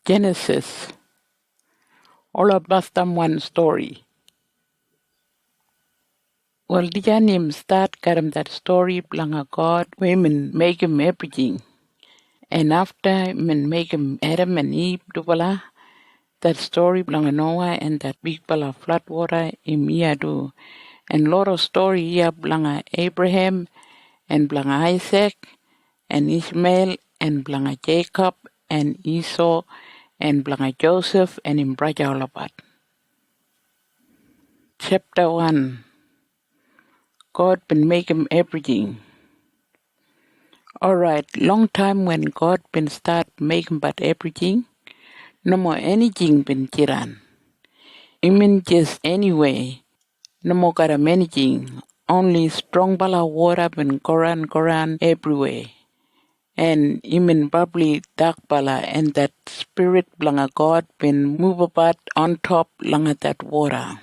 Jenasis. All of us them one story. Well, the him start karam that story blanga God, women make him everything. And after men make him Adam and Eve, dubala, that story blanga Noah and that big bala flood water in do. And lot of story here blanga Abraham and blanga Isaac and Ishmael and blanga Jacob and Esau and blanga Joseph and in brother all about. Chapter 1. God been make him everything. Alright, long time when God been start making but everything, no more anything been jiran. I mean just anyway, no more got a anything, only strong bala water been Koran everywhere. And even probably dark bala and that spirit blanga God been move about on top langa that water.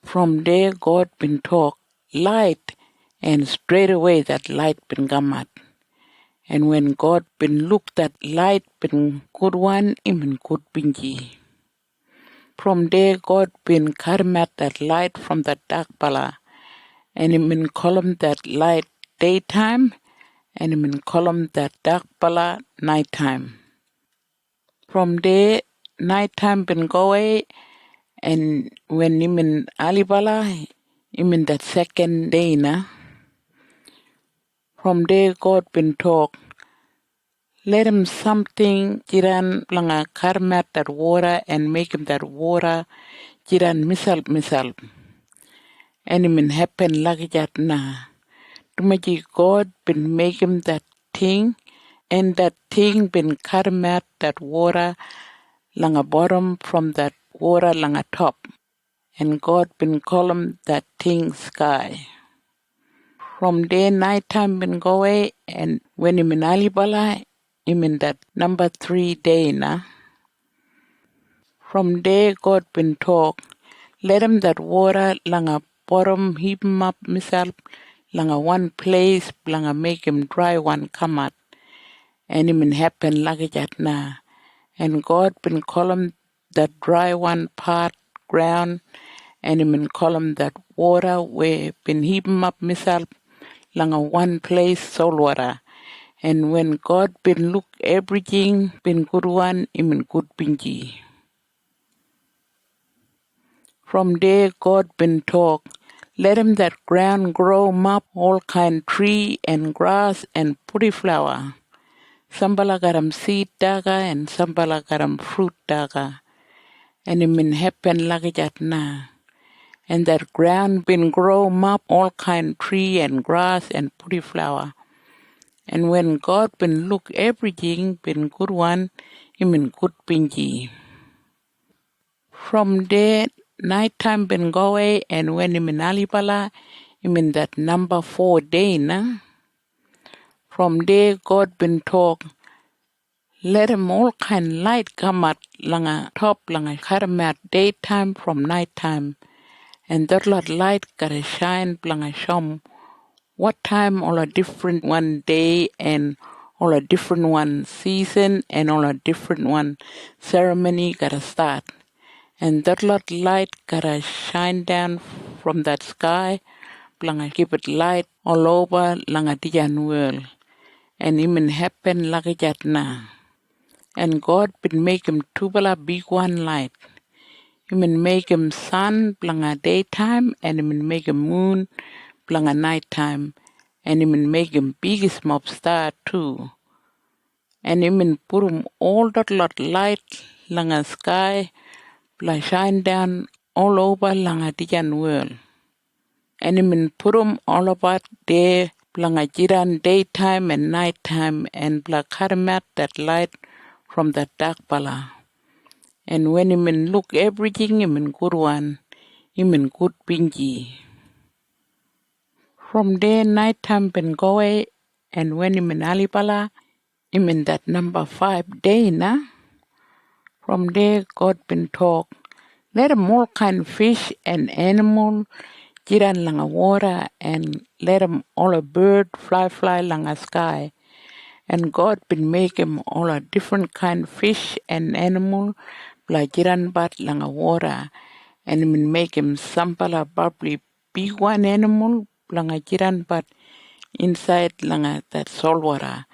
From there God been talk light and straight away that light been come out. And when God been look that light been good one, even good bingy. From there God been karmat that light from the dark bala. And even column that light daytime and even column that dark bala nighttime. From there nighttime been go away and when even alibala, even that second day na. From there God been talk. Let him something jiran langa karmat that water and make him that water jiran misal. And it min happen like that na. Tumaji God been make him that thing and that thing been karmat that water langa bottom from that water langa top. And God been call him that thing sky. From there nighttime been go away and when him in alibala him in that number 3 day na. From there God been talk. Let him that water langa bottom heap him up misal langa one place langa make him dry one come out. And him in happen like that na. And God been call him that dry one part ground and him in call him that water where been heap him up misal langa one place soul water. And when God been look everything been good one, him in good bingy. From there God been talk. Let him that ground grow up all kind tree and grass and pretty flower. Sambala garam seed daga and sambala garam fruit daga. And it been happen like that na. And that ground been grow up all kind tree and grass and pretty flower. And when God been look everything been good one, him in good bingy. From there nighttime been go away and when him in alibala, him in that number 4 day na. From there God been talk. Let him all kind light come out langa top langa karamat daytime from nighttime. And that lot light gotta shine langa shom. What time all a different one day and all a different one season and all a different one ceremony gotta start. And that lot light gotta shine down from that sky, langa keep it light all over langa diyan world. And even happen like that na. And God been make him tubala big one light. He been make him sun langa daytime and he been make him moon langa nighttime. And he been make him biggest mob star too. And he been put him all that lot light langa sky, like shine down all over langa diyan world. And he been put him all about there langa jiran daytime and nighttime and black karamat that light from that dark bala. And when he been look everything, he been good one, he been good bingy. From there nighttime been go away and when he been alibala, he been that number 5 day na. From there God been talk. Let him all kind fish and animal jiran langa water and let him all a bird fly langa sky. And God been make him all a different kind of fish and animal, like jiran bat langa water. And he been make him sampala probably big one animal, langa jiran bat inside langa that salt water.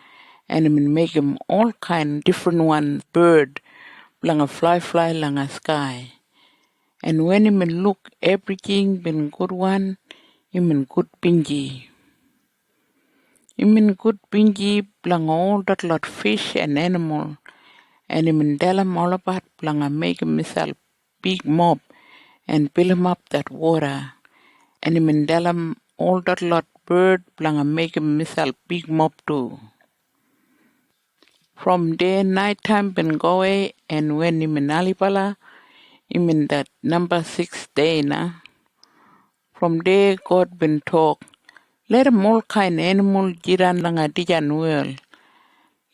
And he been make him all kind different one bird, langa fly langa sky. And when he been look everything been good one, he been good pingy. Imin good bingy blang all that lot fish and animal, and imin dalam all about blang make himself big mob and fill him up that water, and imin dalam all that lot bird blang make himself big mob too. From there night time been go away, and when imin alipala, imin that number 6 day na. From there God been talk, let him all kind animal jiran langa dijan world.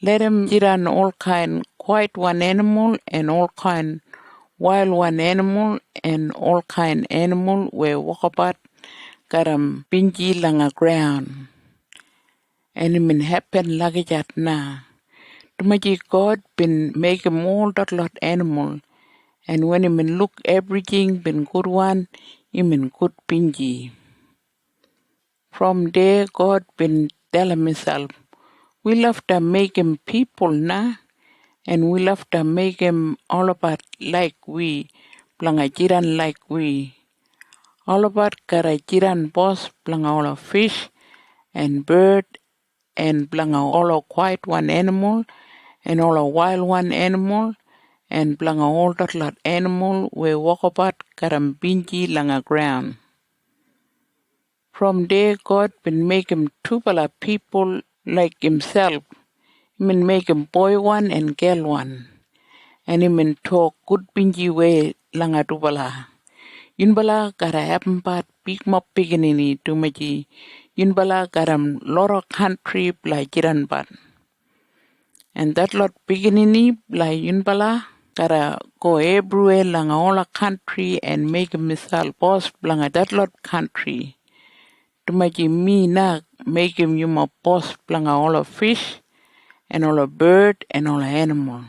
Let him jiran all kind quiet one animal and all kind wild one animal and all kind animal where walk about garam pinji langa ground. And it min happen like that na. Tumaji God been make him all that lot animal. And when he min look everything been good one, he min good pinji. From there God been tell himself, we love to make him people na. And we love to make him all about like we, planga jiran like we. All about kara jiran boss, planga all of fish and bird and planga all of quiet one animal and all of wild one animal and planga all that lot animal we walk about karam binji langa ground. From there God been make him two people like himself. He been make him boy one and girl one. And him talk good pinji way langa tubala. Yunbala kara happened big mop piginini tumaji. Yunbala karam lot of country like jiran bat. And that lot piginini like yunbala kara go everywhere langa all a country and make himself boss langa that lot country. Tumaji me na make him yuma boss langa all of fish and all of bird and all of animal.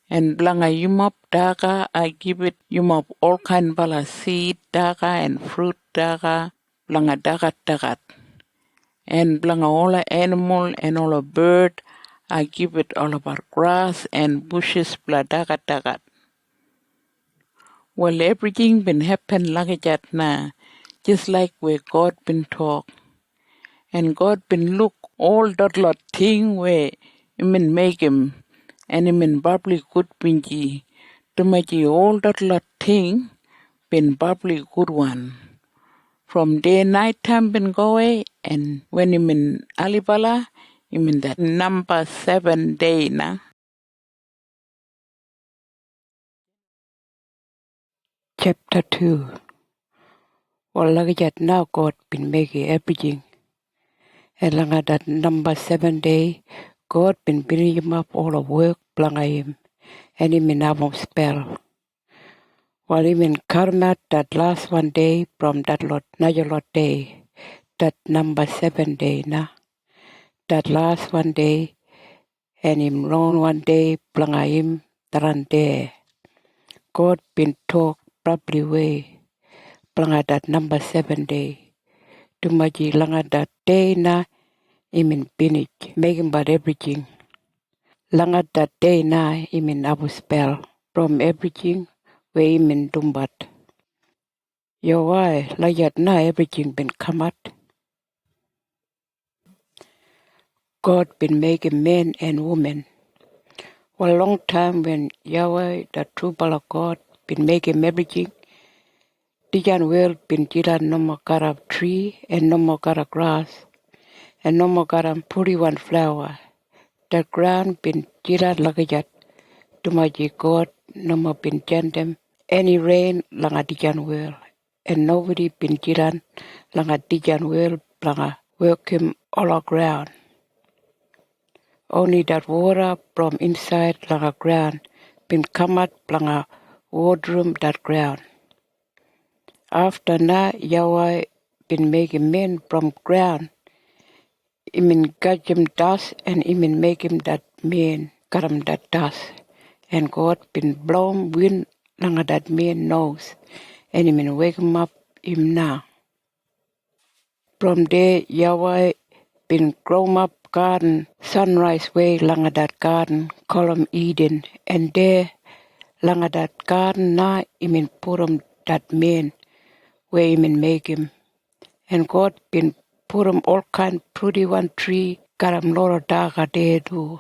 And blanga yumop daga, I give it yumop all kind bala seed daga and fruit daga, blanga dagat. And blanga all a animal and all a bird, I give it all about grass and bushes bla dagat. Well, everything been happen like that na, just like where God been talk. And God been look all that lot thing where been make him and in bubbly good pinji. To make all that lot thing been bubbly good one. From day night time been go away and when him in Alibala, him in that number 7 day na. Chapter 2. Well, like that now God been making everything. And like that number 7 day, God been bringing him up all the work, blanga him, and him in have spell. While him in Karmat that last 1 day from that lot, another lot day, that number 7 day na, that last 1 day, and him wrong 1 day, blanga him, taran there. God been talk properly way, blanga that number 7 day. Tumaji langa that day na imin pinich, making but everything. Langa that day na imin abu spell from everything where imin dumbat. Yo why layat na everything been come out. God been making men and women. For a long time when Yahweh, the true bala God, been making everything, Dijan world been jiran no more got a tree and no more got a grass and no more got a pretty one flower. The ground been jiran lagajat. Tumaji God no more been jandem. Any rain langa dijan world. And nobody been jiran langa dijan world langa work him all around. Only that water from inside langa ground been come out langa wardroom that ground. After na Yahweh been making men from ground, Imin gajim dust and imin make him that man garam that dust. And God been blown wind langa that man nose. And imin wake him up him now. From there Yahweh been grown up garden sunrise way langa that garden call him Eden. And there langa that garden na imin put him that man where imin make him. And God been put him all kind pretty one tree garam lora daga there too.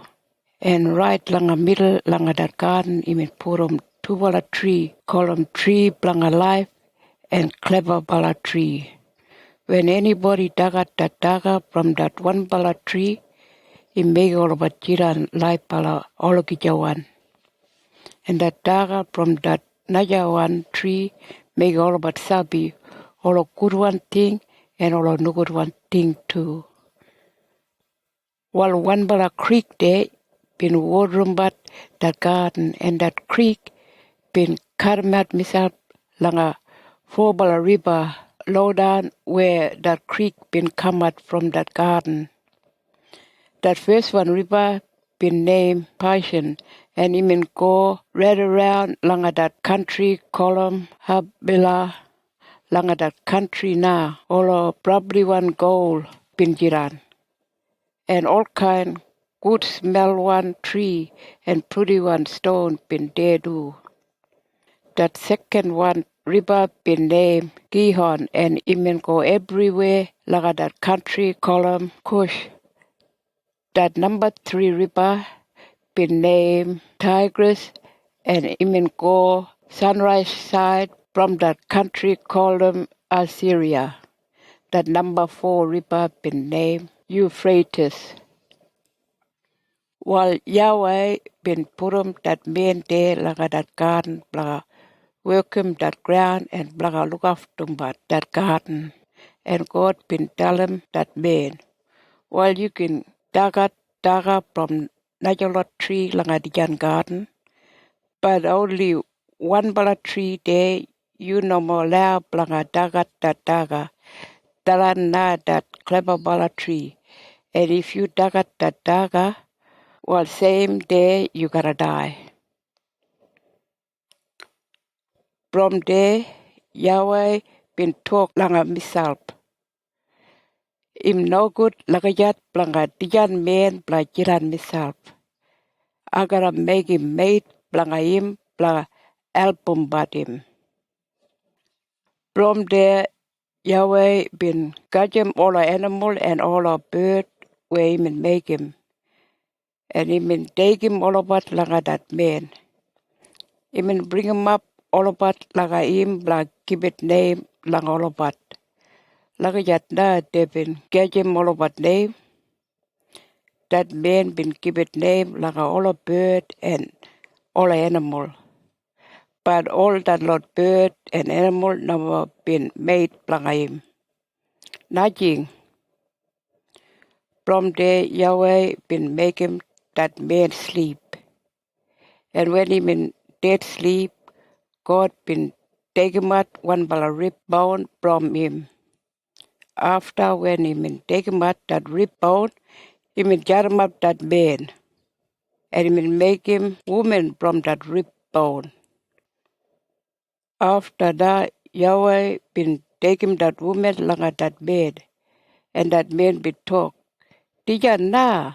And right langa middle langa that garden imin put him two bala tree call him tree blanga life and clever bala tree. When anybody dagat that daga from that one bala tree, he make all about jiran life bala ologijawan. And that daga from that naja one tree make all about sabi, all a good one thing and all a no good one thing too. While one bala creek there been watering but that garden and that creek been karmat misal langa four bala river low down where that creek been come out from that garden. That first one river been named Passion and it mean go right around langa that country column Habila langa that country now all probably one gold been jiran and all kind good smell one tree and pretty one stone been there too. That second one river been named Gihon and it mean go everywhere like that country column Kush. That number 3 river been named Tigris and it mean go sunrise side from that country column Assyria. That number 4 river been named Euphrates. While Yahweh been put him that man there like that garden, blah, work him that ground and blah, look after him but that garden. And God been tell him that man, well you can daga from Najalot tree like that garden, but only one bala tree there you no more allow blanga daga dalan na that clever bala tree. And if you dagat that daga, well, same day you gotta die. From there, Yahweh been talk langa misalp. Im no good lagayat blanga dijan men bla jiran misalp. I gotta make him mate blanga him blanga album bat him. From there, Yahweh been got him all a animal and all a bird where him make him. And him take him all about langa that man. Him bring him up all about langa him bla give it name langa all about. Lagayat na they been get him all about name. That man been give it name langa all a bird and all a animal. But all that lot bird and animal never been made langa him. Nothing. From there Yahweh been making that man sleep. And when he been dead sleep, God been taking out one bala rib bone from him. After when he been taking out that rib bone, he been jarm up that man. And he been make him woman from that rib bone. After that, Yahweh been taking that woman langa that bed. And that man be talk, Dija na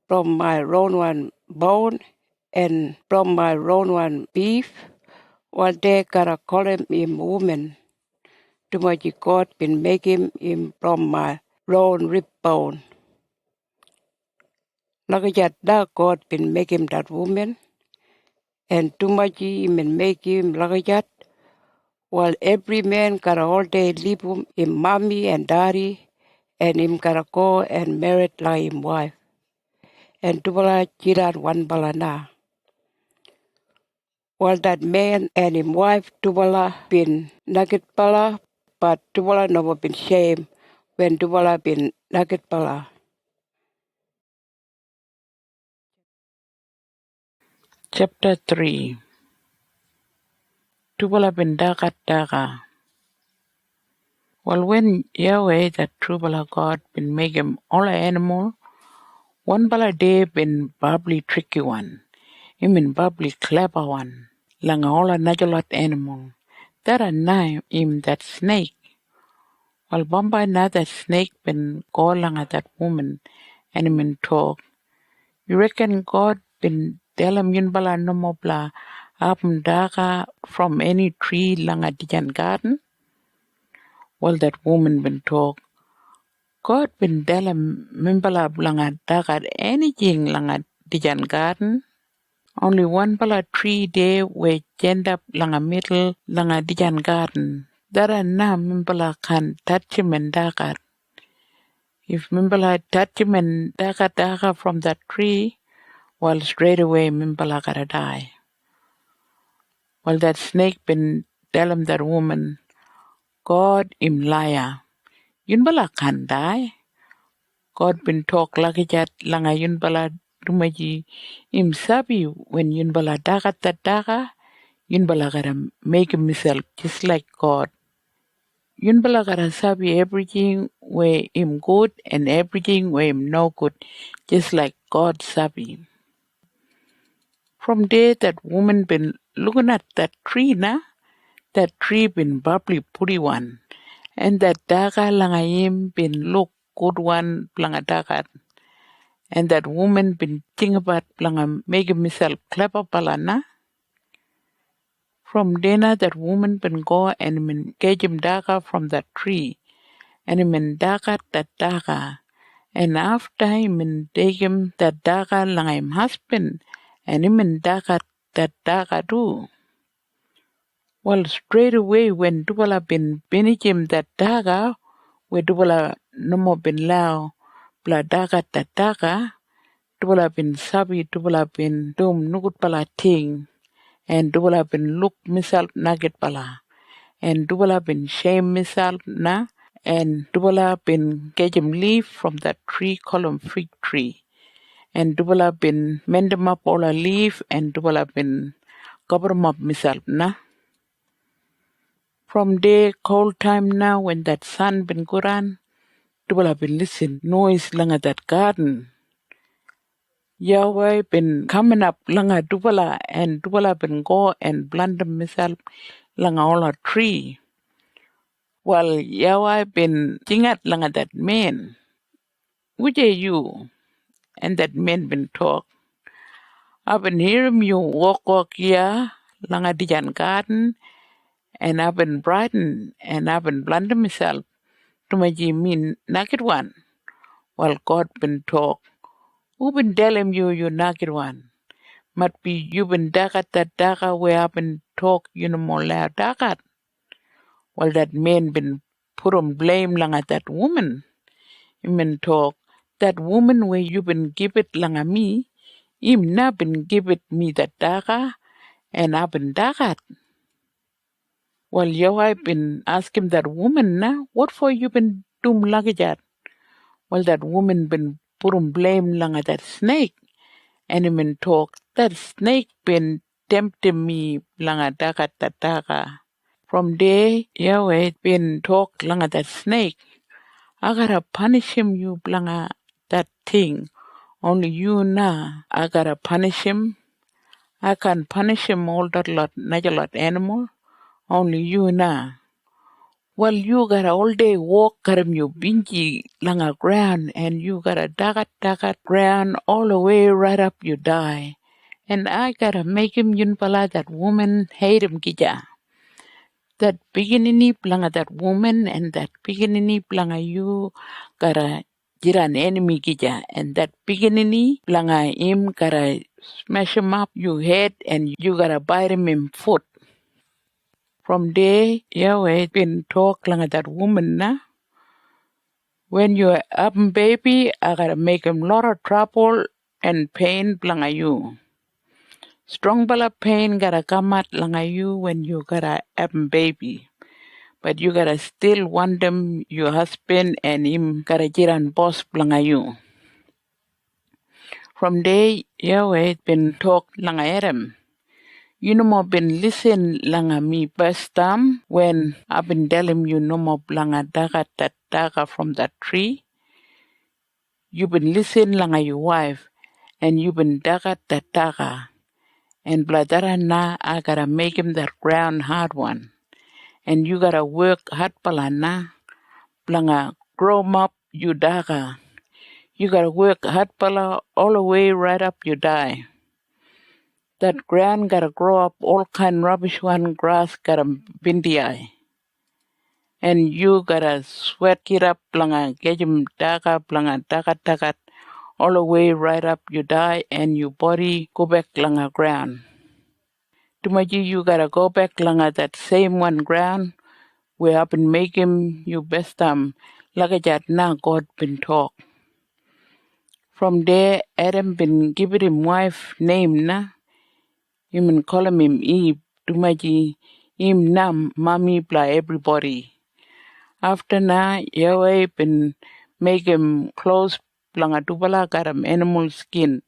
from my own one bone and from my own one beef. One day gotta call him woman. Too much God been making him from my own rib bone. Lagayat da God been making that woman. And too much he been make him lagayat. While every man gotta all day leave him mommy and daddy. And him gotta go and marry like him wife. And tubala jiran one balana. While that man and him wife tubala been nugget bala, but tubala never been shame when tubala been nugget bala. Chapter 3. Tubala bin dagat daga. Well, when Yahweh, that true bala God, been make him all a animal, one bala day been probably tricky one. I mean probably clever one. Langa all a najalot animal. That a name him that snake. Well, Bombay na that snake been go langa that woman and him in talk. You reckon God been tell him yun bala no more bla daga from any tree langa dijan garden? Well, that woman been talk. God been tell him mimbala langa daga anything langa dijan garden. Only one bala tree there where end up langa middle langa dijan garden. Dara na mimbala can touch him and daga. If mimbala touch him and daga from that tree, well, straight away mimbala gotta die. Well, that snake been tell him that woman, God im liar. Yun bala can die. God been talk like that langa yun bala dumaji im sabi when yun bala daga that daga, yun bala gotta make himself just like God. Yun bala gotta sabi everything where him good and everything where him no good, just like God sabi. From there that woman been looking at that tree na, that tree been bubbly pretty one. And that daga langa him been look good one langa daga. And that woman been think about langa making himself clever palana. From dinner that woman been go and been catch him daga from that tree. And him been daga that daga. And after him been take him that daga langa him husband. And him been daga that daga too. Well, straight away when Dubala been him that daga, where Dubala no more been lao, bla daga that daga, Dubala been sabi, Dubala been dum nugut pala ting, and Dubala been look misal nugget pala, and Dubala been shame misal na, and Dubala been get him leaf from that tree, call him fig tree, and Dubala been mend him up all a leaf, and Dubala been cover him up misal na. From day cold time now when that sun been good on, Dubala been listen noise langa that garden. Yahweh been coming up langa Dubala and Dubala been go and blunder himself langa all a tree. Well, Yahweh been tingat langa that man. Which are you? And that man been talk. I've been hearing you walk here langa Dijan garden and I've been brighten and I've been blunder myself. To my mean naked one. Well, God been talk. Who been telling you naked one? Might be you been dagat that daga where I been talk you no more loud dagat. Well, that man been put on blame lang at that woman. Him been talk. That woman where you been give it lang a me, him na been give it me that daga, and I been dagat. Well, yo, I been asking that woman na, what for you been doom luggage at? Well, that woman been put on blame lang at that snake. And him been talk, that snake been tempting me lang at daga. From there, Yahweh been talk lang at that snake. I gotta punish him, you blanga that thing. Only you na. I gotta punish him. I can punish him all that lot, lot animal. Only you na. Well, you gotta all day walk karam you bingy langa ground and you gotta dagat ground all the way right up you die. And I gotta make him yunpala that woman hate him gija. That beginning planga that woman and that beginning planga you gotta jiran enemy gija. And that beginning planga him gotta smash him up you head and you gotta bite him in foot. From there, Yahweh been talk like that woman na. When you're up baby, I gotta make him lot of trouble and pain blanga you. Strong bala pain gotta come out langa you when you gotta up baby. But you gotta still want them, your husband and him gotta jiran boss blanga you. From there, Yahweh been talk langa Adam. You no more been listen langa me first time when I've been telling you no more langa daga from that tree. You've been listening langa your wife and you've been daga. And bladara na I gotta make him that ground hard one. And you gotta work hard palana. Blanga grow 'em up you daga. You gotta work hard pala all the way right up you die. That ground gotta grow up all kind rubbish one grass gotta bindi eye. And you gotta sweat it up blanga gejim daga blanga daga all the way right up you die and your body go back langa ground. Tumaji you gotta go back langa that same one ground where I've been making you best lagajat na God been talk. From there Adam been giving him wife name na. You been calling him Eve. Tumaji him nam mommy blah everybody. After na Yahweh been make him clothes blanga tubala got him animal skin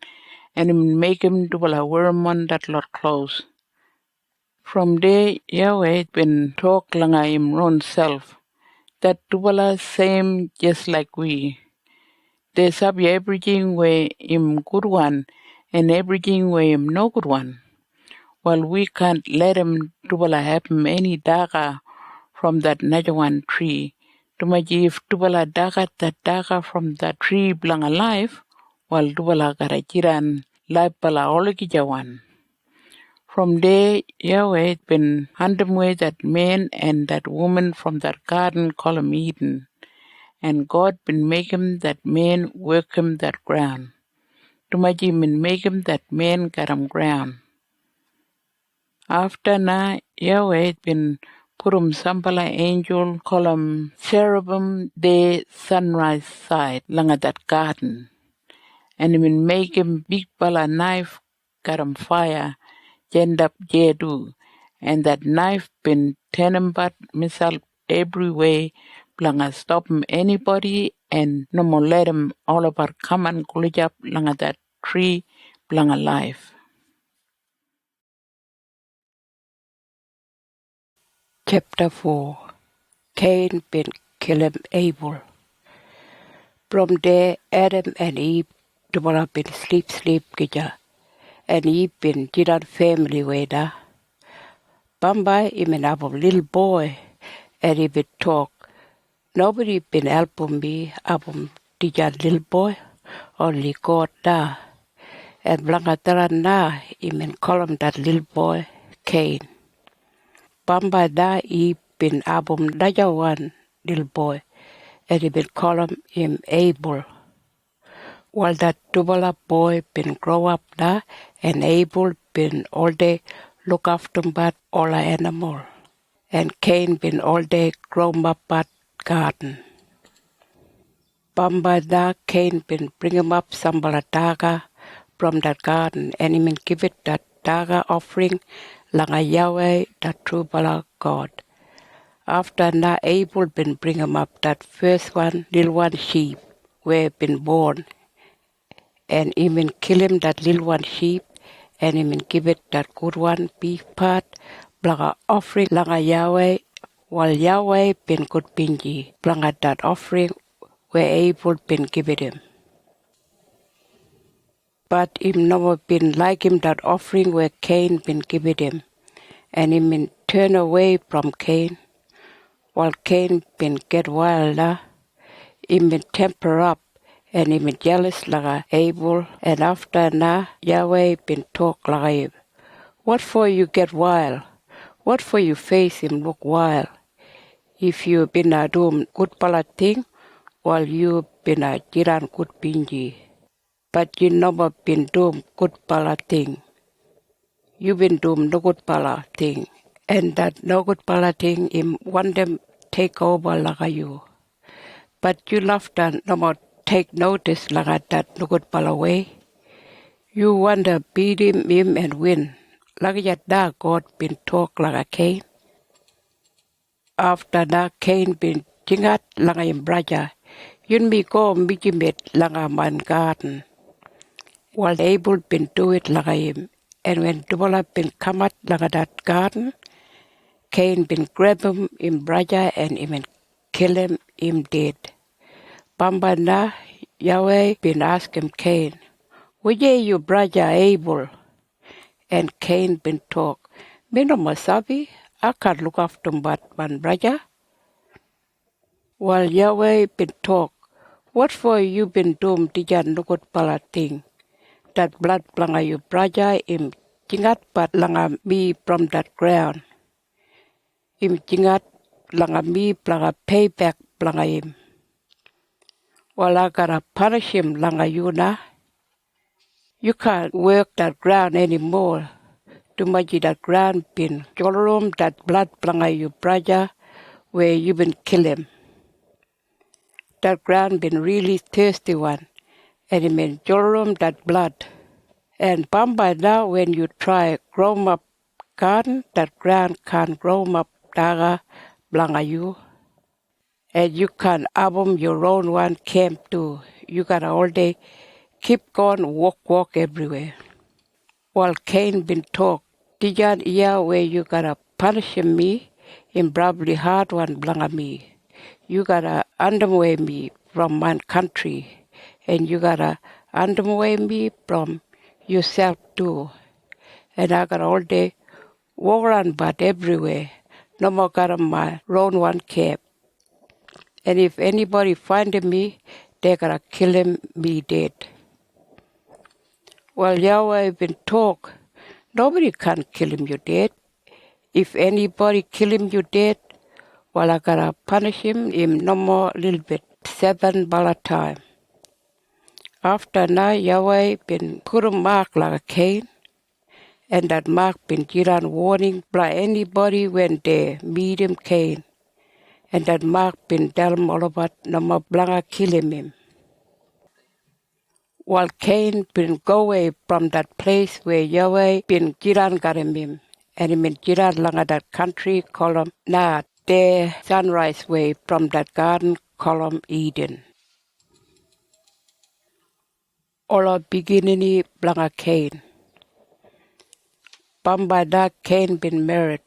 and him make him tubala worm on that lot clothes. From there Yahweh been talk langa him own self. That tubala same just like we. There's up everything where him good one and everything where him no good one. Well, we can't let him tubala have him any daga from that one tree. Tumaji if tubala daga that daga from that tree belong alive, while tubala garajiran life bala olagijawan. From there, Yahweh been hunting away that man and that woman from that garden called him Eden. And God been make him that man work him that ground. Tumaji been make him that man got him ground. After na Yahweh been put him sambala angel call him cherubim de sunrise side langa that garden. And he been make him big bala knife got him fire jend up jedu. And that knife been turn him but missile every way blanga stop him anybody and no more let him all about come and college up langa that tree blanga life. Chapter 4. Cain been killing Abel. From there, Adam and Eve developed been sleep kija, and Eve been jiran family weda. Bambai even have a little boy, and he been talk. Nobody been helping me, abum dijan little boy, only God da. And blangatara na, even call him that little boy, Cain. Bambai da Eve been abum dajawan little boy, and he been call him Abel. While that Tubala boy been grow up da, and Abel been all day look after but all the animal. And Cain been all day grow up but garden. Bamba da Cain been bring him up sambala daga from that garden, and he been give it that daga offering langa Yahweh, that true bala God. After na Abel been bring him up that first one, little one sheep, where been born. And even kill him that little one sheep, and even give it that good one beef part, blaga offering langa Yahweh, while Yahweh been good pinji, blaga that offering where Abel been give it him. But him never been like him that offering where Cain been give it him, and him been turn away from Cain, while Cain been get wilder, him been temper up, and he been jealous like Abel, and after na Yahweh been talk like him. What for you get wild? What for you face him look wild? If you been a doom good pala thing, while you been a jiran good pinji. But you never been doom good pala thing. You been doom no good pala thing. And that no good pala thing him want them take over like you. But you love that no more take notice like that no good pala way. You want to beat him and win. Like that God been talk like a Cain. After that Cain been jingat like him brother. Yun be go mijimet like a man garden. While Abel been do it like him. And when Dubala been come out like that garden, Cain been grab him brother and even kill him dead. Bamba na Yahweh been ask him Cain, "Where you brother Abel?" And Cain been talk, "Me no masabi, I can't look after but one brother." While Yahweh been talk, "What for you been doing tijan nukut pala thing? That blood blanga you brother im jingat but langa me from that ground. Im jingat langa me blanga payback blanga him. While I gotta punish him langa you na. You can't work that ground anymore. Too much that ground been jolorum that blood blanga you brother where you been kill him. That ground been really thirsty one, and it been jolorum that blood. And Bamba now when you try grow up garden, that ground can't grow up daga blanga you. And you can't album your own one camp too. You gotta all day keep going, walk everywhere. While Cain been talk, Tijan iya where you gotta punish me in probably hard one blanga me. You gotta underweigh me from my country, and you gotta underweigh me from yourself too. And I got all day walk around but everywhere. No more got my own one camp. And if anybody find me, they gotta kill him me dead. Well, Yahweh been talk. Nobody can kill him you dead. If anybody kill him you dead, well, I gotta punish him no more little bit, 7 bala time. After now, Yahweh been put a mark like a Cain, and that mark been given warning by anybody when they meet him Cain. And that mark been tell him all about no more blanga killing him. While Cain been go away from that place where Yahweh been jiran got him, and he been jiran langa that country call him na the sunrise way from that garden call him Eden. All beginning blanga Cain. Bamba da Cain been married,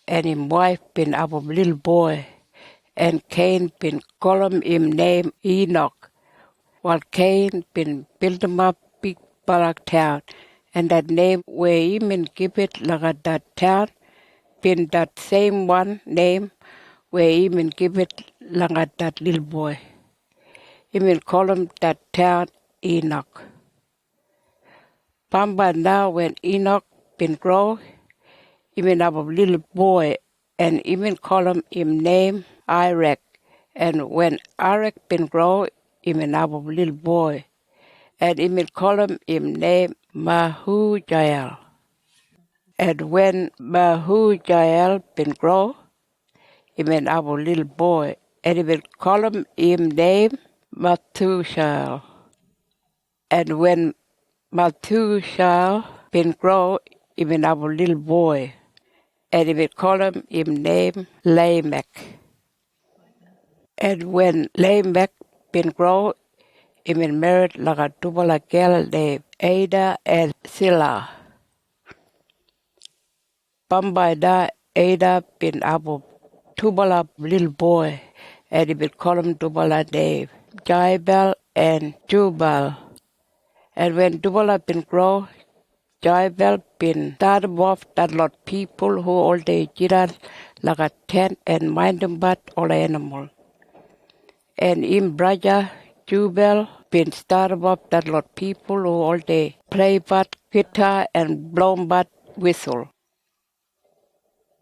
and his wife been have a little boy, and Cain been call him name Enoch. While Cain been build him up big Barak town, and that name where he been give it like that town, been that same one name where he been give it like that little boy. He been call him that town Enoch. Bamba now when Enoch been grow, he been have a little boy, and he been call him name Iraq. And when Iraq been grow, he been have a little boy. And he will call him name Mahujael. And when Mahujael been grow, he will have a little boy, and he will call him name Mathushal. And when Mathushal been grow, he will have a little boy, and he will call him name Lamech. And when Lamech been grow, he will married like a double girl named Ada and Silla. Bamba da Ada been Abu Tubala little boy, and he been call him Tubala Dave, Jaibel and Jubal. And when Tubala been grow, Jaibel been started off that lot people who all day jiran like a tent and mind them but all animal. And him brother Jubal been started off that lot people who all day play but guitar and blow but whistle.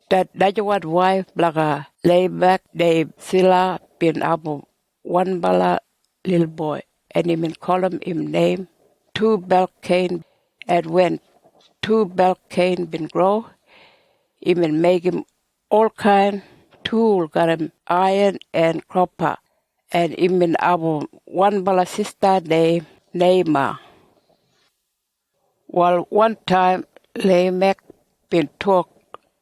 That Najawat wife blaga lay back they sila been abu one bala little boy, and he been call him name two bell cane. And when two bell cane been grow, he been make him all kind tool, got him iron and copper, and he been abu one bala sister named Neema. While one time Lamech been talk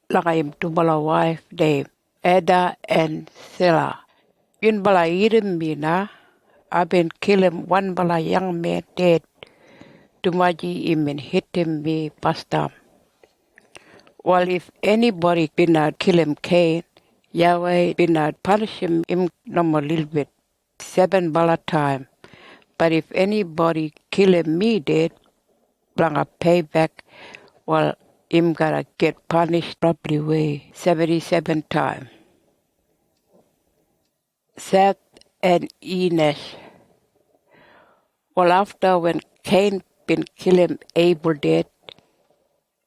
like him to bala wife named Ada and Sila. In bala irim mina, I've been killing one bala young man dead. Tumaji imin hit him me pastam. Well, if anybody been not kill him Cain, Yahweh been not punish him no more little bit, 7 bala time. But if anybody kill him me dead, blanga payback, well, him gotta get punished properly way, 77 time. Seth and Enos. Well, after when Cain been killing Abel dead,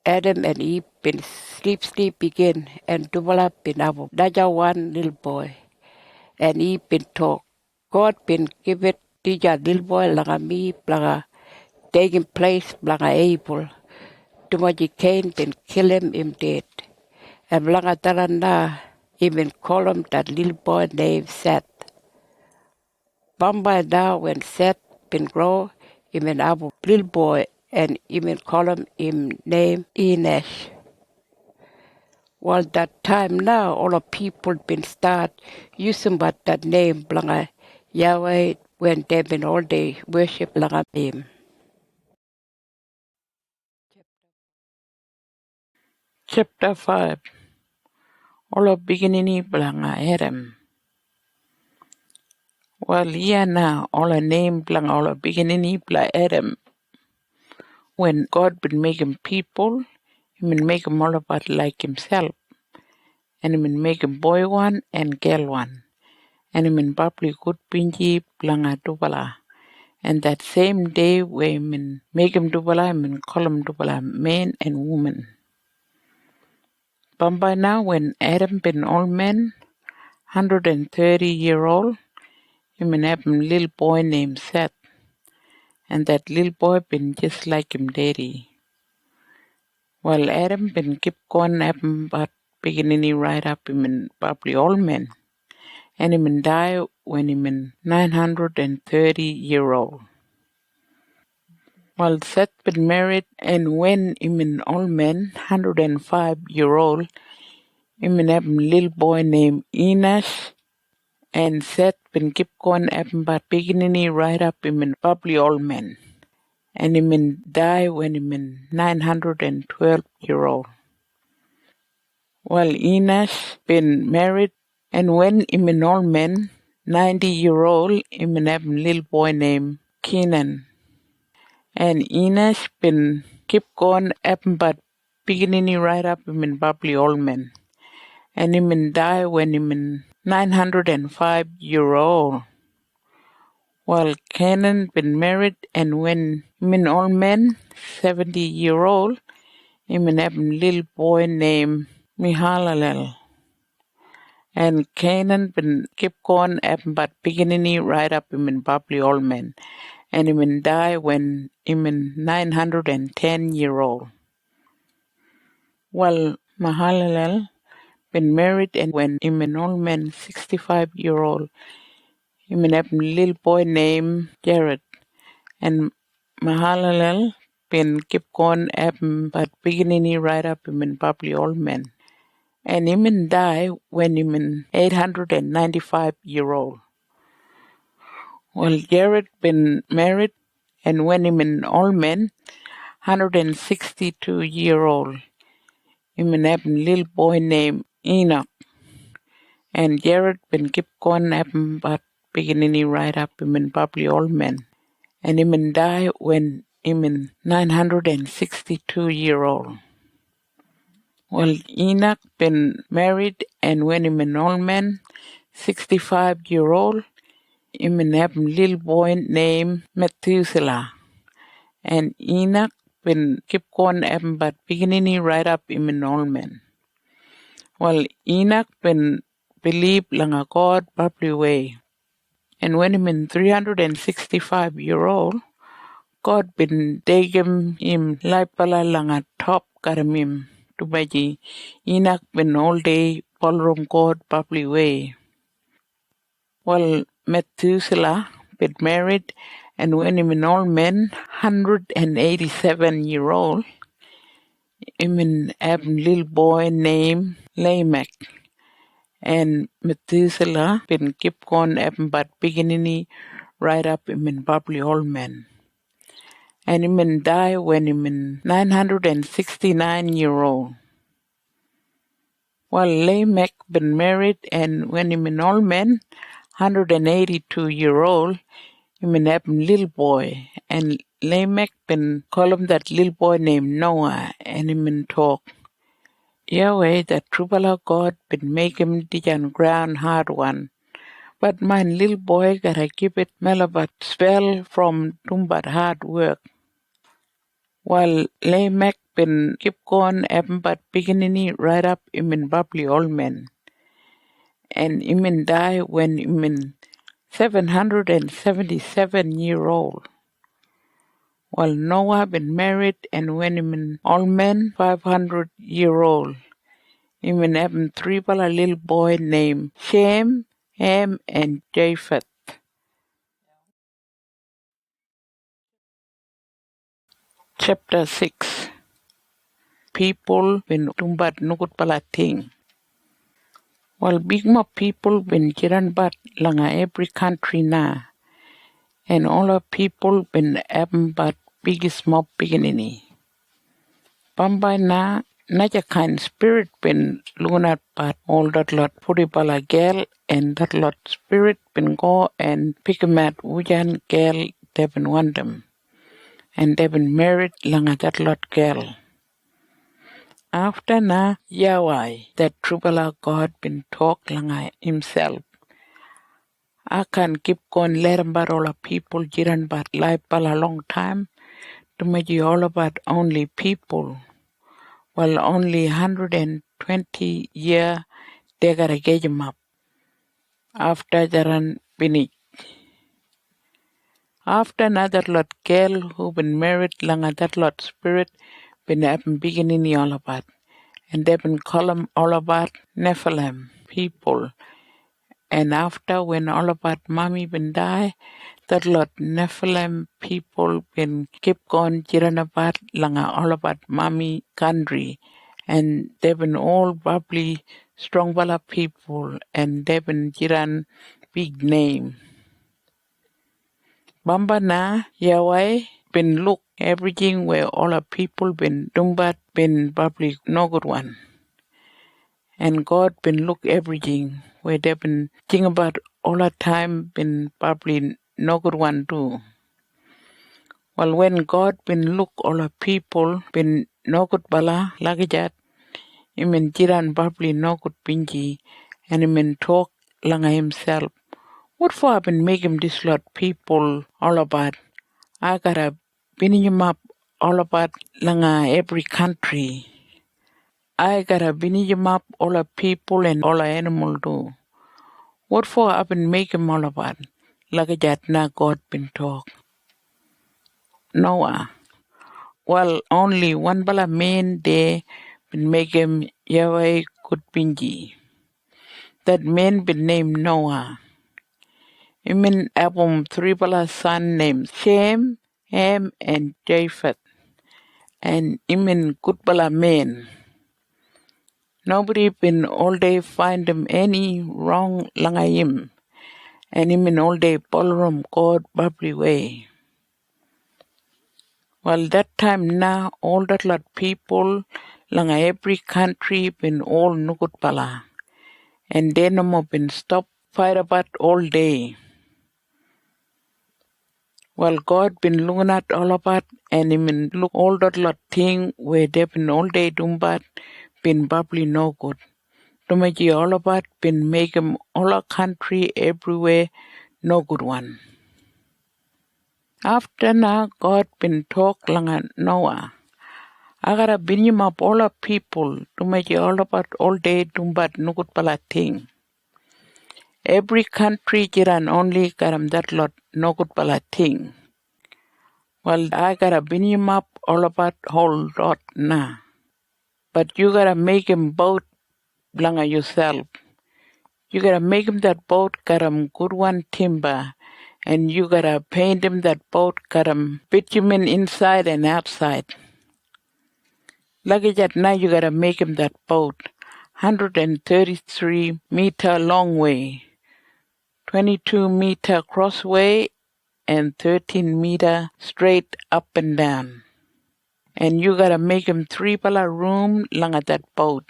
Adam and Eve been sleep again, and develop been able. Daja one little boy, and Eve been talk. God been give it dija little boy langa me, blanga taking place blanga Abel. Tumaji Cain been kill him dead. And blanga tarana, even call him that little boy named Seth. Bamba now when Seth been grow, even abu little boy, and even call him name Enos. Well, that time now, all the people been start using but that name, blanga Yahweh, when they been all day worship blanga him. Chapter 5. Olo beginning blanga Adam. Well, na all name blanga olo beginning bla Adam. When God been making people, he been make 'em all about like himself. And he been make 'em boy one and girl one. And he been probably good pinji blanga dubala. And that same day where he been make 'em dubala, he been call 'em dubala, man and woman. But by now when Adam been old man, 130-year-old, he been have a little boy named Seth. And that little boy been just like him daddy. Well, Adam been keep going having but beginning right up him in probably old man. And he been die when he been 930-year-old. Well, Seth been married and when he been old man, 105-year-old, he been have a little boy named Enos. And Seth been keep going having but beginning right up him in probably old man. And he been die when he been 912-year-old. Well, Enos been married, and when he been old man, 90-year-old, he been have a little boy named Kenan. And Enos been keep going happen but beginning right up him in probably old man. And he been die when he been 905-year-old. Well, Canaan been married, and when he been old man, 70-year-old, he been have a little boy named Mihalalel. And Canaan been keep going but beginning right up him in probably old man. And he been die when he been 910-year-old. Well, Mahalalel been married, and when he been old man, 65-year-old, he been have a little boy named Jared. And Mahalalel been keep going but beginning right up him in probably old man. And he been die when he been 895-year-old. Well, Jared been married, and when he been old man, 162-year-old, he been have a little boy named Enoch. And Jared been keep going having but beginning right up him in probably old man. And he been die when he been 962-year-old. Well, Enoch been married, and when he been old man, 65-year-old, he been have a little boy named Methuselah. And Enoch been keep going having but beginning right up him in old man. Well, Enoch been believe langa God probably way. And when he been 365-year-old, God been taking him like pala langa top karamim to baji. Enoch been all day following God probably way. Well, Methuselah been married, and when he been old man, 187-year-old, he been have a little boy named Lamech. And Methuselah been keep going but beginning right up him in probably old man. and him die when him 969-year-old. While Lamech been married and when him old man, 182-year-old, him have little boy, and Lamech been call him that little boy named Noah, and him talk. Yahweh, that true God, been make him dig on ground hard one. But my little boy gotta keep it Malabat spell from Tumbat hard work. While Lamech been keep going but beginning right up him in bubbly old man. And him die when him 777-year-old. While Noah been married and when him old man 500-year-old. Him have three little boy named Shem, Ham, and Japheth. Chapter 6. People been tumbat nukut palating. While big more people been jiran bat langa every country na, and all our people been having but biggest mob beginning. Bambai na naja kind spirit been lunat but all that lot puripala girl and that lot spirit been go and pick 'em at wujan girl they been want them. And they been married langa that lot girl. After na Yahweh, that true God been talk langa himself. I can keep going let about all the people jiran but life a long time to make you all about only people. Well, only 120 year they gotta get him up. After jaran finish. After another lot girl who been married langa that lot spirit been having beginning all about. And they've been call 'em all about Nephilim people. And after when all about mommy been die, that lot Nephilim people been keep going jiran about langa all about mommy country. And they've been all probably strong bala people and they've been jiran big name. Bamba na Yahweh been look everything where all our people been dumbat been probably no good one. And God been look everything where they been think about all the time been probably no good one too. Well, when God been look all the people been no good bala like that, he mean jiran probably no good pinji, and he mean talk langa himself. What for I been making this lot people all about? I gotta bring him up all about langa every country. I gotta bring him up all the people and all the animal too. What for I been making all about? Like that na God been talk. Noah. Well, only one bala man there been make him Yahweh good pinji. That man been named Noah. He mean Abram three bala son named Shem, Ham, and Japheth. And he mean good bala man. Nobody been all day find him any wrong langa him. And him in all day ballroom God bubbly way. Well, that time now, all that lot people, langa every country been all nukut pala. And they no more been stop fight about all day. Well, God been looking at all about and he been look all that lot thing where they been all day doing bad, been bubbly no good. To make you all about been make 'em all our country everywhere no good one. After now, God been talk langa Noah. I gotta bring him up all our people to make you all about all day dumbat nukut pala thing. Every country jiran only garam that lot no good pala thing. Well, I gotta bring him up all about whole lot na. But you gotta make him boat langa yourself. You gotta make him that boat garam good one timber. And you gotta paint him that boat garam bitumen inside and outside. Lucky that now you gotta make him that boat. 133 meter long way. 22 meter crossway 113 meter straight up and down. And you gotta make him 3 room langa that boat.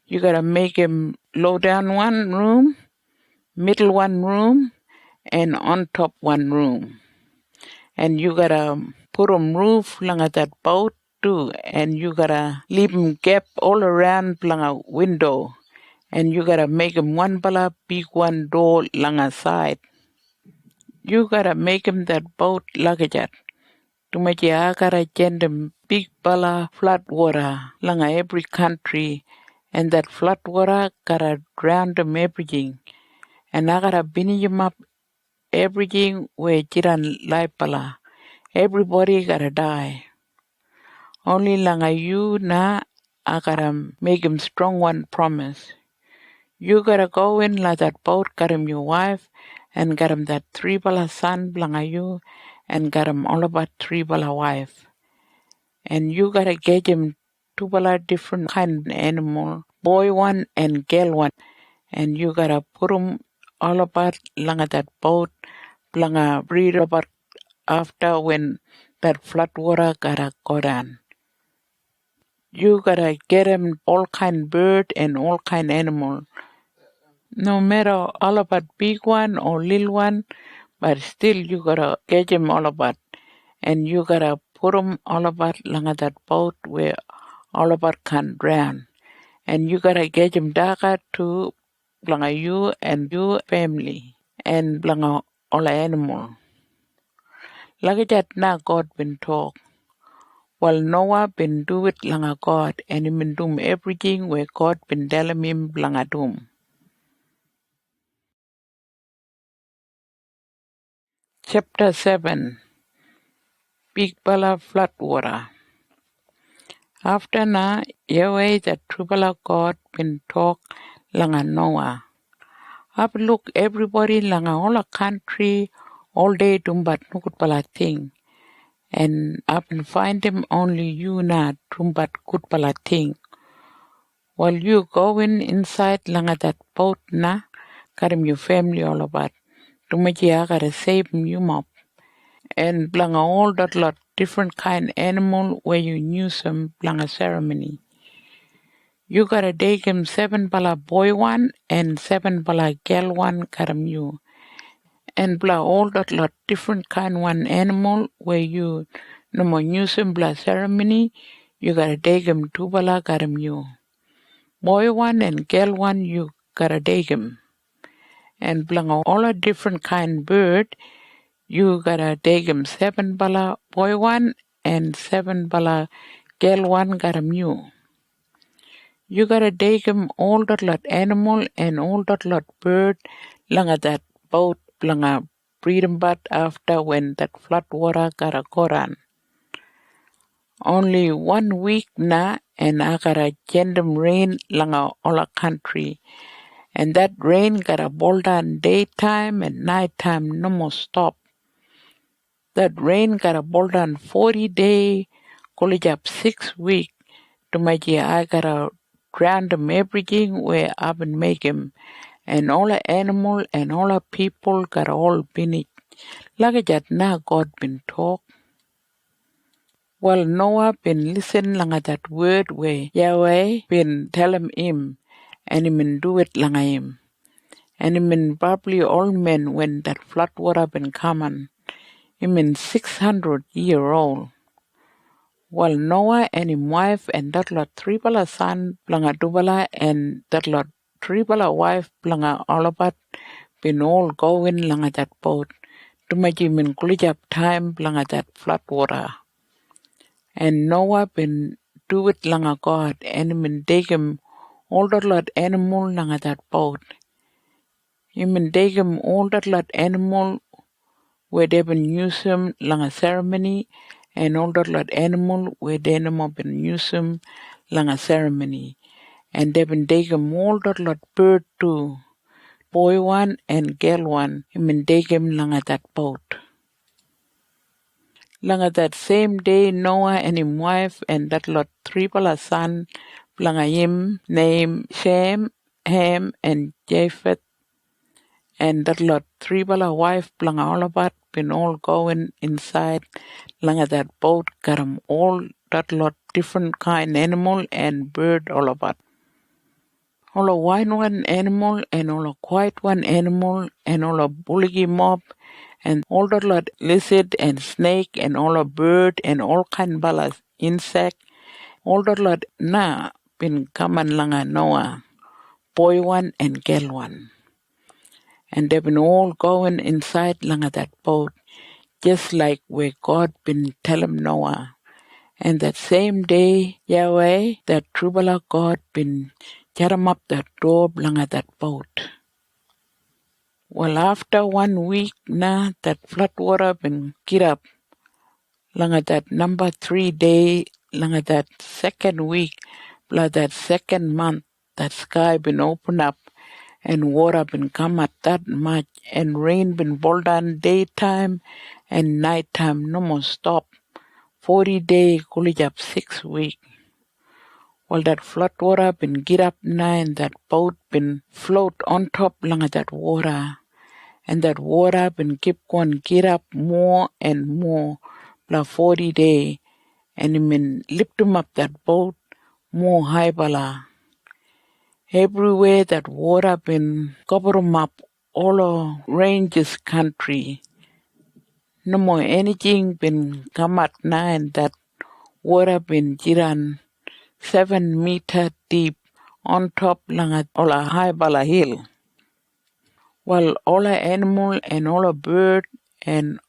You gotta make him low down one room, middle one room, and on top one room. And you gotta put him roof langa that boat too. And you gotta leave him gap all around langa window. And you gotta make him one big one door langa side. You gotta make him that boat luggage. Tumaji agara jendem big flood water langa every country. And that flood water gotta drown them everything. And I gotta bini him up everything where jiran laipala. Everybody gotta die. Only langa you na I gotta make him strong one promise. You gotta go in like that boat, got him your wife, and got him that 3 son langa you, and got him all about 3 wife. And you gotta get him 2 different kind of animal, boy one and girl one. And you gotta put 'em all about langa that boat, langa breed about after when that flood water gotta go down. You gotta get 'em all kind bird and all kind animal. No matter all about big one or little one, but still you gotta get 'em all about. And you gotta put 'em all about langa that boat where all about can drown. And you gotta get 'em darker to langa you and your family and langa all animal. Like that now God been talk. Well, Noah been do it langa God and he been do everything where God been telling him langa doom. Chapter 7 Big flood water. After na, Yahweh the true God been talk langa Noah. I've look everybody langa all a country all day dumbat nukut pala thing. And I've been find him only you na dumbat good pala thing. While you going inside langa that boat na, got him your family all about. Tumaji I gotta save you up. And blanga all that lot different kind animal where you use some blanga ceremony. You gotta take him 7 boy one and 7 girl one karam you. And blah all that lot different kind one animal where you no more use him blah ceremony. You gotta take him 2 karam you. Boy one and girl one you gotta take him. And blanga all a different kind bird. You gotta take him 7 boy one and 7 girl one got you. You gotta take him all that lot animal and all that lot bird langa that boat langa breed 'em but after when that flood water gotta go run. Only 1 week na and I gotta send 'em rain langa all a country. And that rain gotta boil down daytime and nighttime no more stop. That rain gotta boil down 40 days, college up 6 weeks. To my dear, I gotta drown them everything where I've been make 'em. And all the animal and all the people gotta all been it. Like that now God been talk. Well, Noah been listen langa that word where Yahweh been tell him and he been do it langa him. And he been probably all men when that flood water been coming. He been 600-year-old. Well, Noah and his wife and that lot 3 son blanga dubala and that lot 3 wife blanga alabat been all going langa that boat. Tumaji min kulijap time blanga that flood water. And Noah been do it langa God and been take him all that lot animal langa that boat. He been take him all that lot animal where they been use him langa ceremony and all that lot animal where they no more been use him langa ceremony. And they been take him all that lot bird too. Boy one and girl one. He been take him langa that boat. Langa that same day Noah and his wife and that lot 3 son langa him named Shem, Ham and Japheth. and that lot three bala wife blanga all about been all going inside langa that boat got 'em all that lot different kind animal and bird all about. All a white one animal and all a quiet one animal and all a bully mob and all that lot lizard and snake and all a bird and all kind balas insect. All that lot na been kaman langa Noah, boy one and girl one. And they've been all going inside langa that boat, just like where God been telling Noah. And that same day, Yahweh, that Trubala God been jaram up that door langa that boat. Well, after 1 week na that flood water been get up langa that number 3 day langa that second week, blah that second month, that sky been open up and water been come at that much and rain been fall down daytime and nighttime no more stop. 40 day coolage up 6 week. Well, that flood water been get up now and that boat been float on top langa that water. And that water been keep going get up more and more, like 40 day. And it been lift 'em up that boat more high bala. Everywhere that water been cover 'em up all of ranges country. No more anything been come at now and that water been jiran 7 meter deep on top langa all a high bala hill. Well, all a animal and all a bird and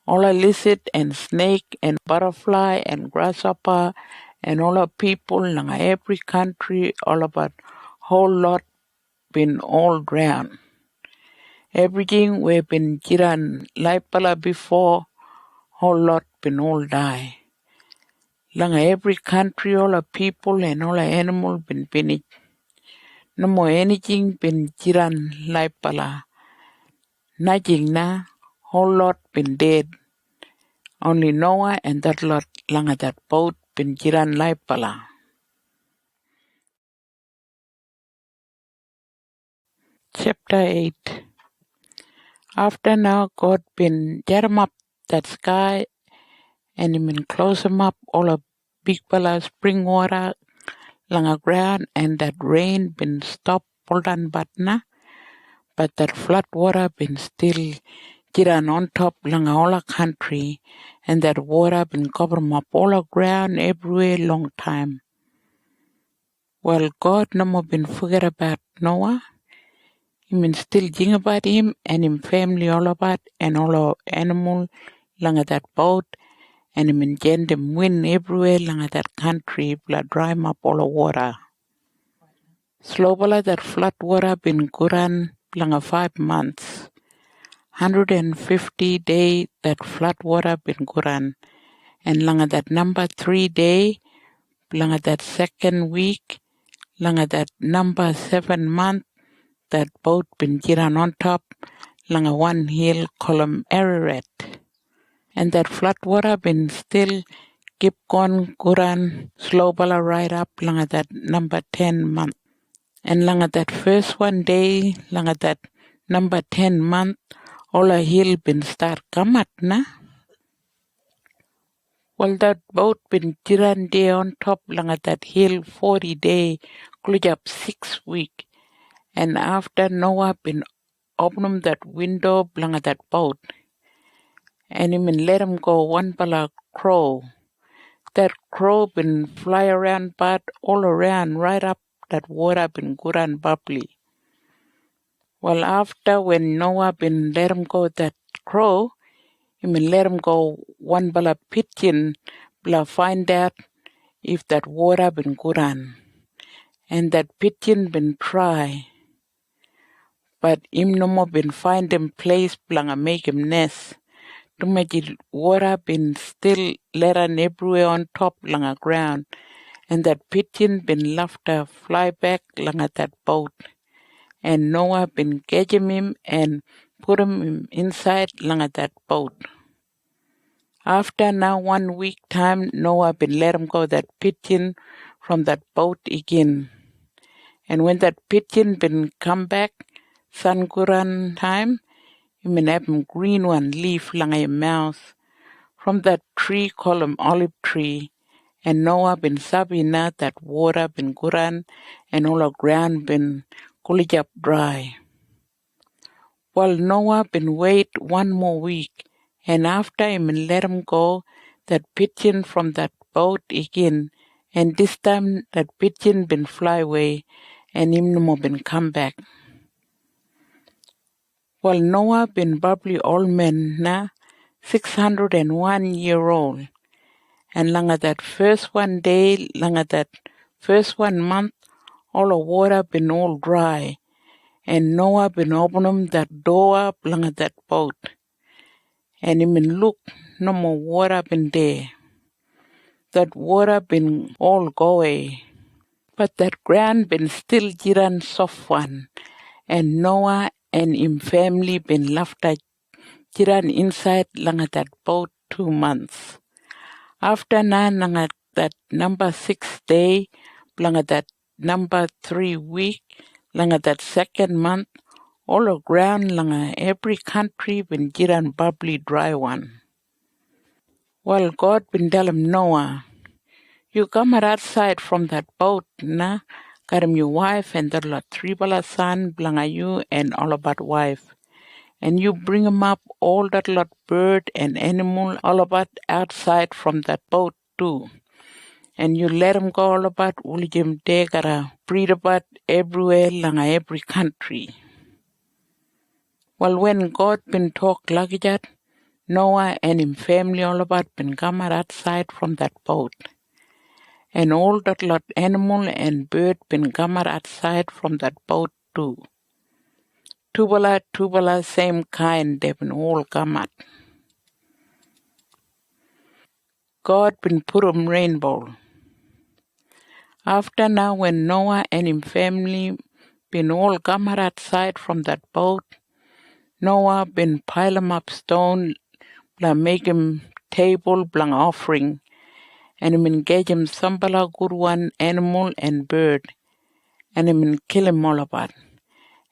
all a lizard and snake and butterfly and grasshopper and all a people langa every country all about whole lot been all drowned. Everything we been jiran laipala before whole lot been all die. Langa every country all a people and all a animal been finished. No more anything been jiran laipala. Nothing na whole lot been dead. Only Noah and that lot langa that boat been jiran laipala. Chapter 8. After now God been jaram up that sky and he been close 'em up all a big bala spring water langa ground and that rain been stopped poldan batna but that flood water been still jiran on top langa all a country and that water been cover 'em up all a ground everywhere long time. Well, God no more been forget about Noah. He been still think about him and him family all about and all our animal langa that boat and him been get them win everywhere langa that country blood dry 'em up all the water. Slowly that flood water been guran langa 5 months. 150 day that flood water been guran and langa that number 3 day langa that second week langa that number 7 month that boat been jiran on top langa one hill column Ararat. And that flood water been still keep on guran slow bala right up langa that number 10 month. And langa that first one day langa that number 10 month all a hill been start kamat na. Well, that boat been jiran there on top langa that hill 40 day close up 6 week. And after Noah been open that window langa that boat and he been let him go one bala crow. That crow been fly around but all around right up that water been good and bubbly. Well, after when Noah been let him go that crow, he been let him go one bala pigeon bala find out if that water been good and that pigeon been try. But him no more been find him place blanga make him nest. To make it water been still letting everywhere on top langa ground. And that pigeon been left to fly back langa that boat. And Noah been catching him and put him inside langa that boat. After now 1 week time, Noah been let him go that pigeon from that boat again. And when that pigeon been come back, Sanguran time, you may have green one leaf lang your mouth. From that tree called olive tree, and Noah been sabina that water been guran, and all the ground been kulijap dry. Well, Noah been wait 1 more week, and after him let him go, that pigeon from that boat again, and this time that pigeon been fly away, and him no more been come back. Well, Noah been probably old man na, 601-year-old, and langa that first 1 day, langa that first 1 month, all the water been all dry, and Noah been opening that door up langa that boat. And he been look, no more water been there. That water been all go away. But that ground been still jiran soft one. And Noah and him family been left at jiran inside langa that boat 2 months. After langa that number 6 day, langa that number 3 week, langa that 2nd month, all the ground langa every country been jiran bubbly dry one. Well, God been tell him, Noah, you come outside from that boat, na, got him your wife and the lot 3 son, blanga you and all about wife. And you bring him up all that lot bird and animal all about outside from that boat too. And you let him go all about ulijim de gotta breed about everywhere langa every country. Well, when God been talk like that, Noah and him family all about been come outside from that boat. And all that lot animal and bird been come outside from that boat too. Tubala, same kind, they been all come out. God been put 'em rainbow. After now when Noah and him family been all come outside from that boat, Noah been pile 'em up stone, bla make 'em table, bla offering, and him engage 'em sambala good one animal and bird, and him kill 'em all about.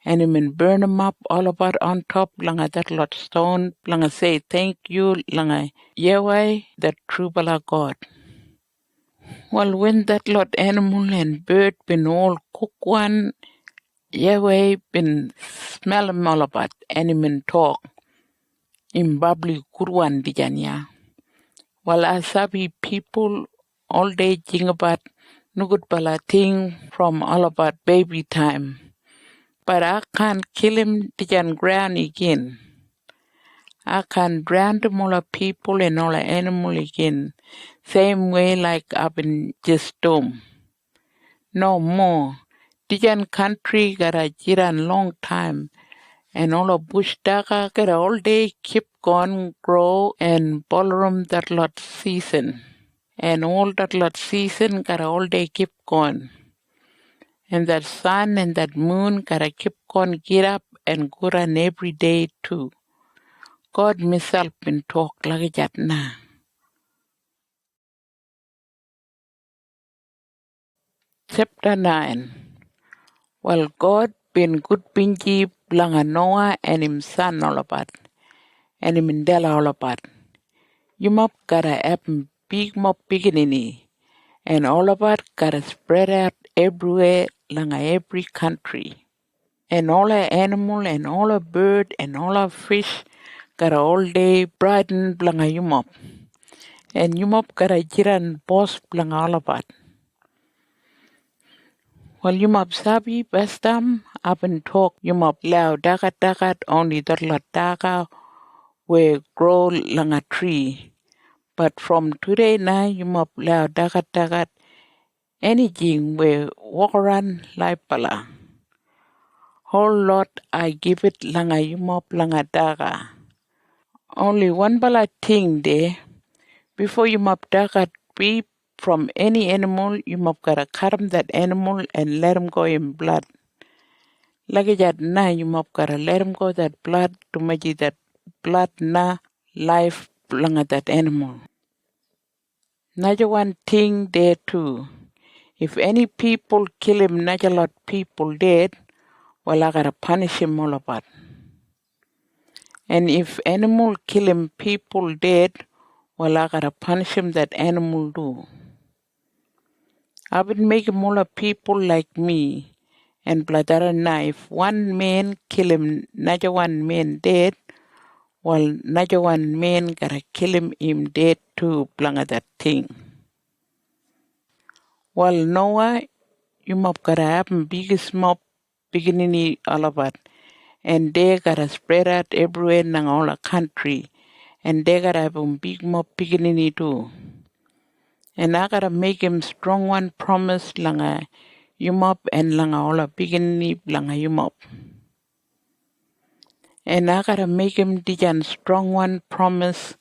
And him burn 'em up all about on top langa that lot stone, langa say thank you langa Yahweh, that true bala God. Well, when that lot animal and bird been all cook one, Yahweh been smell 'em all about, and him talk. Him bubbly good one dijanya. Well, Asabi people all day jing about nugut bala thing from all about baby time. But I can't kill him dijan ground again. I can drown all the people and all the animal again. Same way like I've been just dome. No more. Dijan country got a jiran long time. And all the bush daga got all day keep going grow and ballroom that lot season. And all that lot season got all day keep going. And that sun and that moon gotta keep going get up and go run every day too. God himself been talk like that now. Chapter 9. Well, God been good pinji blanga Noah and him son all about, and him indela all about. You mop gotta have big mop beginning, and all about gotta spread out everywhere langa every country. And all the animal and all the bird and all the fish gotta all day brighten blanga you mop. And you mop gotta jiran boss blanga all about. Well, you mop sabi bestam up and talk you mop lao dagat only that lot daga where grow lang a tree. But from today now you mop lao dagat anything where walk around like pala. Whole lot I give it langa you mop langa daga. Only one bala thing there before you mop dagat be from any animal you mop gotta cut 'em that animal and let 'em go in blood. Lagi that na you mop gotta let 'em go that blood to make that blood na life langa that animal. Naja one thing there too. If any people kill him, naja lot people dead. well, I gotta punish him all about. And if animal kill him, people dead, well, I gotta punish him that animal do. I would make him all people like me. And bladder knife, one man kill him, another one man dead, while another one man gotta kill him dead too, blanga that thing. Well, Noah, you mop gotta have biggest mop, beginning all about. And they gotta spread out everywhere in all the country. And they gotta have big mop beginning too. And I gotta make him strong one promise langa you mop and langa all the beginning langa you mop. And I gotta make him dijan strong one promise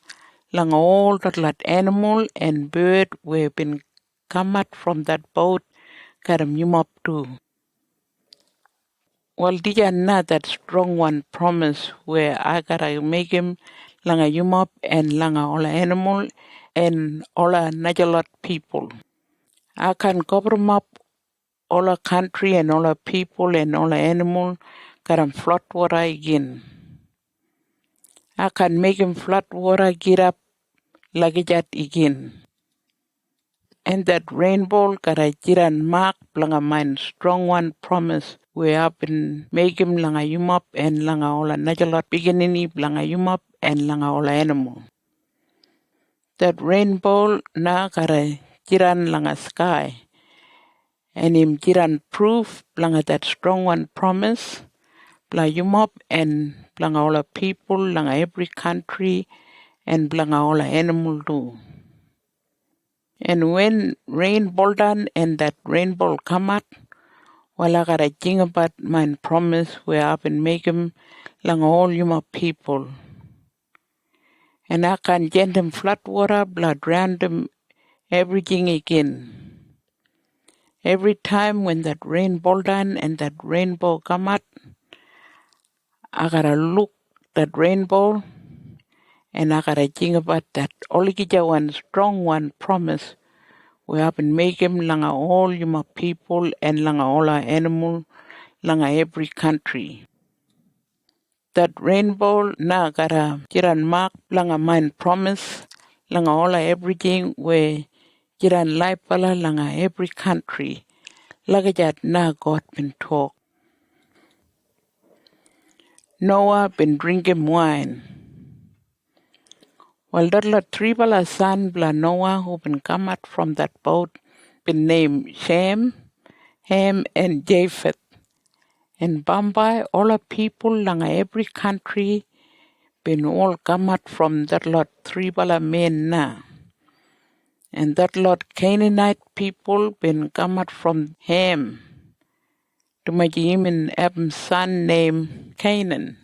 lang all that animal and bird we been come out from that boat gotta him up too. Well, dijan not that strong one promise where I gotta make him langa yum up and langa all animal and all another lot people. I can cover him up all a country and all a people and all a animal gotta flood water again. I can make him flood water get up like that again. And that rainbow gotta jiran mark langa mine strong one promise where I've been make him langa yum up and langa all another lot beginning langa yum up and langa all animal. That rainbow na gotta jiran langa sky. And him jiran proof langa that strong one promise bla yum up and blanga all people langa every country and blanga all animal too. And when rainbow done and that rainbow come out, well, I gotta think about my promise where I've been making lang all you people. And I can get them flood water, blood drown them everything again. Every time when that rainbow done and that rainbow come out, I gotta look that rainbow and I gotta think about that Oligija one strong one promise we have been making langa all you people and langa all our animal langa every country. That rainbow na gotta jiran mark langa mine promise langa all everything where jiran life pala langa every country. Lagajat na God been talk. Noah been drinking wine. Well, that lot three bala son bla Noah who been come out from that boat been named Shem, Ham, and Japheth. And Bombay, all the people langa every country been all come out from that lot three bala men na. And that lot Canaanite people been come out from Ham to Majim and Ab's son named Canaan.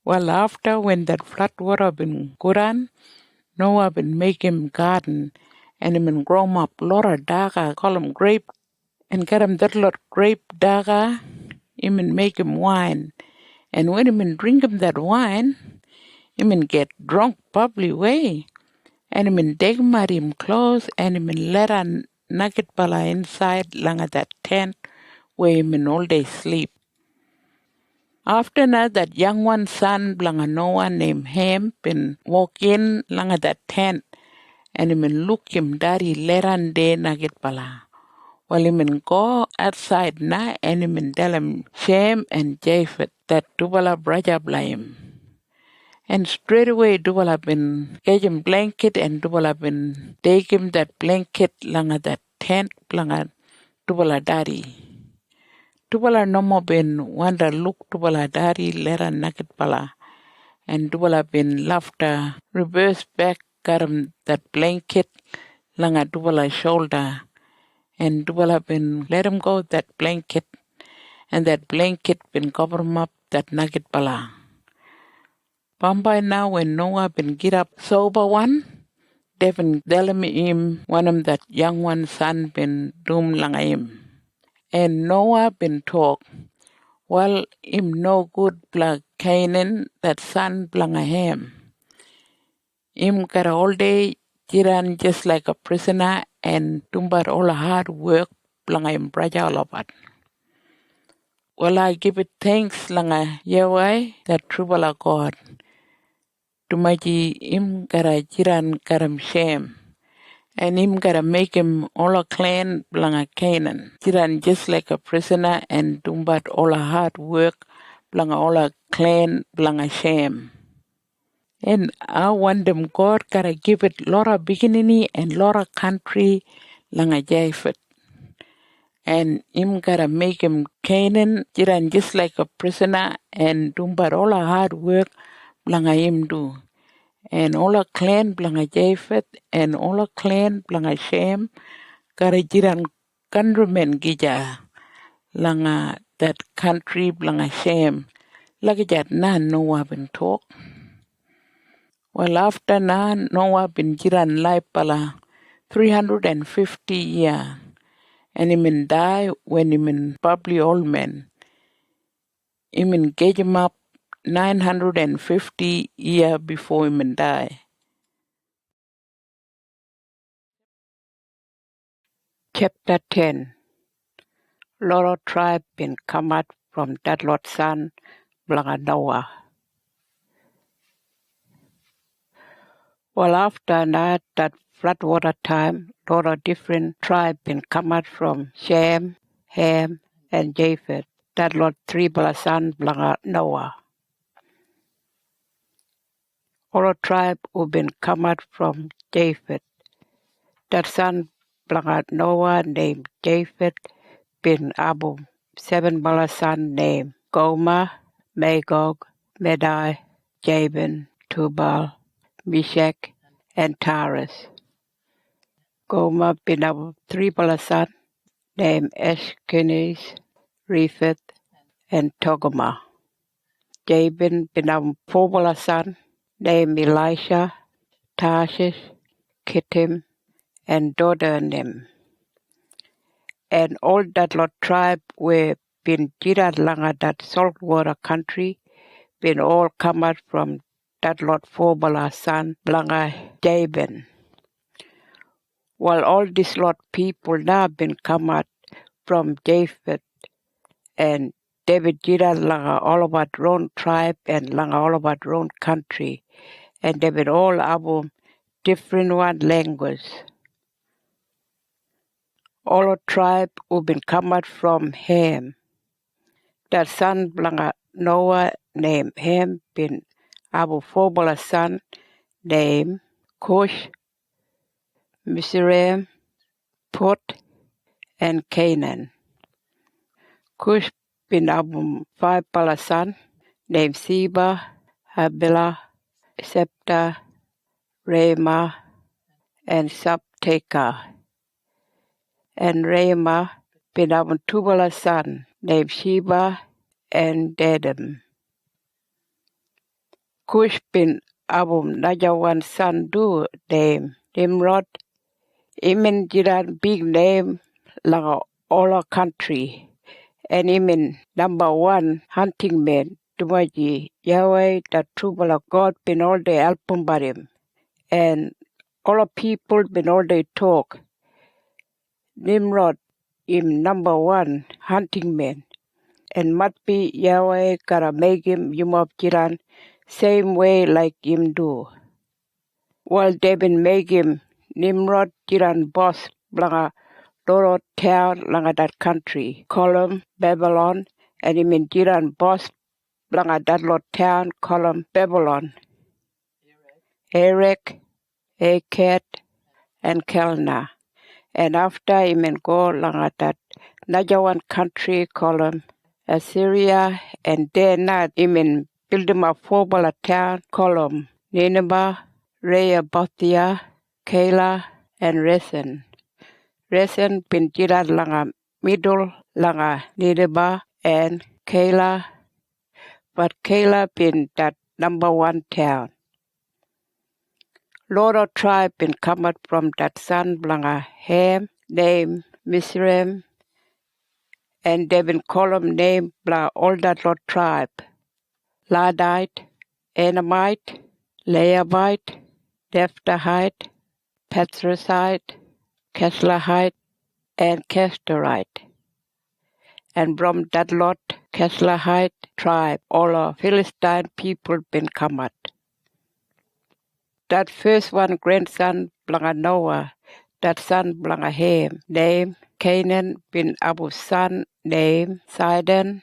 Well, after when that flood water been good on, Noah been make him garden and him been grow up lot of daga, call him grape, and get him that lot grape daga, him and make him wine. And when him and drink him that wine, him and get drunk probably way. And him and dig him clothes and him and let a nugget bala inside langa that tent where him and all day sleep. After that young one son blanga Noah named Ham been walk in langa that tent and him and look him daddy leran day nugget bala. Well, him and go outside na and him and tell him Shem and Japheth that Dubala brother blame. And straight away Dubala been get him blanket and Dubala been take him that blanket langa that tent langa Dubala daddy. Dubala no more been wonder look Dubala daddy lera naked pala. And Dubala been laughter reverse back got him that blanket langa Dubala shoulder. And Dubala been let him go that blanket. And that blanket been cover him up that nugget pala. By now when Noah been get up sober one, they been telling him one of that young one son been doom langa him. And Noah been talk, well, him no good blag Canaan, that son blanga Ham. Him got all day jiran just like a prisoner and tumbat all hard work blanga him braja all of it. Well, I give it thanks langa Yahweh, that trubala God. Tumaji im gara jiran karam Shem. And him gotta make him all a clan blanga Canaan. Jiran just like a prisoner and dumbat all a hard work blanga all a clan blanga Shem. And I want them God gotta give it lot of beginning and lot of country langa Japheth. And him gotta make him Canaan, jiran just like a prisoner and dumbat all a hard work blanga him do. And all a clan blanga Japheth and all a clan blanga Shem gotta jiran countrymen gija langa that country blanga Shem. Lagi jat na Noah bin talk. Well, after na Noah bin jiran lai pala 350 year. And he min die when he min probably old man. He min gauge him up 950 year before he min die. Chapter 10. Lot of tribe been come out from that Lord's son, blanga Noah. Well, after that floodwater time, lot of different tribe been come out from Shem, Ham, and Japheth. That Lord three son blanga Noah. All the tribe who been come out from Japheth. That son blanga Noah named Japheth bin Abu. 7 son named Gomer, Magog, Medai, Jabin, Tubal, Meshach, and Taurus. Gomer bin Abu 3 son named Ashkenaz, Rephath, and Togarmah. Jabin bin Abu 4 son named Elisha, Tarshish, Kittim, and Dodanim. And all that Lot tribe were been jirat langa that saltwater country, been all come out from that Lot 4 son blanga Jabin. Well, all this Lot people now been come out from Japheth, and they been jirat langa all about their own tribe and langa all about their own country, and they been all about different one language. All the tribe who been come out from Ham. That son blanga Noah named Ham bin Abu 4 son named Cush, Mizraim, Put, and Canaan. Cush bin Abu 5 son named Seba, Havilah, Septa, Ramah, and Sabteka. And Ramah bin Abu 2 son named Sheba and Dedan. Cush bin Abu Najawan son do named Nimrod. Imin jiran big name langa all our country. And Imin #1 hunting man Tumaji Yahweh the true God bin all day album him. And all the people bin all day talk. Nimrod im #1 hunting man. And must be Yahweh gotta make him yumab jiran same way like him do. Well, they been make him Nimrod jiran boss blanga Loro town langa that country. Call him Babylon, and him in jiran boss blanga that lot town call him Babylon. Erech, Akkad, and Kelna. And after him in go langa that Najawan country call him Assyria, and there not him in build him a 4 town call him Nineveh, Rehobothia, Keilah, and Resen. Resen bin jirat langa middle langa Nineveh and Keilah, but Keilah bin that #1 town. Lot of tribe been come out from that son blanga Ham named Mizraim, and they been call him name bla all that lot tribe. Ladite, Anamite, Leabite, Nephtahite, Pathrazite, Keslahite, and Castorite. And from that lot, Keslahite tribe, all of Philistine people been come out. That first one grandson blanga Noah, that son blanga Ham, name Canaan bin Abu son name Sidon,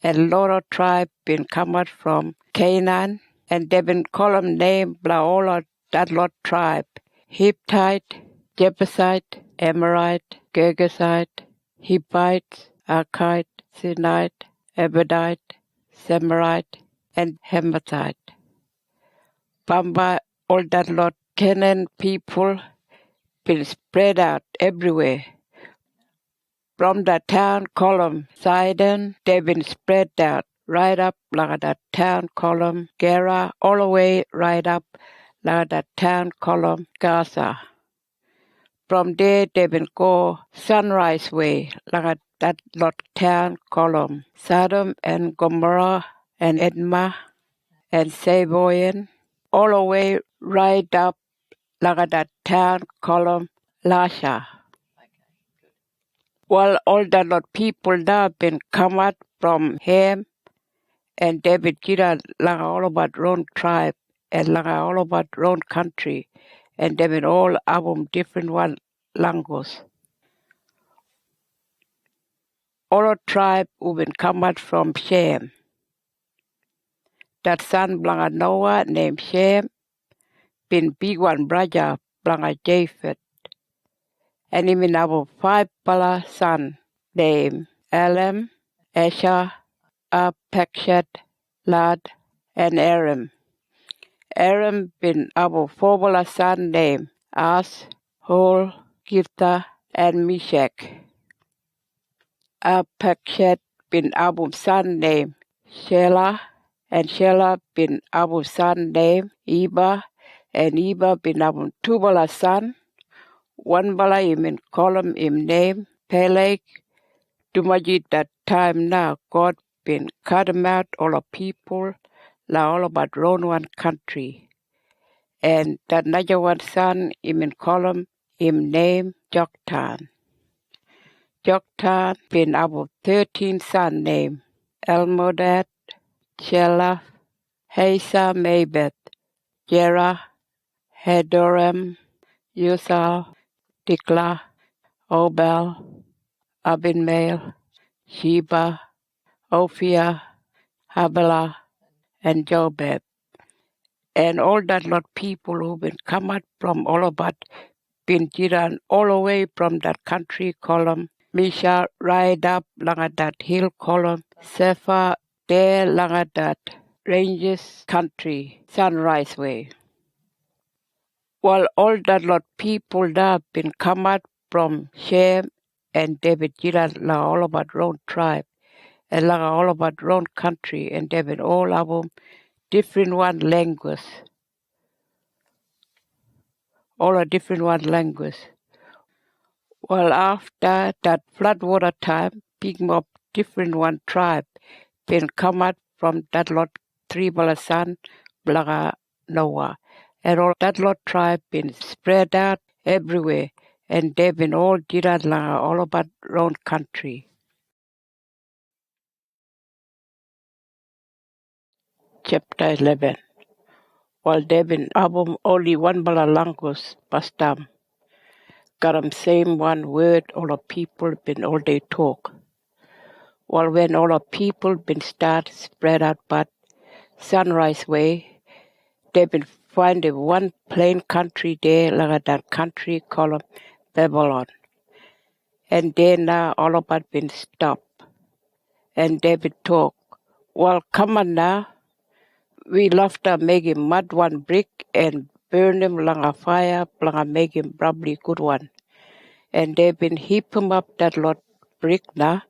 and lot of tribe been come out from Canaan, and they been call them name blah all of that lot tribe, Hittite, Jebusite, Amorite, Girgasite, Hivites, Arkite, Sinite, Ebedite, Semirite, and Hamathite. Bamba, all that lot Canaan people been spread out everywhere. From the town column Sidon, they've been spread out right up like that town column Gera, all the way right up like that town column Gaza. From there, they've been go Sunrise Way, like that lot town column Sodom and Gomorrah and Edma and Seboyan, all the way right up like that town column Lasha. Well, all that lot people now been come out from Ham and David Gira like all about own tribe and like all about own country, and they've been all album different one language. All our tribe who been come out from Shem. That son blanga Noah named Shem been big one brother blanga Japheth. And he been have 5 pala son named Elam, Asher, Apakshad, Lad, and Aram. Aram been have 4 pala son named As, Hol, Githa, and Meshach. Apakshad been have son named Shelah, and Shelah been have son named Eber, and Eber been have 2 pala son. One bala him call him name Peleg. Dumaji that time now God been cut him out all the people, la all about own one country. And that another one son him call him name Joktan. Joktan been about 13 son name Elmodad, Shelah, Hesa Mabeth, Jerah, Hadoram, Usal, Diklah, Obel, Abinmael, Sheba, Ophir, Havilah, and Jobab. And all that lot people who been come out from all about been jiran all the way from that country column, Misha ride up along that hill column, Sephar there along that ranges country, Sunrise Way. While all that lot people there been come out from Shem and David jiran all about own tribe and all about own country, and they've been all of them different one language. All a different one language. Well, after that floodwater time, big mob different one tribe been come out from that lot 3 bala son, blaga Noah. And all that lot tribe been spread out everywhere, and they've been all jiran all about own country. Chapter 11. While they've been abum only 1 bala language, pastam. Got same one word all the people been all day talk. Well, when all the people been start spread out but Sunrise Way, they been finding one plain country there like that country called Babylon. And then now all about been stopped. And they been talk, well, come on now, we love to make him mud one brick and burn him like a fire, like make him probably good one. And they've been heap him up that lot brick now,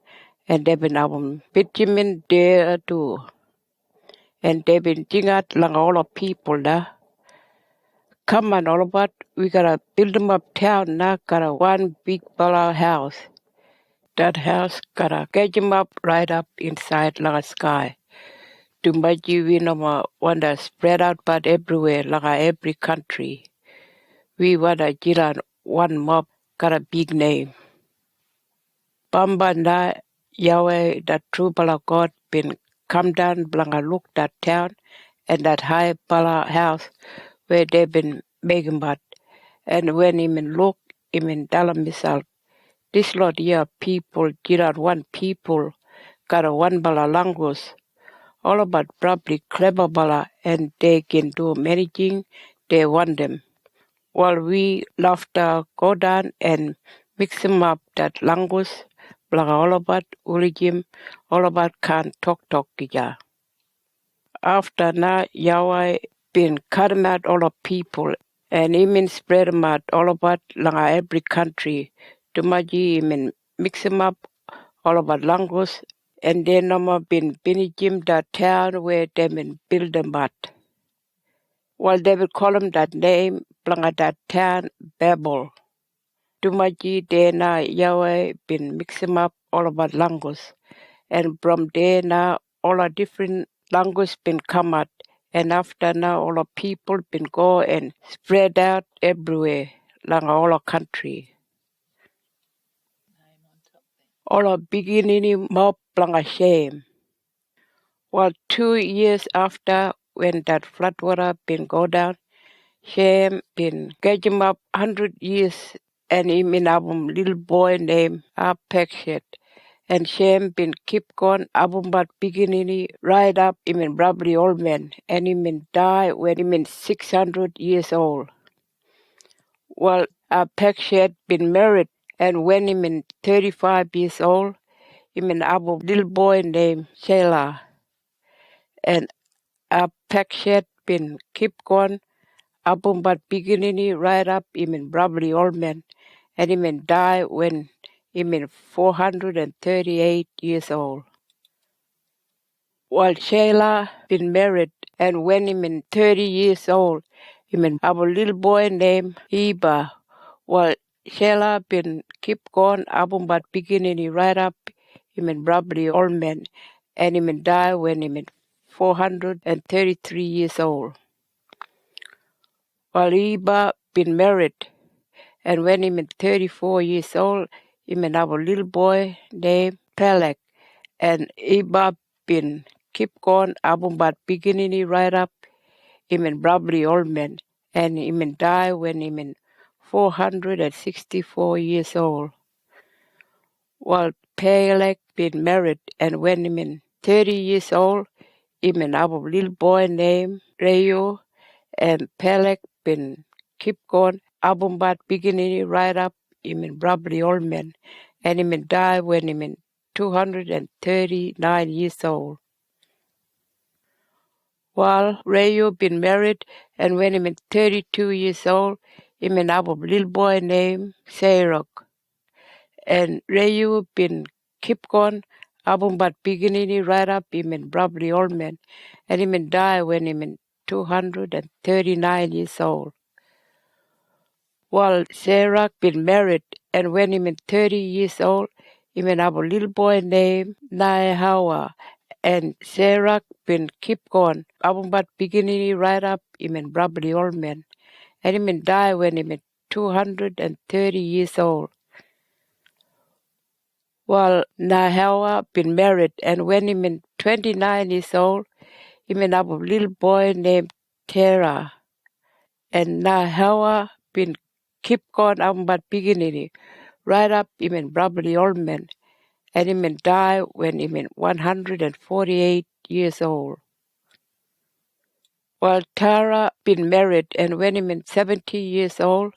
and they've been bitumen there too. And they've been digging out like all the people now. Come on, all about, we gotta build them up town now, got a one big bala house. That house gotta get them up right up inside like a sky. To make you, we know, want to spread out but everywhere, like every country. We want to get on one mob, got a big name. Bamba na Yahweh, that true Bala God, been come down, blanga look that town and that high Bala house where they been making but. And when him in look, him in Dalam misal, this lot here people, Girat one people, got a one Bala language, all about probably clever Bala, and they can do many things they want them. While we love to go down and mix them up that language, blaga all about ulijim, all about can talk ja. After na Yahweh been cutting out all of people and even spread them out all about langa every country. Tumaji even mix them up all about language and then nama been binijim that town where they been build them out. Well, they will call them that name, blanga that town, Babel. Tumaji dena Yahweh been mixing up all about language. And from there now, all the different language been come out. And after now, all the people been go and spread out everywhere, like all the country. All the beginning mob like a shame. Well, 2 years after, when that flood water been go down, Shem been catch him up 100 years, and him in album little boy named Apexet. And Shem been keep going album but beginning right up him in probably old man, and him in die when him in 600 years old. Well, Apexet been married, and when him in 35 years old, him in album little boy named Sheila. And Apexet been keep going album but beginning right up him in probably old man, and him in die when him in 438 years old. While Sheila been married, and when him in 30 years old, him in have a little boy named Eba. While Sheila been keep going album but beginning right up him in probably old man, and him in die when him in 433 years old. While Eba been married, and when him in 34 years old, him and have a little boy named Pelek. And Eba been keep going album but beginning right up him and probably old man. And him and die when him in 464 years old. While Pelek been married, and when him in 30 years old, him and have a little boy named Reu. And Pelek been keep going album but beginning right up him in probably old man, and him in die when him in 239 years old. While Reu been married, and when him in 32 years old, him and have a little boy named Sarok. And Reu been keep going album but beginning right up him in probably old man, and him in die when him in 239 years old. While Sarah been married, and when him in 30 years old, him and have a little boy named Naihawa. And Sarah been keep going, album but beginning right up him and probably old man. And him and die when him in 230 years old. While Naihawa been married, and when him in 29 years old, him and have a little boy named Tara. And Naihawa been keep going, album but beginning right up him in probably old man, and him in die when him in 148 years old. While Tara been married, and when him in 70 years old,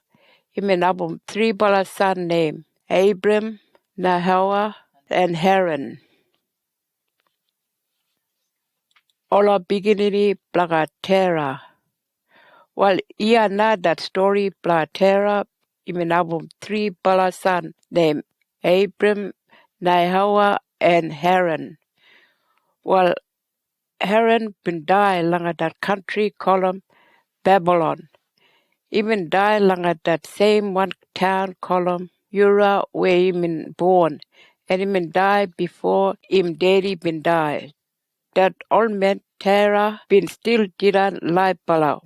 him in have 3 Bala son named Abram, Nahawa, and Haran. All are beginning blaga Tara. While yeah na that story blaga Tara, him in have 3 Bala son named Abram, Nahawa, and Haran. Well, Haran been die lang at that country called Babylon. Even die lang at that same one town called Ura where he been born. And he been die before him daddy been die. That old man Terah been still didn't lie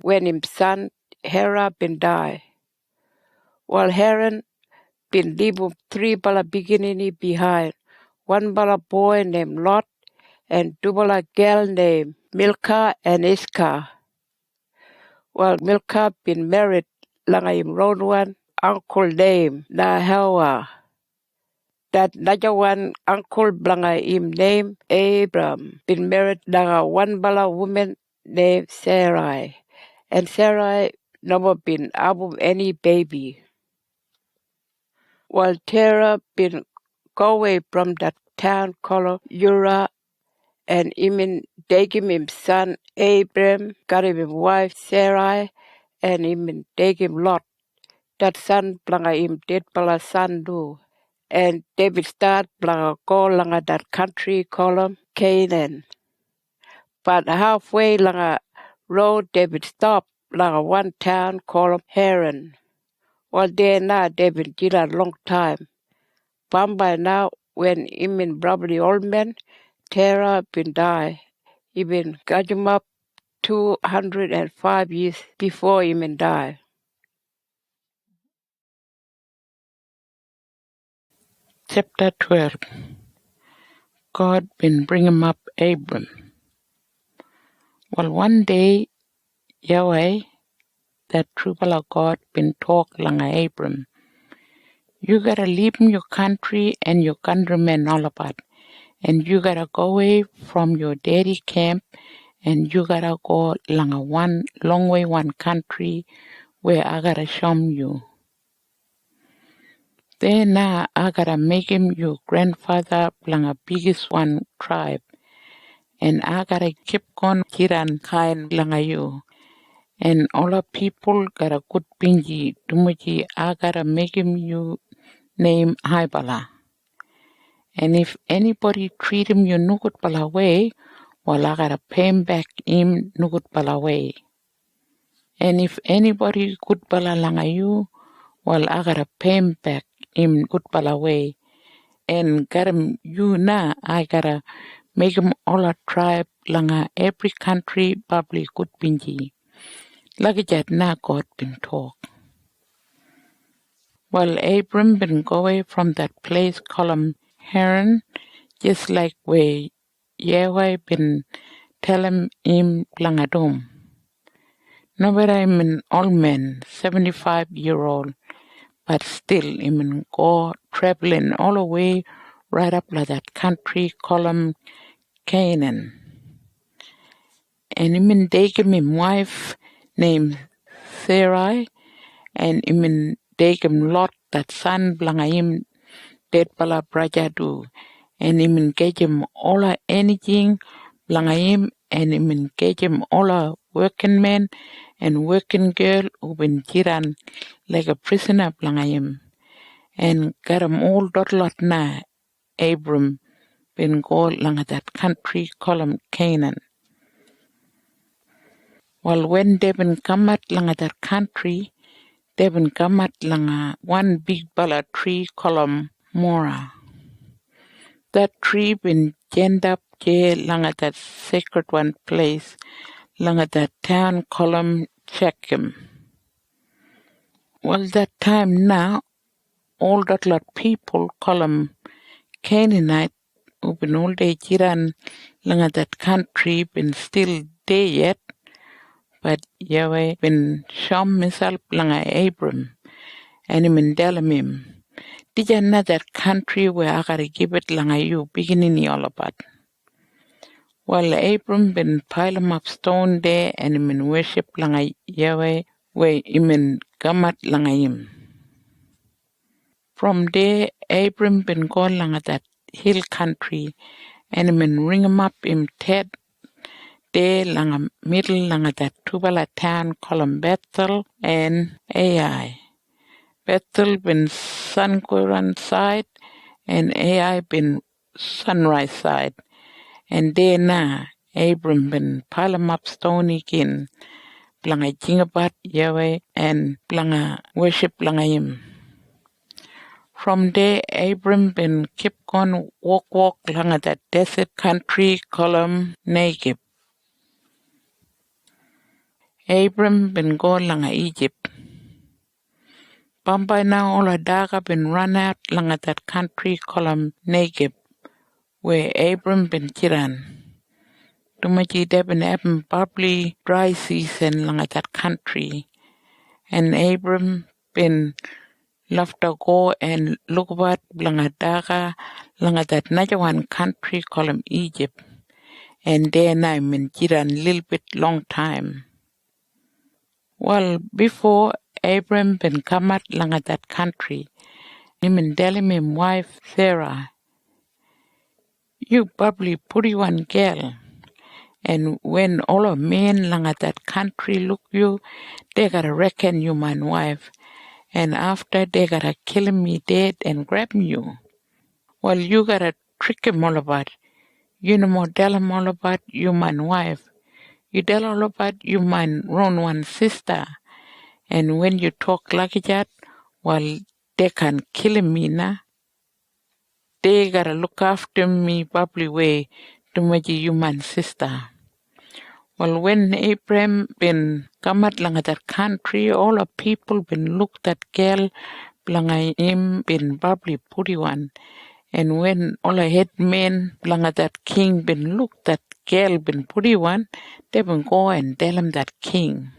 when him son Hera been die. While Haran been leave 3 bala beginning behind. 1 bala boy named Lot and 2 bala girl named Milcah and Iscah. Well, Milcah been married langayim road one uncle named Nahawa. That another one uncle langayim named Abram been married langa 1 bala woman named Sarai. And Sarai never been able any baby. While Terah been go away from that town called Ura, and even taking him son Abram, got him wife Sarai, and even take him Lot. That son blanga him dead pala son do. And David start blanga go langa that country called Canaan. But halfway langa road David stopped langa 1 town called Haran. Well there now David did a long time. By now when him and probably old man, Terah been die. He been got him up 205 years before him and die. Chapter 12. God been bring him up Abram. Well, one day, Yahweh, that true of God, been talk langa Abram. You gotta leave your country and your countrymen all about. And you gotta go away from your daddy camp and you gotta go langa one long way one country where I gotta show you. Then now I gotta make him your grandfather langa biggest one tribe. And I gotta keep on kiran kind langa you. And all the people got a good pinji, dumuji, I gotta make him you name Haibala. And if anybody treat him you nukut bala way, well I gotta pay him back him nukut bala way. And if anybody good bala langa you, well I gotta pay him back him good bala way. And got him you na, I gotta make him all a tribe langa every country probably good pinji. Like that na God been talk. Well, Abram been going from that place called Haran, just like where Yahweh been telling him Langadum. Nobody I'm an old man, 75-year-old, but still I'm go traveling all the way right up like that country called Canaan. And I'm taking my wife named Sarai, and I'm taking Lot, that son Blangayim, dead pala braja do. And him engage him all anything Blangayim, and him engage him all working man and working girl who been jiran like a prisoner Blangayim. And got 'em all dot lot na Abram been go langa that country called Canaan. Well, when they been come at langa that country, they been come at langa one big bala tree called Mora. That tree been jammed up there langa that sacred one place, langa that town called Shechem. Well, that time now, all that lot people call 'em Canaanite, who been all day jiran langa that country, been still there yet, but Yahweh been shown himself langa Abram, and him and tell him, did you know that country where I gotta give it langa you, beginning all about? Well, Abram been pile 'em up stone there, and him in worship langa Yahweh, where him in gamat langa him. From there, Abram been gone langa that hill country, and him in ring 'em up him Ted there langa middle langa that tubala town called Bethel and Ai. Bethel been sungoran side, and Ai been sunrise side. And there na, Abram been pile 'em up stone again, blanga jingabat Yahweh and blanga worship blanga him. From there, Abram been keep on walk langa that desert country called Negev. Abram been go langa Egypt. By now all daga been run out lang at that country called Negeb, where Abram been Kiran. Tumaji debin eben probably dry season lang at that country. And Abram been left to go and look about lang at daga lang at that another one country called Egypt. And then I'm in Kiran little bit long time. Well, before Abram been come out lang at that country, him and telling him wife Sarah, you probably pretty one girl. And when all of men lang at that country look you, they gotta reckon you my wife. And after they gotta kill me dead and grab you. Well, you gotta trick him all about. You know more tell him all about you my wife. You tell all about you my own one sister. And when you talk like that, well, they can kill me now. They gotta look after me probably way to my human sister. Well, when Abraham been come at lang at that country, all the people been looked at girl lang him been probably pretty one. And when all the head men lang at that king been looked at girl been pretty one, they been go and tell him that king.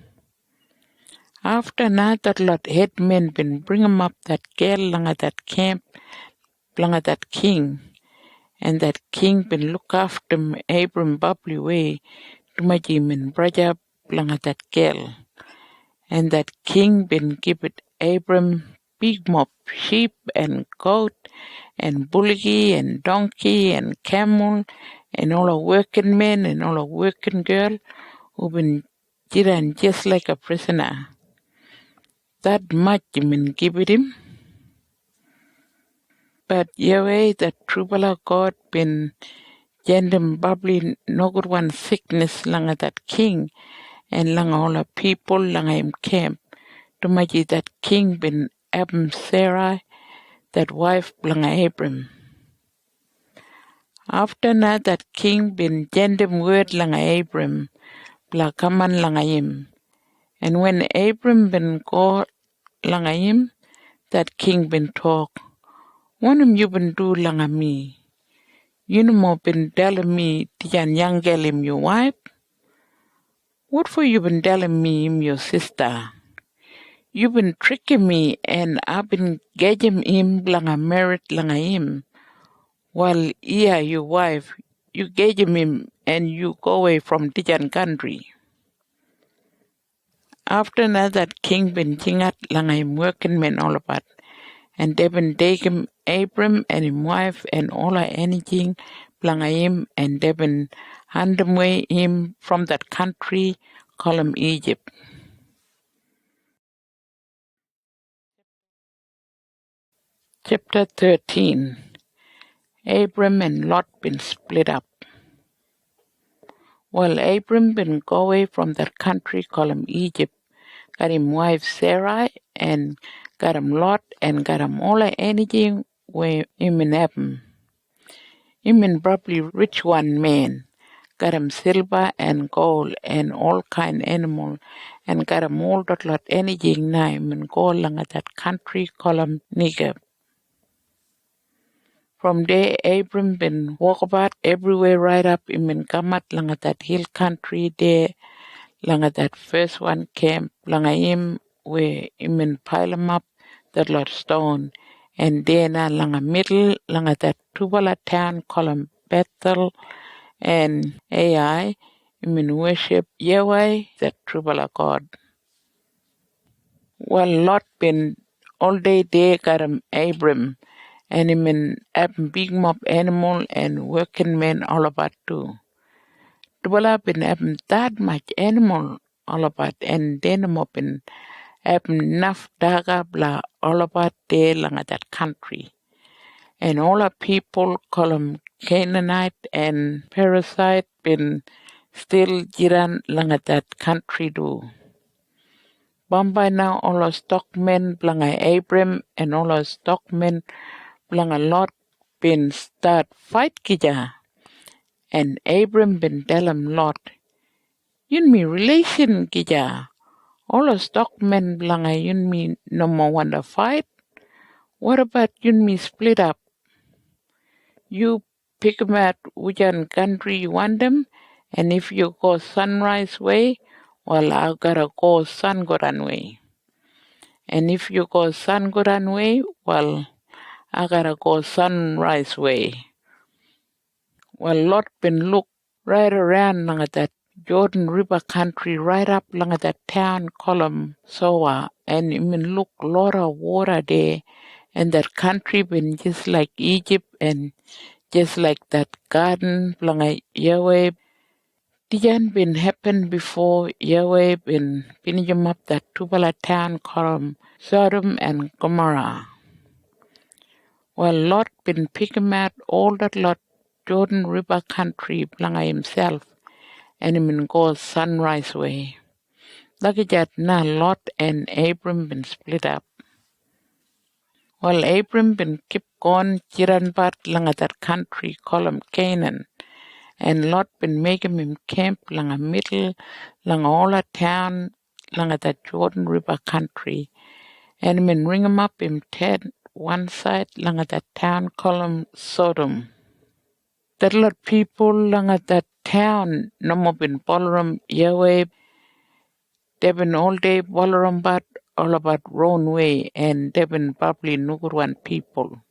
After that lot head men been bring him up that girl lang at that camp lang at that king. And that king been look after Abram probably way to my and brother lang at that girl. And that king been give it Abram big mob sheep and goat and bullocky and donkey and camel and all the working men and all the working girl who been jiran just like a prisoner. That much been give it him. But Yahweh, the true God, been them probably no good one sickness lang at that king and lang all the people lang him camp. To maji that king been Abram Sarah, that wife lang Abram. After that king been them word lang Abram, bla kaman lang him. And when Abram been go lang him, that king been talk. What you been do lang me? You know more been telling me tiyan young girl him your wife? What for you been telling me him your sister? You been tricking me and I've been getting him langa married langa him. While yeah, your wife, you gave him and you go away from Tijan country. After that king been jingat langa him working men all about. And they been taking Abram and his wife and all of anything langa him and they been hand away him from that country, call him Egypt. Chapter 13. Abram and Lot been split up. Well, Abram been go away from that country called Egypt, got him wife Sarai and got him Lot and got him all of anything where him in Abram. Him in probably rich one man, got him silver and gold and all kind animal and got him all that lot anything now him and go along at that country called Negev. From there, Abram been walk about everywhere right up in Kamat lang at that hill country there, lang at that first one camp, lang him where him pile 'em up that lot stone. And then lang a middle, lang at that Tubala town called Bethel and Ai, him worship Yahweh, that Tubala God. Well, Lot been all day there got him Abram. And him and big mob animal and working men all about too. Dwala been having that much animal all about and then mob been having enough daga bla all about there lang at that country. And all the people call them Canaanite and Parasite been still jiran lang at that country do. Bombay now all the stockmen blanga Abram and all the stockmen blanga Lot been start fight kija. And Abram been tell him Lot, you me relation kija. All the stockmen blanga yun me no more want to fight. What about yun me split up? You pick 'em at which country you want them, and if you go sunrise way, well, I gotta go sun goran way. And if you go sun goran way, well, I gotta go sunrise way. Well, lot been look right around langa that Jordan River country, right up langa that town called Soa, and it been look lot of water there, and that country been just like Egypt and just like that garden langa Yahweh. Tijan been happened before Yahweh been finishing up that Tubala town called Sodom and Gomorrah. Well, Lot been picking out all that lot Jordan River country blanga himself, and him go sunrise way. Lucky that na Lot and Abram been split up. Well, Abram been keep going jiran bat langa that country called Canaan, and Lot been making him camp langa middle langa all a town langa that Jordan River country, and him ring him up him tent one side langa that town called Sodom. That lot people langa that town no more been Bolaram Yahweh. They've been all day Bolaram but all about wrong way, and they've been probably Nuguruan people.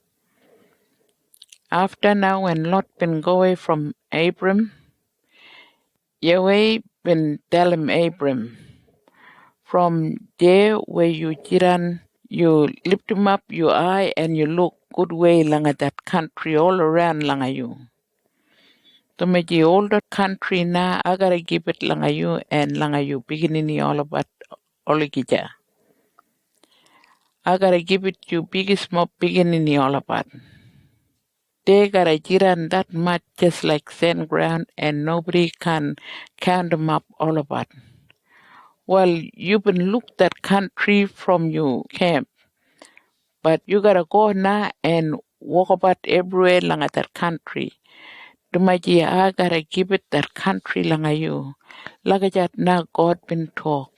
After now when Lot been go away from Abram, Yahweh been tell him Abram, from there where you jiran, you lift him up your eye and you look good way langa that country all around langa you. To make the older country na, I gotta give it langa you and langa you beginning all about oligija. I gotta give it you biggest more beginning all about. They gotta jiran that much just like sand ground and nobody can count them up all about. Well, you been look that country from your camp, but you gotta go now and walk about everywhere langa that country. Dumaji, I gotta give it that country langa you. Lagajat na God been talk.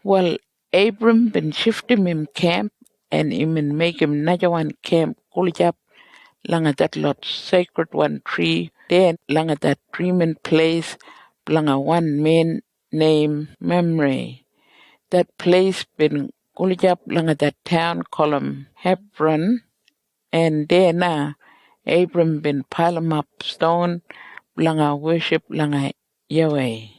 Well, Abram been shifting him camp and him and make him another one camp kulijap langa that lot sacred one tree. Then langa that dreaming place langa one main name memory. That place been kulijap langa that town called Hebron, and there na Abram been pile 'em up stone langa worship langa Yahweh.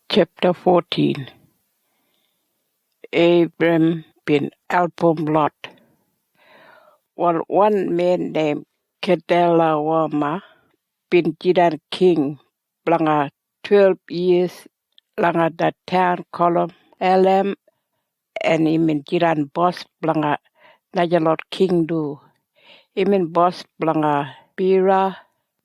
Chapter 14. Abram bin Album Lot. Well, one man named Kedalawama bin Jidan king blanga 12 years langa that town called Elam, and imin Jidan boss blanga Najalot king do. Imin boss blanga Bira,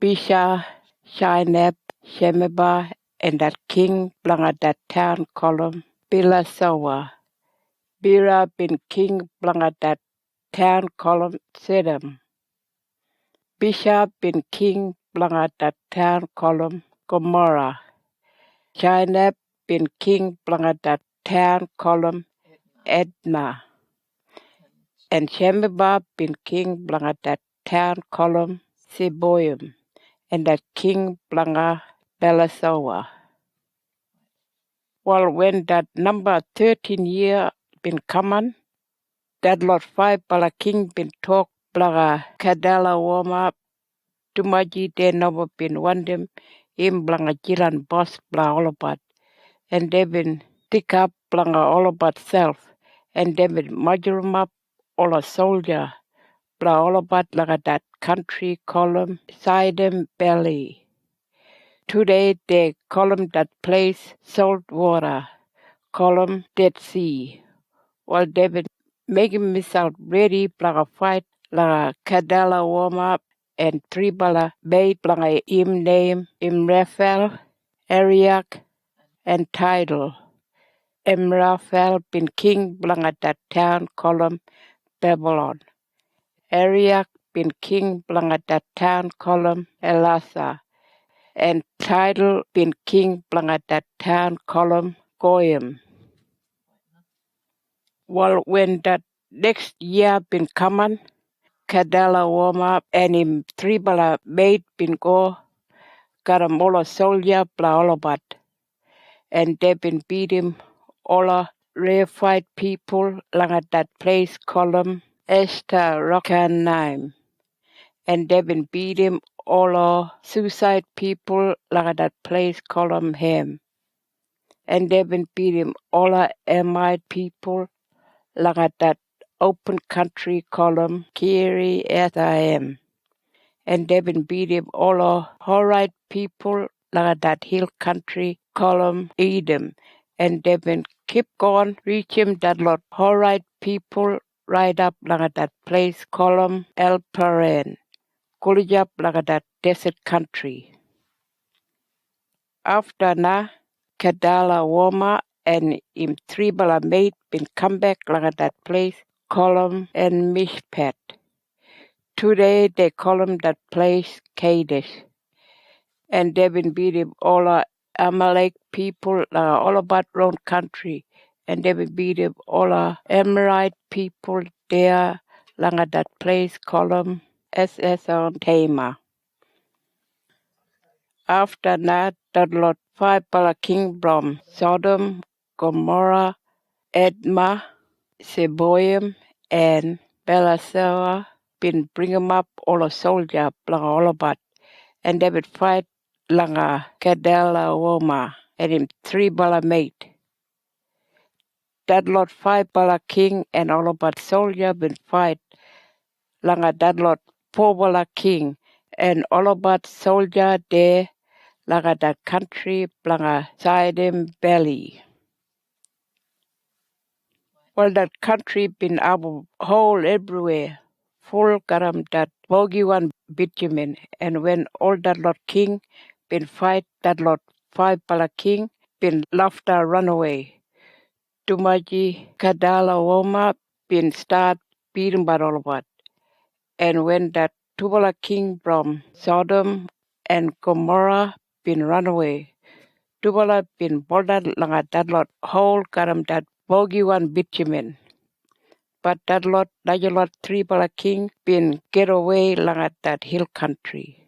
Bisha, Shineb, Shemeba, and that king blanga that town called Bilasawa. Bira bin king blanga that town called Sedem. Bisha bin king blanga that town called Gomorrah. Shineb bin king blanga that town called Edna. And Shemeba bin king blanga that town called Seboim. And that king blanga Belasawa. Well, when that number 13 year been common, that lot 5 bala king been talk blanga Kadala Woma Tumaji de number been one them in blanga jiran boss bla all about. And they been thick up blanga all about self. And they been measure 'em up all a soldier bla all about like that country column Sidon Belly. Today they call 'em that place salt water, call 'em Dead Sea. Well, they been making myself ready blanga fight la Kadala warm up and 3 bala bait blanga im name Imraphel, Ariak, and Tidal. Imraphel been king blanga that town called Babylon. Ariak been king blanga that town called Elasa. and title been king blanga that town column Goyim. Well, when that next year been coming, Kadala Woma and him 3 bala mate been go got a mola soldier bla all about, and they been beat him all rare fight people langa that place column Esther Rockanaim, and they been beat him all suicide people langa that place column him, and they been beat him all Amite people langa that open country column Kiri S.I.M. And they've been beat him all Horite people like that hill country column Edom. And they've been keep going, reach him that lot Horite people right up like that place column El Paran. College up like that desert country. After na Kadala Woma and him 3 bala mate been come back like that place column and Mishpat. Today they call him that place Kadesh. And they've been beating all Amalek people, all about round country. And they've been beating all Amorite people there, along at that place called them SS on Tama. After that, the Lord 5 bala king from Sodom, Gomorrah, Edma, Seboim, and Belasera been bring 'em up all a soldier, all about. And they would fight langa Kadala Woma and him 3 bala mate. That lot 5 bala king and all about soldier been fight langa that lot 4 bala king and all about soldier there langa that country langa Sidon Valley. Well, that country been our whole everywhere, full garam that bogey one bitumen, and when all that lot king been fight that lot 5 bala king been laughter run away. Tumaji Kadala Woma been start beating by all about. And when that Tubala king from Sodom and Gomorrah been run away, Tubala been bolded langa that lot whole garam that bogey one bitumen. But that lot, 3 bala king been get away langa that hill country.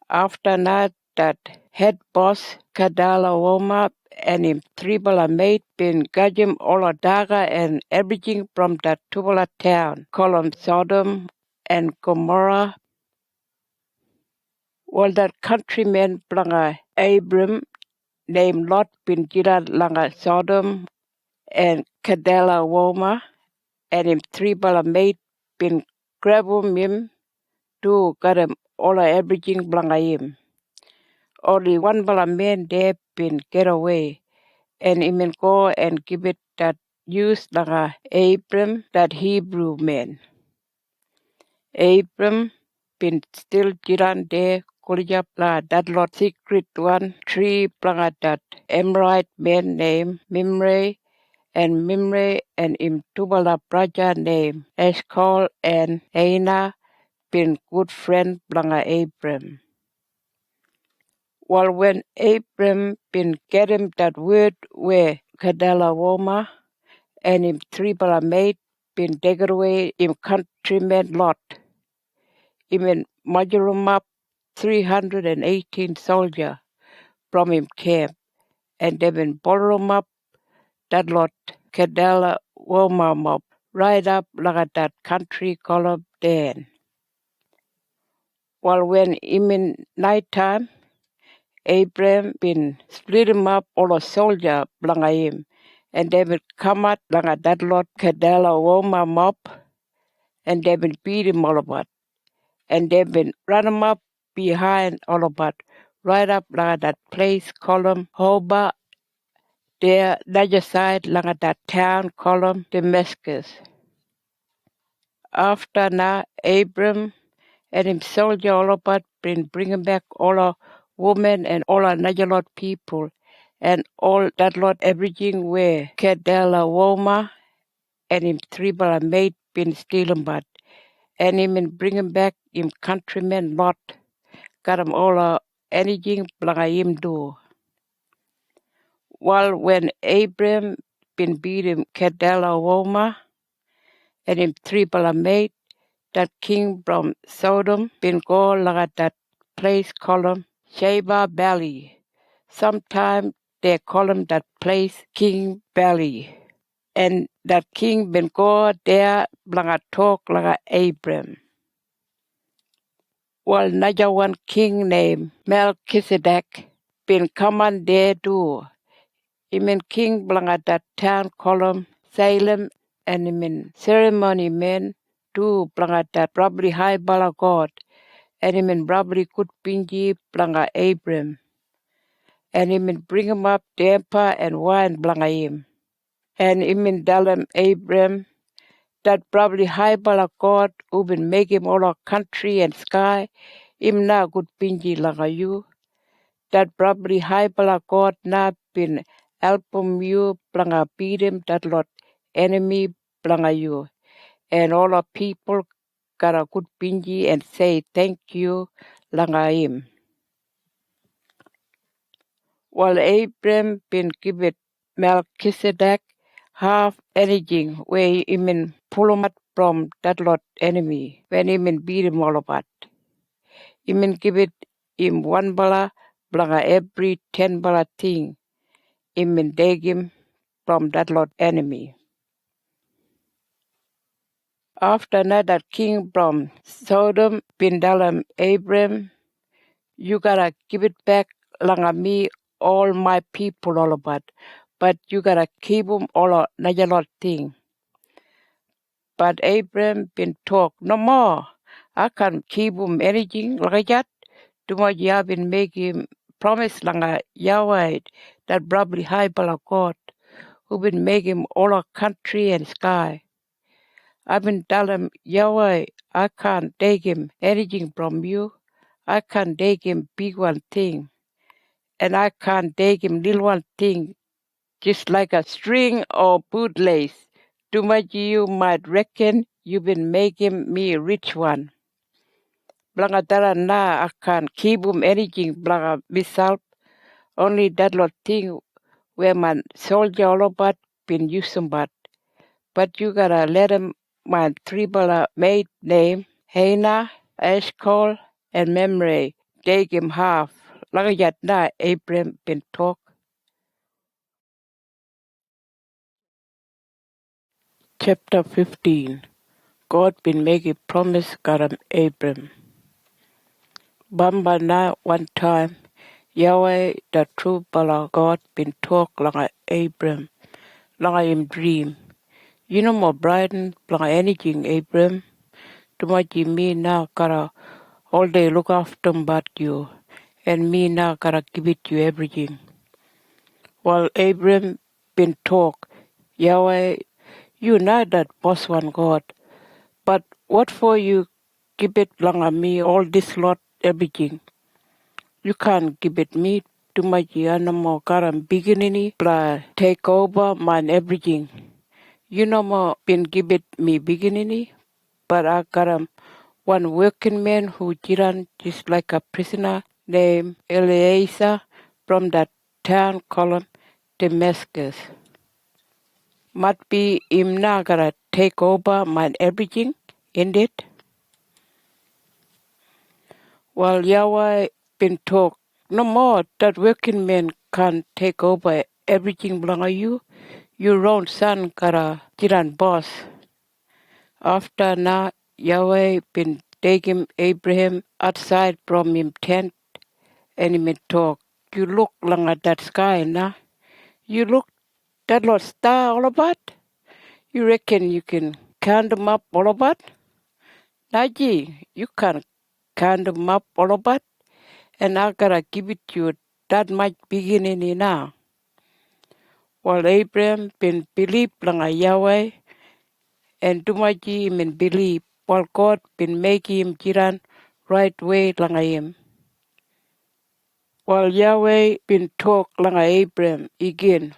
After that head boss Kadala Woma and him 3 bala mate been gajim all a daga and everything from that Tubala town, called Sodom and Gomorrah. Well, that countryman blanga Abram named Lot been jira langa Sodom and Kadala Woma and him 3 bala mate been grab him to got him all everything blanga him. Only 1 bala man there been get away, and him go and give it that use langa Abram, that Hebrew man. Abram been still jiran there, kulijap la that lot secret one, 3 blanga that Amorite man named Mimre, and Mimre and him 2 bala brother named Eshcol and Aina been good friend blanga Abram. Well, when Abram been get him that word where Kadala Woma and him 3 bala mate been taken away him countryman Lot. Him measure him up 318 soldier from him camp, and they been borrow him up that lot Kadala Woma mob right up like that country called Dan. Well, when him in night time, Abraham been split him up all a soldier blanga him, and they will come out blanga that lot Kadala Woma mob, and they been beat him all about, and they been run him up behind all about, right up blanga that place called Hoba, there the other side blanga that town called Damascus. After na Abram and him soldier all about been bringing back all our women and all another lot people and all that lot everything where Kadala Woma and him 3 bala mate been stealing but and him and bringing back him countrymen lot karam ola anything blanga him do. While when Abram bin beat him Kedela and him 3 bala made, that king from Sodom bin go laga that place call him Sheba Valley. Sometime they call him that place King Valley. And that king bin go there blanga talk laga Abram. While another one king named Melchizedek bin come on there too. He mean king blanga that town call him Salem, and he mean ceremony men too blanga that probably high bala God, and he mean probably good pinji blanga Abram, and he mean bring him up damper and wine blanga him, and he mean tell him Abram that probably high bala God who been make him all our country and sky, him na good pinji langa you. That probably high bala God na been helping you blanga beat him that lot enemy blanga you. And all our people got a good pinji and say thank you langa him. While Abram been given Melchizedek half anything where he mean pull him out from that lot enemy when he mean beat him all about. He mean give it him 1 bala blanga every 10 bala thing. He mean take him from that lot enemy. After that king from Sodom bin dalam Abram, you gotta give it back langa me all my people all about, but you gotta keep 'em all another lot thing. But Abram bin talk no more. I can't keep 'em anything like that. Too much you been making promise langa Yahweh that probably high bala God who been making all our country and sky. I've been telling Yahweh, I can't take him anything from you. I can't take him big one thing. And I can't take him little one thing, just like a string or bootlace. Too much you might reckon you've been making me a rich one. Blanga tara na, I can't keep him anything, blanga myself. Only that lot thing where my soldier all about been using but you gotta let him my 3 bala maid name, Hannah, Eshcol, and Memre. Take him half. Lagayat na Abram bin talk. Chapter 15. God been making promise karam Abram. Bamba na one time, Yahweh the true bala God been talk langa Abram, langa him dream. You know more Brighton langa anything Abram. Too much me now gotta all day look after but you, and me now gotta give it you everything. While Abram been talk, Yahweh, you know that boss one God, but what for you give it langa me all this lot everything? You can't give it me too much no more karam beginning blah take over mine everything. You no more been give it me beginning, but I got one working man who jiran just like a prisoner named Eliezer from that town called Damascus. Might be him now gonna take over my everything in it. While Yahweh been talk, no more that working man can take over everything belong you. Your own son gotta jiran boss. After now Yahweh been taking Abraham outside from him tent and he may talk. You look long at that sky now. You look that lot star all about. You reckon you can count them up all about? Naji, you can count them up all about. And I gotta give it to you that much beginning now. While Abraham been believe lang Yahweh and Dumaji been believe while God been making him jiran right way lang him. While Yahweh been talk lang Abraham again.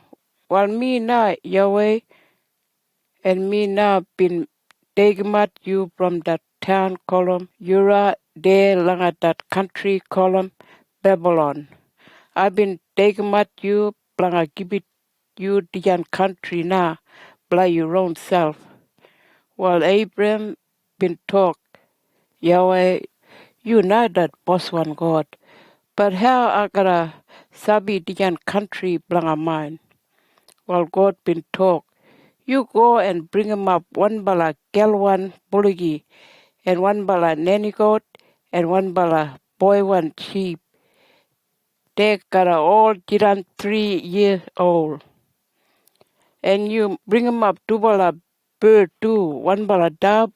While me now Yahweh and me now been taking out you from that town called Ura there langa that country called Babylon. I've been taking at you, blanga give it you the country now, by your own self. While Abraham been talk, Yahweh, you know that boss one God. But how I gotta sabi the country blanga mine? While God been talk, you go and bring him up one bala gelwan buligi and one bala nanny goat and one bala boy one sheep. They got all jiran 3 years old. And you bring him up two bala bird too, one bala dove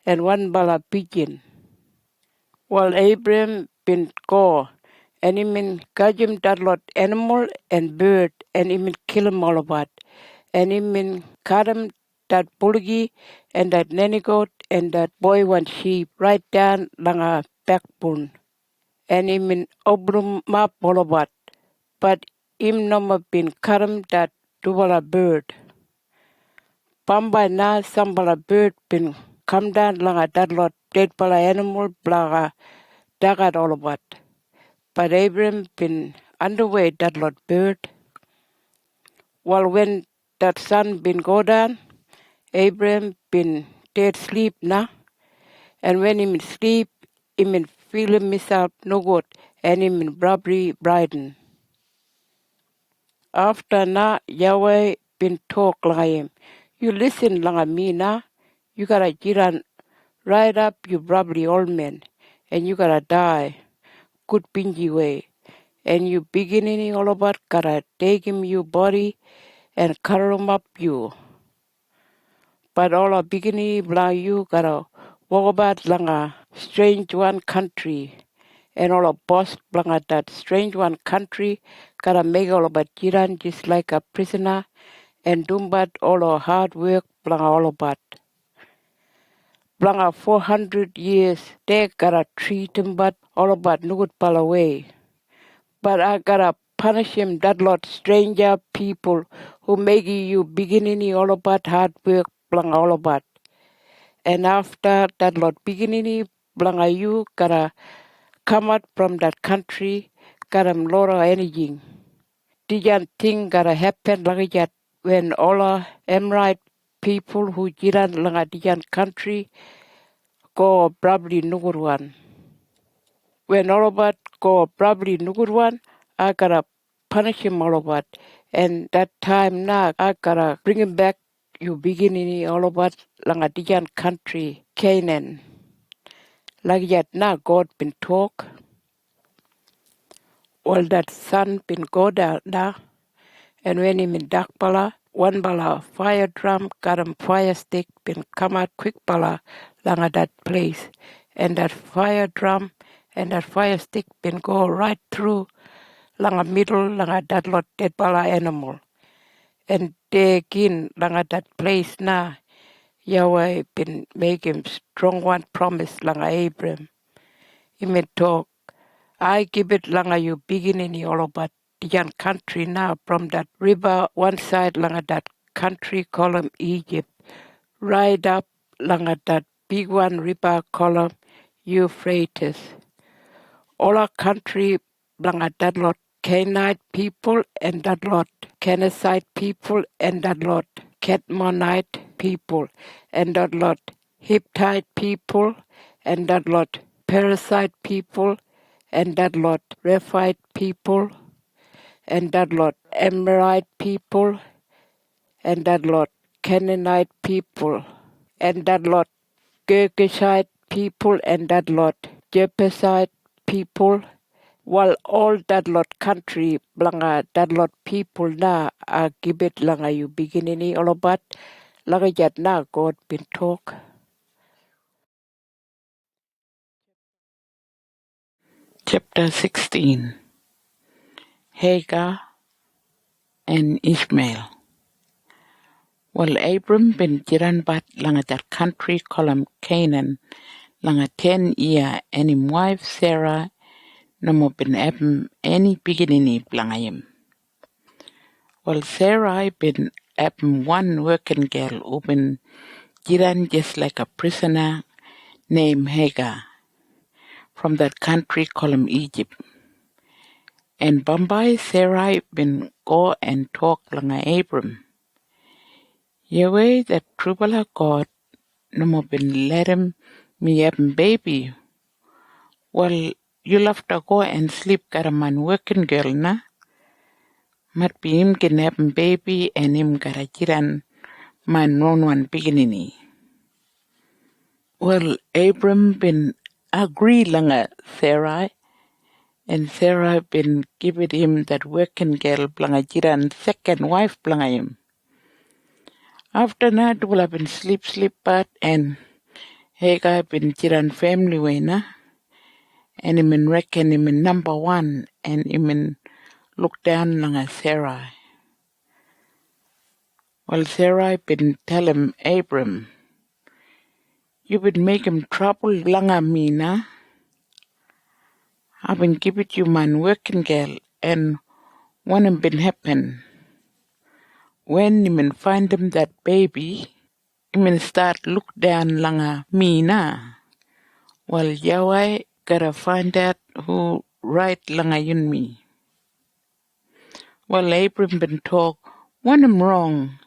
and one bala pigeon. While Abraham been go, and he mean catch him that lot animal and bird, and he mean kill him all about. And he mean cut him that bulgi and that nanny goat and that boy one sheep right down langa backbone. And he mean open him up all about. But him number been cut him that dubala bird. Pamba na sambala bird been come down langa that lot dead bala animal blaga dagat all about. But Abraham been underway that lot bird. While when that sun been go down, Abraham been dead sleep now. And when him sleep, him been feeling himself no good, and him been robbery briding. After na Yahweh been talk like him. You listen like me now. You gotta jiran right up you robbery old man, and you gotta die. Good bingy way. And you beginning all about gotta take him your body and cover him up you. But all a beginning blah you gotta walk about langa strange one country. And all a boss langa that strange one country gotta make all about jiran just like a prisoner and do but all our hard work blanga all about. Blanga 400 years they gotta treat him but all about no good pal away. But I gotta punish him that lot stranger people who make you beginning all about hard work blanga all about. And after that lot beginning blanga you gotta come out from that country, gotta lot of anything. Dijan thing gotta happen like that when all Amorite people who jiran langa dijan country go probably no good one. When all about go probably no good one, I gotta punish him all about. And that time now I gotta bring him back you beginning all about langa dijan country, Canaan. Like that now God been talk. All that sun been go down now. And when him in dark bala, one bala fire drum, got him fire stick, been come out quick bala langa that place. And that fire drum and that fire stick been go right through langa middle langa that lot dead bala animal. And they again langa that place now, Yahweh been make him strong one promise langa Abraham. He may talk, I give it langa you beginning all about the young country now from that river one side langa that country called Egypt, right up langa that big one river called Euphrates. All our country langa that lot Canaanite people and that lot Kenizzite people and that lot Cadmonite people and that lot Hittite people and that lot Parasite people and that lot Rephite people and that lot Amorite people and that lot Canaanite people and that lot Girgashite people and that lot Jebusite people. While all that lot country blanga that lot people na give it langa you beginning all about langa yat na God been talk. Chapter 16. Hagar and Ishmael. Well, Abram been jiran bat langa that country called Canaan langa 10 year and him wife Sarah no more been Abram any beginning blanga him. Well, Sarah been Abram one working girl who been jiran just like a prisoner named Hagar. from that country called Egypt. And Bambai Sarai bin go and talk langa Abram. Yahweh that Trubala God no bin let him me have baby. Well, you'll have to go and sleep got a man working girl na. Mat be him can have baby and him got a jiran man non one beginning. Well, Abram been agree langa Sarai, and Sarah been giving him that working girl blanga jiran second wife blanga him. After that, will have been sleep part and Hagar been jiran family way na, and him in reckon him in number one, and him in look down langa Sarah. Well, Sarah been tell him Abram, you been make him trouble langa me na. I've been giving you man working girl, and when it been happen, when you man find him that baby, you man start look down langa me na. Well, Yahweh gotta find out who right langa yun me. Well, Abram been talk, when I'm wrong,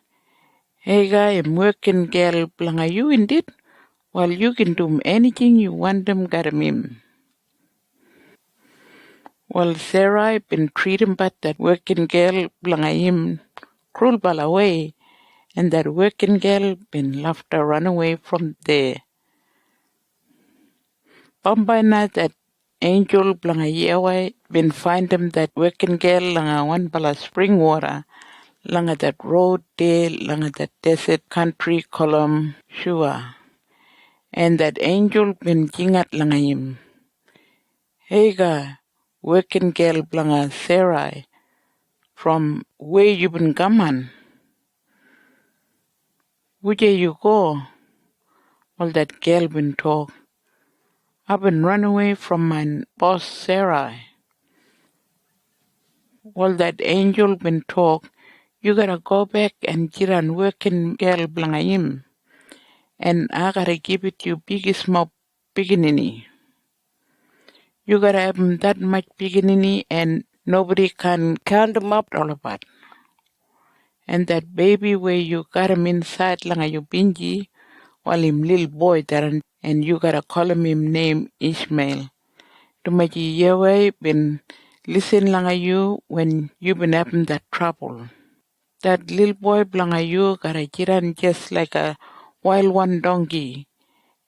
hey guy, I'm working girl langa you indeed. Well, you can do anything you want them got him. Well, Sarah been treating but that working girl blanga him cruel bala way, and that working girl been left to run away from there. Bombay na that angel blanga Yahweh been find him that working girl langa one bala spring water, langa that road there, langa that desert country column Shua. And that angel been jingat langa him. Hega, working girl blanga Sarai, from where you been gaman? Where you go? Well, that girl been talk. I've been run away from my boss Sarai. Well, that angel been talk. You gotta go back and get on working girl blanga him. And I gotta give it you biggest more beginning. You gotta have 'em that much beginning and nobody can count 'em up all about. And that baby where you got him inside langa you bingy, while him little boy there and you gotta call him name Ishmael. Tumaji Yahweh been listen langa you when you been having that trouble. That little boy blanga you gotta jiran just like a wild one donkey.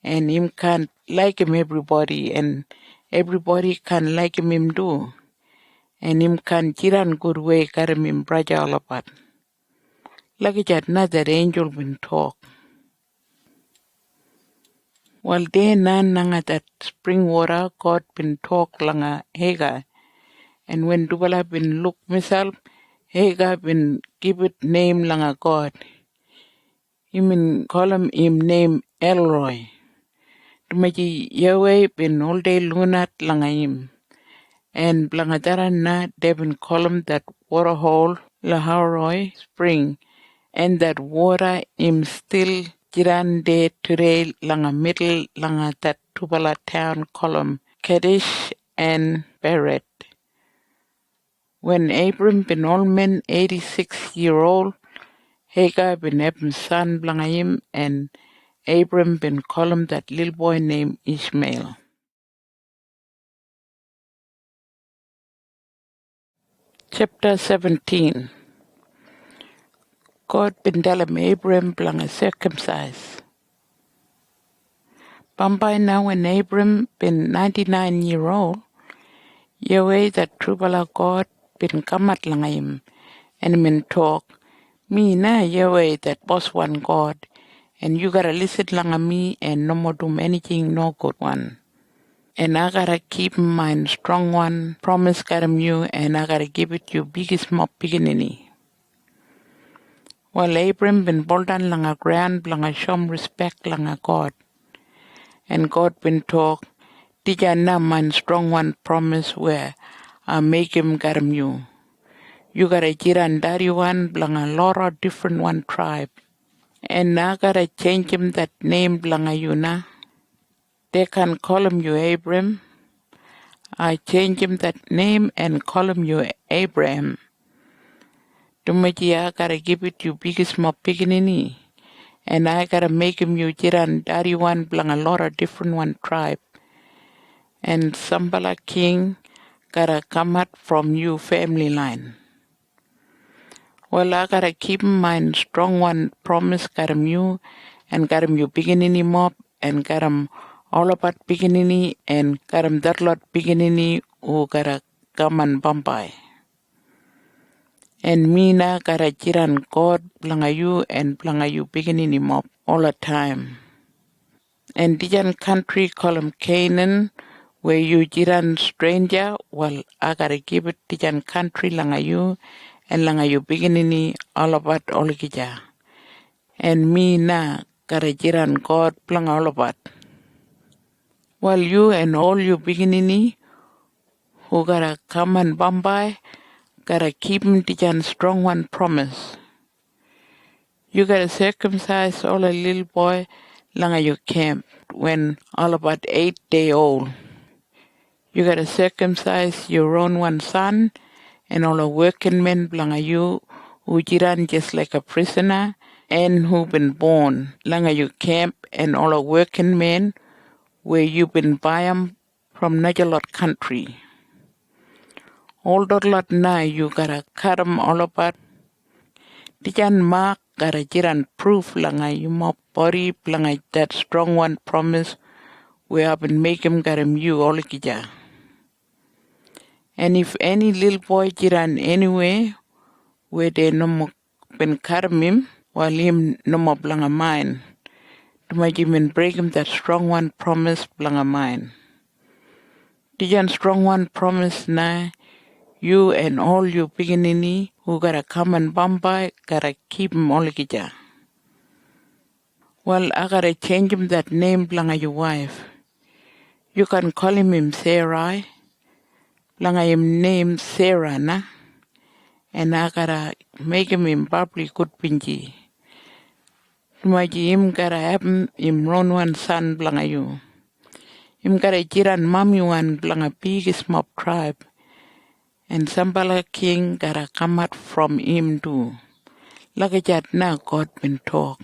And him can't like him everybody and everybody can like him too. And him can jiran good way got him braja all about. Like that another angel been talk. Well day nan nanga that spring water God been talk langa Hagar. And when Dubala been look myself, Hagar been give it name langa God. Him call him name Elroy. Tumaji Yahweh been all day lunat langa him. And blangadara na they been call him that water hole Laharoi spring. And that water him still jiran de today langa middle langa that Tubala town column Kadesh and Beret. When Abram been old man 86-year-old, Hagar been Abram's son blangayim and Abram been call him that little boy named Ishmael. Chapter 17. God been tell him Abram blanga circumcised. Bambai now when Abram been 99-year-old, Yahweh that Trubala God been kamat langayim and been talk, me na Yahweh that boss one God, and you gotta listen langa me and no more do anything no good one. And I gotta keep mine strong one, promise got you, and I gotta give it you biggest more beginning. While Abram been boldan langa ground langa shom respect langa God. And God been talk, Tija na mine strong one promise where I make him got you. You gotta jiran dari one blanga lot of different one tribe. And I gotta change him that name blanga you na. They can call him you Abram. I change him that name and call him you Abraham. Tumaji I gotta give it you biggest mo piginini. And I gotta make him you jiran daddy one blang a lot of different one tribe. And Sambala king gotta come out from you family line. Well, I gotta keep in mind strong one promise got him you and got him you beginning mob and got him all about beginning and got him that lot beginning who gotta come and Bombay. And me na gotta jiran God blanga you and blanga you beginning mob all the time. And Dijan country call him Canaan, where you jiran stranger, well, I gotta give it Dijan country langa you and langa you beginning all about olgija. And me na gotta jiran God planga all about. Well, you and all you beginning who gotta come and Bombay, gotta keep him Dijan strong one promise. You gotta circumcise all a little boy langa your camp when all about 8 day old. You gotta circumcise your own one son and all the working men blanga you who jiran just like a prisoner and who been born langa you camp and all the working men where you been buy 'em from Najalot country. All that lot na you gotta cut 'em all apart. Dijan mark gotta jiran proof langa you mop body blanga that strong one promise where I've been make 'em got 'em you all kija. And if any little boy jiran anywhere where they no more been karam him, while him no more blanga mine, to make him and break him that strong one promise blanga mine. Dijan strong one promise na you and all you beginning who gotta come and Bombay gotta keep him all kija. Well, I gotta change him that name blanga your wife. You can call him Sarai. Blanga him name Sarah na. And I gotta make him in public good pinji. Tumaji him gotta have him run one son blanga you. Him gotta jiran mami one blanga biggest mob tribe. And Sambala king gotta come out from him too. Lakajat na God been talk.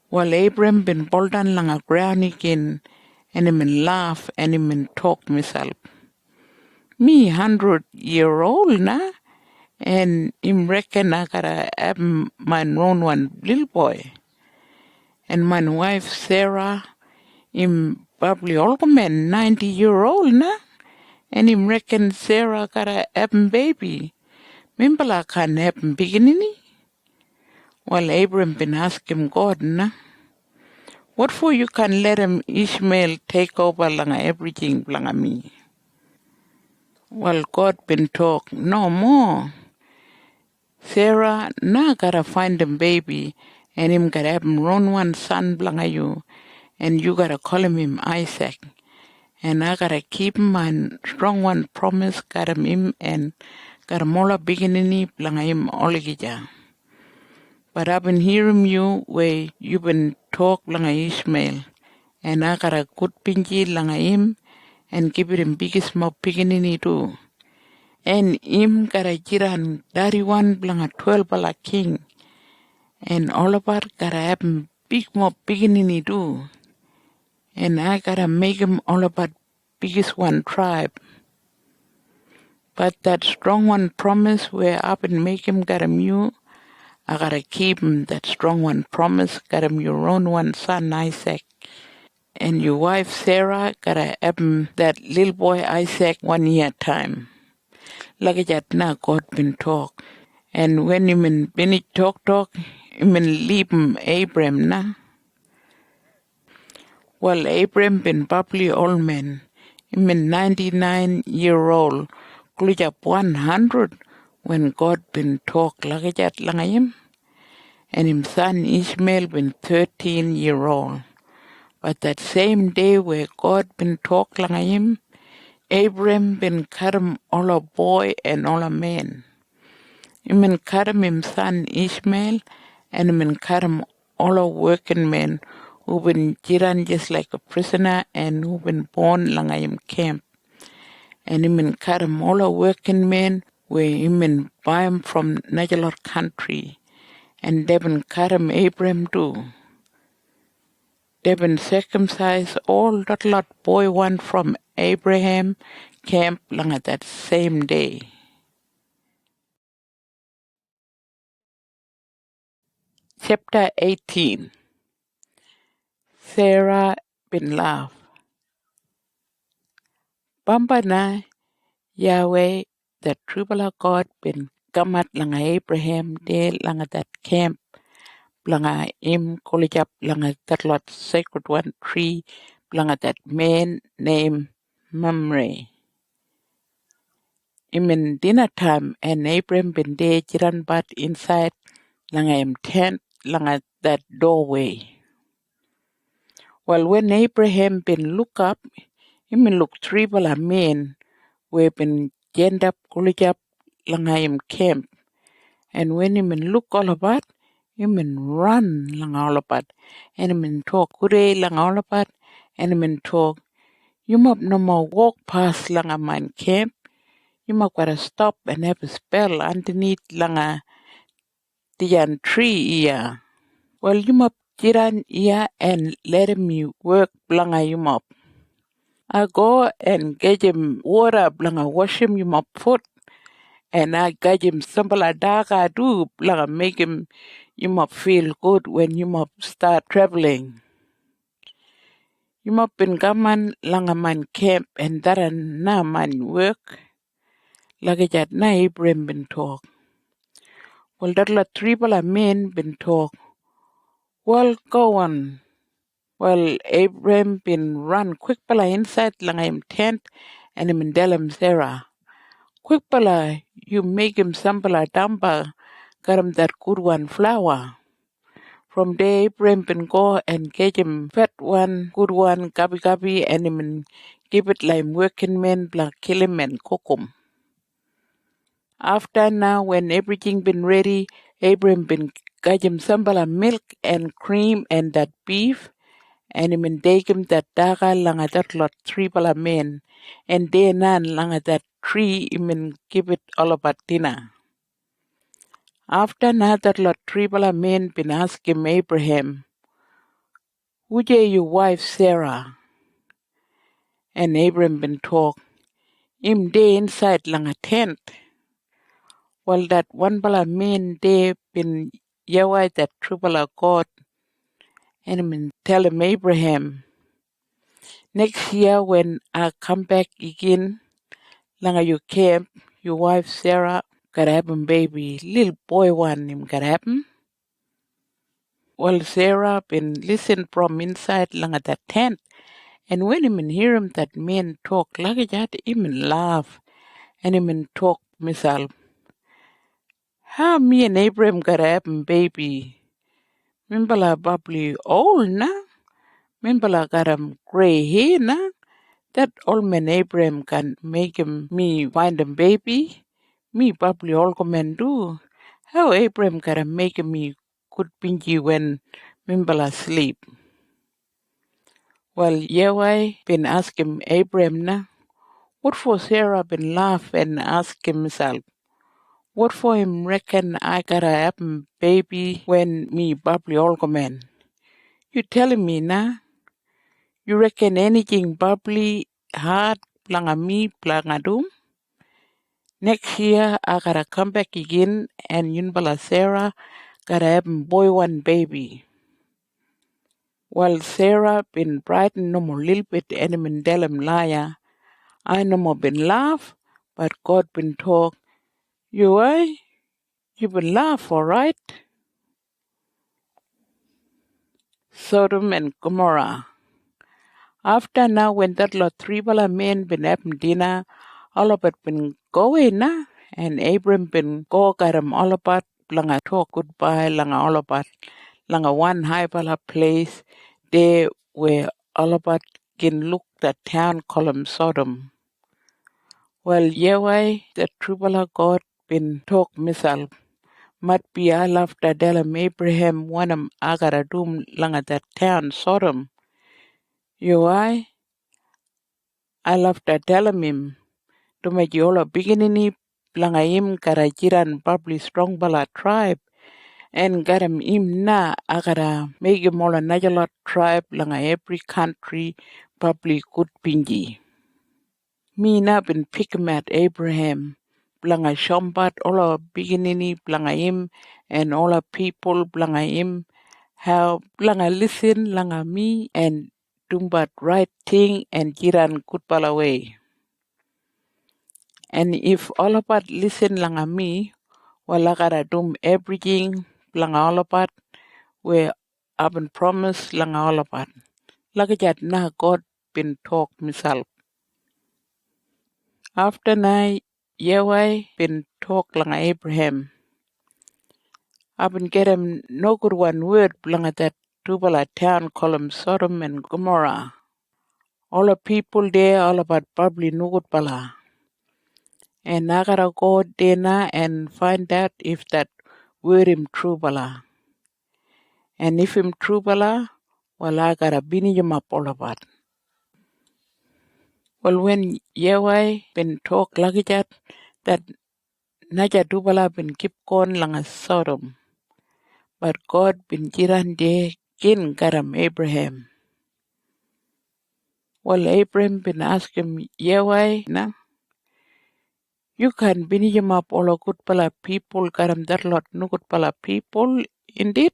While Abraham been boldan langa ground again and him been laugh and him been talk myself. Me 100-year-old na. And him reckon I gotta have my own one little boy. And my wife Sarah, him probably old man 90-year-old na. And him reckon Sarah gotta have baby. Mimbala can't have beginning. Well, Abraham been asking God na. What for you can let him Ishmael take over langa everything langa me? Well, God been talk no more. Sarah na gotta find him baby and him gotta have him run one son blanga you and you gotta call him Isaac. And I gotta keep my strong one promise got him and got him all a beginning blanga him oligija. But I've been hearing you where you been talk blanga Ishmael and I got a good pinji blanga him and give it him biggest more beginning too. And him gotta jiran dari one blanga 12 bala king. And all about gotta have him big more beginning too. And I gotta make him all about biggest one tribe. But that strong one promise where I been make him got him you, I gotta keep him that strong one promise, got him your own one son Isaac. And your wife Sarah gotta have him that little boy Isaac 1 year time. Like that na God been talk. And when him and Benny talk, him and leave him Abraham na. Well, Abraham been probably old man. Him been 99-year-old. Cluj up 100 when God been talk like that langa him. And him son Ishmael been 13-year-old. But that same day where God been talk langa him, Abraham been cut him all a boy and all a man. Him been cut him son Ishmael and him been cut him all a working man who been jiran just like a prisoner and who been born langayim camp. And him in Karam, all a working men, where him in buy 'em from Najalor country. And they been Karam Abraham too. They been circumcised all that lot boy one from Abraham camp lang at that same day. Chapter 18. Sarah bin Love. Bamba na Yahweh, the tribal God bin gamat langa Abraham de langa that camp langa im kolijap langa that lot sacred one tree langa that man named Mamre. In dinner time and Abraham bin de jiran bat inside langa im tent langa that doorway. Well, when Abraham bin look up, him look tribal a men we been end up kulijap langa im camp. And when him look all about, him run langa all about. And him talk kure langa all about. And him talk, you must no more walk past langa mine camp. You must gotta stop and have a spell underneath langa the tree here. Well, you must jiran here and let him work langa you must. I go and get him water langa wash him you must foot. And I got him simple a dark I do like make him you must feel good when you must start traveling. You must been gaman langa man camp and that and na man work like that na Abraham been talk. Well that la triple a men been talk. Well go on. Well Abraham been run quick pala inside langa him tent and him tell him Sarah. Quick pala you make him sample a dumper got him that good one flour. From there, Abraham bin go and get him fat one, good one, gabi, and him give it like working men, black kill him and cook him. After now, when everything been ready, Abraham bin get him sambal milk and cream and that beef, and him take him that daga langa that lot three bala men, and they nan langa that tree him give it all about dinner. After another lot three bala men been ask him Abraham, would your wife Sarah? And Abraham been talk. Him day inside lang a tent. Well, that one bala man day been Yahweh that triple of God. And him tell him Abraham, next year when I come back again, lang a you camp, your wife Sarah gotta have him baby, little boy one him gotta have him. Well, Sarah been listen from inside lang a that tent. And when him hear him that man talk like that, him laugh and him talk myself. How me and Abraham got a baby? Mimbala bubbly old na? Mimbala got gray hair na? That old man Abraham can make him me find him baby? Me bubbly old man do. How Abraham gotta make me good pinky when Mimbala sleep? Well, Yahweh been asking Abraham na, what for Sarah been laugh and ask himself, what for him reckon I gotta have baby when me bubbly old man? You telling me na? You reckon anything bubbly hard planga me planga do? Next year I gotta come back again and Yunbala Sarah gotta have boy one baby. While Sarah been brighten no more little bit and him tell him liar. I no more been laugh, but God been talk. You been laugh, alright? Sodom and Gomorrah. After now, when that lot three bala men been having dinner, all of it been going na, and Abram been go got 'em all about langa talk goodbye langa all about langa one high bala place there where all about can look the town call 'em Sodom. Well, Yahweh, the true bala God been talk myself. Mat be I love Dadelam Abraham wanam agara dum langa that town Sodom. You I love Dadelam him. Tumajola beginning langa im karajiran babli strong bala tribe. And garam im na agara mege mola najalot tribe langa every country babli good pinji. Me na bin pikmat Abraham. Blanga shombat ola beginning blanga im and ola people blanga im. How blanga listen langa me and dumbat right thing and jiran good bala way. And if all about listen langa me, walagara dum everything langa all about where I've been promised langa all about. Lagajat na God been talk myself. After na Yahweh been talk langa Abraham. I've been getting no good one word langa that Tubala town called Sodom and Gomorrah. All the people there all about probably no good bala. And I gotta go there now and find out if that word him true bala. And if him true bala, well I gotta bini him up all about. Well when Yahweh been talk like that Naja Dubala been keep going langa Sodom. But God been jiran de kin garam Abraham. Well Abraham been asking Yahweh na you can bini him up all a good pala people garam that lot no good pala people indeed.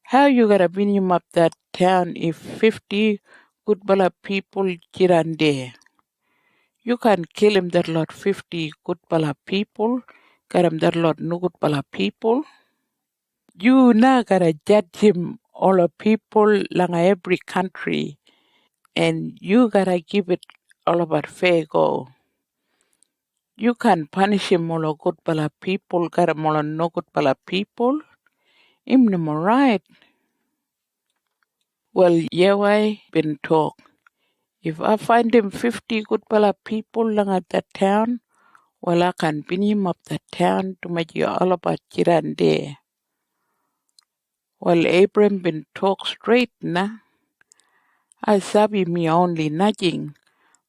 How you gonna bring him up that town if 50 good bala people jiran there? You can kill him that lot 50 good bala people, got him that lot no good bala people. You now gotta judge him all the people langa every country and you gotta give it all about fair go. You can punish him all the good bala people, got him all the no good bala people. Him no right. Well, Yahweh been talk. If I find him 50 good pala people lang at that town, well, I can bring him up that town to make you all about jiran there. Well, Abram been talk straight na. I sabi me only nudging,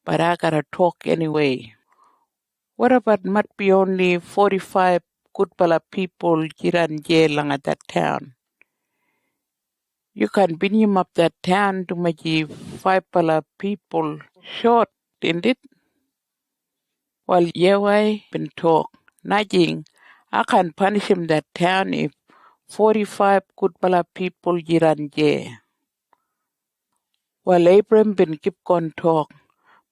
but I gotta talk anyway. What about might be only 45 good pala people jiran there lang at that town? You can bring him up that town to make you 5 pala people short, isn't it? While Yahweh been talk, nudging, I can punish him that town if 45 good pala people jiran je. While Abram been keep on talk,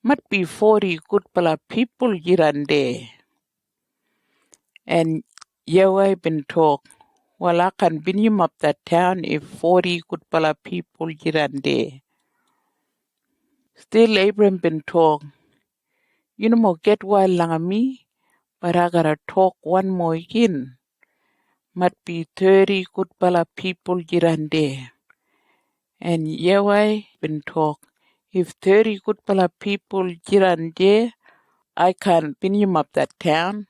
might be 40 good pala people jiran there. And Yahweh been talk, well I can bring him up that town if 40 good pala people jiran there. Still Abram been talk, you know more get wild langa me, but I gotta talk one more again. Might be 30 good pala people jiran there. And Yahweh been talk. If 30 good pala people jiran there, I can pin him up that town.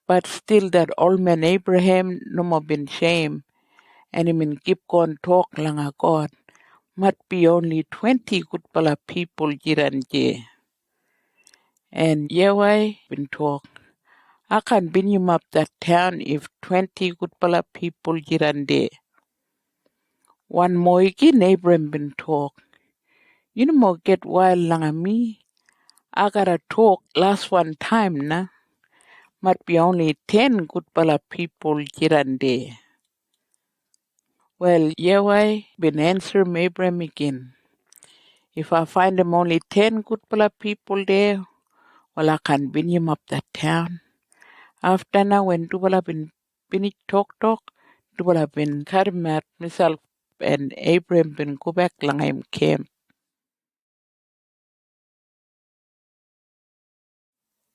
But still that old man Abraham no more been shame. And he been keep on talk langa God. Might be only 20 good pala people jiran there. And Yahweh been talk. I can bring him up that town if 20 good pala people jiran there. One more again, Abram been talk. You know more get wild langa me. I gotta talk last one time na. Might be only 10 good pala people jiran there. Well, Yahweh been answering Abram again. If I find them only 10 good pala people there, well I can bring him up that town. After now when Dubala been finished talk, Dubala been carry myself and Abram been go back langa him camp.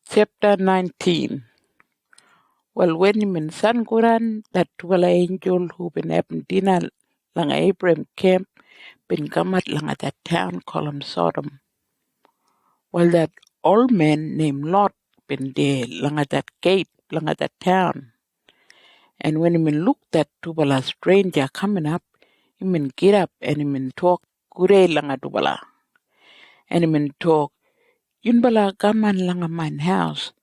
Chapter 19. Well, when him in San Quran, that Dubala angel who been having dinner langa Abram camp, been come at langa that town called Sodom. Well, that old man named Lot been there langa that gate, langa that town. And when he looked at tubala stranger coming up, he get up and he talk gure langa tubala. And he talk, yun bala gaman langa mine house.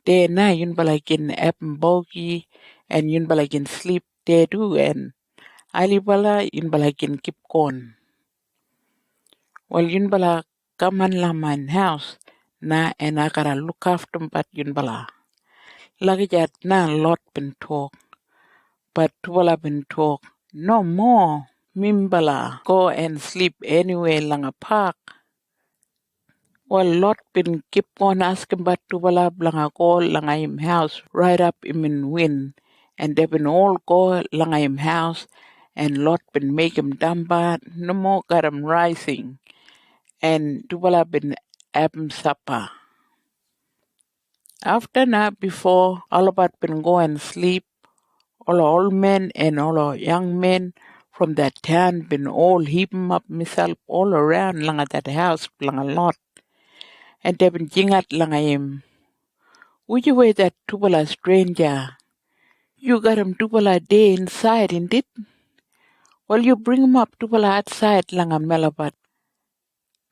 There na yun bala kin apple bogi and yun bala kin sleep there too and ali bala yun bala kin keep on. Well yun bala gaman la mine house na and I gotta look after but yun bala. Lagi jat na lot been talk. But tubala been talk no more. Mimbala go and sleep anywhere langa park. Well, lot been keep on asking but tubala langa go langa him house right up him in win. And they been all go langa him house and lot been make him dumba no more got him rising. And tubala been having supper. After that, before all about been go and sleep, all old men and all young men from that town been all heaping up myself all around langa that house langa lot. And they been jingat langa him. Would you wait that tubala stranger? You got him tubala day inside indeed? Well you bring him up tubala outside langa melabat.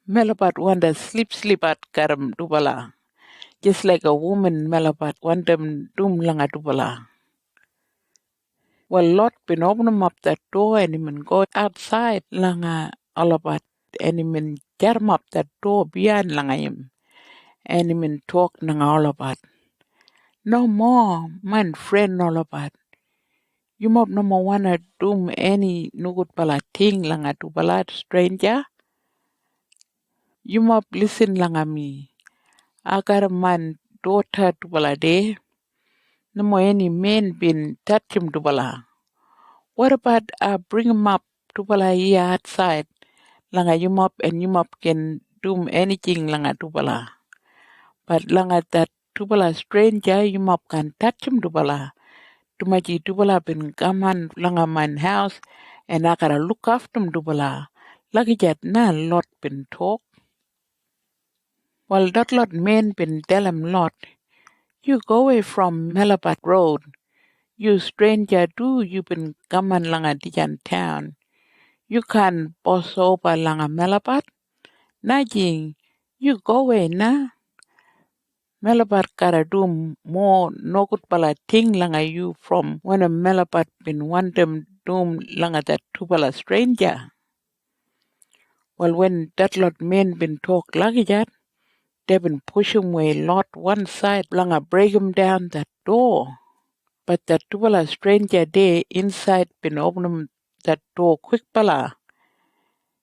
Melabat wanda sleep at garam tubala. Just like a woman melabat wanda doom langa tubala. Well, Lot been open up that door and him go outside langa alabat and him jam up that door behind langa him and him talk langa alabat. No more, my friend alabat. You mob no more wanna do any nugut bala thing langa to bala stranger. You mob listen langa me. I got a man daughter to bala day. No more any man been touch him to bala. What about bring him up to bala here outside? Langa you mop and you mop can do anything langa tubala. But langa that tubala stranger you mop can touch him tubala. Tumaji tubala been gaman langa mine house and I gotta look after him tubala. Lucky jet na lot been talk. Well that lot men been tell him lot. You go away from Melabat Road. You stranger too you been gaman langa Dijan town. You can boss over langa Melabat. Najing, you go away na. Melabat gotta do more no good bala ting langa you from when a Melabat been want them doom langa that tubala stranger. Well, when that lot men been talk lucky that, they been push him way lot one side langa break him down that door. But that tubala stranger there inside been open him that door quick bala.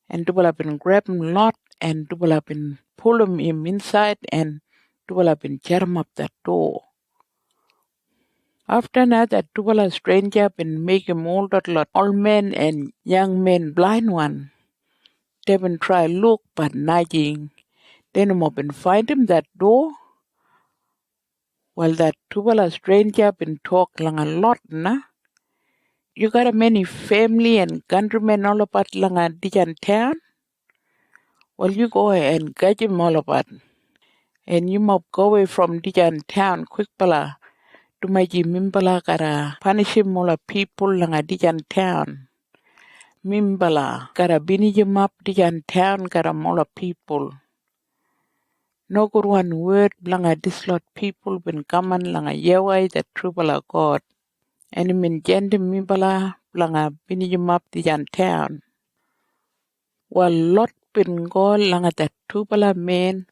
And tubala been grab him lot and tubala been pull him inside and tubala been jam up that door. After that tubala stranger been make him all that lot old men and young men blind one. They been try look but nothing. Then him been find him that door. Well that tubala stranger been talk lang a lot na. You got a many family and countrymen all about lang a Dijan town. Well you go and get him all about. And you must go away from Dijan town quick bala. Tumaji mimbala kara punish him all people lang a Dijan town. Mimbala kara binijim up Dijan town kara mola people. No good one word langa this lot people been kaman langa yewai the trubala God. And min jende mimbala langa binijim up Dijan town. Well lot been go langa that trubala man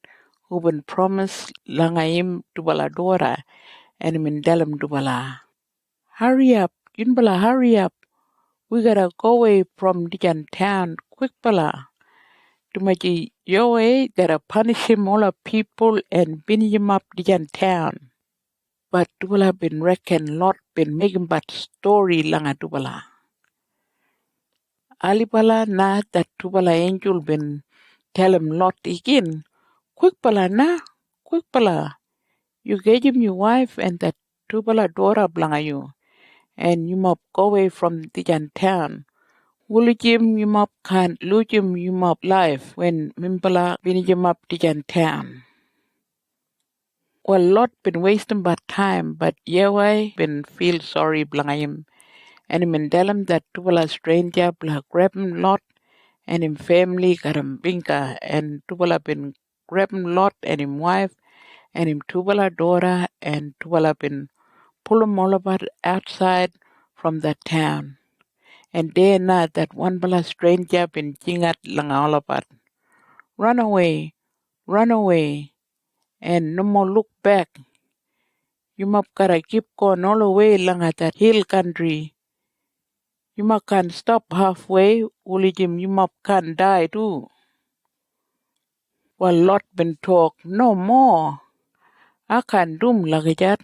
who been promised langa him tubala dora and min dalam tubala. Hurry up, yunbala hurry up. We gotta go away from Dijan town quick bala. Tumaji Yoe gotta punish him all people and bin him up Dijan town. But tubala been reckon lot been making but story langa tubala. Alibala na that tubala angel been tell him lot again. Quick bala na, quick bala. You gave him your wife and that tubala daughter blanga you. And you must go away from Dijan town. Wulujim yumap kan lujim yumap life when mimpala binijim up Dijan town. Well, Lot been wasting but time, but Yahweh been feel sorry blang him. And him tell him that tubala stranger blah grab him Lot and him family got him binka and tubala been grab him Lot and him wife and him tubala daughter and tubala been pull him all about outside from the town. And day and night that one bala stranger been jingat lang all about. Run away, and no more look back. You must gotta keep going all the way along at that hill country. You must can't stop halfway, Ulijim, you must can't die too. Well, Lot been talk, no more. I can't do like that.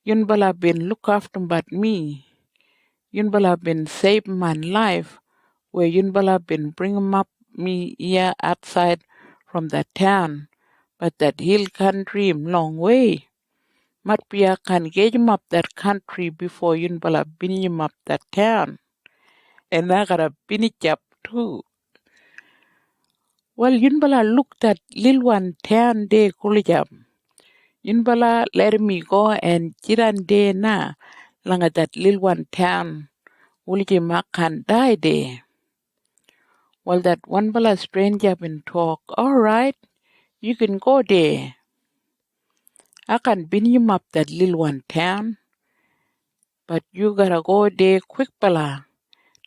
Yun bala been look after but me. Yun bala been save my life, where yun bala been bring 'em up me here outside from the town. But that hill country long way. Matpia can get him up that country before Yunbala bin him up that town. And I gotta finish up too. Well, Yunbala looked at little one town day kulijam. Yunbala let me go and jiran day na langa that little one town. Ulijima can die there. Well, that one bala stranger been talk, all right, you can go there. I can bin him up that little one town. But you gotta go there quick bala.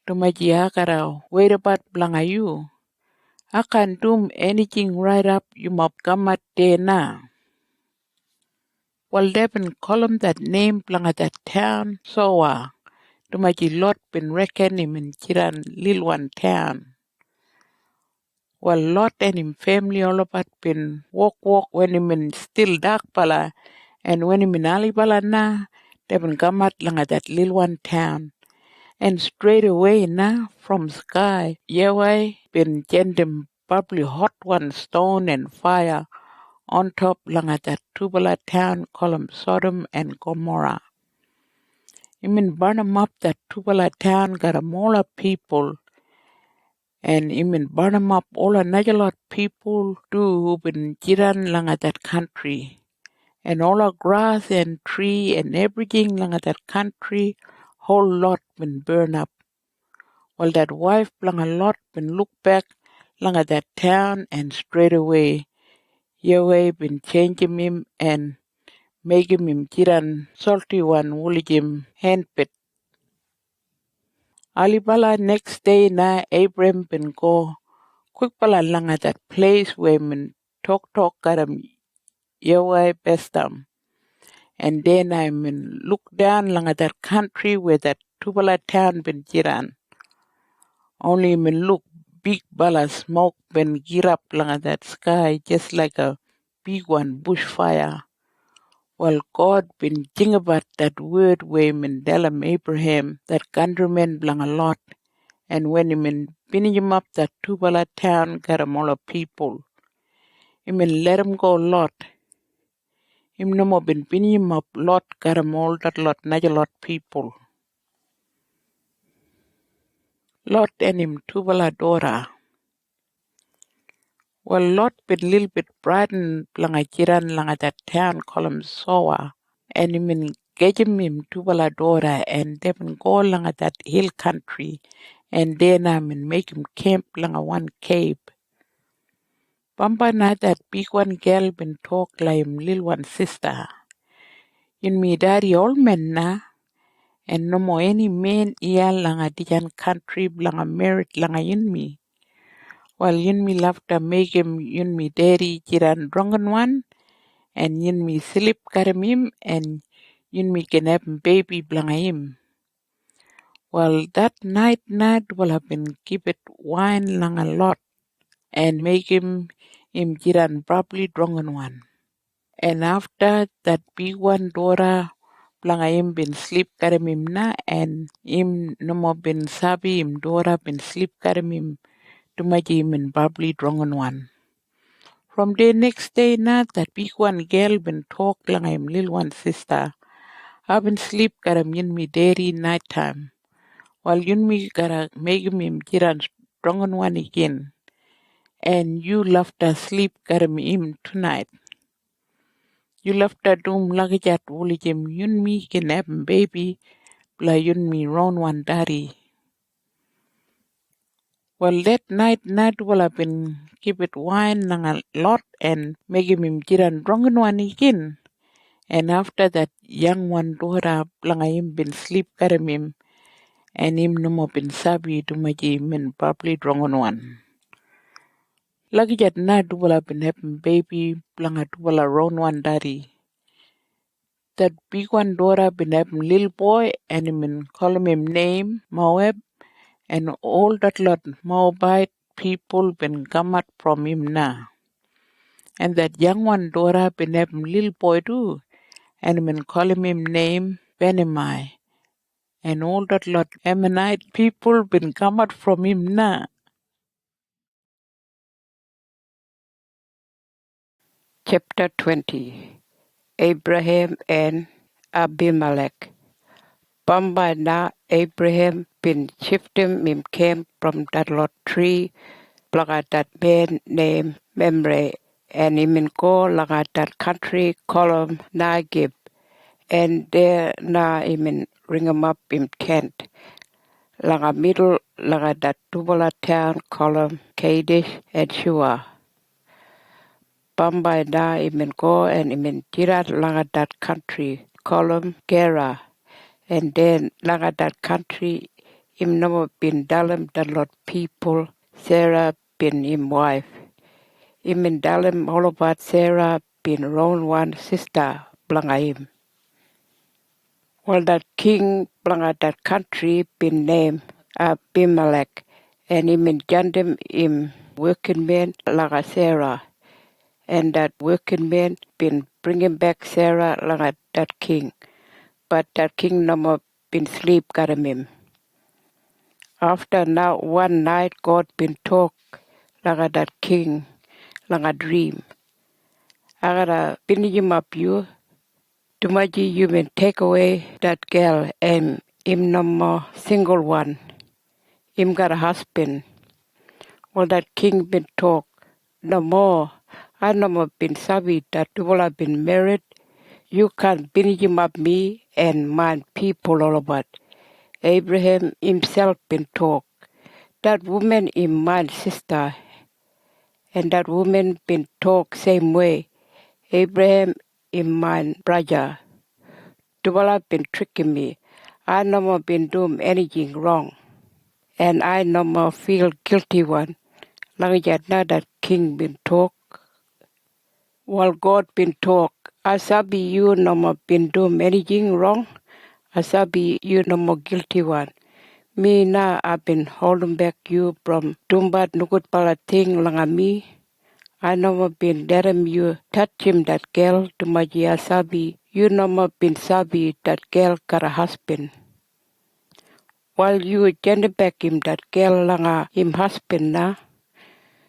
Tumaji I gotta wait about blanga you. I can't do anything right up you must come at there now. Well, they been call him that name blanga that town. So tumaji lot been reckon him in Chiran lil one town. Well, Lot and him family all about been walk when him in still dark bala and when him in Ali bala na, they been come at langa that lil one town. And straight away now from sky, Yahweh been them probably hot one stone and fire on top langa that Tubala town called 'em Sodom and Gomorrah. He mean burn 'em up that Tubala town got a more people and he mean burn 'em up all another lot people too who been jiran langa that country. And all the grass and tree and everything langa that country, whole lot been burned up. Well, that wife blung a lot been look back long at that town and straight away Yahweh been changing him and making him kiran salty one woolly him handpit. Alibala next day na Abram been go quick bala long at that place where min talk karam Yahweh bestam. And then I min look down long at that country where that Tubala town been jiran. Only me look big ball of smoke when get up langa that sky just like a big one bushfire. Well, God been jing about that word way men delam Abraham that countryman blang a lot, and when he men bin him up that Tubala town got 'em all of people. He men let 'em go lot. Him no more been bin him up lot got 'em all that lot not a lot people. Lot and him Tubala daughter. Well, Lot been little bit brightened langa jiran langa that town called him Soa. And him engaging him to daughter and they been go langa that hill country. And then I make him camp langa one cave. Bamba na that big one girl been talk like him little one sister. In me daddy old man na. And no more any man iya langa dijan country langa married langa in me. Well, yin me love to make him yin me daddy jiran drunken one, and yin me sleep karam him, and yin me can have baby blanga him. Well, that night will have been keep it wine lang a lot, and make him jiran probably drunken one. And after that big one daughter blanga him been sleep karam him na, and him no more been sabi him daughter been sleep karam him. To my him and probably drunken one. From the next day na that big one girl been talk lang him little one sister. I been sleep karam yin me dairy night time. While yin me gotta make him jiran drunken one again. And you love to sleep karam him tonight. You left a doom lagijat wulijim yun mi kinep baby bla yun mi round one daddy. Well, that night will have been keep it wine nang a lot and make him jiran drunken one again. And after that, young one daughter langayim been sleep karamim and him no more been sabi to maji min probably drunken one. Lagi jat na will have been happen baby blanga double round one daddy. That big one daughter been happen little boy and him been call him name Moab and all that lot Moabite people been come out from him now. And that young one daughter been having little boy too, and been calling him name Benimai. And all that lot Ammonite people been come out from him now. Chapter 20. Abraham and Abimelech. By now Abraham been shifting him camp from that lot tree, like that man named Memre, and him in go like that country called Nagib, and there na him in ring him up in tent, like a middle like that double town called Kadesh and Shua. By now him in go and him in Jirat like that country called Gera. And then like that country, him never been dalam that lot people, Sarah been him wife. Him in dalam all about Sarah been around one sister, blanga him. Well, that king blanga that country been named Abimelech, and him in jandem him working man like a Sarah. And that working man been bringing back Sarah like that king. But that king never been sleep got him. After now one night God been talk like that king, like a dream. I gotta pin him up you. Tumaji you been take away that girl and him no more single one. Him got a husband. Well that king been talk. No more. I no more been sabi that people have been married. You can't pin him up me and my people all about. Abraham himself been talk. That woman in my sister, and that woman been talk same way. Abraham in my brother. Dubala been tricking me. I no more been doing anything wrong. And I no more feel guilty one. Like that king been talk. While God been talk. Asabi you no more been doing anything wrong. Asabi you no more guilty one. Me now I've been holding back you from tumbat nukut pala thing langa me. I never been letting you touch him that girl to my sabi. You never been sabi that girl got a husband. While you gender back him that girl langa him husband na.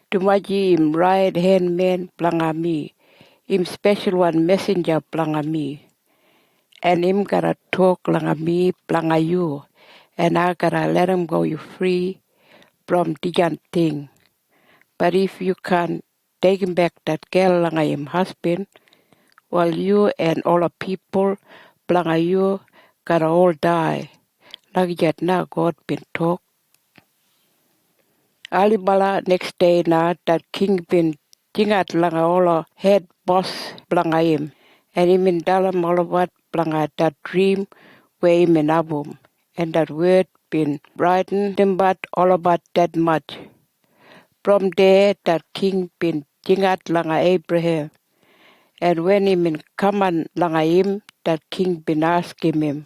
To my him right hand man planga me. Him special one messenger planga me. And him gotta talk langa me planga you. And I gotta let him go you free from the thing. But if you can't take him back that girl langa him husband, well you and all the people planga you gotta all die. Like that now God been talk. Alibala next day na that king been tingat langa all the head boss planga him. And him in dalam all about planga that dream where him in abum. And that word been brightened him but all about that much. From there, that king been jingat langa Abraham. And when he been come langa him, that king been asking him,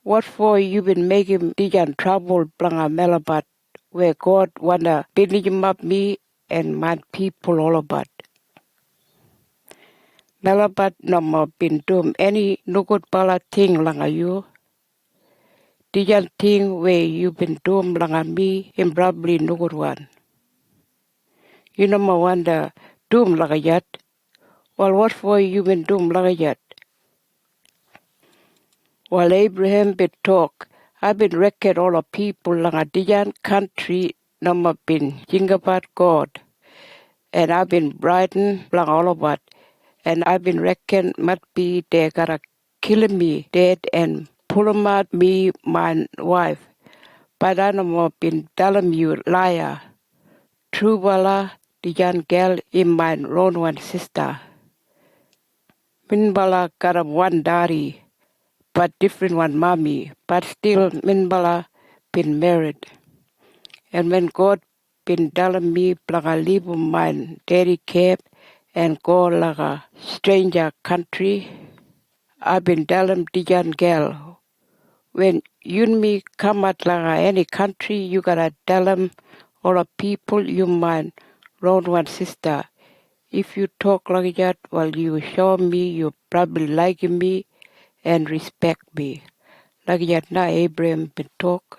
what for you been making dijan trouble langa Melabat, where God wanna build him up me and my people all about. Melabat no more been doing any nukut pala thing langa you. Dijan thing where you been doing langa me, him probably nukut one. You no more wonder doom langa yet. Well, what for you been doing like that? While Abraham been talk, I've been record all the people lang a diyan country nama been think about God. And I've been brighten lang all about. and I've been reckoned must be they gotta kill me dead and pull out me my wife. But I no more been telling you liar. True wala the young girl in my own one sister. Minbala got a one daddy, but different one mommy. But still Minbala been married. And when God been telling me planga leave my daddy camp and go like a stranger country, I've been telling the young girl, when you and me come at like any country, you gotta tell them all the people you mind round one sister. If you talk like that, well, you show me you probably like me and respect me. Like that, now Abraham been talk.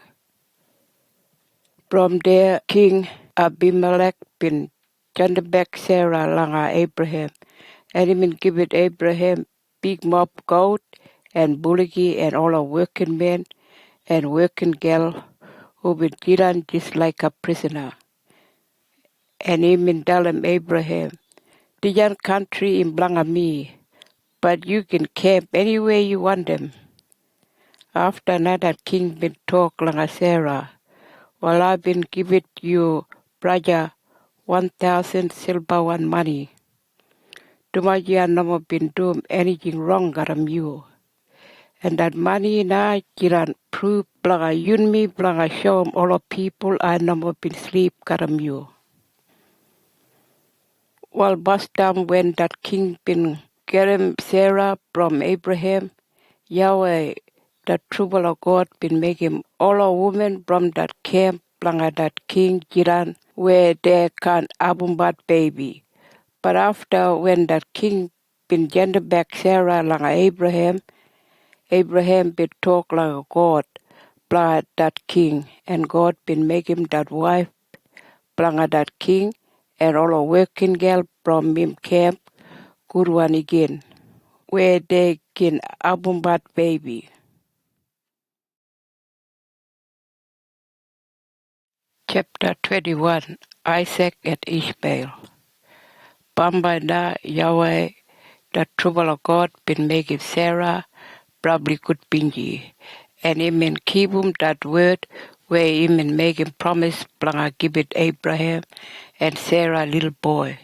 From there, King Abimelech been turned back Sarah langa Abraham, and he been give it Abraham big mob goat and bullocky and all the working men and working girl who been treated just like a prisoner. And he been tell him Abraham, the young country in blanga me, but you can camp anywhere you want them. After another king been talk langa Sarah, well, I've been give it you, brother, 1,000 silver one money. Tumaji no been doing anything wrong garam you. And that money na kiran prove blaga yun me blaga show all the people I no been sleep garam you. Well, bust time when that king been getting Sarah from Abraham, Yahweh, the trouble of God been making all the women from that camp blanga that king Jiran where they can abumbat baby. But after when that king been gender back Sarah langa Abraham, Abraham been talk like a God, blanga that king, and God been make him that wife, blanga that king, and all the working girl from him camp, good one again, where they can abumbat baby. Chapter 21, Isaac and Ishmael. Bamba Yahweh, the trouble of God been making Sarah probably good bingy. And him in keep him that word where him in making promise blanga give it Abraham and Sarah little boy.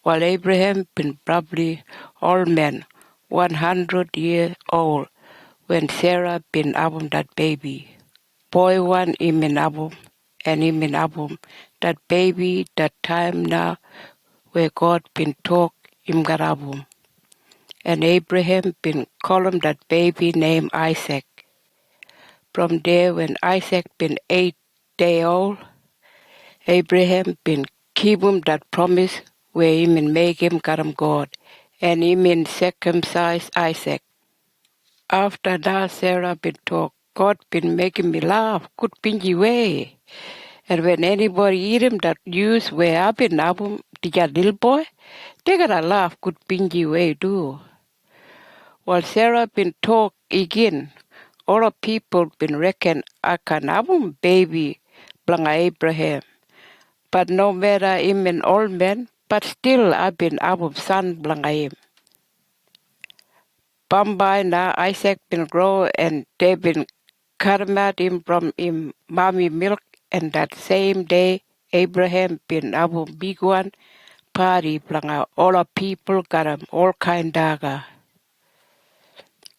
While Abraham been probably old man, 100 years old, when Sarah been abum that baby. Boy one him in abum and him in abum that baby that time now where God been talk him got abum. And Abraham been call him that baby named Isaac. From there when Isaac been 8 days old, Abraham been keep him that promise where him and make him got him God, and him in circumcise Isaac. After that Sarah been talk, God been making me laugh, good pingy way. And when anybody eat him that use where I been abum to your little boy, they gotta laugh good pingy way too. While Sarah been talk again, all the people been reckon I can abum baby blanga Abraham. But no matter him an old man, but still I been abum son blanga him. Bambai na Isaac been grow and they been cut him from him mommy milk, and that same day Abraham been abum big one party blanga all the people got him all kind daga.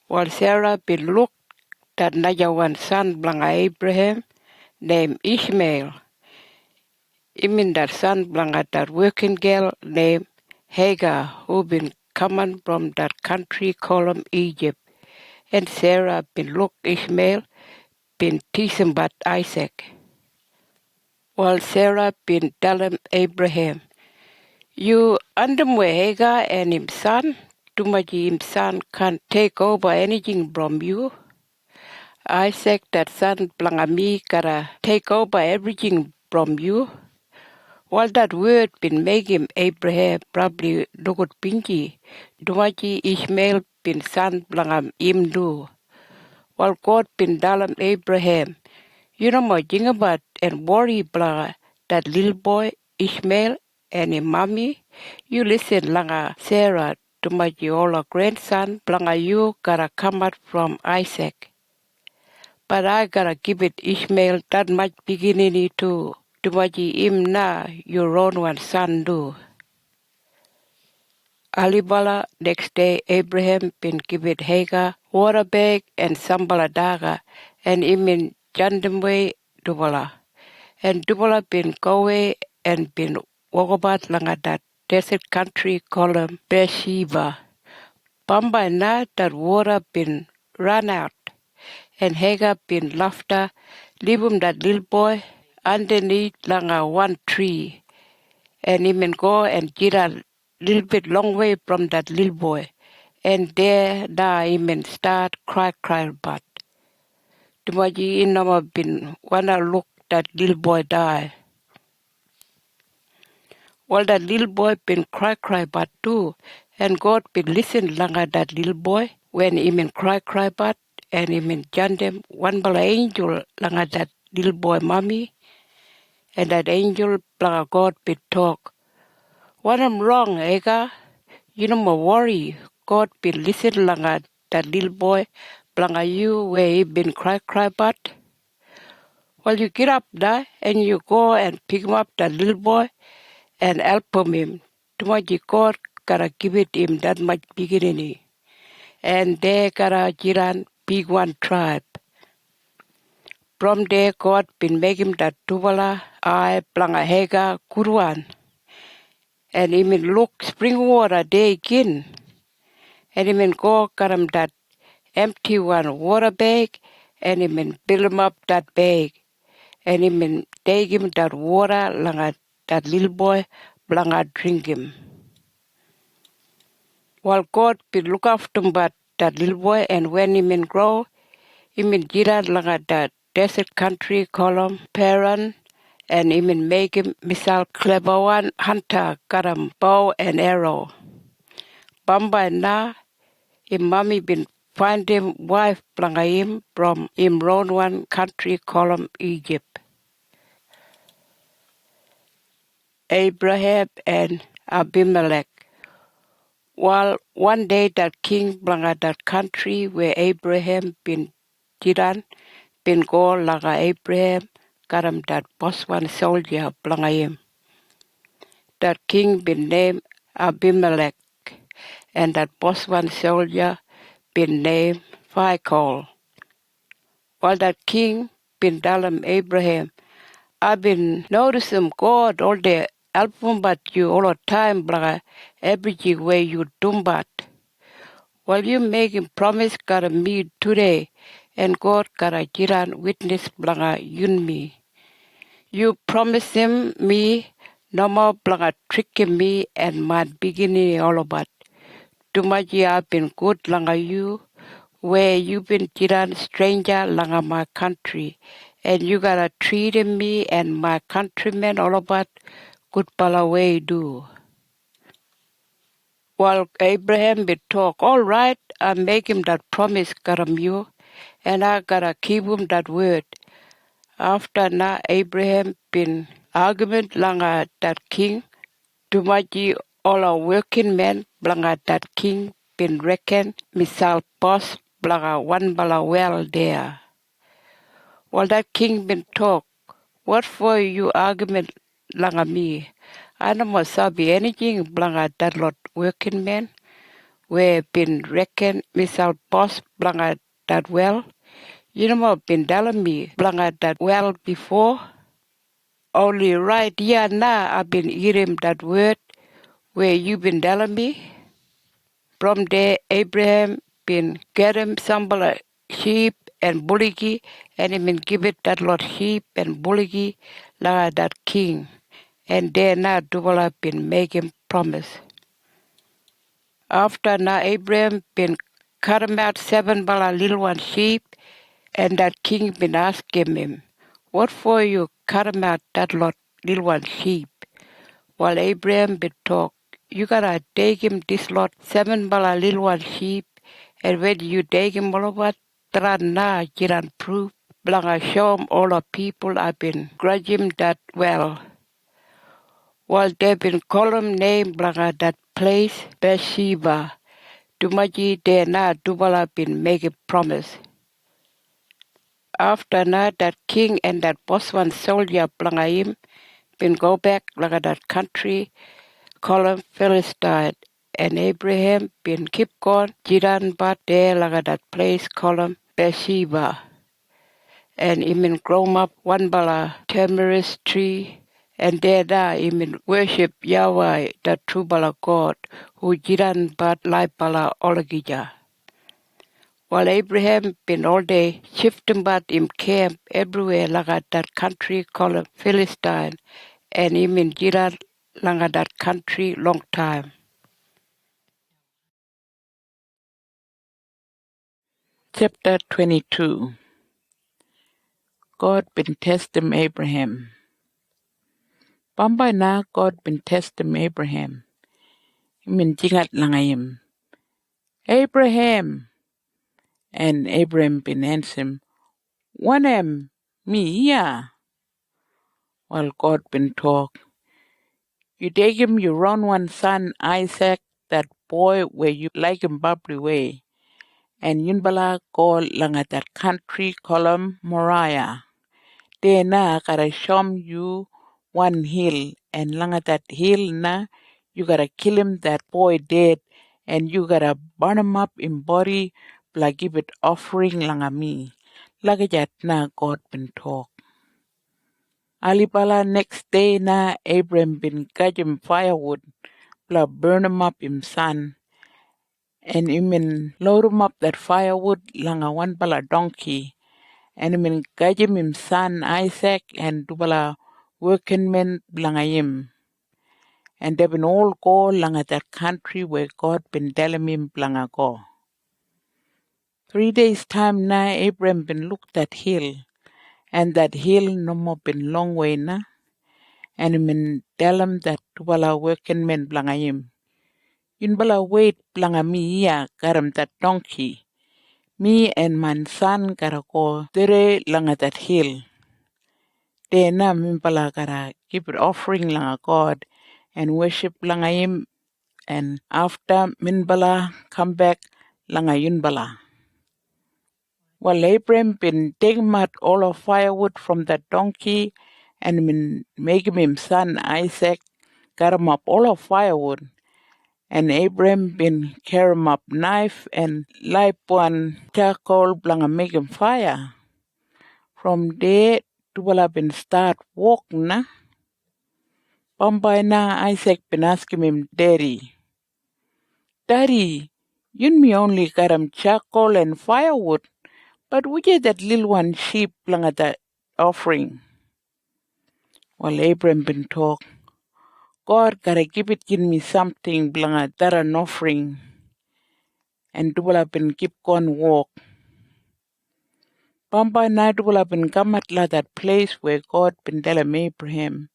While Sarah been look that another one son blanga Abraham named Ishmael. Him that son blanga that working girl named Hagar who been coming from that country called Egypt. And Sarah been look Ishmael been teasing but Isaac. While Sarah been telling Abraham, you underwear Hagar and him son, too much him son can't take over anything from you. Isaac that son blanga me gotta take over everything from you. While that word been making Abraham probably look at pinky, Dumaji Ishmael been son blangam him do. While God been dalam Abraham, you know my thing about and worry blanga that little boy Ishmael and his mommy, you listen langa Sarah tumaji ola grandson, blanga you gotta come out from Isaac. But I gotta give it Ishmael that much beginning too. Tumaji im na your own one son do. Alibala, next day Abraham been given Hagar, water bag and sambala daga, and imin jandemwe dubala. And dubala been go away and been walkabout langa that desert country called Beersheba. Bamba na that water been run out, and Hagar been laughter, leave him that little boy underneath langa one tree, and him go and get a little bit long way from that little boy, and there now him start cry but Tumaji inama been wanna look that little boy die. Well, that little boy been cry but too, and God been listen langa that little boy when him cry but, and him jandem one bala angel langa that little boy mommy, and that angel langa God been talk. What I'm wrong, Ega? You know my worry. God been listen langa that little boy blanga you where he been cry but. Well, you get up there and you go and pick him up that little boy and help him. Too much God gotta give it him that much beginning. And they gotta jiran big one tribe. From there God been making that tubala I blanga hega kuruan. And him look spring water there again. And him go got him that empty one water bag and him fill him up that bag. And him take him that water langa that little boy blanga drink him. While God be look after him but that little boy, and when him grow, him jira langa that desert country call him Paran, and him make him misal clever one hunter got him bow and arrow. Bamba na him mommy been find him wife blanga him from him round one country call him Egypt. Abraham and Abimelech. While one day that king blanga that country where Abraham been jiran, been go laga Abraham, got him that boss one soldier blanga him. That king been named Abimelech, and that boss one soldier been named Kriol. While that king been telling Abraham, I've been noticing God all the album but you all the time blanga everything where you dumbat. While you making promise gotta meet today, and God gotta jiran witness blanga yun me. You promise him me no more blanga tricking me and my beginning all about. Too much I've been good langa you, where you been jiran stranger langa my country, and you gotta treat me and my countrymen all about good pala way do. While Abraham would talk, all right, I make him that promise, you, and I gotta keep him that word. After na Abraham been argument langa that king, tumaji all our working men blanga that king been reckon misal boss blanga one bala well there. While that king been talk, what for you argument langa me? I don't must sabi anything blanga that lot working men. We been reckon misal boss blanga that well. You know what been telling me blanga that well before? Only right here now I've been hearing that word where you been telling me. From there Abraham been getting some sheep and bullocky and he been give it that lot sheep and bullocky like that king. And there now Dubala been making promise. After now Abraham been cut him out 7 bala little one sheep, and that king been asking him, what for you cut him out that lot little one sheep? While Abraham been talk, you gotta take him this lot 7 bala little one sheep, and when you take him all over, na jiran proof, blanga show him all the people I've been grudge him that well. While they been column name blanga that place Bathsheba. Dumaji de na Dubala been make a promise. After na that king and that bossman soldier blanga him been go back blanga that country column Philistine. And Abraham been keep going jiran but there blanga that place column Bathsheba. And he been grown up one bala tamarisk tree. And there he been worship Yahweh, the true bala God, who jiran but like bala olagija. While Abraham been all day shifting but in camp everywhere like that country called Philistine, and him in jiran like that country long time. Chapter 22. God been testing Abraham. Bamba na God been testing Abraham. Min jingat langayim. Abraham. And Abraham been answering, Wanem, me, yeah. While God been talk, you take him, you run one son, Isaac, that boy where you like him bubbly way. And yunbala go langa that country column Moriah. There na gotta show you one hill, and langa that hill na, you gotta kill him, that boy dead, and you gotta burn him up in body, like give it offering langa me. Lagajat na God been talk. Alibala next day na Abram been catching firewood, bla burn him up in sun, and him load him up that firewood langa one bala donkey, and him catch him son Isaac and dubala working men blanga him. And they been all go langa that country where God been telling him blanga go. 3 days time na Abram been look that hill, and that hill no more been long way na. And him tell him that dubala working men blanga him. Yun bala wait blanga me ya garam that donkey. Me and my son gotta go tere langa that hill. There na mimpala gotta give it offering langa God and worship langa him, and after minbala come back langa yunbala. While Abraham been taking out all of firewood from that donkey and been making him son Isaac got him up all of firewood, and Abraham been carry him up knife and light one charcoal blanga make him fire. From there, Tubala been start walk na. Bambai na Isaac been asking him, Daddy, you me only got him charcoal and firewood, but we get that little one sheep blanga that offering. While Abraham been talk, God gotta give me something blanga that an offering. And Tubala been keep on walk. Bamba na Tubala been come at that place where God been telling Abraham.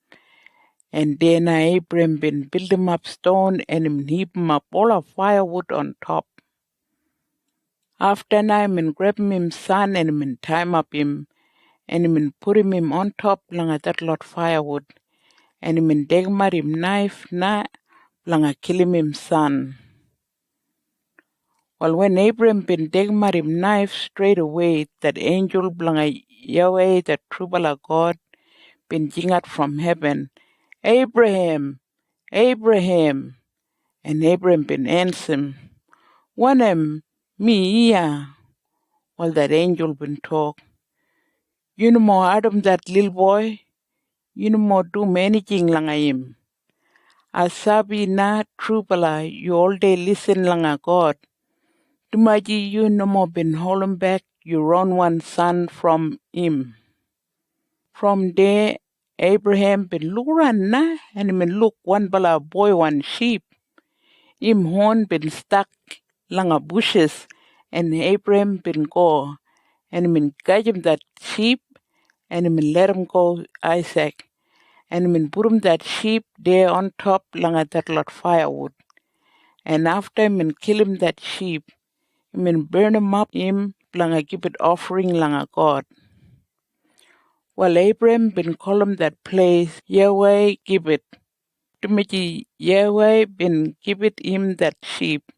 And then Abraham been build him up stone and him heap him up all of firewood on top. After him grab him son and him time up him and him put him on top langa that lot firewood and him degmar him knife na langa kill him son. Well, when Abraham been degmar him knife straight away, that angel blanga Yahweh, the true bala God, been jingat from heaven, Abraham, Abraham. And Abraham been answering, Wanem, me yeah. While that angel been talk, you know more Adam that little boy, you know more do anything langa him. Asabi na true bala, you all day listen langa God. Tumaji you no more been holding back, you run one son from him. From there, Abraham been look around na, and him look one bala boy one sheep. Him horn been stuck langa bushes, and Abraham been go, and him guide him that sheep, and him let him go Isaac, and him put him that sheep there on top langa that lot firewood. And after him kill him that sheep, him burn him up him langa give it offering langa God. While Abraham been call him that place Yahweh give it. Tumaji Yahweh been given him that sheep.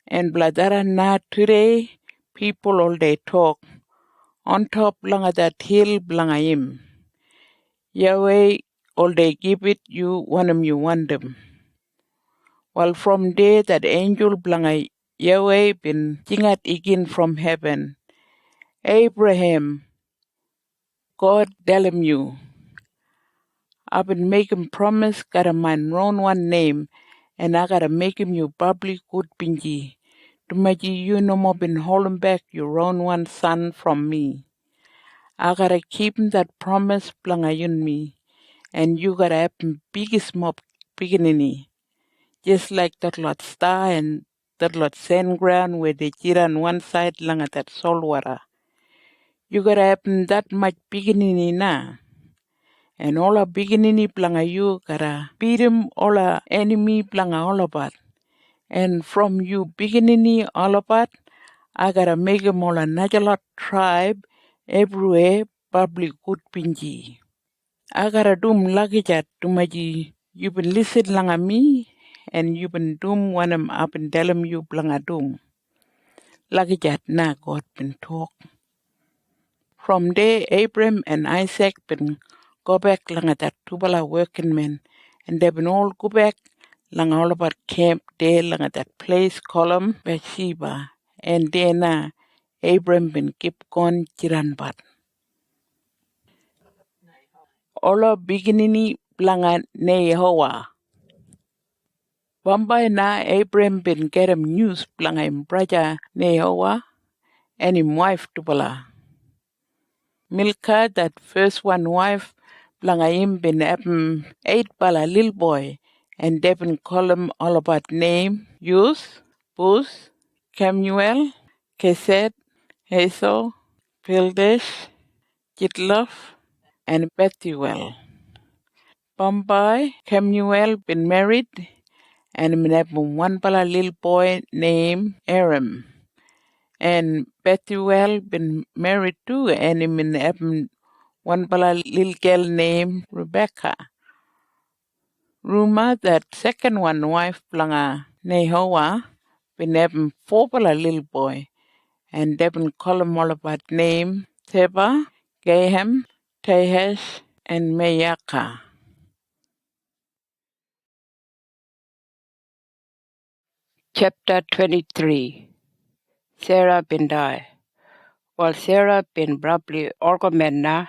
And bladara na today, people all day talk. On top langa that hill blanga him. Yahweh all day give it you you want them. While from day that angel blanga Yahweh been jingat again from heaven. Abraham, God tell him you. I've been making promise, gotta man wrong one name, and I gotta make him you public good pinji. To make you no more been holding back your own one son from me. I gotta keep that promise plangayun me, and you gotta have biggest mob beginning. Just like that lot star and that lot sand ground where they cheer on one side lang at that salt water. You gotta have that much beginning na. And all a beginning planga you gotta beat him all a enemy planga all about. And from you beginning all about, I gotta make him all a Najalot tribe everywhere public good pinji. I gotta doom lucky chat to maji. You been listen langa me and you been doom one up and tell him you blanga doom. Lucky chat na God been talk. From there, Abraham and Isaac been go back langa that tubala working men, and they been all go back langa all about camp there langa that place called Bathsheba, and then Abraham been keep going jiranbat. All beginning langa ne Yehovah. Wambai na Abraham been get him news langa him brother ne Yehovah and him wife tubala. Milka, that first one wife, Blangayim been 8 little boy, and they been call him all about name, Yus, Buz, Kemuel, Kesed, Hazel, Pildesh, Jitlof, and Bethuel. Bombay, Kemuel been married, and been have one little boy named Aram. And Bethuel been married too, and been have one little girl named Rebecca. Rumor that second one wife planga Nehoa been having 4 little boy, and they been call him all about name Teba, Gahem, Tehesh, and Mayaka. Chapter 23. Sarah bin die. While Sarah bin probably Orgomena,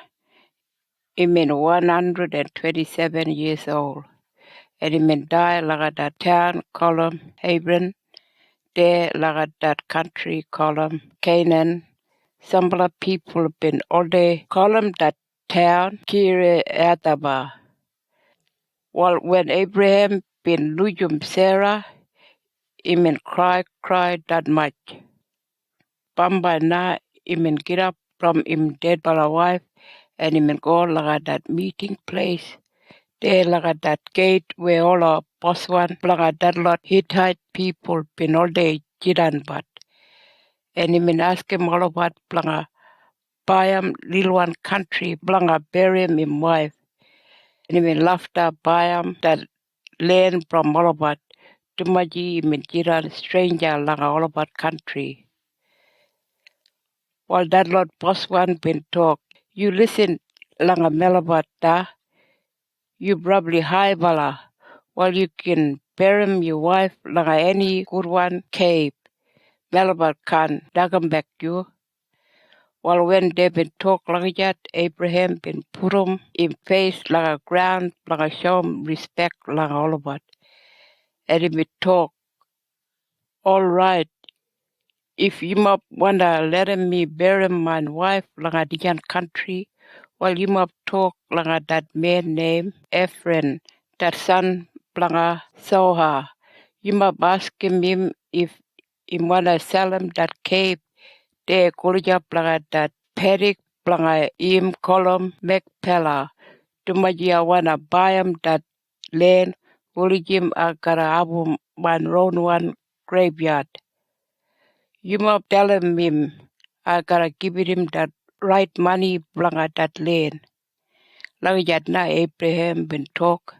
imin 127 years old, and imin die like that town called Hebron, there like that country called Canaan. Some of the people been all day call that town Kiriataba. Well, when Abraham been lujum Sarah, imin cry that much. Bamba na imin get up from him dead by a wife, and imin go like that meeting place. There like that gate where all our boss one, like that lot Hittite people been all day jiran but. And imin ask him all about blanga Bayam little one country, blanga bury him in wife. And imin laughter Bayam that land from all about. Tumaji imin jiran stranger langa all about country. While that lot boss one been talk, you listen langa melabata, you probably high bala, while you can bury your wife langa any good one cave. Melabat can dagam back you. While when they been talk like that, Abraham been put him in face like a ground, like a show him respect like all about. And he been talk, all right. If you might wanna let me bury my wife like a different country, while you might talk like a that man named Ephraim, that son like Soha, you might ask him if he wanna sell him that cave, they call up like that paddock like him column Macpella. To my wanna buy him that land, will him I gotta have one round one graveyard. You must tell him I gotta give him that right money belong at that land. Like that na Abraham been talk.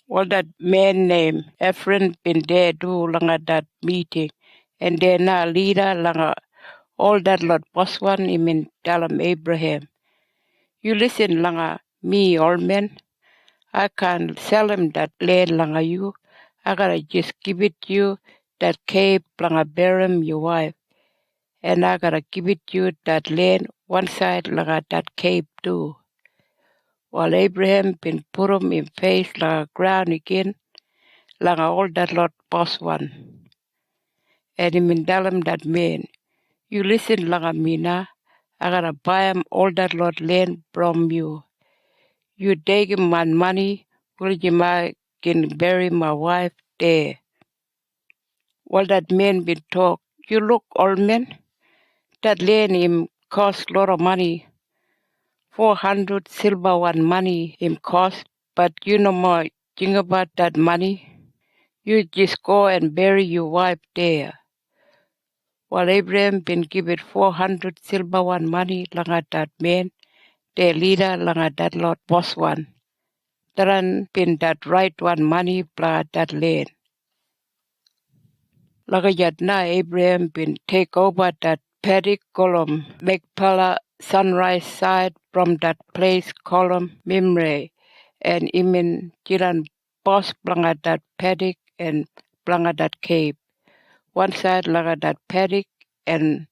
All that man named Ephraim been there do langa that meeting. And then na leader langa all that lot boss one in Dalam Abraham. You listen langa me old man. I can sell him that land langa you. I gotta just give it you that cave langa Beram your wife. And I gotta give it you that land one side langa that cave too. While Abraham been put him in face langa ground again, langa all that lot boss one. And him in Dalam that man. You listen langa mina. I gotta buy him all that lot land from you. You take my money, will you can bury my wife there. While that man been talk, you look old man, that land him cost lot of money. 400 silver one money him cost, but you no more think about that money. You just go and bury your wife there. While Abraham been given 400 silver one money langa that man, the leader langa that lot boss one. Taran been that right one money blah that land. Lakajat na Abraham been take over that paddock column, Mekpala sunrise side from that place column Mimre, and Imin Jiran boss blanga that paddock and blanga that cave. One side langa that paddock and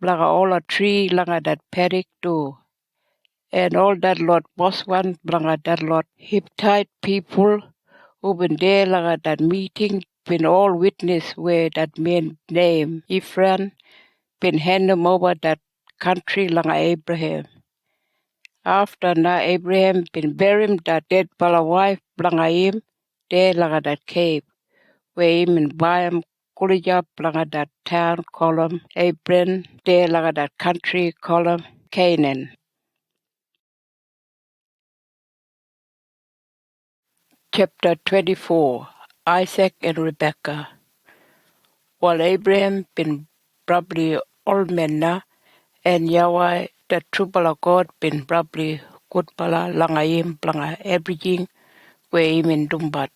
blanga all a tree langa that paddock too. And all that lot boss one blanga that lot Hittite people who been there like at that meeting, been all witness where that man name Ephraim been hand him over that country like Abraham. After na Abraham been burying that dead pala wife like him, there like that cave, where him and buy him Kulija like that town called Abraham, there like that country called Canaan. Chapter 24, Isaac and Rebekah. While Abraham been probably old man now, and Yahweh, the true bala God, been probably good bala langayim blanga everything where him in Dumbat.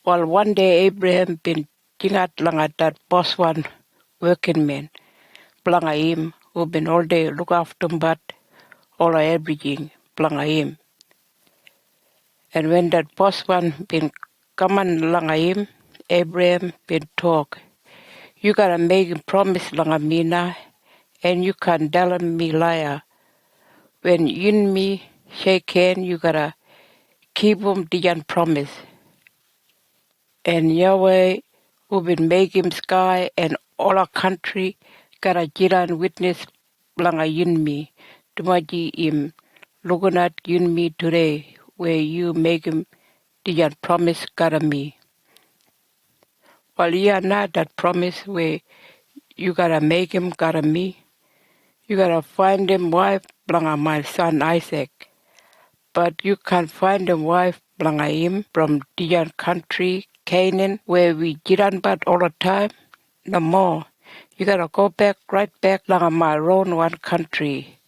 While one day Abraham been tingat langa that boss one working man, blanga him, who been all day look after Dumbat, all everything, blanga him. And when that boss one been coming langa him, Abraham been talk. You gotta make a promise langa mina, and you can't tell me liar. When you and me shake hand, you gotta keep the promise. And Yahweh, who been making sky and all our country, gotta jiran witness langa yin me. Tumaji im looking at yin me today, where you make him the promise gotta me. While you are not that promise where you gotta make him gotta me, you gotta find him wife blanga my son Isaac. But you can't find a wife blanga him from the country, Canaan, where we jiran but all the time. No more. You gotta go back, right back blanga my own one country.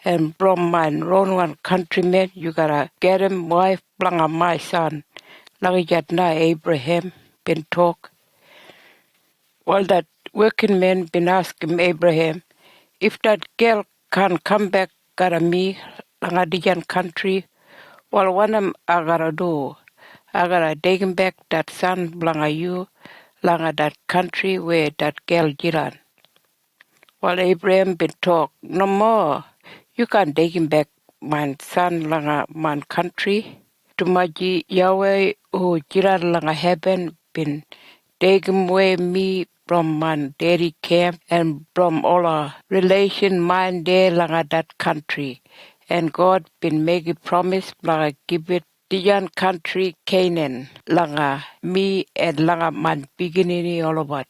And from my own one countrymen, you gotta get him wife blanga my son. Like na Abraham been talk. Well, that working man been asking Abraham, if that girl can come back gotta me langa the country, well, what am I gotta do? I gotta take him back that son blanga you, langa that country where that girl jiran. Well, Abraham been talk, no more. You can't take him back, my son langa my country. Tumaji Yahweh who jiran langa heaven been take him away me from my daddy camp and from all our relation mine there langa that country. And God been making promise langa give it the country Canaan langa me and langa man beginning all about.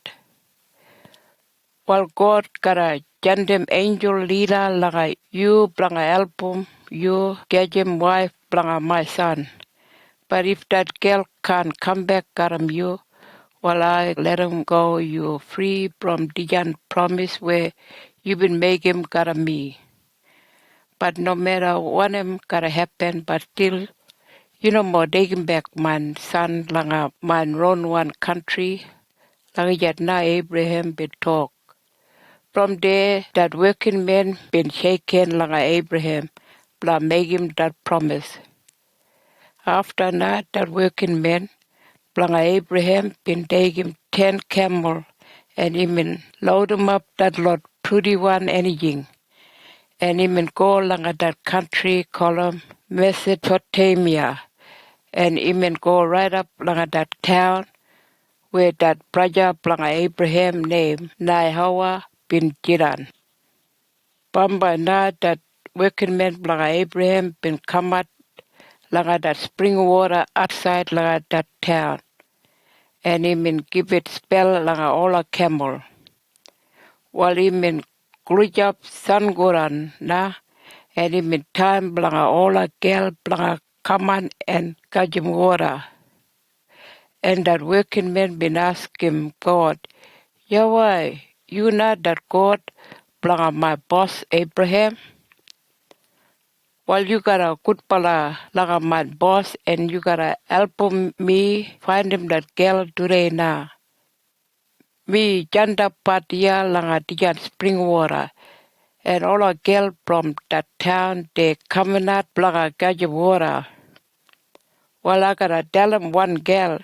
While God gotta send them angel leader langa you blanga album you get him wife blanga my son. But if that girl can't come back gotta you, well I let him go you free from the promise where you been make him gotta me. But no matter what him gotta happen, but still You know more taking back my son langa my own one country. Langa yet na Abraham be talk. From there that working men been shaken langa Abraham, blah make him that promise. After that working men, langa Abraham been take him 10 camel and him load him up that lot pretty one anything. And him go langa that country called Mesopotamia. And him go right up langa that town where that brother langa Abraham named Nahua bin Jiran. Bamba na that working men langa Abraham bin come out langa that spring water outside langa that town. And him give it spell langa all a camel. While him glue up sun goran na and him time langa all a girl langa come on and catch him water. And that working men been asking God, Yahweh, you not that God blanga my boss Abraham? Well, you got a good pala langa my boss and you gotta help me find him that girl today na. Me janda patia langa tijan spring water. And all a girl from that town, they coming out blanga gaja water. Well, I gotta tell him one girl,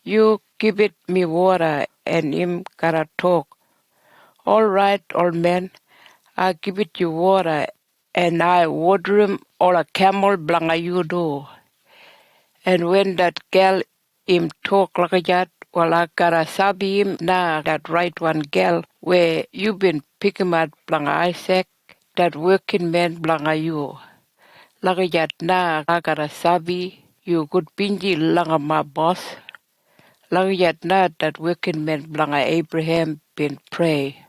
you give it me water and him gotta talk. All right, old man, I give it you water and I water him all a camel blanga you do. And when that girl him talk like that, well, I gotta sabi him na that right one girl where you been picking out blanga Isaac, that working man blanga you. Like that na I gotta sabi you good pinji langa my boss. Like that na that working man blanga Abraham been pray.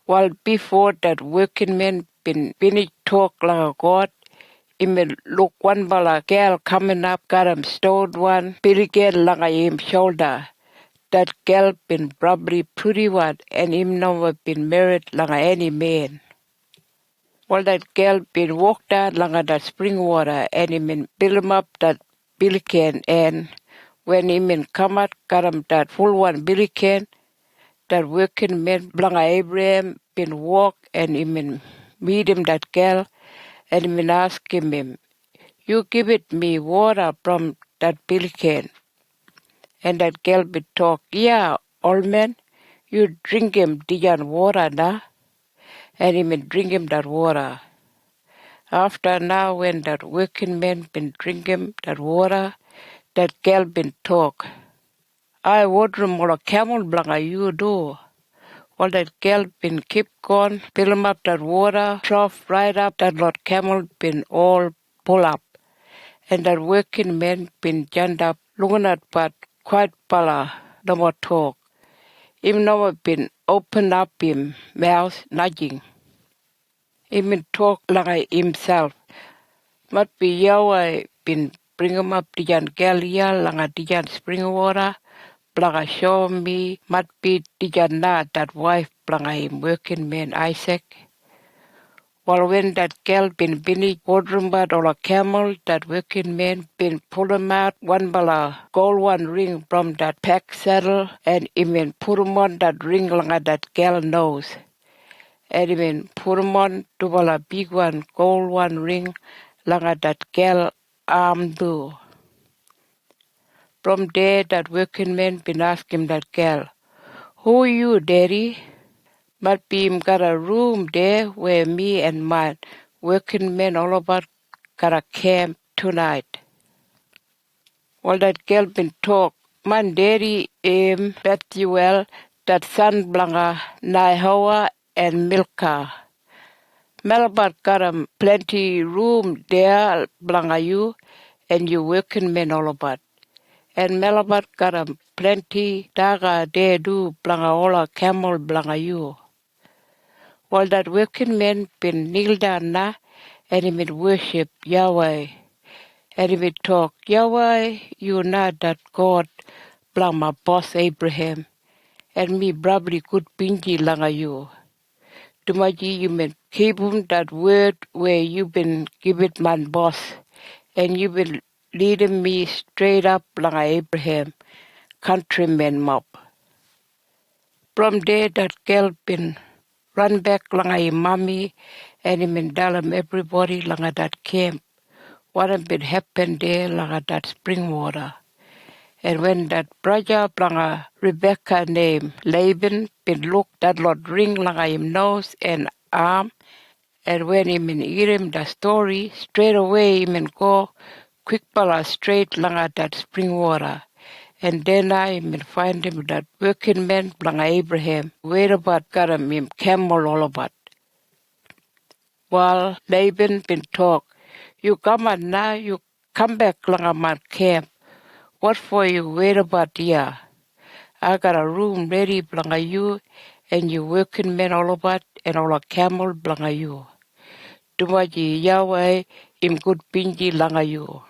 While before that working man been finished talk like God, him look one bala girl coming up, got him stowed one, big girl like him shoulder. That girl been probably pretty one and him never been married like any man. Well, that girl been walked down like that spring water and him build him up that billy can and when him come out, got him that full one billy can, that working man blanga Abraham been walk and him meet him that girl and him ask him, you give it me water from that billy can. And that girl be talk, yeah, old man, you drink him dijan water na, and him drink him that water. After now when that working man been drinking that water, that girl been talk. I water him all a camel blanga you do. Well, that girl been keep going, fill him up that water, trough right up, that lot camel been all pull up. And that working man been jammed up, looking at but quite pala, no more talk. Him never been open up him mouth, nudging. Him been talk like himself. Must be Yahweh been bring him up to Jan Galia, langa Dijan spring water. Blanga show me, must be Dijan na that wife blanga him working man Isaac. While when that girl been finished ordering about all a camel, that working man been pull him out one bala gold one ring from that pack saddle and even put him on that ring langa that girl nose. And even put him on to bala big one gold one ring langa that girl arm do. From there that working man been asking that girl, who are you, daddy? Must be him got a room there where me and my working men all about got a camp tonight. Well, that girl been talk. Man daddy Bethuel, that son blanga Naihoa and Milka. Melbat got a plenty room there blanga you and you working men all about. And Melabat got a plenty daga there do blanga all a camel blanga you. While that working man been kneel down na, and he would worship Yahweh. And he would talk, Yahweh, you not that God, blang my boss Abraham, and me probably good pinji langa you. Tumaji, you may keep him that word where you been give it man boss, and you will lead me straight up like Abraham, countryman mob. From there that girl been run back like mommy and him and tell him everybody like that camp. What had been happened there like that spring water. And when that brother like Rebecca named Laban been look that Lord ring like him nose and arm. And when him and hear him the story, straight away him and go quick pala straight like that spring water. And then I find him that working man blang Abraham. Where about got him camel all about. While Laban been talk, you come on now, you come back lang my camp. What for you wait about here? I got a room ready blang you, and you working men all about, and all a camel blang you. Tumaji Yahweh im good pinji langa you.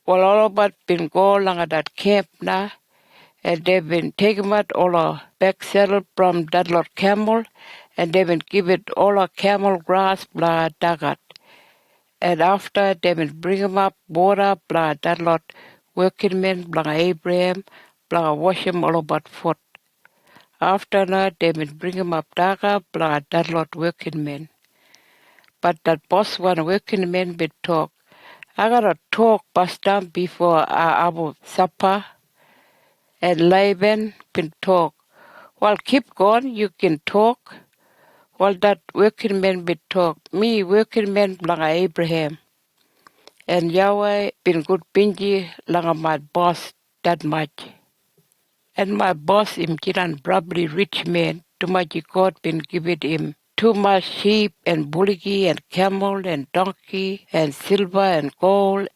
Well, all about been go langa that camp now. And they've been taking out all our back saddle from that lot camel, and they've been give it all our camel grass, blah, dagat. And after they've been bring 'em up water, blah, that lot working men, blah, Abraham, blah, wash 'em all about foot. After that, they've been bring 'em up daga, blah, that lot working men. But that boss one working men been talk. I gotta talk past them before I have supper. And Laban been talk. Well, keep going, you can talk. Well, that working man be talk. Me, working man, langa Abraham. And Yahweh been good pinji langa my boss that much. And my boss him kiran probably rich man. Too much God been given him. Too much sheep and bullocky and camel and donkey and silver and gold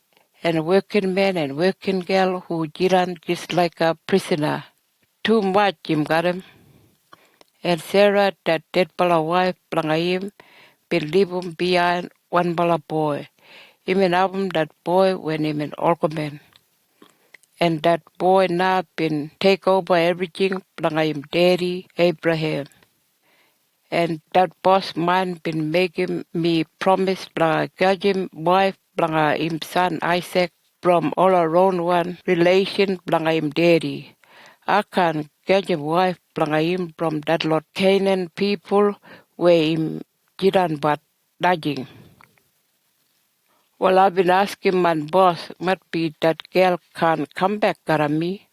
and working man and working girl who jiran just like a prisoner. Too much him got him. And Sarah, that dead bala wife, Plangayim, been leave him behind one bala boy. Him and Abum, that boy, when him in Orkoman. And that boy now been take over everything, Plangayim daddy, Abraham. And that boss man been making me promise, Plangayim wife, Plangayim son Isaac, from all around one relation, Plangayim daddy. I can get a wife Plangayim from that lot Canaan people where him jiran but dodging. Well, I've been asking my boss, might be that girl can come back me.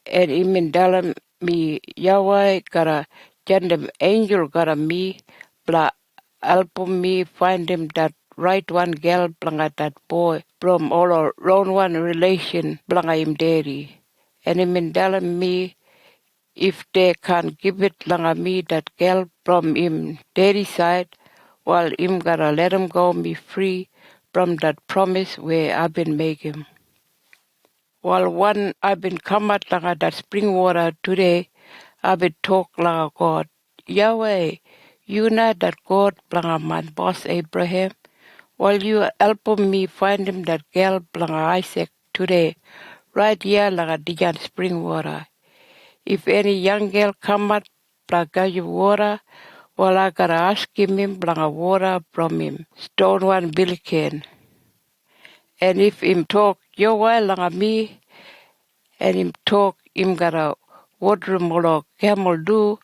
And him been telling me, Yahweh gotta send them angel me, blah, help me find him that right one girl blanga that boy from all around one relation blanga him daddy. And him been telling me if they can give it langa me that girl from him daddy side, well him gotta let him go me free from that promise where I've been making. Well, one I've been come out langa that spring water today, I've been talk langa God. Yahweh, you know that God langa my boss Abraham. Well, you help me find him that girl langa Isaac today, right here langa Dijan spring water. If any young girl come up, planga water, well, I gotta ask him planga water from him. Stone one bill can. And if him talk, yo well langa me, and him talk, him gotta water him or camel do,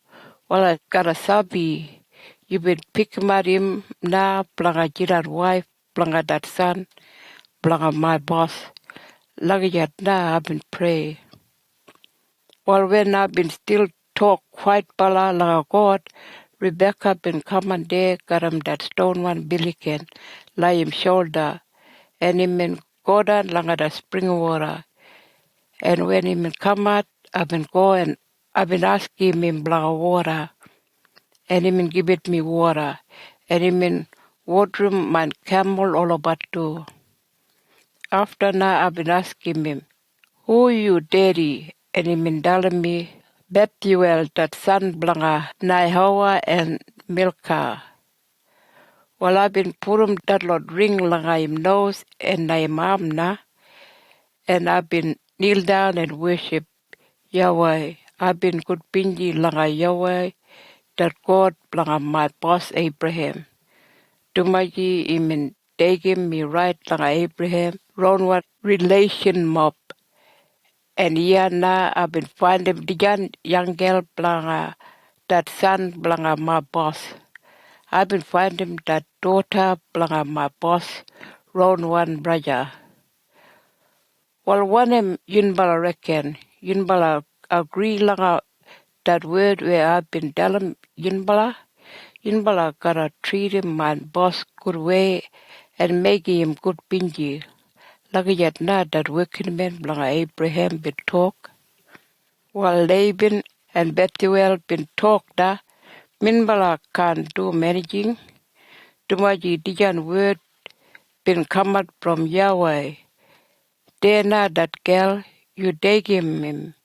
well, I gotta sabi. You been pick him at him now, planga jirat wife, planga that son, planga my boss. Lagayat na, I've been pray. Well, when I've been still talk quite pala like God, Rebecca been coming there, got him that stone one billiken, lie him shoulder, and him been go down like the spring water. And when him been come out, I've been going, I've been asking him blah water, and him been give it me water, and him been water my camel all about too. After now, I've been asking him, who you daddy? And him been telling me, Bethuel, that son blanga, Naihawa and Milka. Well, I've been putting that lot ring langa him nose and Naimam na, and I've been kneel down and worship Yahweh. I've been good pinji langa Yahweh, that God blanga my boss Abraham. Tumaji him taking me right langa Abraham, round one relation mob. And na I've been finding the young girl blanga that son blanga my boss. I've been finding that daughter blanga my boss, round one brother. Well, one yunbala reckon, yunbala agree langa that word where I've been telling yunbala. Yunbala gotta treat him my boss good way and make him good pinji. Lagi yet na that working man blanga Abraham been talk. While Laban and Bethuel been talk da, minbala can't do managing. Tumaji dijan word been come out from Yahweh. There na that girl, you take him.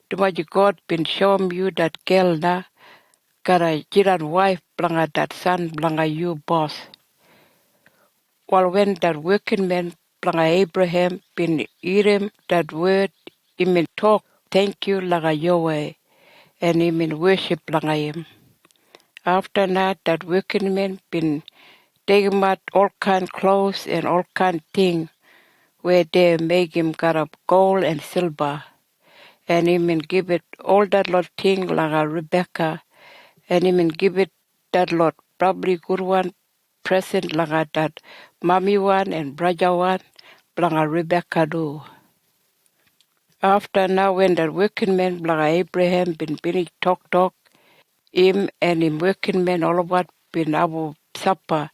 Tumaji God been showing you that girl na, gotta jiran wife blanga that son blanga you boss. While when that working man blanga Abraham been hearing that word, he mean talk, thank you laga Yahweh, and he mean worship laga him. After that working man been taking out all kind clothes and all kind thing where they make him got up gold and silver, and he mean give it all that lot thing laga Rebecca, and he mean give it that lot probably good one present laga that mommy one and brother one, blanga Rebecca do. After now when that working man blanga Abraham been finished talk, him and him working men all about been able supper,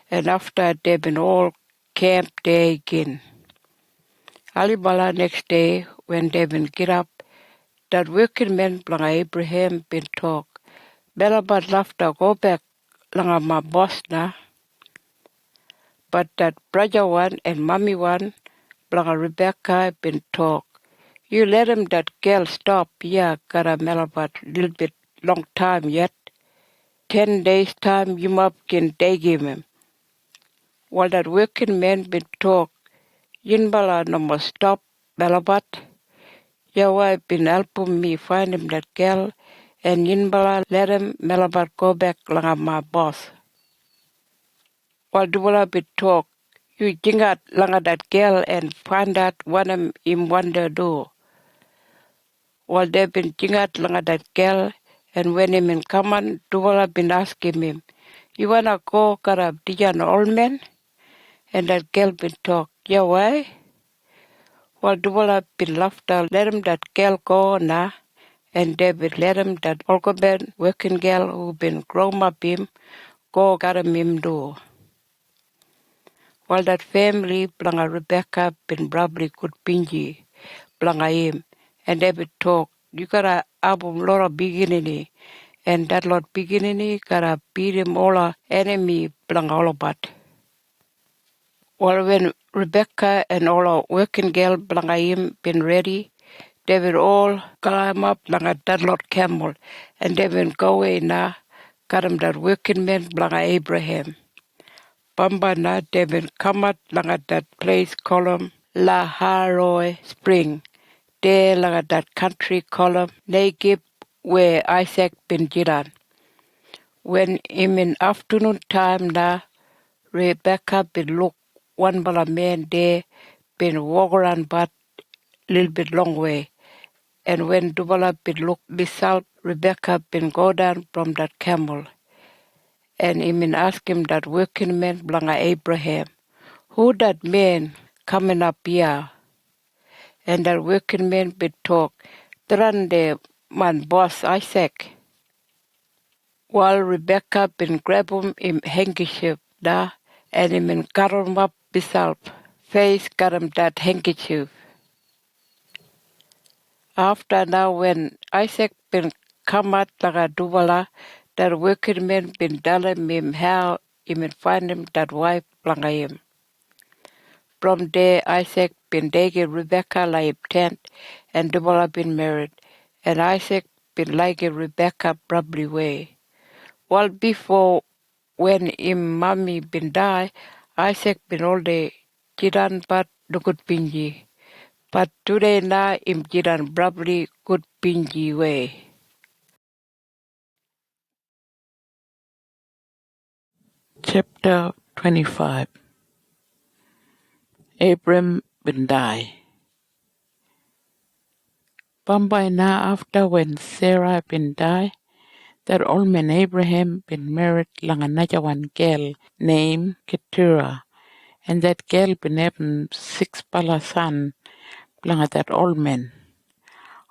and after they been all camped there again. Alibala next day when they been get up, that working men blanga Abraham been talk. Bella but laughter go back langa my boss na. But that brother one and mommy one, blanga Rebecca been talk. You let him that girl stop, yeah, gotta melabat little bit long time yet. 10 days time you up can take him. While that working man been talk, Yinbala no more stop Balabat. Yahweh been helping me find him that girl, and Yinbala let him Melabat go back langa my boss. While Dubala been talk, you jingat langa that girl and find out what him wonder do. While they been jingat langa that girl, and when him in common, Dubala been asking him, you wanna go karab dijan old man? And that girl been talk, yeah, why? While Dubala been laughter, let him that girl go na, and David let him that Olgoben working girl who been grown up him, go got him do. While that family, blanga Rebecca, been probably good pinji, blanga him, and David talk, you gotta album lot of beginning, and that lot beginning gotta beat him all a enemy, blanga all about. Well, when Rebecca and all our working girl blanga him been ready, they will all climb up blanga that lot camel, and they will go away na, got him that working man blanga Abraham. Bamba na, they will come out blanga that place called La Haroi Spring. There blanga that country called Negev, where Isaac been jiran. When in afternoon time na, Rebecca been look one bala man there, been walk around but little bit long way. And when Dubala been look beside Rebecca been go down from that camel. And he been ask him that working man blanga Abraham, who that man coming up here? And that working man been talk, Trande man boss Isaac. While Rebecca been grab him handkerchief da, and he been cut him up beside face got him that handkerchief. After now when Isaac been come out laga Dubala, that working man been telling him how he been find him that wife langa him. From there Isaac been taking Rebecca like tent, and Dubala been married, and Isaac been liking Rebecca probably way. Well before when him mommy been die, Isaac been all day jiran but dukut pinji. But today na him jiran probably good pinji way. Chapter 25. Abram been die. Bambai na after when Sarah been die, that old man Abraham been married lang another one girl named Keturah, and that girl been having 6 pala son lang that old man.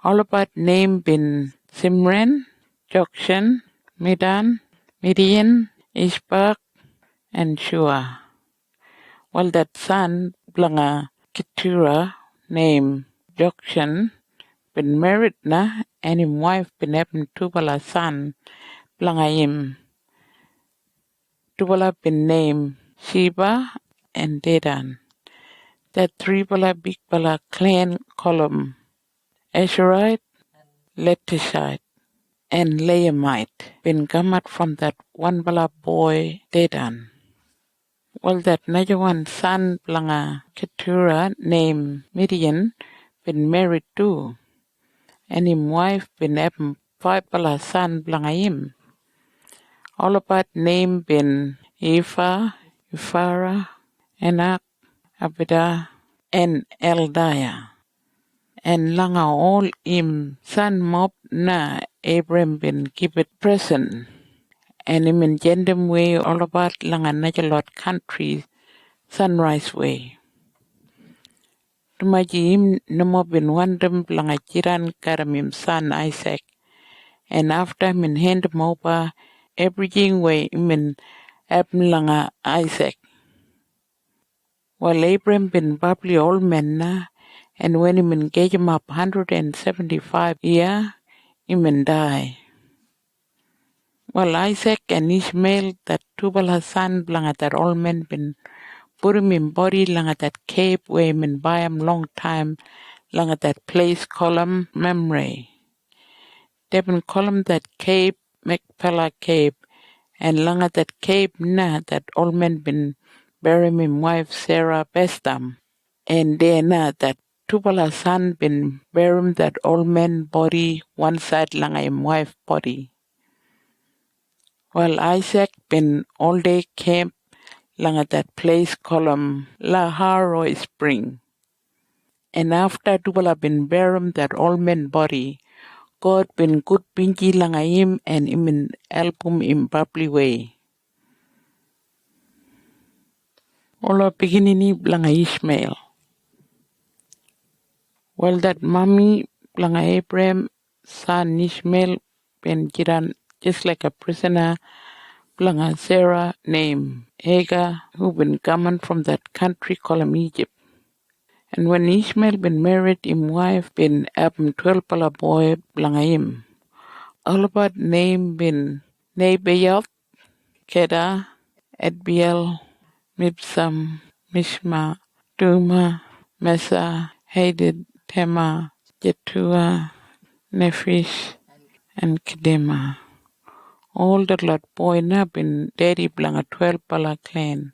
All about name been Simran, Jokshan, Midan, Midian, Ishbak, and Shua. Well, that son blanga Keturah named Jokshan been married na, and him wife been having 2 pala son blanga him. 2 pala been named Sheba and Dedan. That 3 pala big pala clan column Asherite, Letishite, and Laamite been come out from that 1 pala boy Dedan. Well, that another one son blanga Keturah named Midian been married too, and him wife been having 5 pala son blanga him. All about name been Ephah, Ephara, Anak, Abidah, and Eldiah. And langa all him son mob na Abram been give it present. And him in Gendem way all about langa Najalot country sunrise way. Tumaji him namo been wandem langa jiran karam him son Isaac. And after him in hand him over everything way him in langa Isaac. Well, Abram been probably old man na, and when him engage him up 175 year, him die. Well, Isaac and Ishmael, that 2 pala son, blanga that old man been put him in body langa that cave where him buy him long time, langa that place call him Mamre. They been call him that cave, Machpelah cave, and langa that cave na, that old man been bury him wife Sarah Bestam. And then that 2 pala son been bury that old man body one side langa him wife body. Well, Isaac been all day camp langa that place called Laharoy Spring. And after 2 pala been bury that old man body, God been good pinky langa him and him in album in probably way. Ola beginning langa Ishmael. Well, that mommy langa Abraham son Ishmael been jiran just like a prisoner langa Sarah named Hagar, who been coming from that country called Egypt. And when Ishmael been married, him wife been 12 pala boy langa him. All about name been Nebaioth, Kedar, Adbeel, Mibsam, Mishma, Duma, Mesa, Hadid, Tema, Jetua, Nephish, and Kedema. All the lot boy na been daddy blanga 12 pala clan.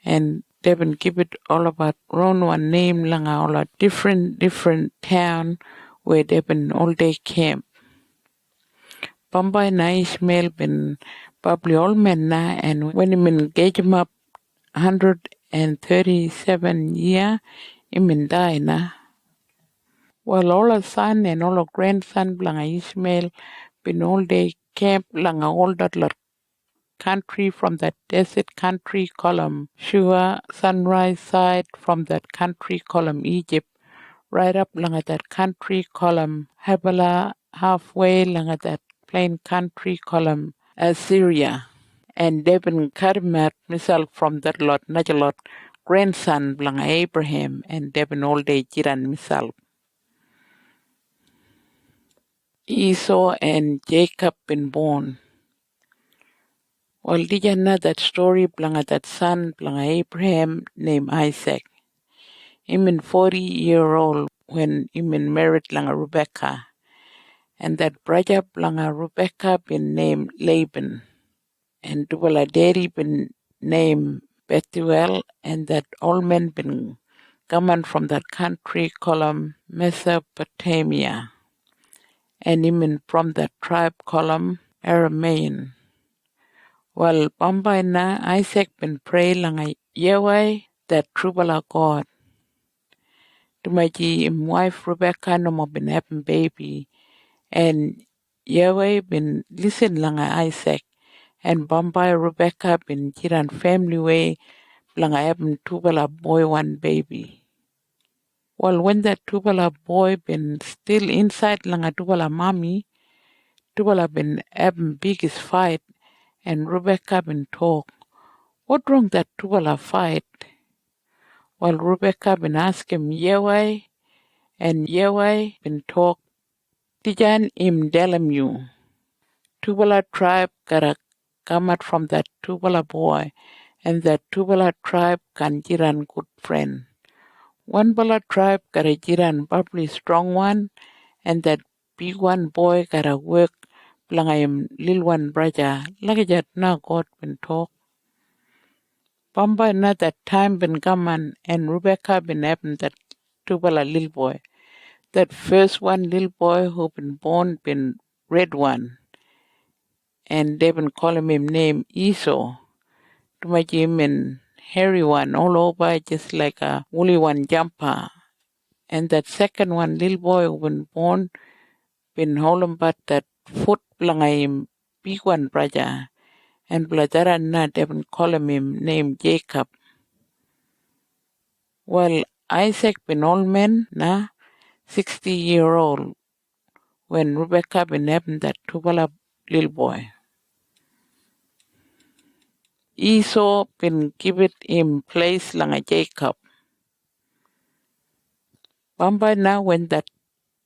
And they been give it all about round one name langa all a different town where they been all day camp. Bombay na Ishmael been probably all men na, and when him engage him up 137 year, him die na. Well, all a son and all a grandson blanga Ishmael been all day camp langa all that lot country from that desert country called Shua, sunrise side from that country called Egypt, right up langa that country called Havilah, halfway langa that plain country called Assyria. And they've been cutting out myself from that lot, another lot, grandson blanga Abraham, and they've been all day jiran myself. Esau and Jacob been born. Well, did you know that story blanga that son blanga Abraham named Isaac? Him in 40-year-old when him in married blanga Rebecca. And that brother blanga Rebecca been named Laban. And well, daddy been named Bethuel, and that old man been coming from that country called Mesopotamia. And him in from that tribe called Aramaean. Well, Bombay na Isaac been pray langa Yahweh that trubala God. Tumaji im wife Rebecca no mo bin happen baby. And Yahweh been listen langa Isaac. And Bombay Rebecca been jiran family way langa happen tubala boy one baby. Well, when that tubala boy been still inside langa tubala mommy, tubala been having biggest fight. And Rebecca been talk, what wrong that tubala fight? Well, Rebecca been ask him Yahweh, and Yahweh been talk, Tijan im delemu. Tubala tribe gotta come out from that Tubala boy, and that Tubala tribe can jiran good friend. One Bala tribe gotta jiran probably strong one, and that big one boy gotta work langayim lil one brother. Lagajat na God been talk. Bamba na that time been gaman, and Rebecca been having that Tubala little boy. That first one little boy who been born been red one. And they been calling him name Esau. To make him and hairy one all over just like a woolly one jumper. And that second one, little boy who been born, been holding but that foot him big one brother. And brother na they been calling him name Jacob. Well, Isaac been old man na 60-year-old when Rebecca been having that Tubala little boy. Esau been given him place langa Jacob. Bamba na when that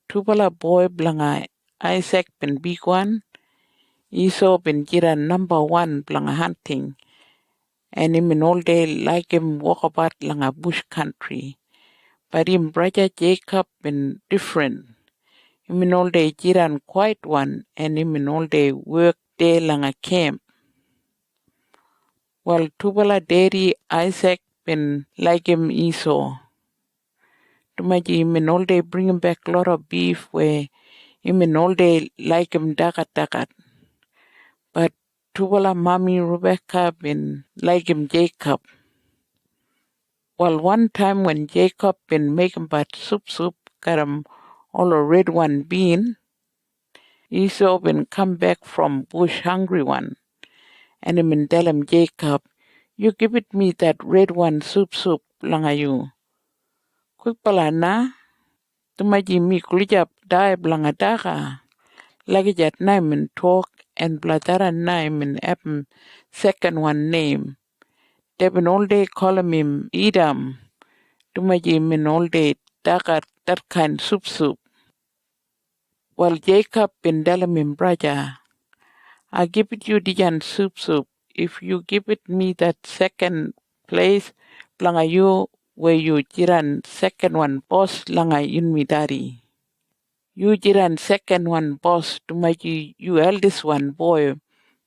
Tubala boy blanga Isaac been big one, Esau been jiran number one blanga hunting. And him in all day like him walk about langa bush country. But him brother Jacob been different. Him in all day jiran quiet one, and him in all day work day langa camp. While Tubala daddy Isaac been like him Esau. Tumaji him in all day bring him back a lot of beef where him in all day like him dagat. But Tubala mommy Rebecca been like him Jacob. Well, one time when Jacob been making but soup, got him all a red one bean, Esau been come back from bush hungry one. And him and tell him Jacob, you give it me that red one soup, langa you. Quick pala na, tumaji mi kulijap die blanga daga. Lagi jat name and talk and bladara name and happen second one name. They been all day calling him Edom. Tumaji min all day dagat that kind soup. While Jacob been telling him brother, I give it you the soup. If you give it me that second place, blanga you where you jiran second one boss langa in mi daddy. You jiran second one boss to make you eldest one boy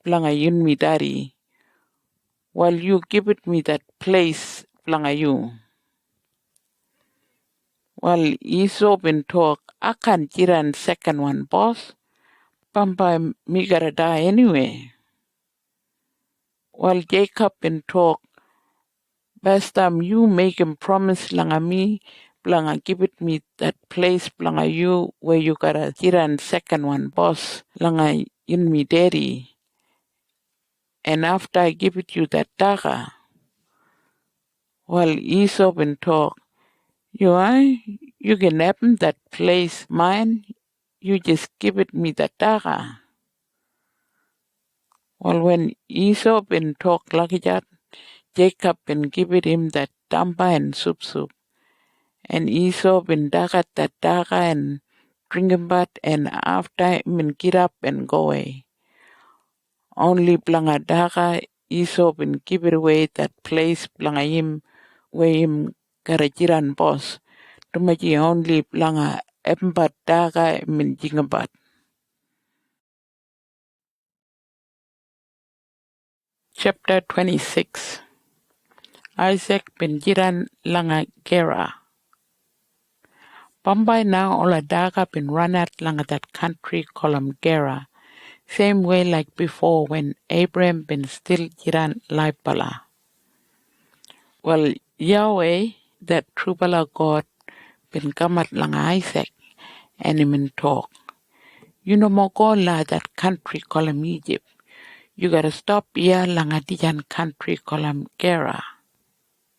blanga yun mi daddy. While you give it me that place blanga you. While Esau been talk, I can't jiran second one boss. Pampa me gotta die anyway. While Jacob been talk, best time you make him promise langa me, blanga give it me that place blanga you where you gotta jiran second one boss langa in me daddy. And after I give it you that daga, while Esau been talk, you can happen that place mine, you just give it me that daga. Well, when Esau been talk like that, Jacob been give it him that tamba and soup. And Esau been dagat that daga and drinking bat, and after him get up and go away. Only blanga daga, Esau been give it away that place blanga him where him garajiran boss. Tumaji only blanga embat daga min jingabat. Chapter 26. Isaac bin jiran langa Gera. Bombay now all a daga been run out langa that country called Gera. Same way like before when Abraham been still jiran Laipala. Well, Yahweh, that true God, been kamat lang Isaac, and him in talk. You know Mogola, that country called Egypt. You gotta stop here lang a dijan country called Gera.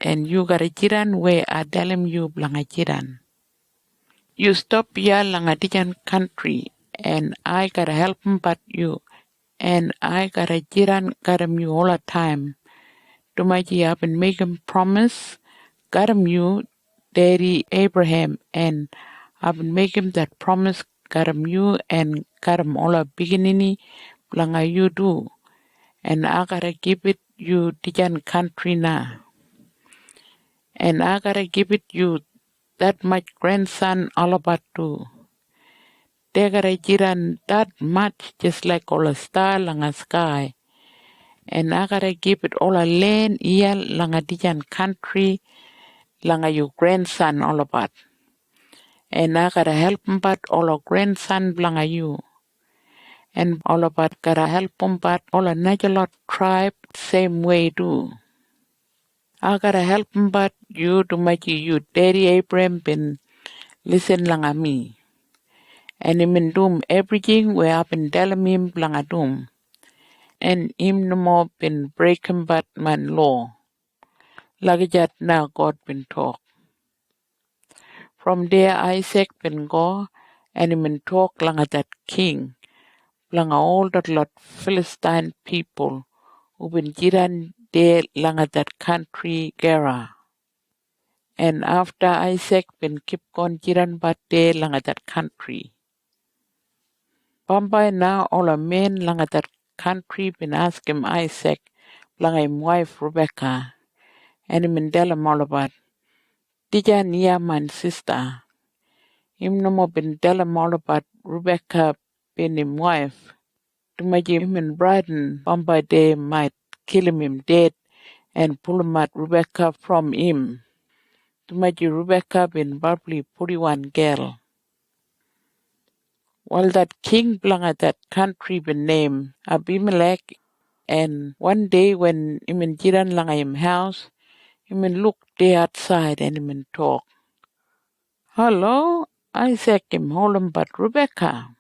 And you gotta jiran where I tell him you lang a jiran. You stop here lang a dijan country, and I gotta help him but you. And I gotta jiran got him you all the time. To my I've been making promise, got him you, Daddy Abraham, and I've been making that promise, got him you, and got him all a beginning, blanga you do. And I gotta give it you Dijan country now. And I gotta give it you that much grandson all about too. They gotta jiran that much just like all a star langa sky. And I gotta give it all a land here langa Dijan country langa your grandson all about. And I gotta help him but all a grandson langa you. And all about gotta help him but all a Najalot tribe same way too. I gotta help him but you to make you Daddy Abraham been listen langa me. And him in doom everything where I've been telling him langa doom. And him no more been breaking but man law. Like that now God been talk. From there Isaac been go and him in talk langa that king. Langa all that lot Philistine people who been jiran there langa that country Gera. And after Isaac been keep on jiran but there langa that country. Bambai now all a men langa that country been ask him Isaac langa him wife Rebecca. And him in tell him all about. Dija niya my sister. Him no more been tell him all about Rebecca been him wife. To make him in Brighton, Bambai they might kill him dead and pull him at Rebecca from him. To make Rebecca been probably 41 girl. Well, that king belong at that country been named Abimelech, and one day when him and Jiran lang him house, him and look there outside and him and talk. Hello, Isaac him hold him but Rebecca.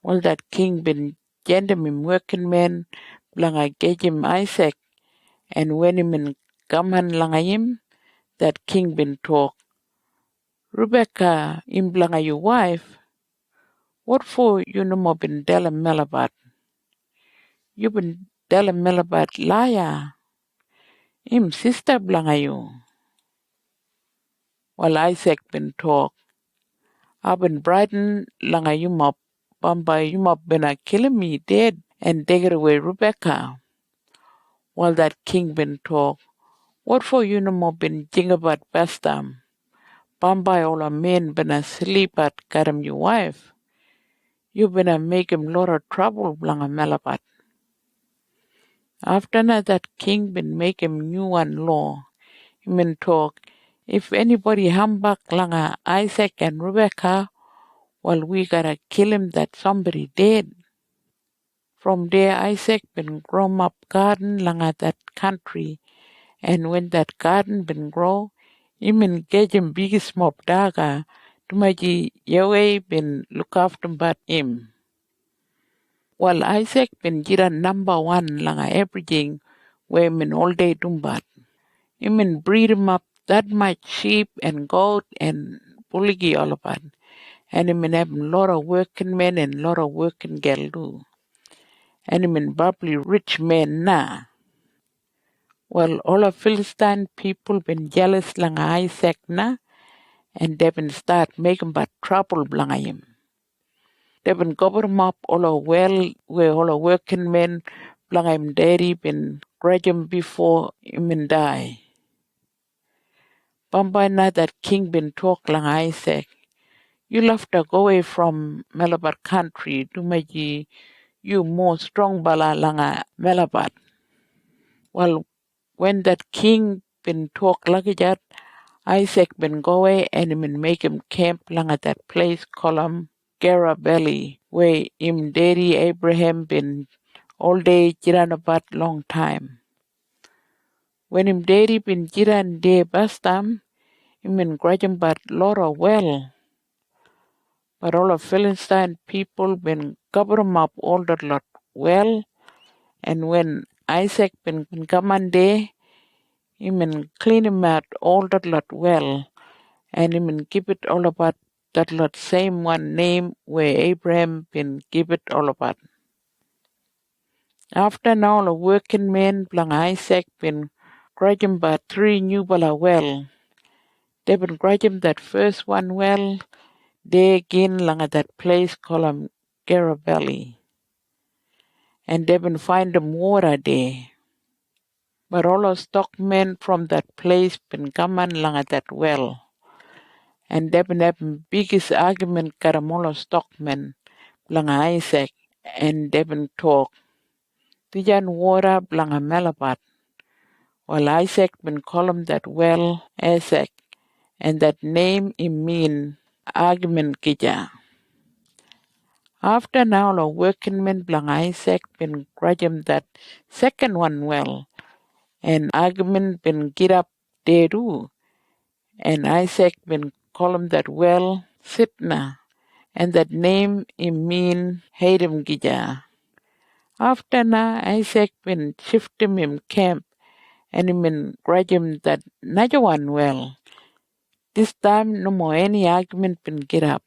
Well, that king been gentleman working man belong I gave him Isaac, and when him and gaman lang him, that king been talk. Rebecca, him belong your wife. What for you no more been telling Melabat? You been telling Melabat liar. Him sister belong you. While Isaac been talk. I've been Brighton langa you mop. Bamba you mop been a killing me dead and take it away Rebecca. While that king been talk. What for you no more been jingabat bestam? Bamba all a men been asleep at Karam your wife. You been a make him lot of trouble blanga Melabat. After that king been make him new one law. He been talk. If anybody humbug langa Isaac and Rebecca, well we gotta kill him that somebody dead. From there Isaac been grown up garden langa that country, and when that garden been grow, he been get him biggest mob daga to maji Yahweh been look after but him. Well Isaac been jira number one langa everything where him all day tumbat. He been breed him up that much sheep and goat and bullocky all about. And he been have a lot of working men and a lot of working girl too. And he been probably rich men now. Well, all of Philistine people been jealous langa Isaac na, and they been start making but trouble langa him. They been cover him up all a well where all a working men langa him daddy been grudge him before him and die. Bambai na that king been talk langa Isaac. You'll have to go away from Malabar country to make you more strong bala langa Malabar. Well, when that king been talk like that, Isaac been go away and him been make him camp langa that place called Gera Valley, where him daddy Abraham been all day jiran about long time. When him daddy been jiran de bastam, him been grudging but Laura well. But all of Philistine people been cover him up all that lot well. And when Isaac been come on there, he been clean him out all that lot well. And he been give it all about that lot same one name where Abraham been give it all about. After now the working men blang Isaac been grudging but 3 new bala well. They been grudging that first one well. They again lang at that place called Gera Valley. And they been find them water there. But all the stockmen from that place been coming lang at that well. And they been having biggest argument all stockmen lang Isaac. And they been talk. Tijan water blang Melabat. While Isaac been calling that well Isaac. And that name it mean argument kija. After now the working men blang Isaac been grudging that second one well. And argument been get up there too. And Isaac been call him that well Sitna. And that name it mean Hatem Gija. After now Isaac been shifting him camp and he been grudge him that another one well. This time no more any argument been get up.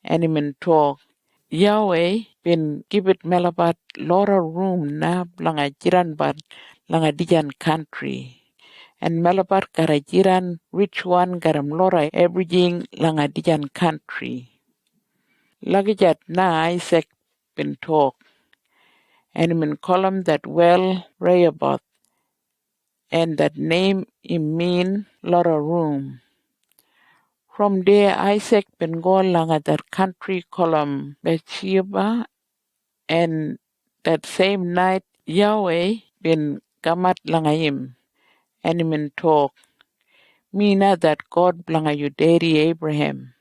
And he been talk. Yahweh been give it Melabat lot of room na blanga jiran bat langa dijan country. And Melabat gara jiran rich one garam lora everything langa dijan country. Lagijat na Isaac been talk. And in column that well Rehoboth. And that name it mean lot of room. From there Isaac been go langa that country column Bathsheba. And that same night Yahweh been gamat langayim. And him in talk. Mina that God blanga you daddy Abraham.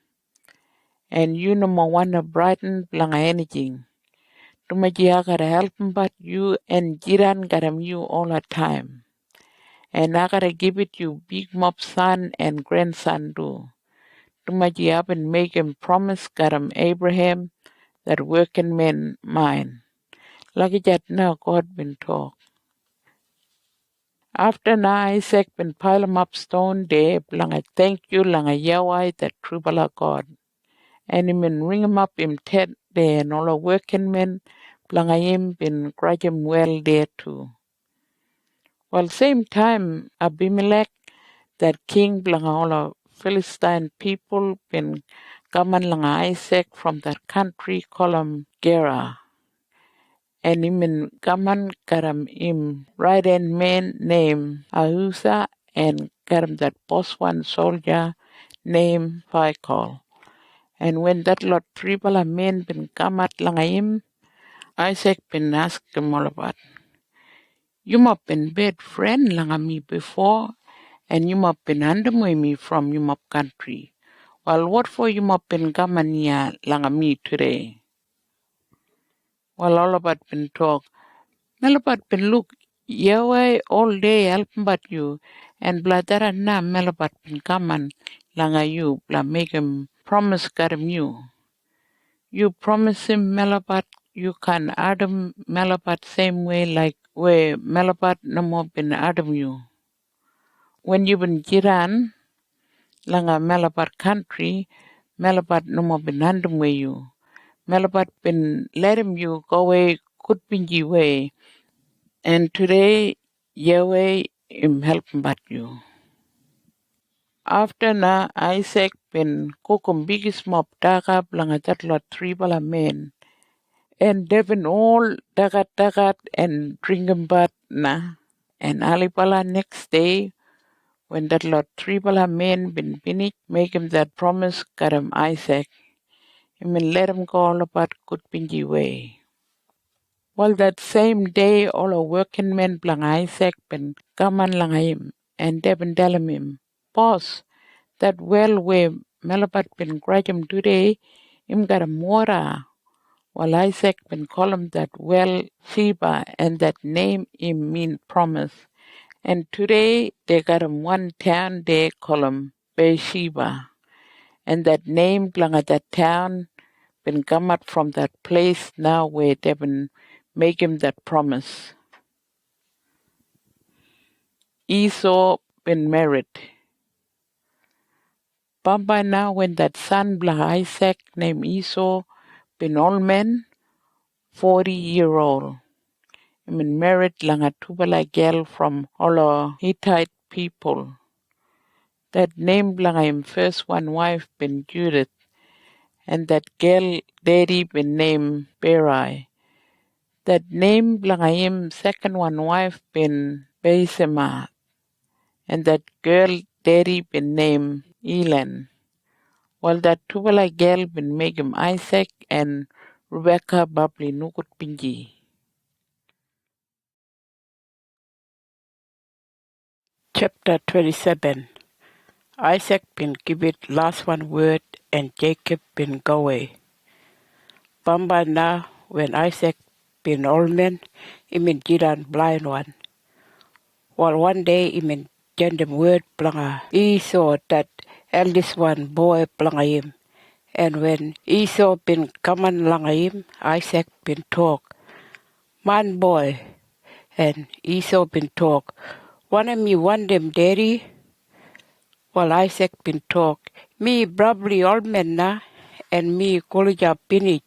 And you no more wanna brighten blanga anything. Tumaji gotta help him but you and Jiran gotta you all the time. And I gotta give it you big mob son and grandson too. Tumaji up and make him promise garam Abraham that working man mine. Lucky that now God been talk. After na Isaac been pile 'em up stone there, blanga thank you langa Yahweh that true bala God. And him been ring 'em up in tent there and all the working men, blanga him been grudge him well there too. Well, same time Abimelech, that king blanga all the Philistine people been coming langa Isaac from that country called Gera. And him in Gaman Karam him right hand man named Ahusa and Karam that boss one soldier named Phicol. And when that lot three bala men been come at him, Isaac been ask him all about. You must been bad friend langa me before, and you must been under me from you must country. Well, what for you must been come near langa me today? Well, all about been talk. Melabat been look Yahweh all day helping but you, and bladara na Melabat been come langa you, bla make him promise garam you. You promise him Melabat you can Adam Melabat same way like where Melabat no more been Adam you. When you been Jiran langa Melabat country, Melabat no more been Adam way you. Melabat been let him you go away could be way. And today, Yahweh am helping but you. After na Isaac been kukum biggest mob daga blanga that lot three bala men. And they been all dagat and drinking but na. And alibala next day, when that lot three bala men been finished, make him that promise got him Isaac. He mean let him go all about good pingy way. Well, that same day, all the working men blang Isaac been gaman lang him, and they been telling him, Boss, that well where Melabat been grudge him today, him got a water. While Isaac been call him that well Sheba, and that name him mean promise. And today they got one town they call Beersheba. And that name belong at that town been come up from that place now where they've been making that promise. Esau been married. But by now when that son belong Isaac named Esau been old man, 40-year-old. I mean married lang a tubala girl from all Hittite people. That name belong him first one wife been Judith. And that girl daddy been named Berai. That name belong him second one wife been Basema. And that girl daddy been named Elan. While that tubala girl been make him Isaac and Rebecca Babli Nukut Pinji. Chapter 27. Isaac been give it last one word and Jacob been go away. Bamba now when Isaac been old man, he mean jiran blind one. While one day he mean them word planga Esau that eldest one boy planga him. And when Esau been coming along him, Isaac been talk, man boy. And Esau been talk, one of me want them daddy. While Isaac been talk, me probably old man na, and me college up finish.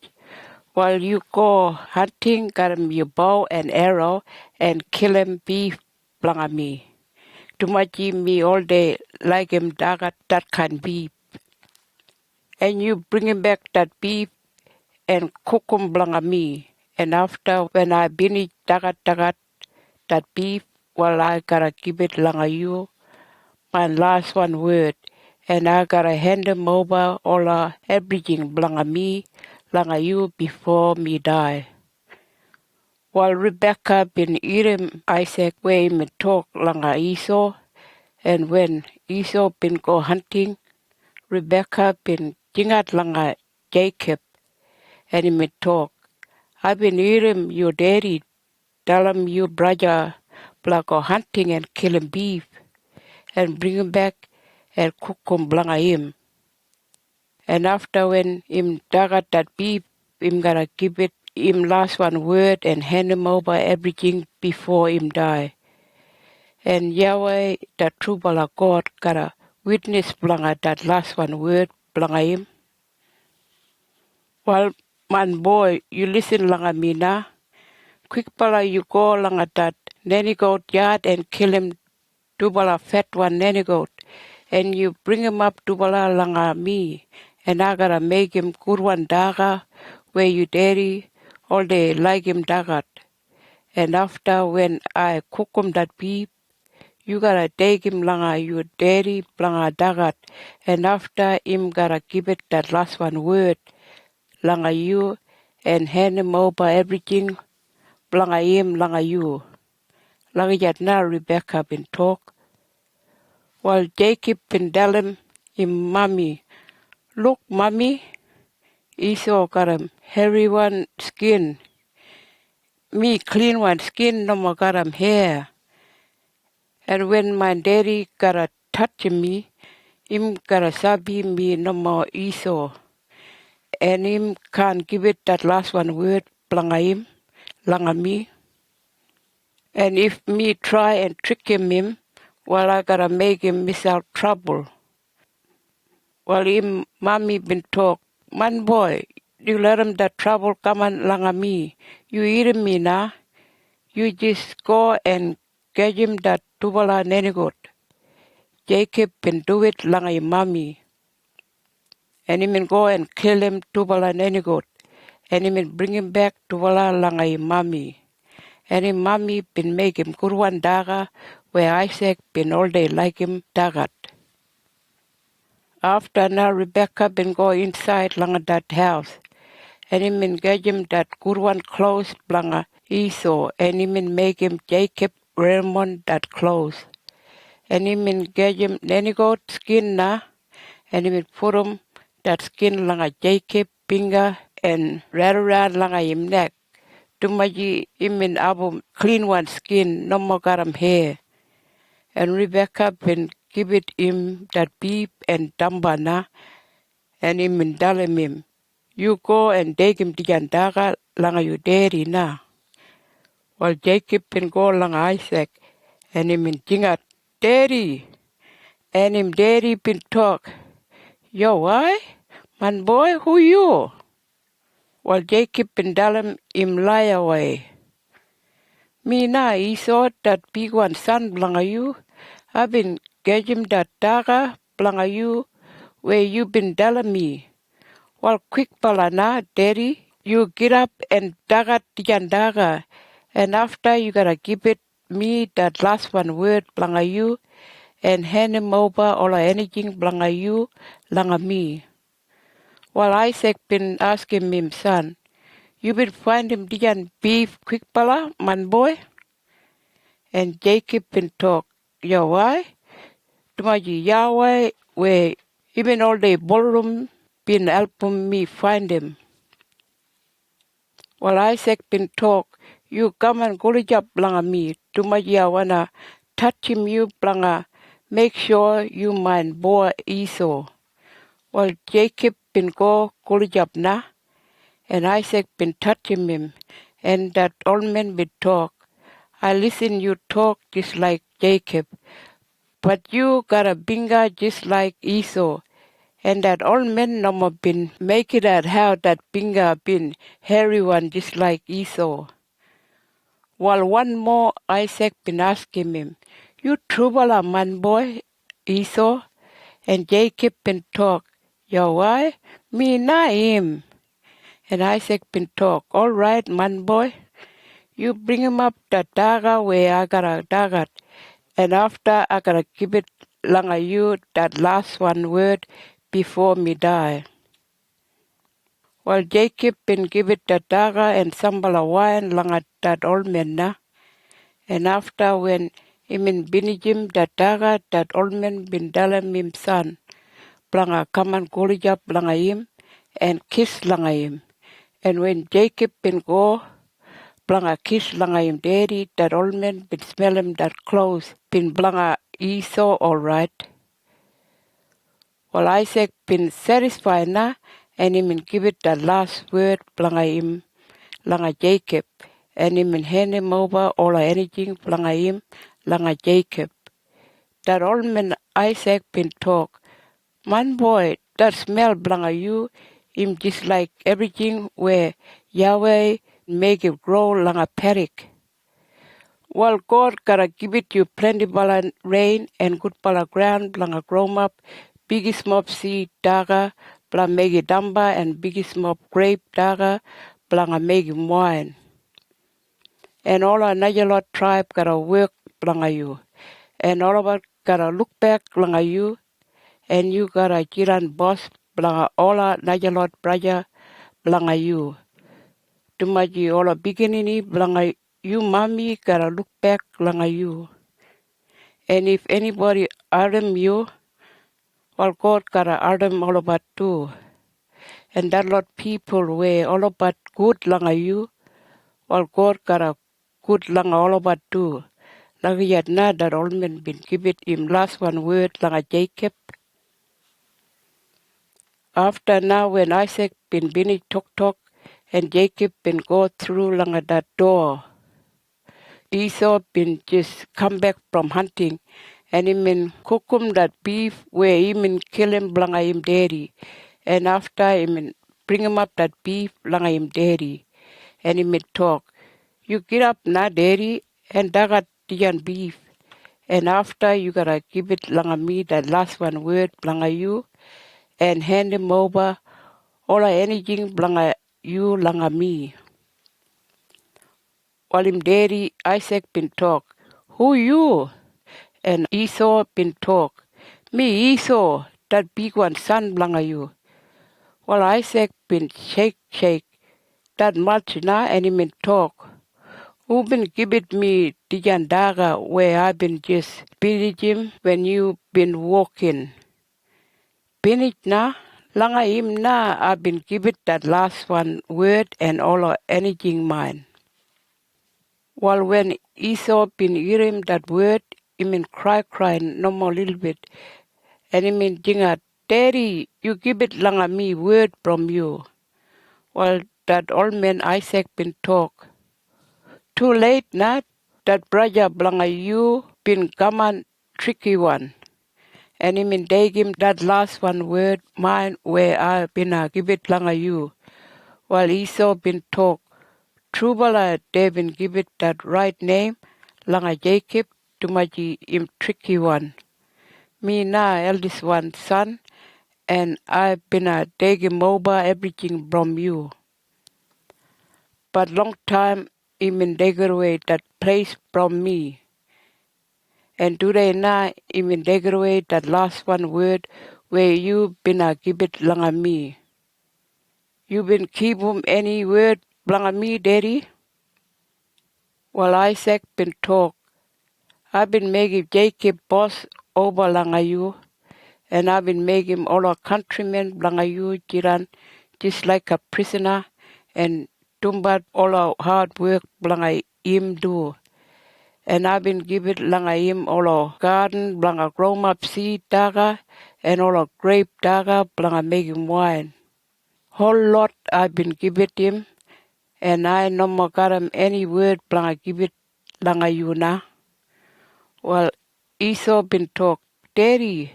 While you go hunting, got him your bow and arrow, and kill him beef planga me. Too much me all day like him dagat that kind beef. And you bring him back that beef and cook him planga me. And after when I finish dagat that beef, well I gotta give it langa you. My last one word. And I gotta hand him over all everything langa me, langa you before me die. While Rebecca been eating Isaac where him talk langa Esau, and when Esau been go hunting, Rebecca been jingat langa Jacob, and him talk, I've been eating your daddy, tell him your brother blah go hunting and kill him beef, and bring him back and cook him blanga him. And after when him dagat that beef, him gotta give it him last one word and hand him over everything before him die. And Yahweh, the true bala God, gotta witness blanga that last one word blanga him. Well, man boy, you listen langa me na. Quick bala you go langa that nanny goat yard and kill him dubala fat one nanny goat. And you bring him up dubala langa me. And I gotta make him good one daga where you daddy all day like him dagat. And after when I cook him that beef, you gotta take him langa your daddy langa dagat. And after him gotta give it that last one word langa you and hand him over everything langa him langa you. Langa yat na Rebecca been talk. While Jacob been telling him mommy, look mommy, Esau got a hairy one skin. Me clean one skin, no more got hair. And when my daddy gotta touch me, him gotta sabi me no more Esau. And him can't give it that last one word, planga him, langa me. And if me try and trick him, well, I gotta make him miss out trouble. Well, him mommy been talk, man boy, you let him that trouble come on langa me. You eating me now. You just go and get him that tubala nenigot. Jacob been do it langa him mommy. And he go and kill him tubala nenigot. And he bring him back tubala langa him mommy. And him mommy been make him good one daga where Isaac been all day like him dagat. After now Rebecca been go inside langa that house. And he get him that good one clothes langa Esau. And he make him Jacob Raymond that clothes. And he get him any goat skin na. And he put him that skin langa Jacob finger and wrap around langa him neck. Tumaji him abu clean one skin, no more got him hair. and Rebecca been give it him that beef and dambana, and him in dalemim. You go and take him tijandaga langa you daddy na. While Jacob been go langa Isaac, and him in jingat, daddy, and him daddy been talk. Yo, why? Man boy, who you? While Jacob been dalem him lie away. Me na Esau that big one son blanga you. I've been getting that daga blanga you where you been telling me. Well, quick palana, daddy, you get up and daga tijan daga. And after you gotta give it me that last one word blanga you and hand him over or anything blanga you langa me. While Isaac been asking him, son, you been find him tijan beef quick pala, man boy? And Jacob been talk, yo, why? Tumaji Yahweh, where even all the ballroom been helping me find him. While Isaac been talk, you come and go up blanga me. Tumaji I wanna touch him you blanga, make sure you mind boy Esau. While Jacob been go up na, and Isaac been touching him, and that old man been talk. I listen you talk just like Jacob, but you got a finger just like Esau. And that old man no more been make it at how that finger been hairy one just like Esau. While one more Isaac been asking him, you trouble a man boy, Esau? And Jacob been talk, yo why? Me not him. And Isaac been talk, all right man boy, you bring him up the daga where I gotta dagat. And after I gotta give it langa you that last one word before me die. While Jacob been give it the daga and sambala wine langa that old man na. And after when him in binijim that daga, that old man been dalam him son. Blanga come and go up langa him and kiss langa him. And when Jacob been go, blanga kiss langa him daddy, that old man been smell him that clothes, been blanga Esau all right. While Isaac been satisfied na, and him and give it the last word blanga him, langa Jacob, and him and hand him over all anything blanga him, langa Jacob. That old man Isaac been talk, man boy, that smell blanga you, him just like everything where Yahweh make it grow langa paddock. Well, God gotta give it you plenty bala rain and good bala ground blanga grow up, biggest mob seed daga, blanga make it damba and biggest mob grape daga, blanga make it wine. And all our Najalot tribe gotta work blanga you. And all of us gotta look back blanga you, and you gotta jiran boss blanga all our Najalot brother blanga you. Tumaji all our beginning blanga you mommy gotta look back blanga you. And if anybody harm you, well, God gotta harm all about too. And that lot people where all about good langa you, well, God gotta good langa all about too. Lagi yet na that old man been give it him last one word langa Jacob. After now when Isaac been bini talk and Jacob been go through langa that door. Esau been just come back from hunting and him in cookum that beef where him in kill him blanga him daddy. And after him in bring him up that beef blanga him daddy. And him in talk, you get up now daddy and dagat tijan beef. And after you gotta give it langa me that last one word blanga you and hand him over all anything blanga you langa me. While him daddy Isaac been talk, who you? And Esau been talk, me Esau, that big one son blanga you. While Isaac been shake, that much na and him been talk. Who been give it me tijan daga where I been just binage him when you been walking? Binage na, langa him na I been give it that last one word and all or anything mine. While when Esau been hear him that word, cry no more little bit. And jinga, Daddy, you give it langa me word from you. Well, that old man Isaac been talk. Too late, not that brother blanga you been gaman tricky one. And they give him that last one word, mine, where I been give it langa you. While Esau been talk. Trubala they been give it that right name, langa Jacob, tumaji im tricky one. Me na eldest one son, and I been taking over everything from you. But long time even take away that place from me. And today na even take away that last one word where you been give it langa me. You been keep any word langa me, Daddy? Well, Isaac been talk. I've been making Jacob boss over langa you, and I've been making all our countrymen langa you, Jiran, just like a prisoner, and tumbat all our hard work langa him do. And I've been giving langa him all our garden, langa grown up seed daga, and all our grape daga, langa making wine. Whole lot I've been giving him, and I no more got him any word langa give it langa you na. Well, Esau been talk, Daddy,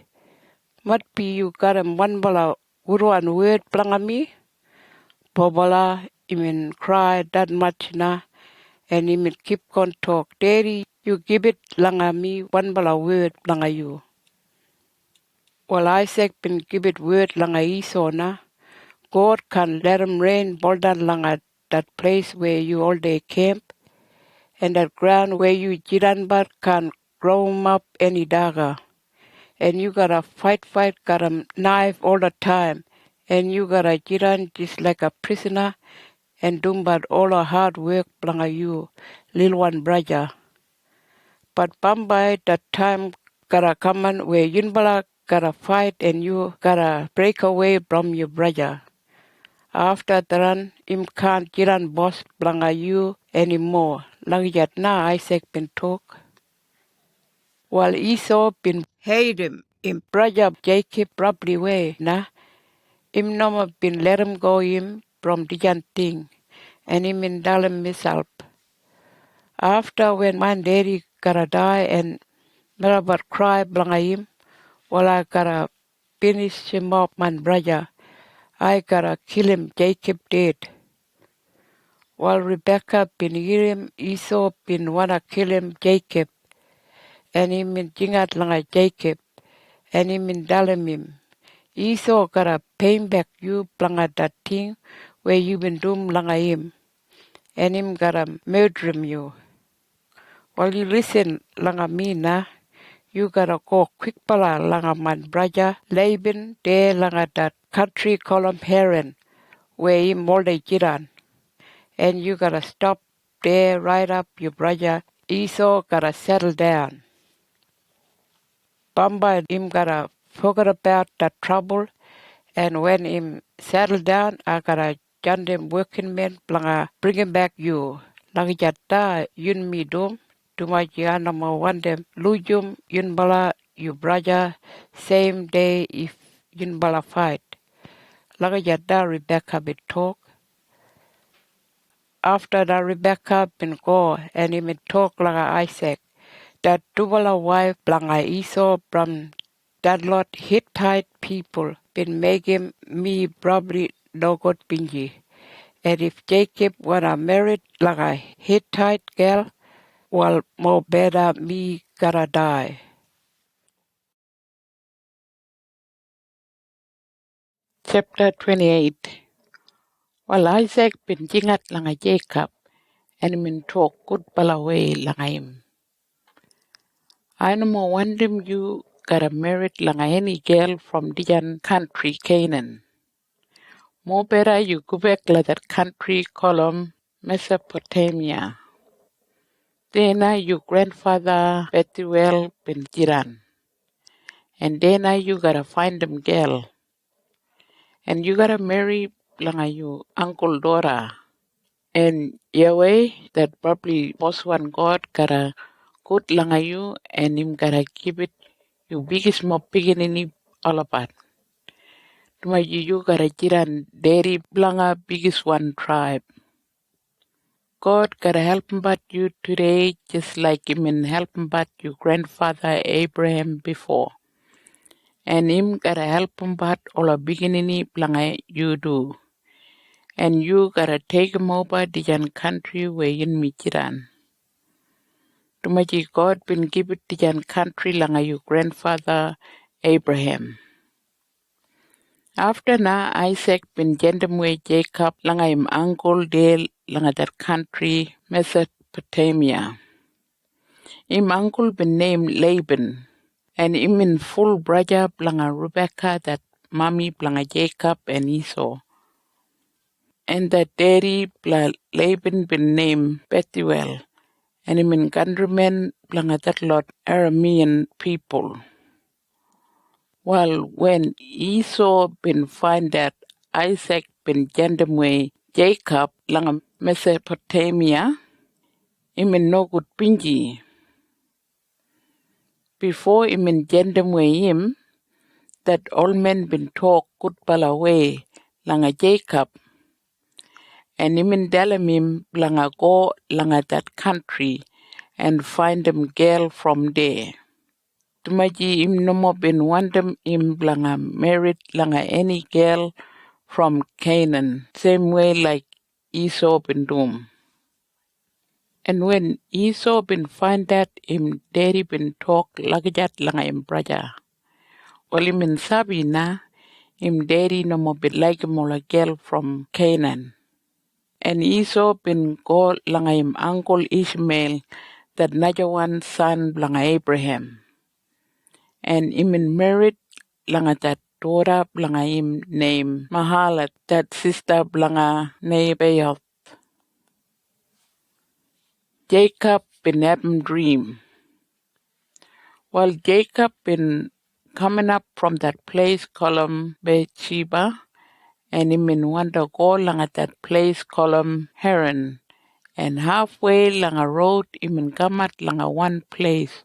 what be you got him one bala uruan word langa me? Pobala, cry that much na, and keep on talk, Daddy, you give it langa me one bala word langa you. Well, Isaac been give it word langa Esau na. God can let him rain boldan langa that place where you all day camp, and that ground where you jiranbat can grow up any daga. And you gotta fight, gotta knife all the time, and you gotta jiran just like a prisoner, and dumbat all the hard work langa you, little one brother. But Bambai, that time gotta come on where Yunbala gotta fight and you gotta break away from your brother. After that, him can't jiran boss blanga you anymore. Langyat na Isaac been talk. While Esau been hate him brother Jacob probably way na. Him no been let him go him from the thing, and him in dalem himself. After when my daddy gotta die and Merabat cry blanga him, well I gotta finish him up, my brother. I gotta kill him, Jacob dead. While Rebecca been hear him, Esau been wanna kill him, Jacob. And him in jingat langa Jacob, and him in dalem him. Esau gotta pay back you blanga that thing where you been doing langa him. And him gotta murder him you. While you listen langa me na, you gotta go quick pala langa my brother Laban there langa that country called him Haran, where him all the jiran. And you gotta stop there right up your brother Esau gotta settle down. Bamba him gotta forget about that trouble, and when him settle down, I gotta join them working men langa bring him back you. Langa jata yun mi dum. Tuma jiana ma wandem lujum yun bala you brother same day if yun bala fight. Laga jada Rebecca been talk. After that Rebecca been go and him talk laga Isaac. That Tubala wife blanga Esau from that lot Hittite people been making me probably no good bingy. And if Jacob wanna marry like a Hittite girl, well, more better me gotta die. Chapter 28. While Isaac been jingat langa Jacob, and min talk good balaway langa him. I no more want him you gotta marry langa any girl from Dijan country Canaan. More better you go back like that country called Mesopotamia. Then your grandfather Bethuel been Jiran. And then you gotta find them girl. And you gotta marry langa you uncle Dora. And Yahweh, that probably most one God gotta good langa you and him gotta give it you biggest mo piginini all about. Tuma you gotta jiran dairy blanga biggest one tribe. God gotta help but you today just like him in helping but your grandfather Abraham before. And him gotta help but all a beginning blanga you do. And you gotta take him over the country where in Michiran. Tumaji God been give it the country langa your grandfather Abraham. After na Isaac been gentleman Jacob langa him uncle Dale langa that country Mesopotamia. Him uncle been named Laban, and him in full brother blanga Rebecca that mommy blanga Jacob and Esau. And that daddy Laban been named Bethuel, and him in countrymen blanga that lot Aramean people. Well, when Esau been find that Isaac been gentleman Jacob langa Mesopotamia, him in no good pinji. Before him in gentleman him, that all men been talk good bala way langa Jacob, and him in Dalamim langa go langa that country and find them girl from there. Tumaji him no more been want them him langa married langa any girl from Canaan, same way like Esau been doing. And when Esau been find that him daddy been talk like that langa him brother. Well him in Sabina, him daddy no more be like him a girl from Canaan. And Esau been go langa him uncle Ishmael, that naja one son langa Abraham. And him in married langa that daughter langa him name Mahalat, that sister langa Nebaioth. Jacob been having dream. While Jacob been coming up from that place called Beersheba, and him in wonder go langa that place called Haran. And halfway langa road him in kamat langa one place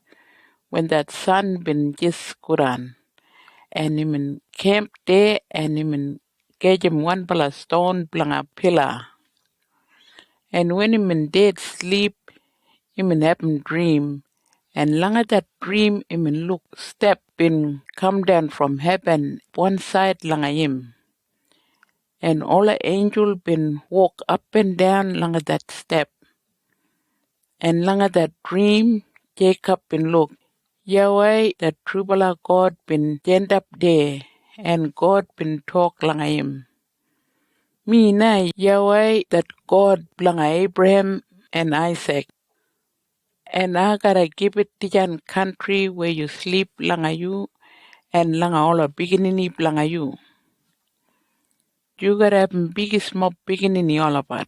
when that sun been just kuran. And him in camp there and him in gave him one bala stone langa pillar. And when him in dead sleep, him in have him dream. And langa that dream him in look step been come down from heaven one side langa him. And all the angel been walk up and down langa that step. And langa that dream, Jacob been look. Yahweh, the true God, been stand up there, and God been talk langa him. Me na Yahweh, that God langa Abraham and Isaac. And I gotta give it to your country where you sleep langa you, and langa all the beginning langa you. You gotta have biggest mob beginning all about.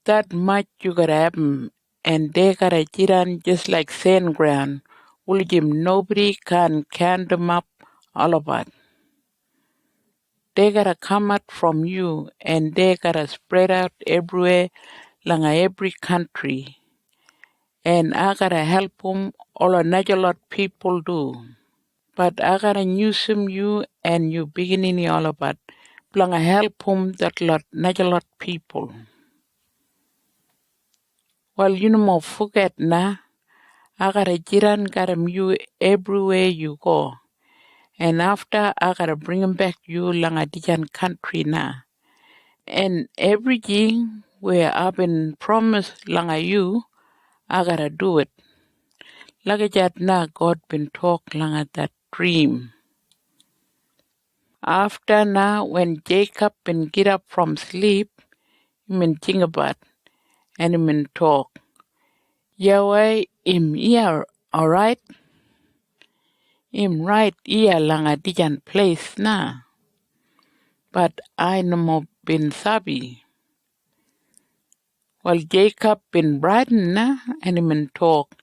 That much you gotta have 'em, and they gotta jiran just like sand ground. Uljim nobody can count them up all about. They gotta come out from you and they gotta spread out everywhere, langa every country. And I gotta help 'em all another lot people do. But I gotta use 'em you and you beginning all about. Langa help 'em that lot another lot people. Well, you know more forget na. I gotta jiran gotta you everywhere you go. And after I gotta bring 'em back you langa dijan country na. And everything where I've been promised langa you, I gotta do it. Like that na God been talk langa that dream. After na when Jacob been get up from sleep, he been think about and he been talk. Yahweh him here, alright? Him right here langa dijan place na. But I no more been sabi. Well, Jacob been brighten na and him been talk.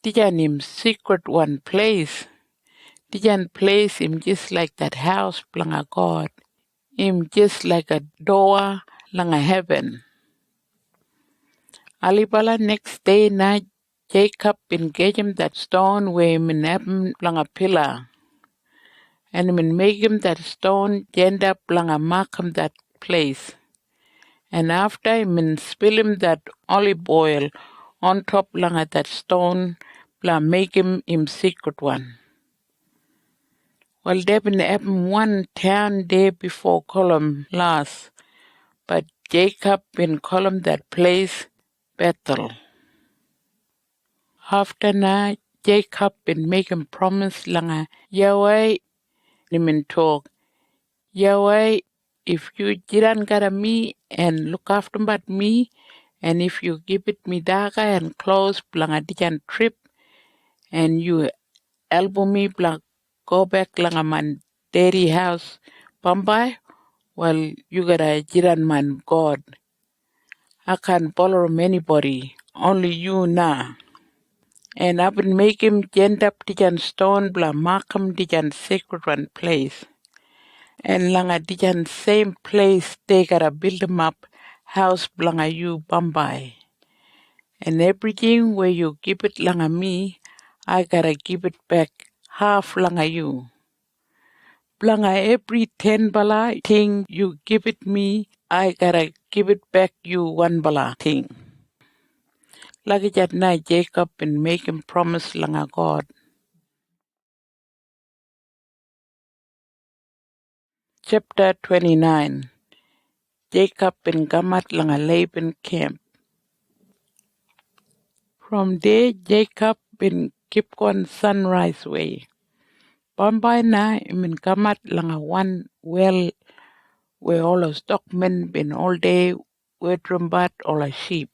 Dijan him secret one place. Dijan place him just like that house langa God. Him just like a door langa heaven. Alibala next day na Jacob engaged him that stone where him blang a pillar. And him make him that stone end up blang a mark him that place. And after him spill him that olive oil on top blang at that stone, blang make him secret one. Well, there been happen 1 day before column last, but Jacob been column that place Bethel. After na, Jacob been making promise langa Yahweh, him talk, Yahweh, if you jiran got me and look after but me, and if you give it me daga and clothes blanga dijan trip, and you elbow me blang go back langa man daddy house, Bombay, well, you gotta jiran man God. I can't borrow from anybody, only you now. And I've been making end up dijan stone bla markham dijan sacred one place. And langa dijan same place they gotta build them up house blanga you Bombay. And everything where you give it langa me, I gotta give it back half langa you. Blanga every 10 bala thing you give it me, I gotta give it back you 1 bala thing. Lagi jat na Jacob and make him promise langa God. Chapter 29. Jacob and Gamat langa Laban camp. From there Jacob been keep on sunrise way. Bombay na in Gamat langa one well where all the stockmen been all day wetrum bat all the sheep.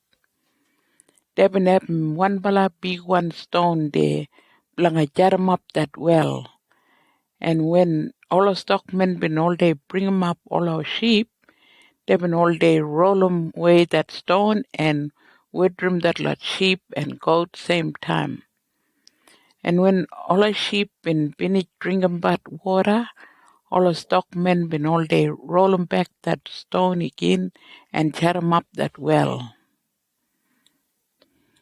They been having 1 bala big 1 stone there, blanga jaram up that well. And when all the stockmen been all day bring 'em up all our sheep, they been all day roll 'em away that stone and wetrum that lot sheep and goat same time. And when all the sheep been finished drinking but water, all the stockmen been all day rolling back that stone again and tear 'em up that well.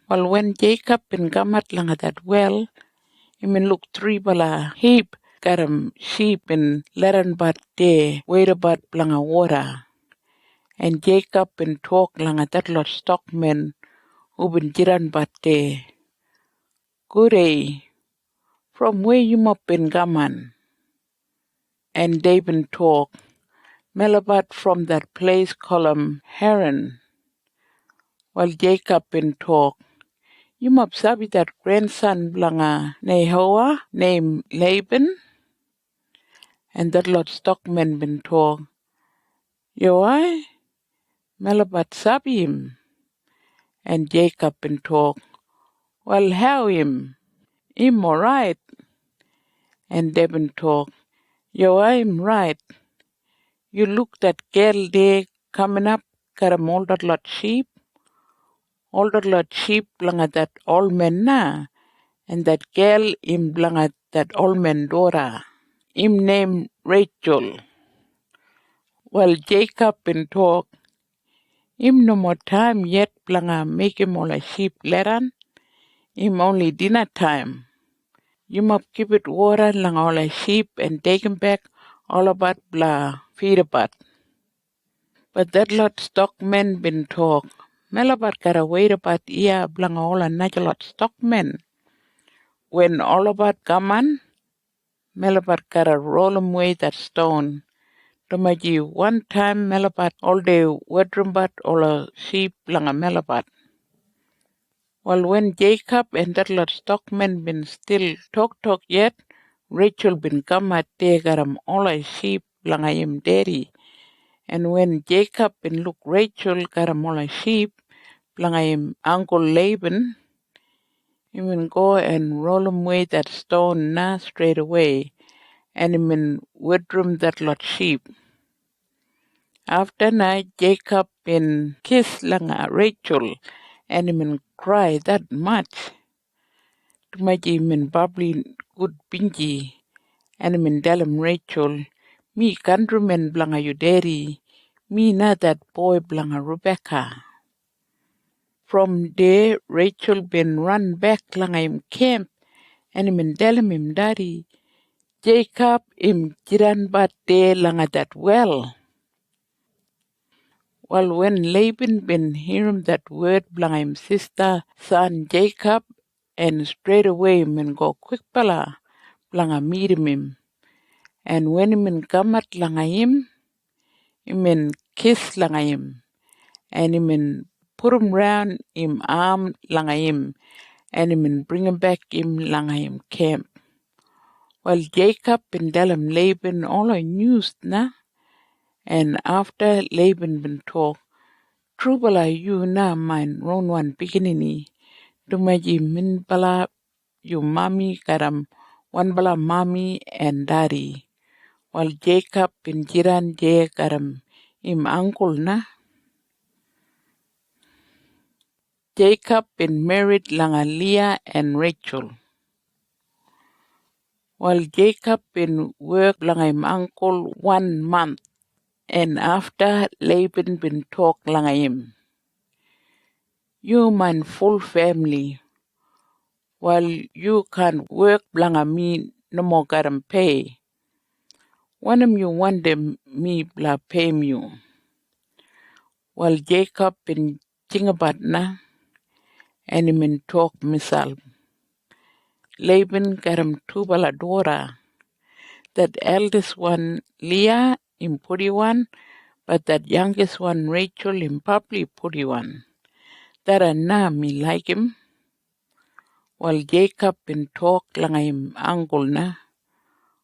Well, when Jacob been come at langa that well, he been look 3 bala heap got 'em sheep and let 'em but there wait about langa water. And Jacob been talk langa that lot stockmen who been jiran but there. Good day, from where you mop been gaman? And they been talk. Melabat from that place called Haran. While Jacob been talk, you must sabi that grandson blanga Nehoah named Laban, and that lot stockmen been talk. Yo I, Melabat sabi him, and Jacob been talk. Well, how him? Him alright, and they been talk. Yo I'm right. You look that girl there coming up, got 'em all that lot sheep. All that lot sheep blanga that old man na, and that girl him blanga that old man daughter. Him named Rachel. Well, Jacob been talk. Him no more time yet blanga make him all a sheep leran. Him only dinner time. You must keep it water lang all a sheep and take him back all about blah feed about. But that lot stockmen been talk. Melabat gotta wait about yeah blanga all another lot stockmen. When all about gaman, Melabat gotta roll 'em away that stone. Tumaji 1 time Melabat all day wetrumbat all a sheep blanga Melabat. Well, when Jacob and that lot stockmen been still talk yet, Rachel been come at they got 'em all a sheep blanga him daddy. And when Jacob been look Rachel got 'em all a sheep blanga him uncle Laban, he been go and roll 'em away that stone na straight away, and he been wetrum that lot sheep. After night, Jacob been kiss langa Rachel, and he been cry that much. Tumaji min bubbly good bingy, and he been tell him Rachel, me countryman blanga you daddy, me not that boy blanga Rebecca. From there, Rachel been run back lang im camp, and him delim him daddy. Jacob im jiran bat de lang that well. Well, when Laban been hearing that word blang him sister son Jacob, and straight away him go quick pala blang meet him. And when him gamat lang him kiss lang him, and him put him round him arm lang him, and him bring him back him lang him camp. Well, Jacob been telling Laban all the news na, and after Laban been talk, trubala you na mine ron one beginning, dumaji min bala you mommy karam one bala mommy and daddy. While Jacob been jiran je karam him uncle na. Jacob been married langa Leah and Rachel. While Jacob been work langa him uncle 1 month, and after Laban been talk langa him. You man full family, while you can't work langa me no more garam pay. When you want them me bla pay you. While Jacob been tingabat na, and him in talk misal. Laban garam tubala dora. That eldest one, Leah, in putty one, but that youngest one, Rachel, in probably putty one. That na me like him. While Jacob in talk langa him uncle na.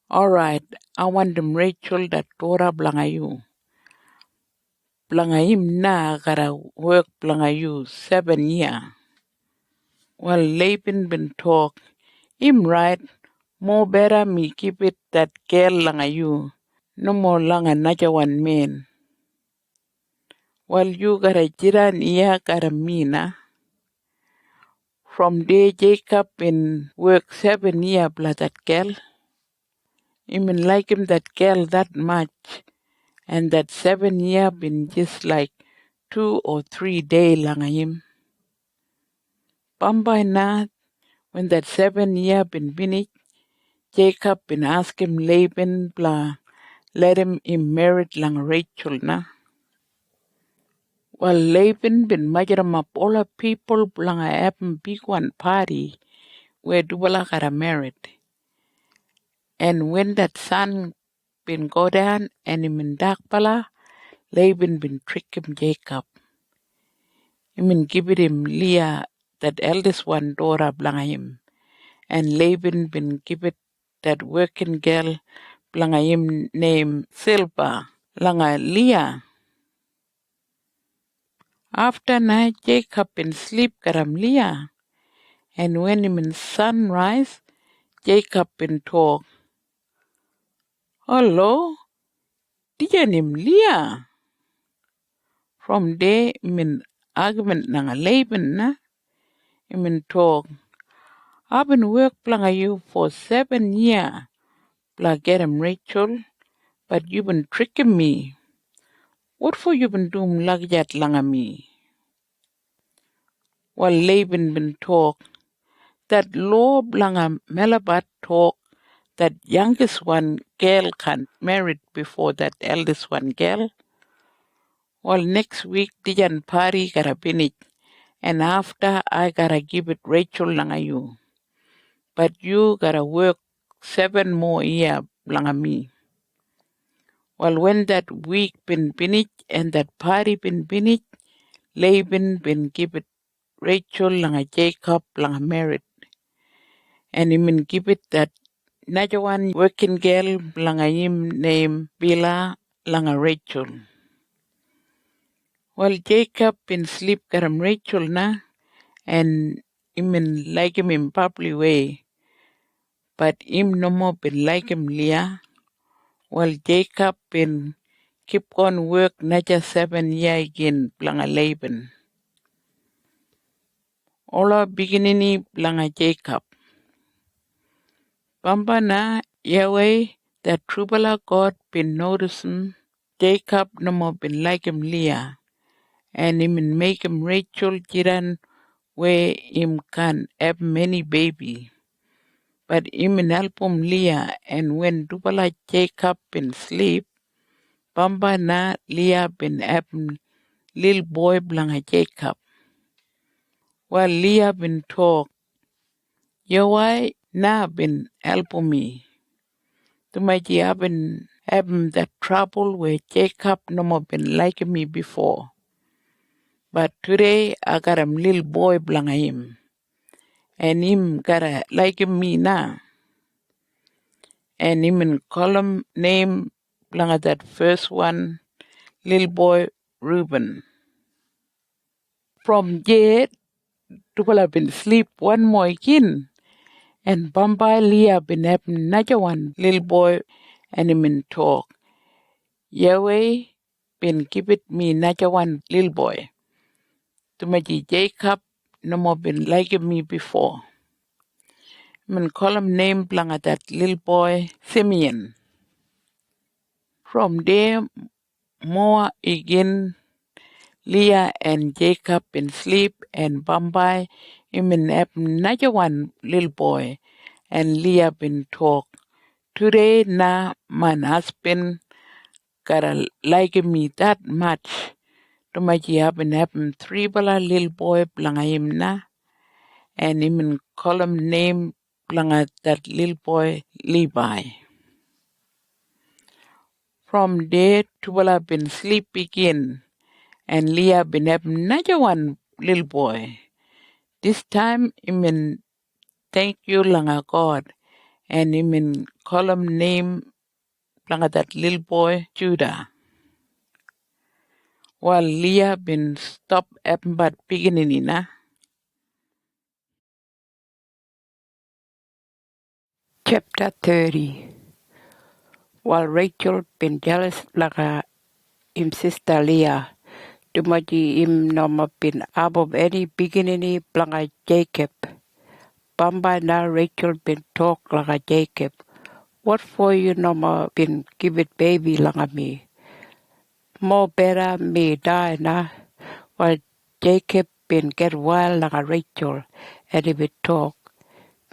Alright, I want them Rachel that Dora blanga you. Blanga him na gotta work blanga you 7 years. While Laban been talk, him right, more better me keep it that girl langa you. No more langa naja one man. While you gotta jiran iya gotta mina. From there Jacob been work 7 years bla that girl. Even like him that girl that much. And that 7 years been just like 2 or 3 days langa him. Bamba na, when that 7 years been finished, Jacob been ask him Laban blah, let him married lang Rachel na. Well, Laban been majoram up all the people blang a happen big one party where Dubala got married. And when that son been go down and him in dark pala, Laban been trick him Jacob. Him give it him Leah, that eldest one daughter blanga him. And Laban been give it that working girl blanga him named Silva, langa Leah. After night, Jacob been sleep karam Leah. And when him in sunrise, Jacob been talk. Hello, diyan him Leah. From there, him in argument nanga Laban na. Him in talk. I've been work blanga you for 7 years. Bla get him Rachel, but you been tricking me. What for you been doing like that langa me? While Laban been talk, that law blanga Melabat talk, that youngest one girl can't marry before that eldest one girl. Well, next week Dijan party gotta finish, and after I gotta give it Rachel langa you. But you gotta work 7 more years langa me. Well, when that week been finished and that party been finished, Laban been give it Rachel langa Jacob langa married. And he been give it that another one working girl langa him named Bila langa Rachel. Well, Jacob been sleep karam Rachel na, and him been like him in probably way. But him no more been like him Leah. Well, Jacob been keep on work another 7 years again langa Laban. Ola beginning langa Jacob. Bamba na Yahweh, that Trubala God been noticing Jacob no more been like him Leah. and him make him Rachel jiran where him can have many baby. But him help him Leah, and when Dubala Jacob been sleep, Bamba na Leah been have little boy blanga Jacob. While Leah been talk, Yawai na been help me. Tumaji have been having that trouble where Jacob no more been like me before. But today I got a little boy blanga him. And him gotta like me now. And him in column name blanga that first one, little boy Reuben. From there, Tukala been sleep one more kin. And Bamba Leah been having another one, little boy, and him in talk. Yahweh been give it me another one, little boy. To my Jacob no more been like me before. Man call him name blanga that little boy Simeon. From there, more again, Leah and Jacob in sleep, and Bambai him in have another one little boy, and Leah been talk. Today na my husband gotta like me that much. To my have been having three bala little boy blanga him na, and him in call him name blanga that little boy Levi. From there, Tubala been sleep again, and Leah been having another one little boy. This time, him in thank you langa God, and him in call him name langa that little boy Judah. While Leah been stop having but beginning na. Chapter 30. While Rachel been jealous like him sister Leah, Dumaji him nama been above any beginning blanga Jacob. Bamba na Rachel been talk like Jacob. What for you nama been give it baby like me? More better me die na. While Jacob been get wild like Rachel, and he would talk.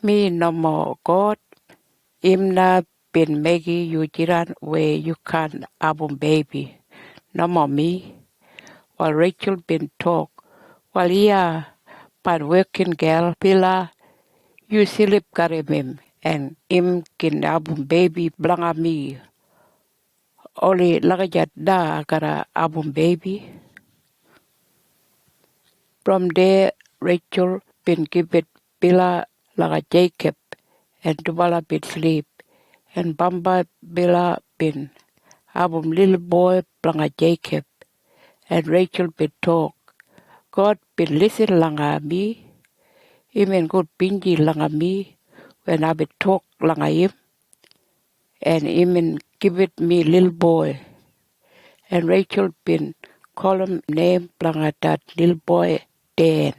Me nama God. Imna been making you jiran where you can abum baby. No more me. While Rachel been talk. While yeah, but working girl pila, you silip karimim and im kin abum baby blanga me. Only lagajat da kara abum baby. From there, Rachel been give it pila laga Jacob and Dubala been sleep. And Bamba Bila been abum little boy blanga Jacob, and Rachel been talk. God been listen langa me, even good bingy langa me, when I been talk langa him, and even give it me little boy. And Rachel been call him name blanga that little boy Dan.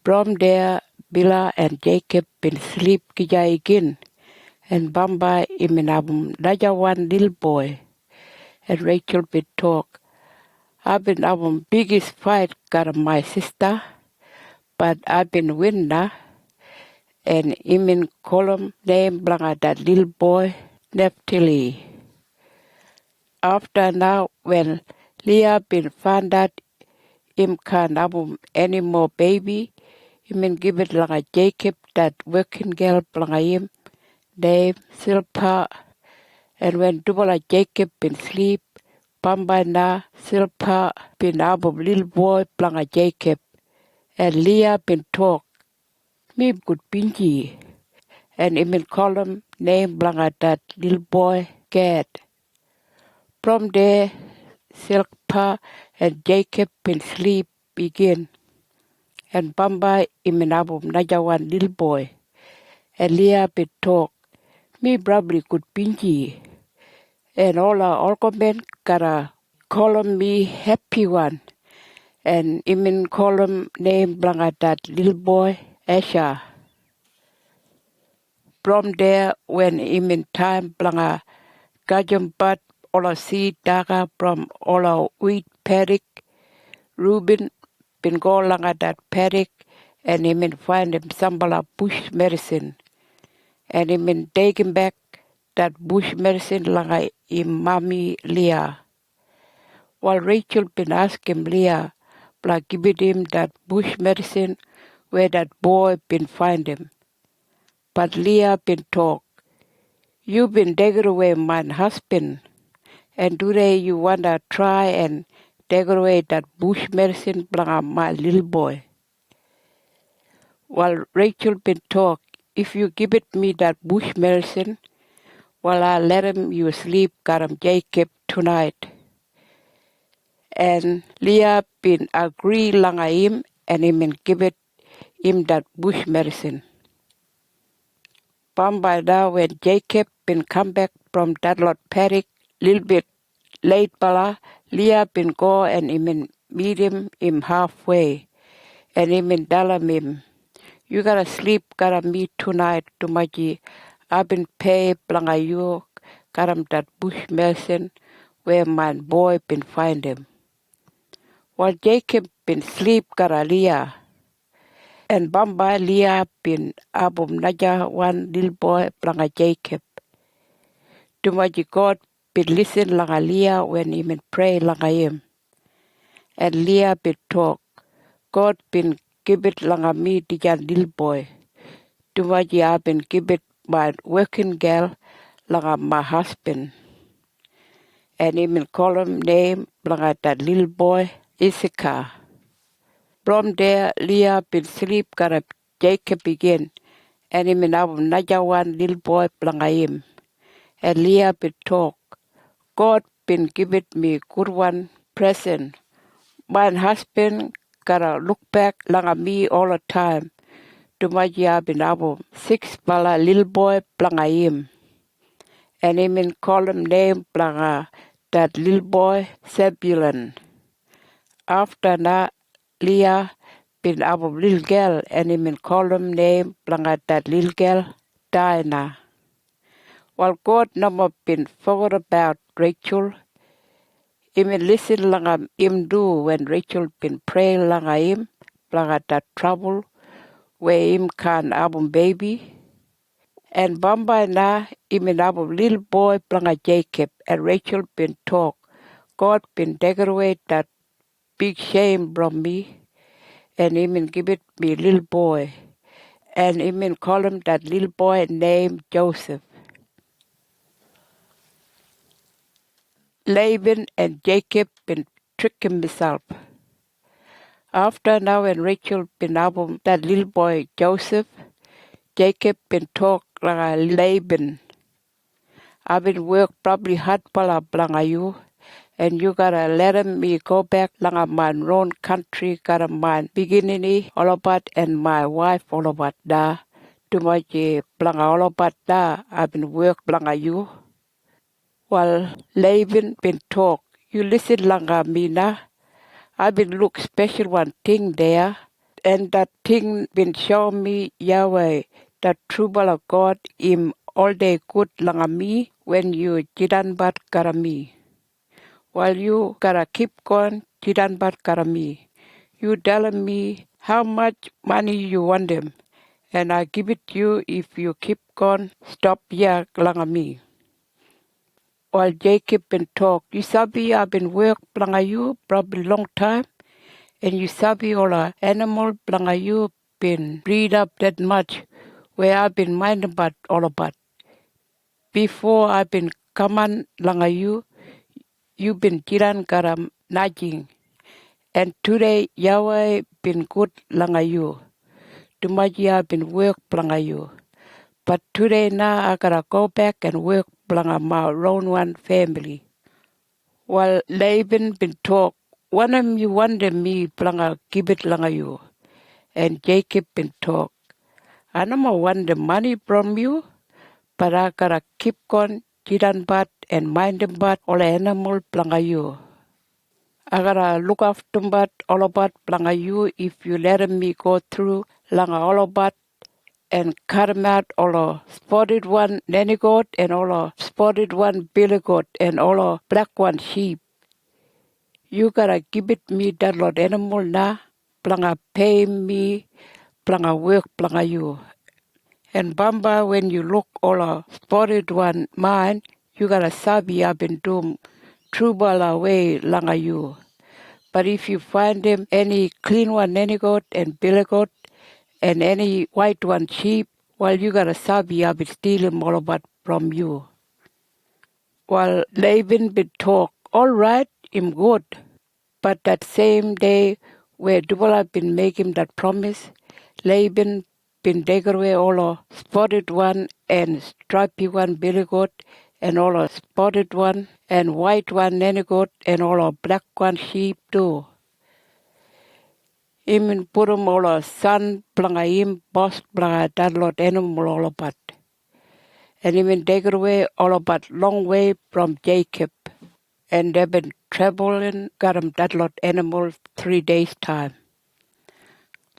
From there, Bila and Jacob been sleep kija again, and Bamba even abum naja one little boy. And Rachel been talk. I've been our biggest fight got my sister, but I've been winner, and even column name blanga that little boy Naphtali. After now, when Leah been found that him can't have any more baby, even give it like a Jacob that working girl blanga him, name Silpa, and when double Jacob been sleep, Bamba na Silpa been above little boy blanga Jacob, and Leah been talk. Me good bingy, and even call him name blanga that little boy Gad. From there, Silpa and Jacob been sleep begin, and Bamba even above najawan little boy, and Leah been talk. Me probably good bingy, and all our men gotta call me happy one. And even call him name blanga that little boy Asher. From there, when him in time blanga gajumbat all our seed daga from all our wheat paddock. Reuben been go along at that paddock and he been find him sambala bush medicine. And he been taking back that bush medicine langa him mommy Leah. While Rachel been asking Leah, like give him that bush medicine where that boy been find him. But Leah been talk, you been taking away my husband, and today you wanna try and take away that bush medicine from my little boy. While Rachel been talk, if you give it me that bush medicine, well I let him you sleep got Jacob tonight. And Leah been agree langa him and him and give it him that bush medicine. By now when Jacob been come back from that lot paddock, little bit late bala, Leah been go and him and meet him halfway. And him and tell him, you gotta sleep, gotta meet tonight to maji. I've been pay planga you, got that bush medicine where my boy been find him. While Jacob been sleep, gotta Leah. And Bamba Leah been abum naja one little boy planga Jacob. Tumaji God been listen langa Leah when he been pray langa him. And Leah been talk. God been give it langa me dijan little boy. Tumaji I been give it my working girl langa my husband. And he been call him name langa that little boy Issachar. From there, Leah been sleep got Jacob again, and him and naja one little boy planga him. And Leah been talk, God been give it me good one present. My husband gotta look back langa me all the time. To my job been able 6 bala little boy planga him. And him and call him name planga that little boy Zebulun. After that, Leah been able little girl and him and call him name planga that little girl Dinah. While God never been forgot about Rachel, him and listen langa him do when Rachel been pray langa him planga that trouble where him can abum baby. And Bamba na him and abum little boy planga Jacob and Rachel been talk. God been take away that big shame from me. And him and give it me little boy. And him and call him that little boy named Joseph. Laban and Jacob been tricking himself. After now when Rachel been album that little boy Joseph, Jacob been talk like Laban. I've been work probably hard pala blanga you. And you gotta let me go back langa my own country, gotta my beginning all about and my wife all about da. To my blanga all about da, I've been work blanga you. While Laban been talk, you listen langa me na. I've been look special one thing there. And that thing been show me Yahweh, that true bala God im all day good langa me when you jidan bat kara me. While you gotta keep going, jidan bat kara me. You telling me how much money you want them, and I give it to you if you keep going, stop here langa me. While Jacob been talk, you sabi I've been work langa you probably long time, and you sabi all the animal langa you been breed up that much, where I've been minding about all about. Before I've been coming langa you been jiran karam najing. And today, Yahweh been good langa you. Tumaji I've been work langa you. But today now I gotta go back and work langa my own one family. While Laban been talk, one of you wanted me langa give it langa you. And Jacob been talk, I don't want the money from you, but I gotta keep on jidan bat and minding bat all animal langa you. I gotta look after bat all about langa you if you let me go through langa all about and cut him out all the spotted one nanny goat and all the spotted one billy goat and all the black one sheep. You gotta give it me that lot animal na, planga pay me, planga work planga you. And Bamba, when you look all the spotted one mine, you gotta sabi up and do trubala way langa you. But if you find them any clean one nanny goat and billy goat and any white one sheep, well, you gotta sabi up and steal them all about from you. Well, Laban been talk, all right, him good. But that same day where Dubala been making that promise, Laban been taken away all the spotted one and stripy one billy goat and all the spotted one and white one nanny goat and all the black one sheep too. Him put him all the son planga him boss planga that lot animal all about. And him take it away all about long way from Jacob. And they've been traveling, got him that lot animal 3 days time.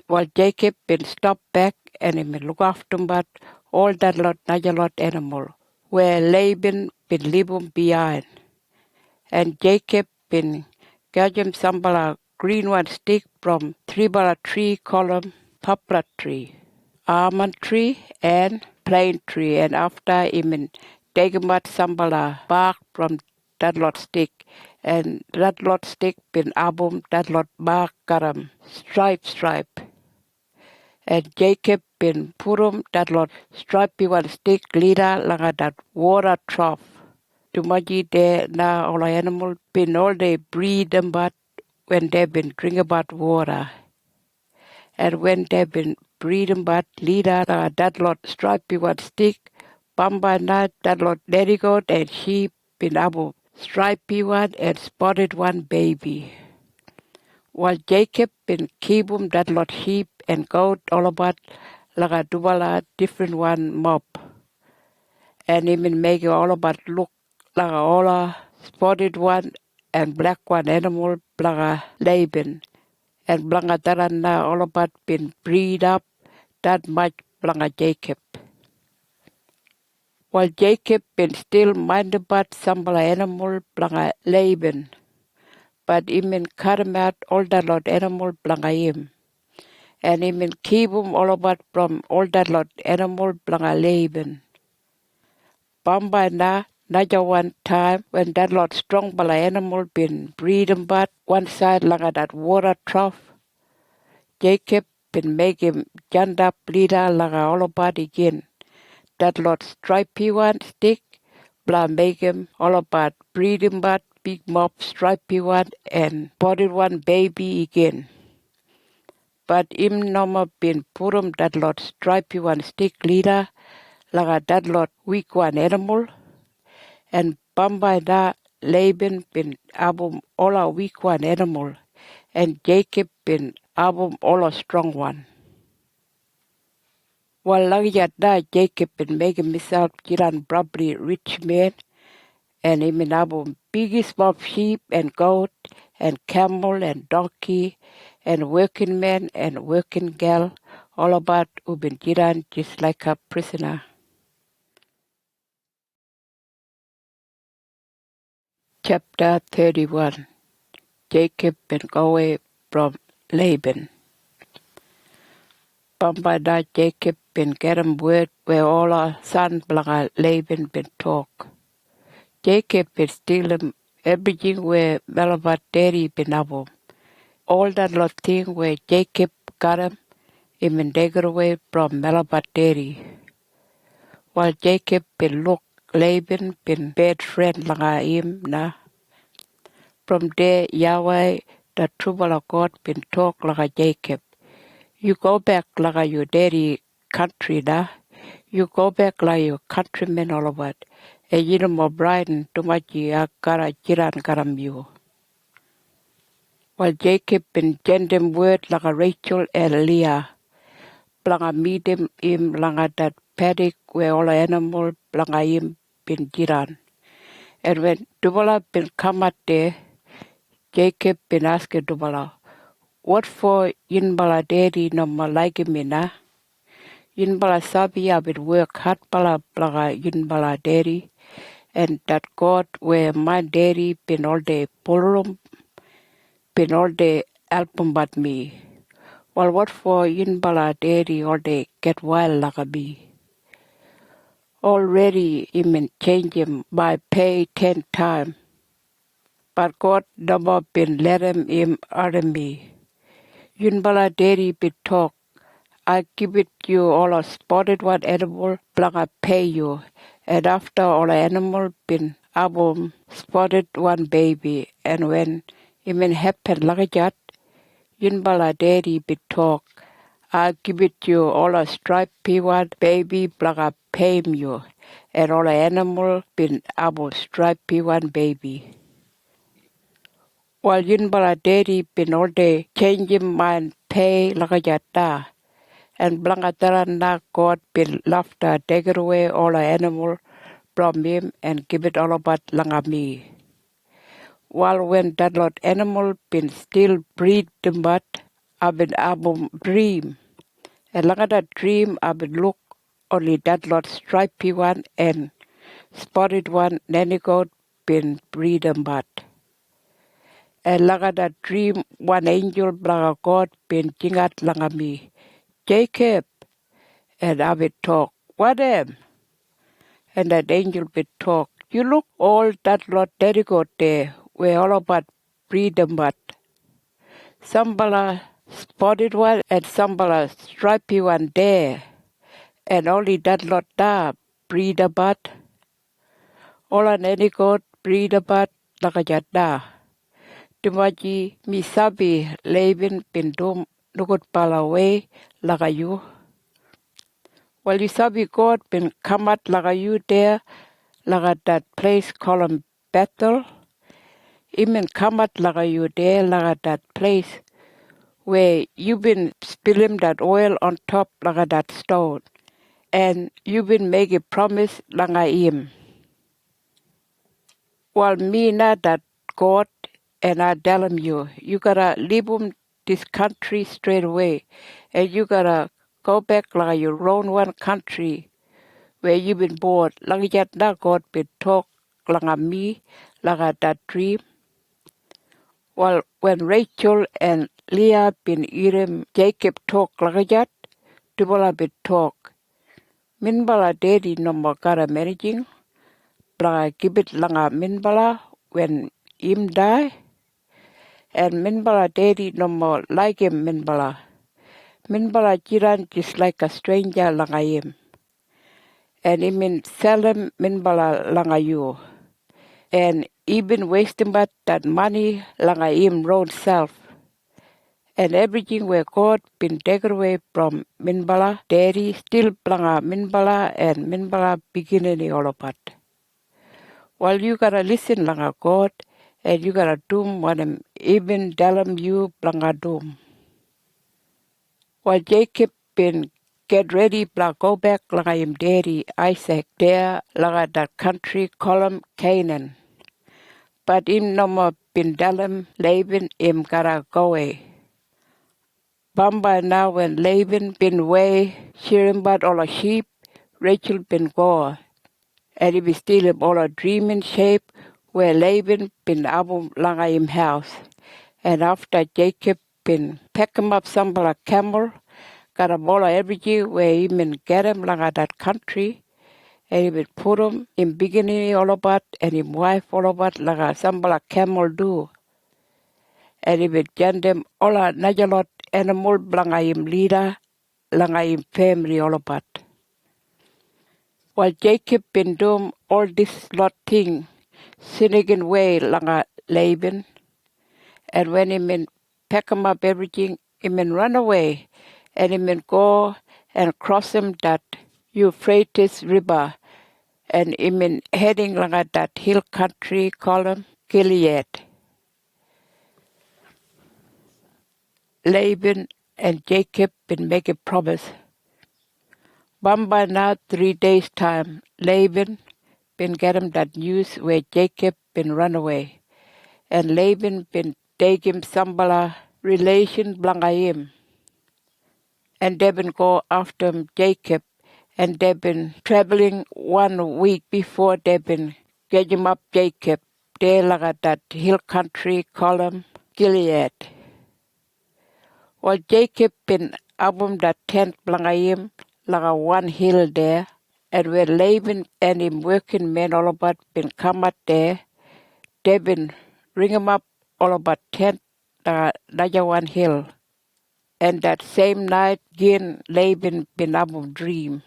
While Jacob been stopped back and him look after him but all that lot, another lot animal, where Laban been leave him behind. And Jacob been got him some bala green one stick from 3 bala tree column, poplar tree, almond tree and plain tree. And after him take him out some bala bark from that lot stick. And that lot stick been album, that lot bark got him stripe. And Jacob been put him that lot stripey one stick leader like that water trough. Tumaji there now all the animal been all they breed them but when they been drink about water. And when they been breed them but leader that lot stripey one stick, Bamba na that lot daddy goat and sheep been able stripey one and spotted one baby. While Jacob been keep that lot sheep and goat all about like a dubala different one mob. And even make it all about look like all a spotted one and black one animal like a Laban. And blanga tarana all about been breed up that much blanga Jacob. While Jacob been still mind about some animal blanga Laban. But even cut him out all that lot animal blanga him. And even keep him all about from all that lot animal blanga Laban. Bamba na naja one time when that lot strong bala animal been breeding but one side like that water trough. Jacob been make him jump up leader like all about again. That lot stripey one stick, blah make him all about breeding but big mob stripey one and body one baby again. But him no been put him that lot stripey one stick leader like that lot weak one animal. And Bamba da Laban been album all a weak one animal. And Jacob been album all a strong one. While Lagyat da Jacob been making himself jiran probably rich man. And him in album biggest mob sheep and goat and camel and donkey and working man and working gal. All about who been jiran just like a prisoner. Chapter 31. Jacob been go away from Laban. Bamba da Jacob been get him word where all our son blanga Laban been talk. Jacob been steal him everything where Malabat daddy been able. All that lot thing where Jacob got him been taken away from Malabat daddy. While Jacob been look Laban been bad friend langa him na. From there Yahweh the trouble of God been talk like Jacob. You go back like your daddy country da. You go back like your countrymen all of it. And you know more bright and too much kara jiran karam you. While Jacob been send them word like a Rachel and Leah. Blanga meet him langa that paddock where all the animal blanga him been jiran. And when Dubala been come out there, Jacob been asking Dubala, what for in bala daddy no more like me na? Yun bala sabi abit work hard bala blaga yun bala daddy. And that God where my daddy been all day pulrum, been all day album but me. Well, what for yun bala daddy all day get wild like a bee. Already even change him by pay 10 times. But God never been letting him out of me. Yun bala daddy be talk. I give it you all a spotted one animal, blaga pay you. And after all animal been able spotted one baby. And when even happen like that, yun bala daddy be talk. I give it you all a stripy one baby, blaga pay you. And all animal been able stripy one baby. While yun bala daddy been all day changing my pay like that. And Blangatara na God been laughter, take it away all the animal from him and give it all about langami. While when that lot animal been still breed the mud, I've been able dream. And look at that dream, I've been look only that lot stripy one and spotted one, nanny goat been breed the mud. And look at that dream, one angel blaga God been jingat langami. Jacob, and I would talk, what am? And that angel would talk, you look all that lot daddy got there, were all about freedom, but Sambala spotted one and Sambala stripy one there, and only that lot da breed about, all an any got breed about, lakajada. Tumaji misabi levin pindum nukut pala way lakayu. Well, you sabi God been come out lakayu there, like at that place called Bethel. Even come out like you there, like at that place where you've been spilling that oil on top like at that stone. And you've been making promise like I am. Well, me not that God, and I tell him you gotta leave this country straight away. And you gotta go back like your own one country where you've been born. Like that now God been talk like me, like that dream. Well, when Rachel and Leah been eating Jacob talk like that, Tubala been talk. Minbala daddy no more gotta managing, bla give it langa minbala when him die, and minbala daddy no more like him minbala. Minbala jiran just like a stranger langa him. And he mean sell him minbala langa you. And even wasting but that money langa him own self. And everything where God been taken away from Minbala, daddy still planga Minbala and Minbala beginning all about. Well, you gotta listen langa God and you gotta do what him even tell him you planga do. While Jacob been get ready bla go back langa him daddy Isaac there langa that country call him Canaan. But him no more been tell him Laban him gotta go away. Bamba now when Laban been away, shearing about all the sheep, Rachel been gone. And he was still in all a dreaming shape where Laban been able langa him house. And after Jacob been pack him up some like camel, got him all everything where he been get him langa that country. And he would put him in beginning all about and his wife all about like some like camel do. And he would send them all a najalot animal langa him leader. Langa him family all about. While Jacob been doing all this lot thing, sinning way langa Laban, and when he been pack him up everything, he been run away, and he been go and cross him that Euphrates River, and he been heading langa that hill country called Gilead. Laban and Jacob been making promise. Bamba now 3 days time, Laban been get him that news where Jacob been run away. And Laban been take him sambala relation blanga him. and they've been go after Jacob, and they've been traveling 1 week before they've been getting up Jacob. They like at that hill country called Gilead. Well, Jacob been abum that tent blangayim like a one hill there, and when Laban and him working men all about been come out there, they've been ring him up all about tent another one hill. And that same night, again, Laban been abum dream.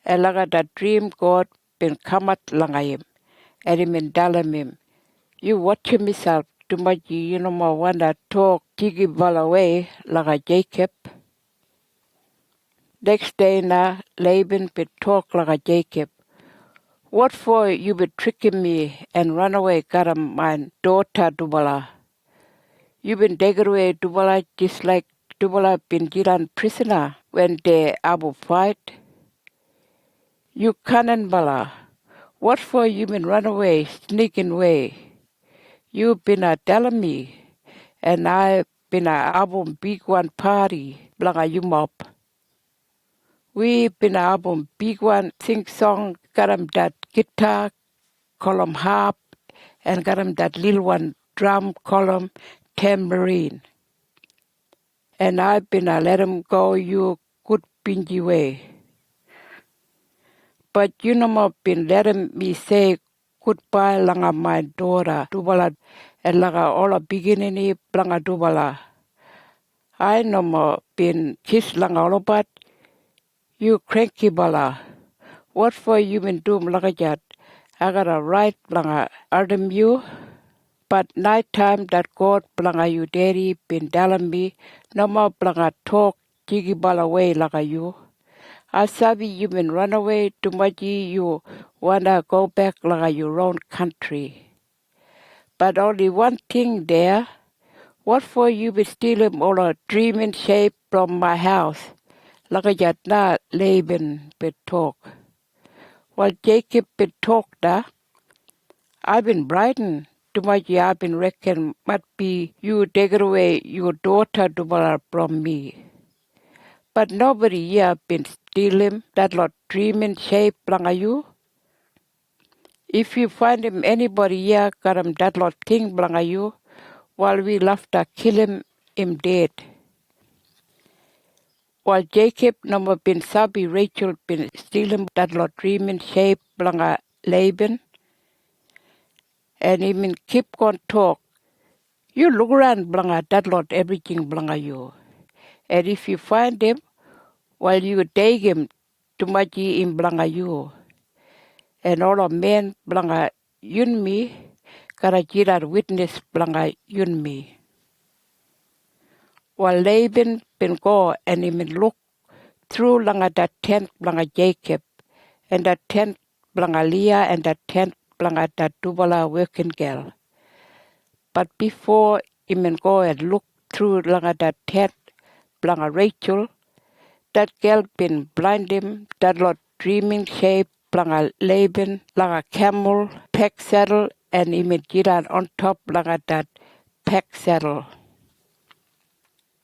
And like at that dream, God been come out langayim, and him in dalamim. You watch yourself too much, you know, more wanna talk, jiggy ball away like a Jacob. Next day now, Laban been talk like a Jacob. What for you been tricking me and run away, got my daughter Dubala? You been taken away Dubala just like Dubala been given prisoner when they Abu fight. You cannon bala. What for you been run away, sneaking away? You been telling me, and I been Abu big one party, blanga you mob. We been album big one sing song, got 'em that guitar, column harp, and got 'em that little one drum column tambourine. And I've been let 'em go you good bingy way. But you know more been letting me say goodbye langa my daughter Dubala and langa all a beginning langa Dubala. I no more been kiss langa all about you cranky bala. What for you been doing like that? I got a right blanga Adam you, but night time that God blanga you daddy been telling me no more blanga talk jiggy ball away like you. I sabi you been run away to Maji you wanna go back like your own country. But only one thing there, what for you been stealing all a dreaming shape from my house? Like that na Laban been talk. Well, Jacob been talk da. I've been brightened. Too much I've been reckon might be you take away your daughter Dubala from me. But nobody here been stealing that lot dreaming shape blanga you. If you find him anybody here got him that lot thing blanga you, while we left to kill him dead. While Jacob number been sabi Rachel been stealing that lot dreaming shape blanga Laban, and he been keep on talk. You look around blanga that lot everything blanga you. And if you find him, while you take him to maji in blanga you. And all of men blanga yun me, kara jirar witness blanga yun me. While Laban been go and he been look through langa that tent blanga Jacob, and that tent blanga Leah, and that tent blanga that Dubala working girl. But before he been go and look through langa that tent blanga Rachel, that girl been blind him, that lot dreaming shape blanga Laban, langa camel, pack saddle, and he been jiran on top langa that pack saddle.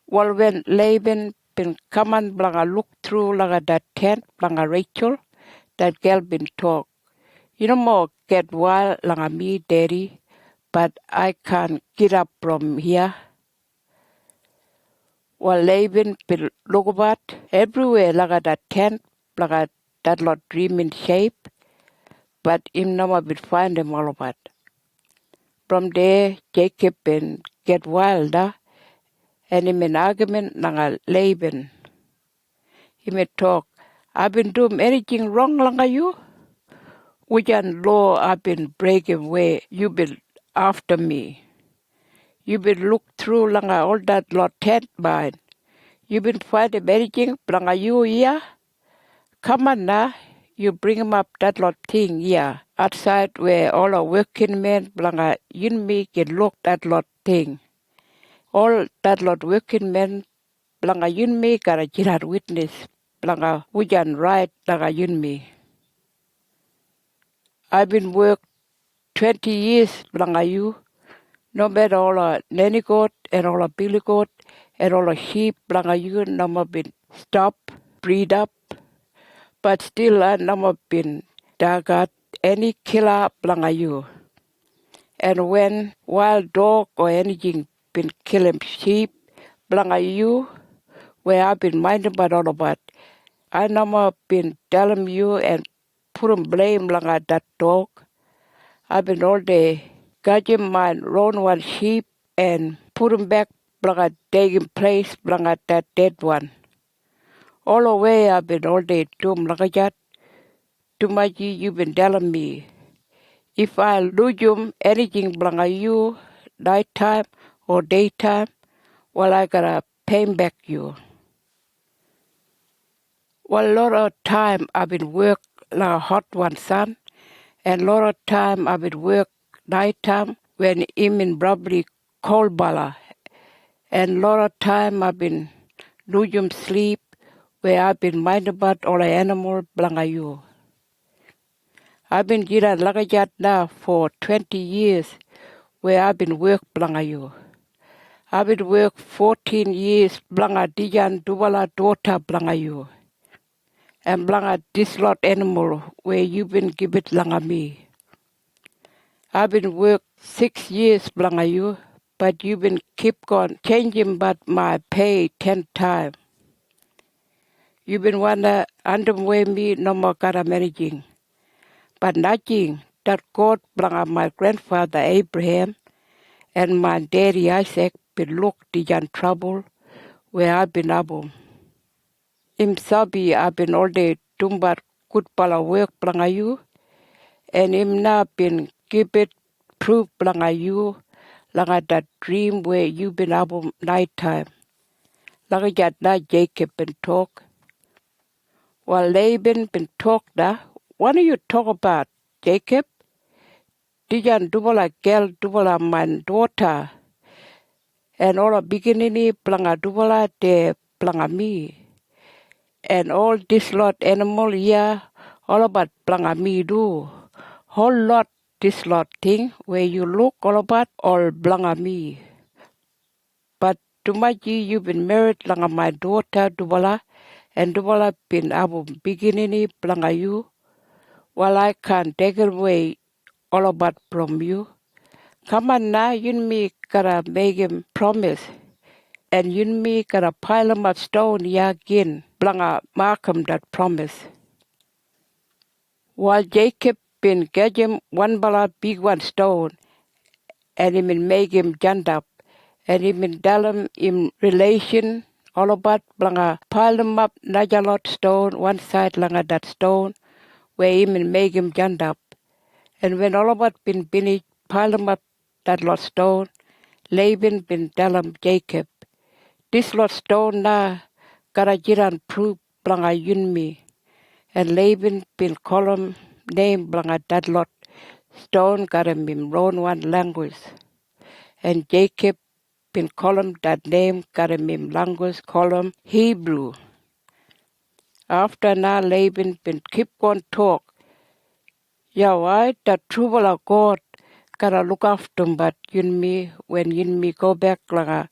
Well, when Laban been come and blanga look through langa that tent blanga Rachel, that girl been talk. You know more get wild langa me, daddy, but I can't get up from here. Well, Laban been look about everywhere langa that tent blanga that lot dreaming shape, but him no more been find them all about. From there, Jacob been get wilder, and him in argument langa Laban. He may talk, I've been doing anything wrong langa you? Which law I've been breaking where you been after me. You been look through langa all that lot tent mine. You been finding anything langa you here? Come on now, you bring him up that lot thing here. Outside where all our working men blanga yun me can look that lot thing. All that lot working men blanga yun me gotta jirat witness blanga wujan right blanga yun me. I've been work 20 years blanga you, no matter all a nanny goat and all a billy goat and all the sheep blanga you nama been stop, breed up, but still nama been dagat any killer blanga you. And when wild dog or anything been killing sheep blanga you, where I've been minding about, I nama been telling you and putting blame blanga that dog. I've been all day guarding my own one sheep and putting back blanga taking place blanga that dead one. All the way I've been all day doing blanga too much you've been telling me. If I lose you anything blanga you, nighttime or daytime, well I gotta pay back you. Well, a lot of time I've been work like a hot one sun, and a lot of time I've been work nighttime when I'm in probably cold bala. And a lot of time I've been losing sleep where I've been minding about all the animal blanga you. I've been jiran lagajat now for 20 years where I've been work blanga you. I've been work 14 years blanga dijan duwala daughter blanga you. And blanga this lot animal where you've been give it blanga me. I've been work 6 years blanga you, but you've been keep on changing but my pay 10 times. You've been wonder underway me no more gotta managing. But nothing that God blanga my grandfather Abraham and my daddy Isaac been look the young trouble where I've been able. Im sabi I've been all day tumbat good pala work blanga you, and him now been give it proof blanga you langa that dream where you been able nighttime. Langa that na Jacob been talk. While Laban been talk da, what do you talk about, Jacob? Dijan dubala girl dubala my daughter. And all the beginning blanga dubala de blanga me. And all this lot animal here, all about blanga me do. Whole lot this lot thing where you look all about all blanga me. But to my you've been married langa my daughter dubala, and dubala been able beginning blanga you. Well, I can't take away all about from you. Come on now, you and me gotta make him promise. And you and me gotta pile him up stone ya again. Blanga mark him that promise. While Jacob been get him one bala big one stone, and he been make him jump up, and he been tell him in relation all about blanga pile him up najalot stone one side langa that stone, where he been make him jump up. And when all about been finished, pile him up that lot stone, Laban been tell him Jacob, this lot stone na gotta jiran proof blanga yun me. And Laban been call him name blanga that lot stone gotta be wrong one language. And Jacob been call him that name gotta be language call him Hebrew. After na Laban been keep on talk. Yeah, why that trouble of God gotta look after him, but you and me, when you and me go back langa,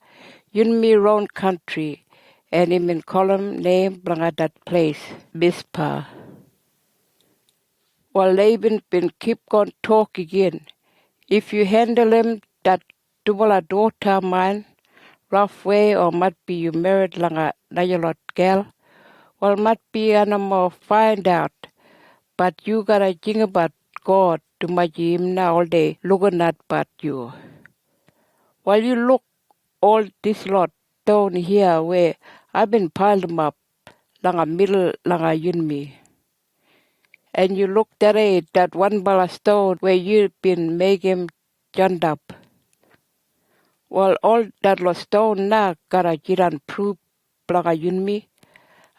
you and me round country, and him in column name langa that place, Bispa. While Laban been keep on talk again, if you handle him that double a daughter mine, rough way or might be you married langa nayalot gal, well might be animal find out, but you gotta think about God to my him now all day looking at but you. While you look all this lot down here where I've been piled them up langa middle langa yun me. And you look that way, that one bala stone where you've been making jump up. Well, all that lot stone na gotta jiran proof langa yun me.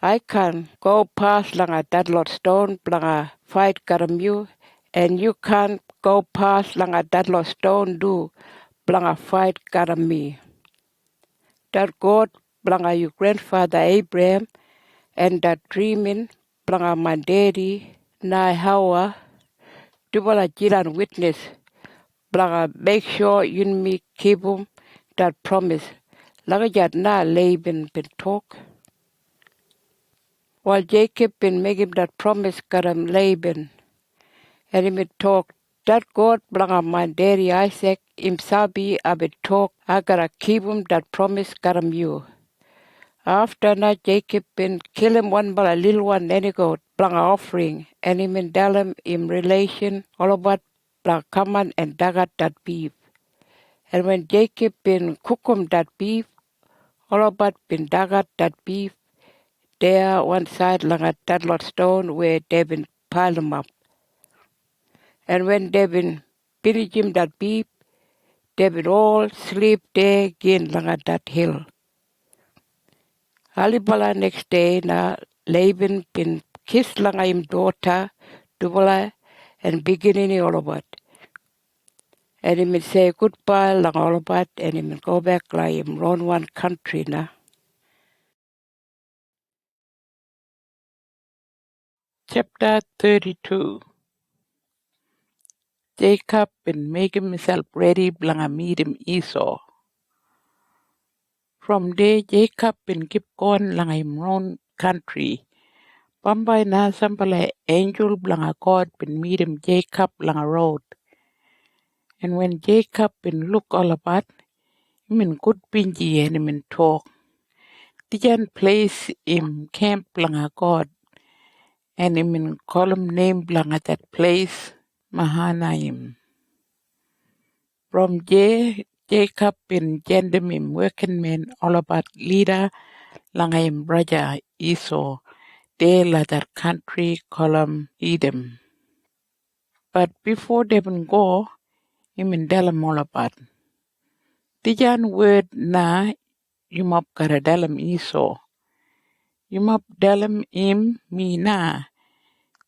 I can go past langa that lot stone langa fight karamu, and you can't go past langa that lot stone do blanga fight karami. That God blanga your grandfather Abraham and that dreaming blanga my daddy na Hawa dubala jiran witness blanga make sure you and me keep that promise Lagajat na Laban been talk. While Jacob been making that promise karam Laban, and he been talk that God blanga my daddy Isaac him sabi I been talk I gotta keep him that promise karam you. After that Jacob been kill him one by a little one then he go blanga offering and he been tell him relation all about blanga come on and dagat that beef. And when Jacob been cook him that beef, all about been dagat that beef there one side like that lot stone where they been pile them up. And when they been finish him that beef, they been all sleep there again like that hill. Alibala next day na Laban been kiss langa him daughter Dubala and beginning all about. And he will say goodbye langa all about and he will go back like him run one country na. Chapter 32. Jacob been making himself ready blanga meet him Esau. From there Jacob been keep going langa him own country. Bamba na sambala angel blanga God been meet him Jacob langa road. And when Jacob been look all about, he been good bingy and he been talk. Tijan place him camp blanga God. And he been call him name blanga that place Mahanaim. From there, Jacob been gender him working men all about leader langa him brother Esau. They la that country call him Edom. But before they been go, he been tell him all about. Tijan word na yumap kara dalam Esau. Yumap dalam him me na.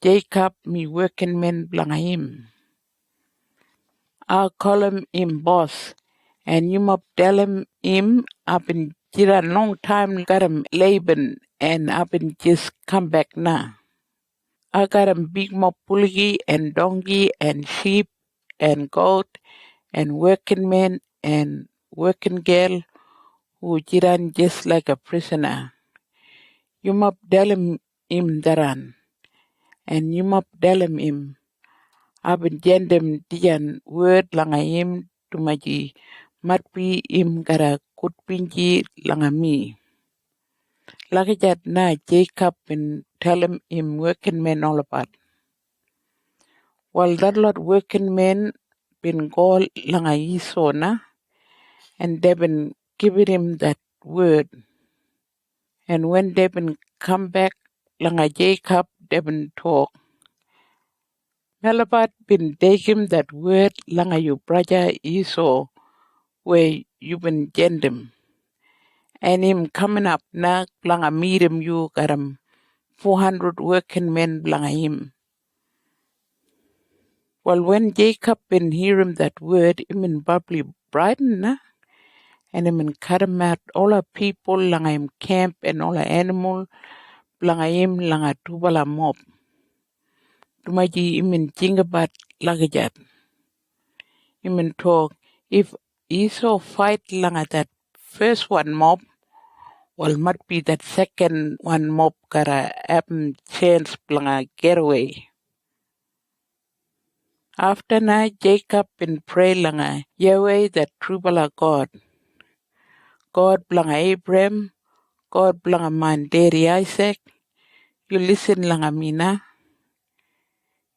Jacob me working men blanga him. I call him boss. And yumap dalam him I've been jira long time got him Laban and I've been just come back now. I got him big mop pulgi and donkey and sheep and goat and working men and working girl who jiran just like a prisoner. Yumap dalam him daran and yumap dalam him. I've been jendem dijan word langa him tumaji matpi him gara kutpinji langa mi. Lakijat na Jacob been tell him working men all about. While that lot working men been go langa Esau na and they been giving him that word. And when they been come back langa Jacob, they been talk. Melabat been take him that word langa your brother Esau where you been jendem. And him coming up na langa meet him you got him 400 working men blanga him. Well, when Jacob been hearing that word, him in bubbly brighten na, and him in cut him out all the people langa him camp and all the animal blanga him langa tubala mob. Tumaji him in jingabat lagajat. Him in talk, if Esau fight langa that first one mob, well, might be that second one mob gotta have chance blanga getaway. After na Jacob been pray langa Yahweh that true bala God. God blanga Abraham, God blanga man daddy Isaac. You listen langa me na.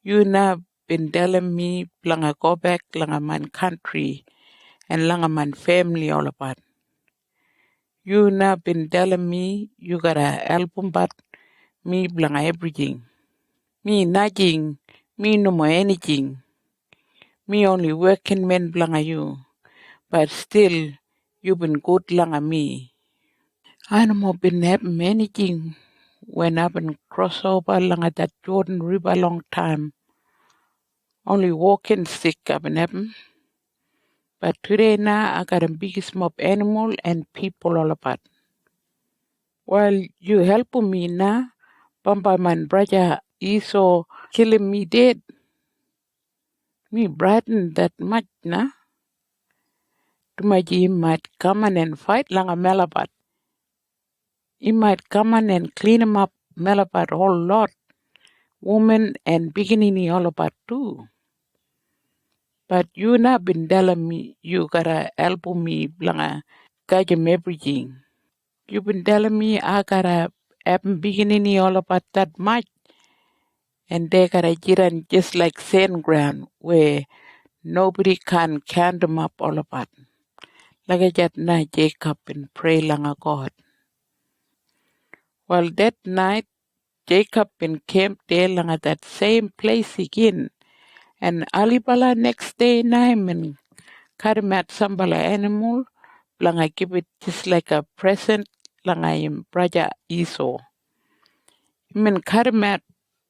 You na been telling me blanga go back langa man country and langa man family all about. You na been telling me you gotta album but me blanga everything. Me nothing, me no more anything. Me only working men blanga you. But still, you been good langa me. I no more been having anything when I've been cross over langa that Jordan River long time. Only walking stick I've been having. But today now I got a biggest mob animal and people all about. While you helping me now, Bamba my brother Esau killing me dead. Me brighten that much now. Tumaji might come on and fight langa Melabat. He might come on and clean him up Melabat whole lot. Woman and beginning all about too. But you not been telling me you gotta help me langa kajam everything. You been telling me I gotta have beginning all about that much. And they gotta jiran just like sand ground where nobody can count them up all about. Like I just na Jacob and pray langa God. Well, that night Jacob came there langa that same place again. And Alibala next day naim and cut him at sambala animal. Langa give it just like a present langa him brother Esau. Him cut him at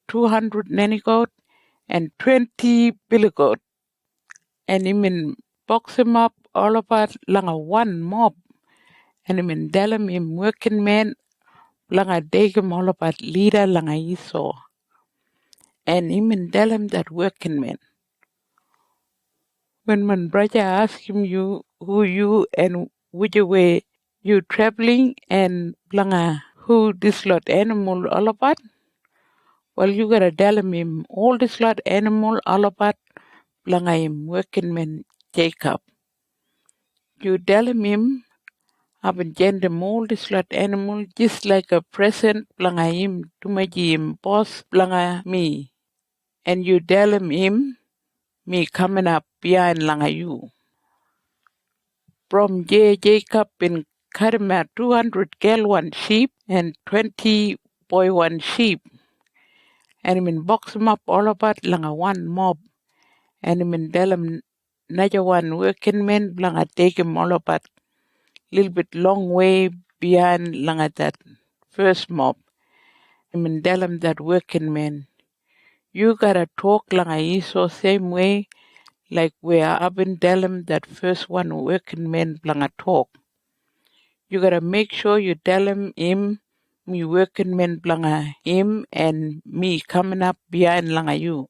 200 nanny goat and 20 billy goat. And him box him up all about langa one mob. And him tell him working man langa degem all about leader langa Esau. And him tell him that working man. When my brother ask him you who you and which way you traveling and blanga who this lot animal all about, well you gotta tell him all this lot animal all about blanga him working man Jacob. You tell him I've been gender all this lot animal just like a present blanga him to my him boss blanga me. And you tell him me coming up behind langa you. From Jacob in Karma 200 girl sheep and 20 boy sheep. And him box them up all about langa one mob. And him tell him another one working men langa take him all about little bit long way behind langa that first mob. Him tell him that working men, you gotta talk langa Esau same way like where I've been tell him that first one working men langa talk. You gotta make sure you tell him, me working men blanga him and me coming up behind langa you.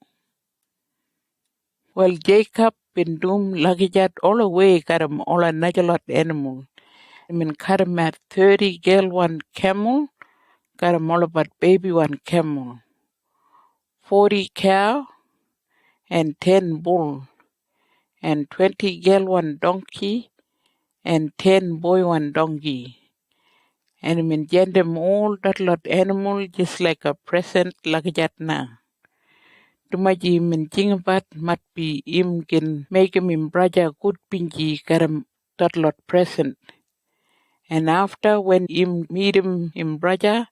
Well, Jacob been doom lagijat all the way got him all a lot animal. I mean, cut him at 30 girl one camel, got him all about baby one camel, 40 cow and 10 bull, and 20 girl one donkey and 10 boy one donkey. And I gend them all that lot animal just like a present like na. Tumaji jingabat mat be im can make him brother good pinji karam that lot present. And after when him meet him brother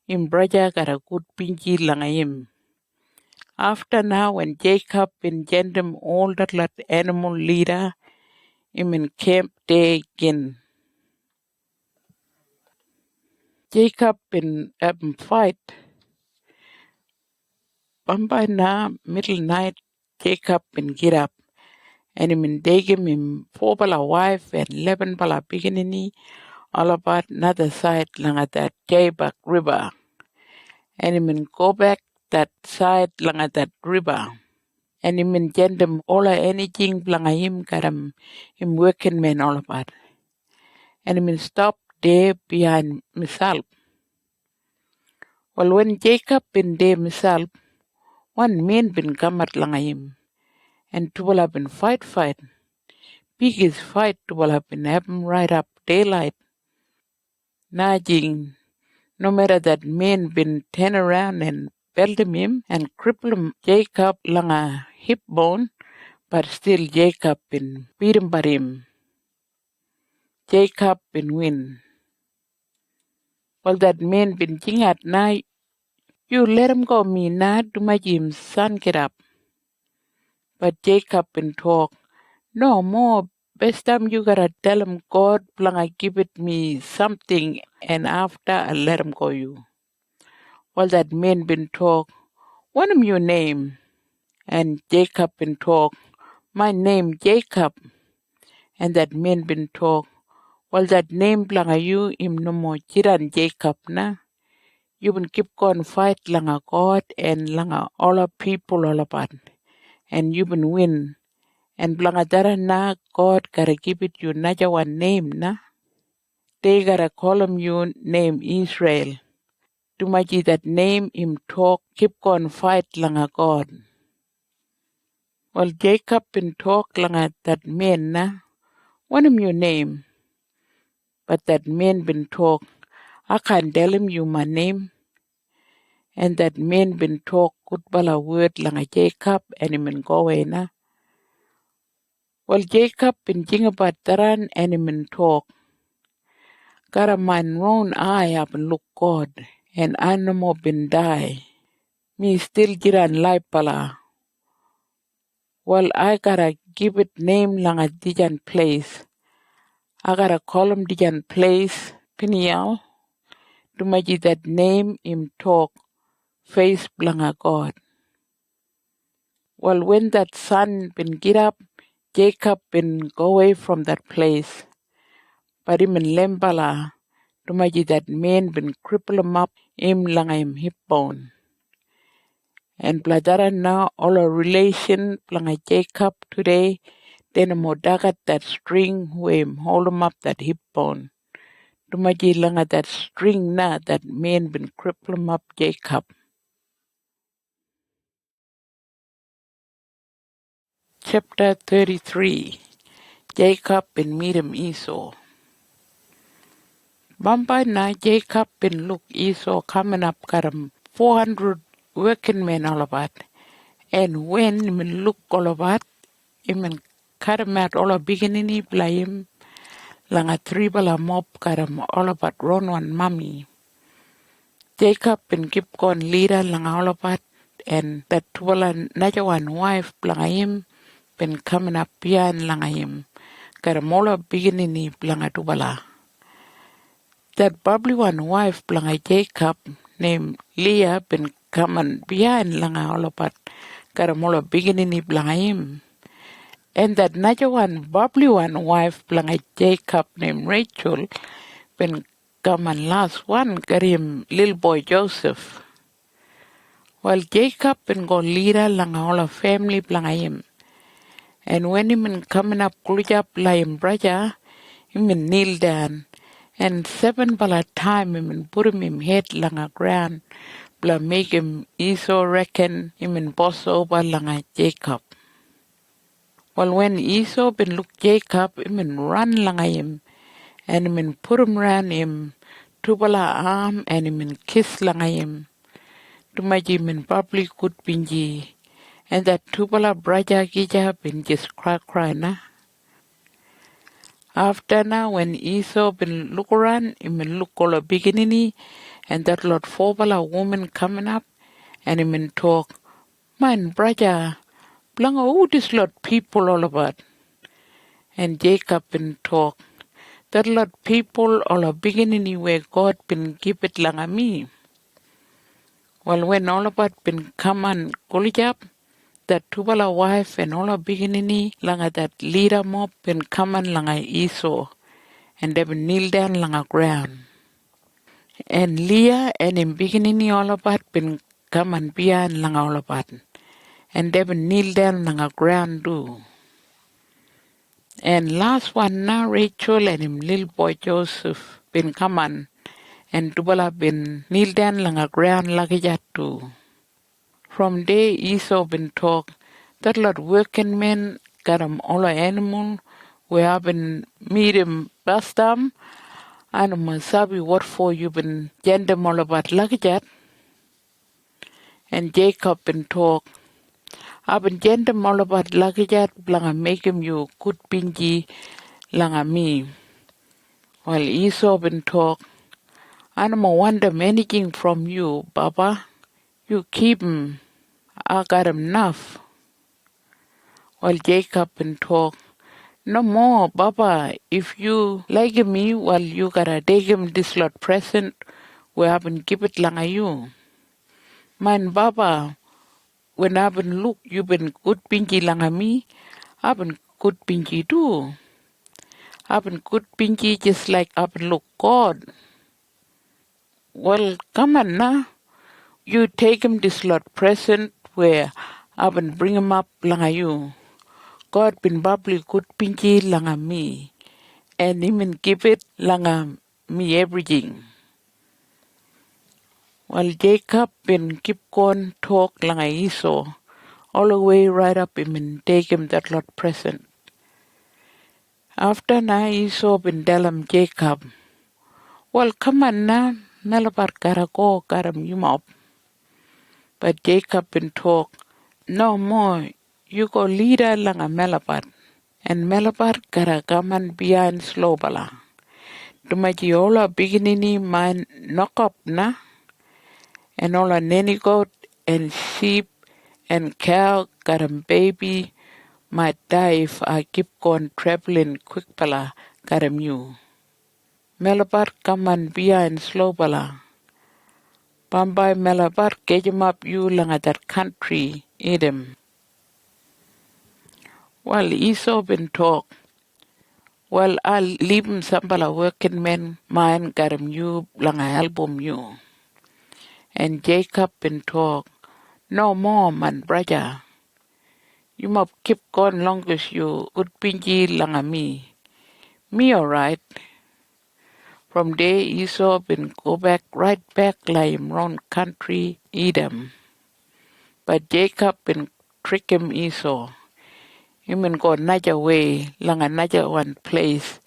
got a good pinji langa him. After now when Jacob gend them all that lot animal leader, him in camp there again. Jacob fight. Bamba na middle night, Jacob get up and him him 4 bala wife and 11 bala beginning all about another side langa that Jabbok river. And him go back that side langa that river. And him gend him all anything langa him got him working men all about. And him stop there behind himself. Well, when Jacob there himself, one man been come at langa him. And two will have been fight. Biggest fight will have been happen right up daylight. Najing, no matter that man been turn around and belt him and cripple him Jacob langa hip bone, but still Jacob been beat him by him. Jacob been win. Well, that man been jing at night. You let him go, me not do my Jim's son get up. But Jacob been talk. No more. Best time you gotta tell him God planga give it me something and after I let him go you. Well that man been talk, what am your name? And Jacob been talk, my name Jacob. And that man been talk, well that name planga you im no more jiran Jacob na. You been keep going fight langa God and langa all our people all about. And you been win. And blangadara na God gotta give it you naja one name na. They gotta call him you name Israel. Tumaji that name him talk keep on fight langa God. Well Jacob been talk langa that man na. One him your name. But that man been talk. I can't tell him you my name. And that man been talk good bala word langa Jacob and him go away na. Well Jacob been jingabat taran and him talk. Gotta mine own eye up and look God. And animal been die. Me still jiran life pala. Well I gotta give it name langa dijan place. I gotta call him dijan place Piniel. Tumaji that name him talk face blanga God. Well, when that sun been get up, Jacob been go away from that place. But him in Lembala, Tumaji that man been cripple him up, him langa him hip bone. And bladara now all a relation langa Jacob today, then a modagat that string where him hold him up that hip bone. Tumaji langa that string na that man been cripple him up Jacob. Chapter 33 Jacob and Miriam Esau. Bamba na Jacob and look Esau coming up got 400 working men all about. And when him look all about, him cut him out all a beginning blame langa tribal mob got all about run one mummy. Jacob and keep on leader langa all about and that twala naja one wife blanga him been coming up behind langa him. Got a mola beginning blanga tubala. That bubbly one wife blanga Jacob named Leah been coming behind langa all about. Got a mola beginning blanga him. And that another one bubbly one wife blanga Jacob named Rachel been coming last one got him little boy Joseph. While Jacob been go leader langa all a family blanga him. And when him been coming up kulujap like him brother, him been kneel down. And 7 bala time him put him in head langa ground, bla make him Esau reckon him in boss over langa Jacob. Well, when Esau been look Jacob, him in run langa him, and him in put him round him, 2 bala arm, and him in kiss langa him. To my him in public good binji, and that 2 bala braja gija been just cry na. After now, when Esau been look around, he been look all a beginning, and that lot 4 bala woman coming up, and he been talk, man, brother, blanga who this lot people all about? And Jacob been talk, that lot people all a beginning where God been give it langa me. Well, when all about been come and college up, that 2 bala wife and all a beginning langa that leader mob been come and langa Esau. And they been kneel down langa ground. And Leah and in beginning all about been come and behind langa all about. And they been kneel down langa ground too. And last one now Rachel and him little boy Joseph been come on. And Dubala been kneel down langa ground lagi that too. From there Esau been talk that lot working men got 'em all a animal. We have been meet him bust them. Ano masabi what for you been gender all about lucky that. And Jacob been talk. I've been gender all about lucky that blanga make him you good bingy langa me. While Esau been talk. Ano ma wonder anything from you, Baba. You keep him. I got him enough. While Jacob been talk. No more, Baba. If you like me, well, you gotta take him this lot present. We haven't give it langa you. Man, Baba, when I've been look, you been good pinky langa me. I've been good pinky too. I've been good pinky just like I've been look God. Well, come on now. You take him this lot present where I've been bring him up langa you. God been bubbly good pinky langa me, and him give it langa me everything. While Jacob been keep on talk langa Esau, all the way right up him and take him that lot present. After na Esau been tell him Jacob, well come on na, Melapar gotta go, gotta him up. But Jacob been talk, no more, you go leader langa Melapar. And Melapar gotta come and behind slow bala. Tumaji ola beginning man knock up na, and all a nanny goat and sheep and cow got a baby might die if I keep on traveling quick pala got a mew. Melapar come and behind slow bala. Bambai Melapar get him up you langa that country, Edom. Well, Esau been talk. Well, I'll leave him sambala working men mine got him you langa album you. And Jacob been talk. No more, man, brother. You must keep going long as you would pingy langa me. Me alright. From there Esau been go back right back like him round country Edom. But Jacob been trick him Esau. Him been go another way, langa another one place.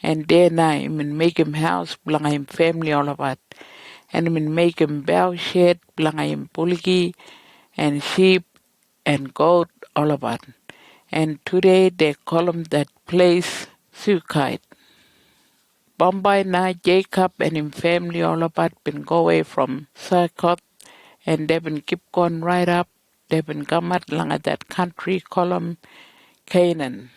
And there now him been make him house langa him family all of that. And him been make him bow shed langa him bulgi and sheep and goat all of that. And today they call him that place Sukkite. Bombay na Jacob and his family all about been go away from Sukkot and they've been keep going right up. They've been come out along at that country call 'em Canaan.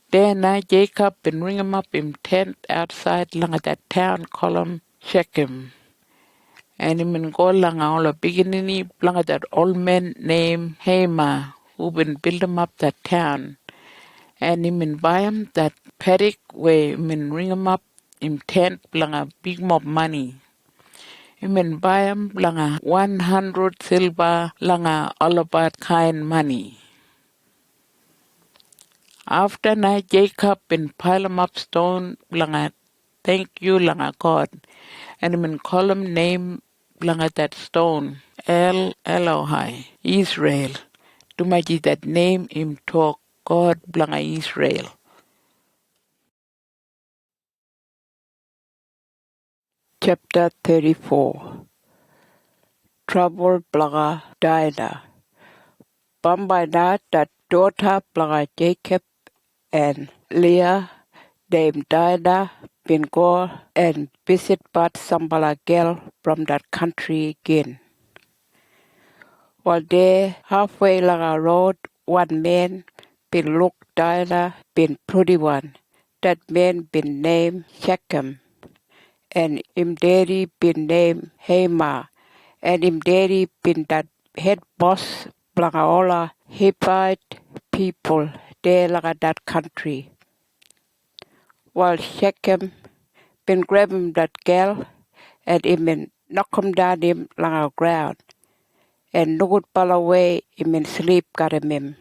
There na Jacob been ring 'em up in tent outside along at that town call 'em Shechem. And him been go along all the beginning along at that old man named Hamor who been build 'em up that town. And him in buy 'em that paddock where him in ring 'em up in tent langa big mob money. Him in buy 'em langa 100 silver langa all about kind money. After night Jacob been pile 'em up stone langa thank you langa God. And him in call 'em name langa that stone El Elohai Israel. To maji that name him talk God langa Israel. Chapter 34. Trouble blaga Dinah. Bambai na that daughter blaga Jacob and Leah named Dinah been go and visit but Sambala girl from that country again. While there halfway laga road, one man been look Dinah been pretty one. That man been named Shechem. And him daddy been named Hamor, and him daddy been that head boss blanga all Hittite people there like that country. While Shechem been grab him that girl, and him been knock him down him langa ground, and no pal away him in sleep got him.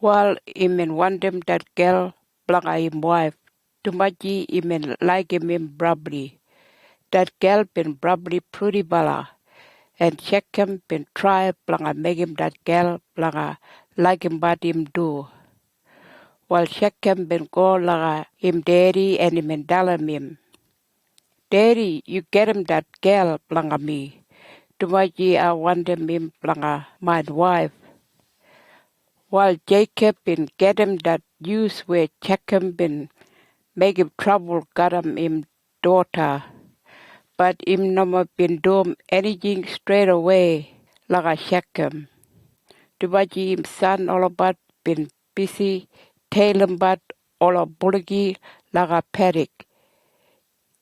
While him in want him that girl blanga him wife, too much him in like him brably. That girl been probably pretty bala, and Shechem been try blanga make him that girl blanga like him but him do. While Shechem been go laga him daddy and him and dallam him, Daddy, you get him that girl blanga me. Tumaji I want him blanga my wife. While Jacob been get him that use where Shechem been make him trouble got him daughter. But him nama been doing anything straight away like a Shechem. Tubaji him son all about been busy tailing but all a bulgi like a paddock.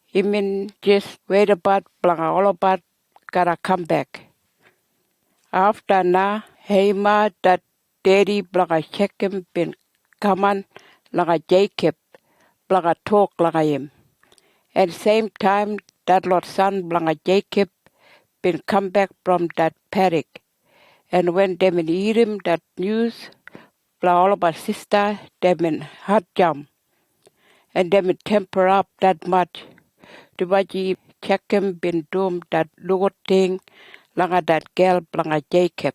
Him in just wait about blanga all about gotta come back. After na Hema that daddy blanga Shechem been come on like a Jacob blanga talk like him. At the same time that Lord son blanga Jacob been come back from that paddock, And when they hear him that news, all about sister, they heart jump. And they temper up that much. The waji check him been doomed that good thing, langa that girl, langa Jacob.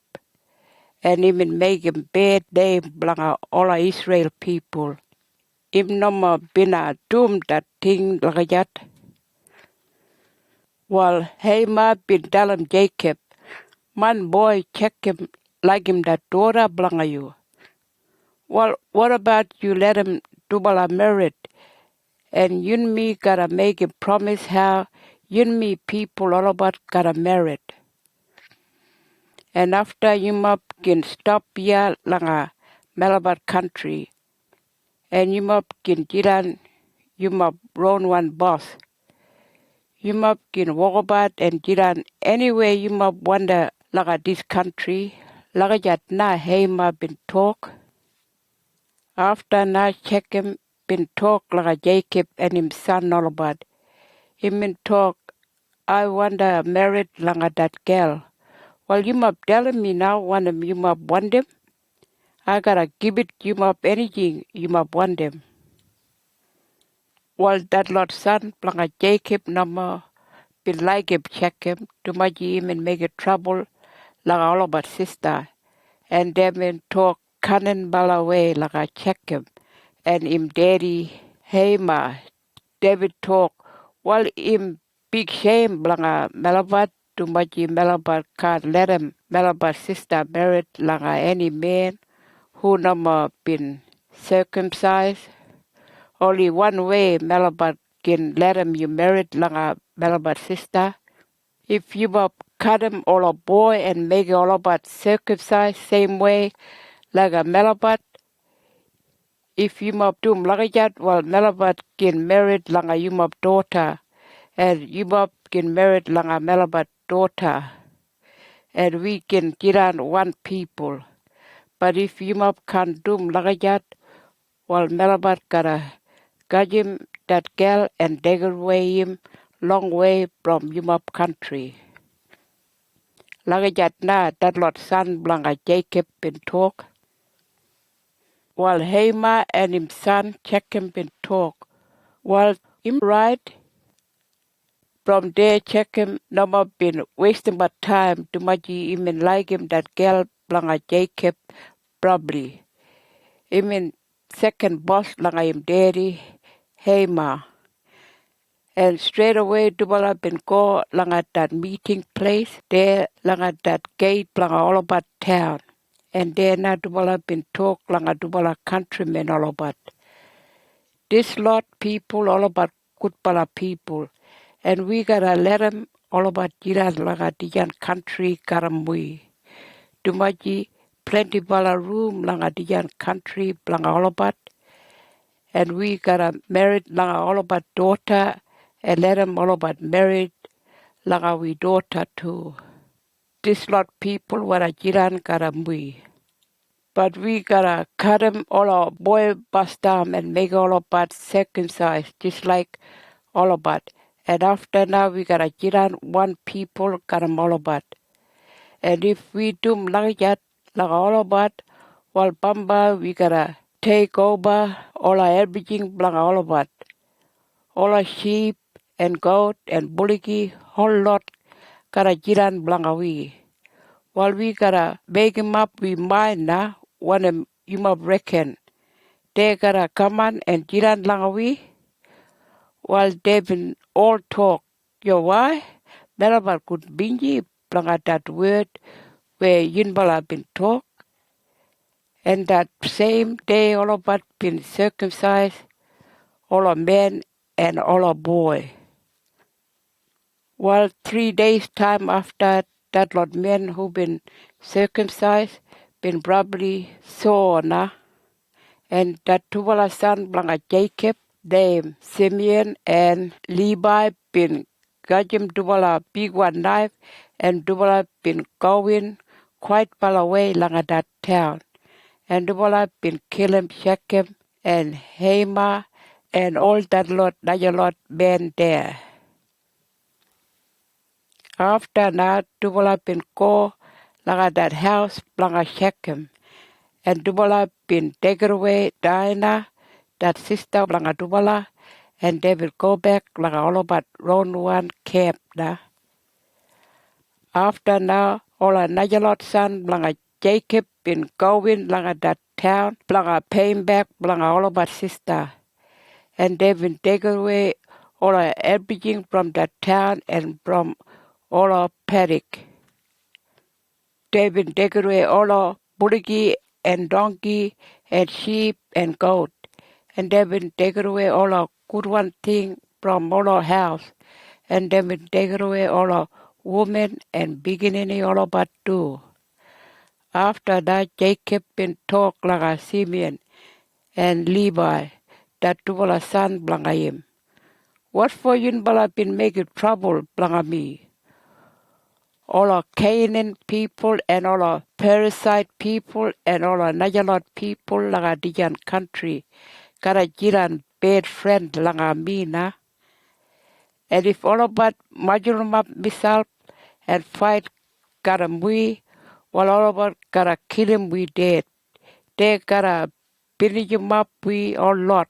And even make him bad name, langa all Israel people. Him no bina doomed that thing, langa yat. While Haman been telling Jacob, man boy check him like him that daughter blanga you. Well, what about you let him double married and you and me gotta make him promise how you and me people all about gotta married. And after you must can stop here langa Malabar country and you must can jiran you must run one boss. You must can walk about and jiran anywhere you must wander langa this country. Laga jat na hey ma been talk. After na check him been talk laga Jacob and him son all about. Him been talk, I wonder married langa that girl. Well, you must telling me now one of you must want them. I gotta give it you must anything you must want them. Well, that Lord son langa Jacob number been like him check him to much him and make it trouble langa all about sister. And they been talk cunning bala way langa check him. And him daddy Hema David talk while him big shame blanga Melabat too much Melabat can't let him Melabat sister married langa any man who never been circumcised. Only one way Melabat can let him you married langa Melabat sister. If you cut him all a boy and make it all about circumcised same way like a Melabat. If you must do mlagajat, well, Melabat can married langa you daughter, and you can married langa Melabat daughter, and we can get on one people. But if you can't do mlagajat, well, Melabat gotta guide him that girl and take away him long way from you country. Lagajat na that Lord son blanga Jacob been talk. While Haman and his son check him been talk. While him right from there check him no more been wasting my time too much even like him that girl blanga Jacob probably. Even second boss langa him daddy Haman. And straight away Dubala been go langa that meeting place there langa that gate langa all about town. And there now Dubala been talk langa Dubala countrymen all about. This lot people all about good pala people. And we gotta let them all about jiran laga dijan country karamui. Dumaji plenty bala room langa dijan country langa all about. And we gotta married langa all about daughter and let them all about married langa we daughter too. This lot people wara jiran karamui. But we gotta cut them all our boy bust down and make all about circumcised just like all about. And after now we gotta get on one people got them all about. And if we do like that, like all about, well Bamba we gotta take over all our everything like all about. All our sheep and goat and bullocky, whole lot gotta get on blanga we. While we gotta make him up we mind now, when you might reckon. They gotta come on and get on blanga we. While they've been all talk, yo why? Melabar could bingy planga that word where Yinbala been talk, and that same day all about been circumcised, all a man and all a boy. Well, 3 days time after that lot men who been circumcised been probably saw na, and that Tuvala son blanga Jacob, they Simeon and Levi been got him Tuvala big one knife and Tuvala been going quite far away langa that town. And Tuvala been killing Shechem and Hamah and all that lot, lot men there. After that, Tuvala been go laga that house blanga Shechem. And Dubala been taken away Dinah, that sister blanga Dubala, and they will go back laga all about round one camp na. After now, all a Najalot son blanga Jacob been going blanga that town, blanga paying back blanga all about sister. And they've been taken away all everything from that town and from all our paddock. They've been taken away all our bullocky and donkey and sheep and goat. And they've been taken away all our good one thing from all our house. And they've been taken away all our women and beginning all about too. After that, Jacob been talk like a Simeon and Levi, that two were son blanga him. What for you bala been making trouble blanga me? All our Canaan people and all our Parasite people and all our Najalot people langa dijan country. Kara jiran bad friend langa me na. And if all about majurum up myself and fight kara mui, while all about kara kill him we dead. They kara finish him up we all lot.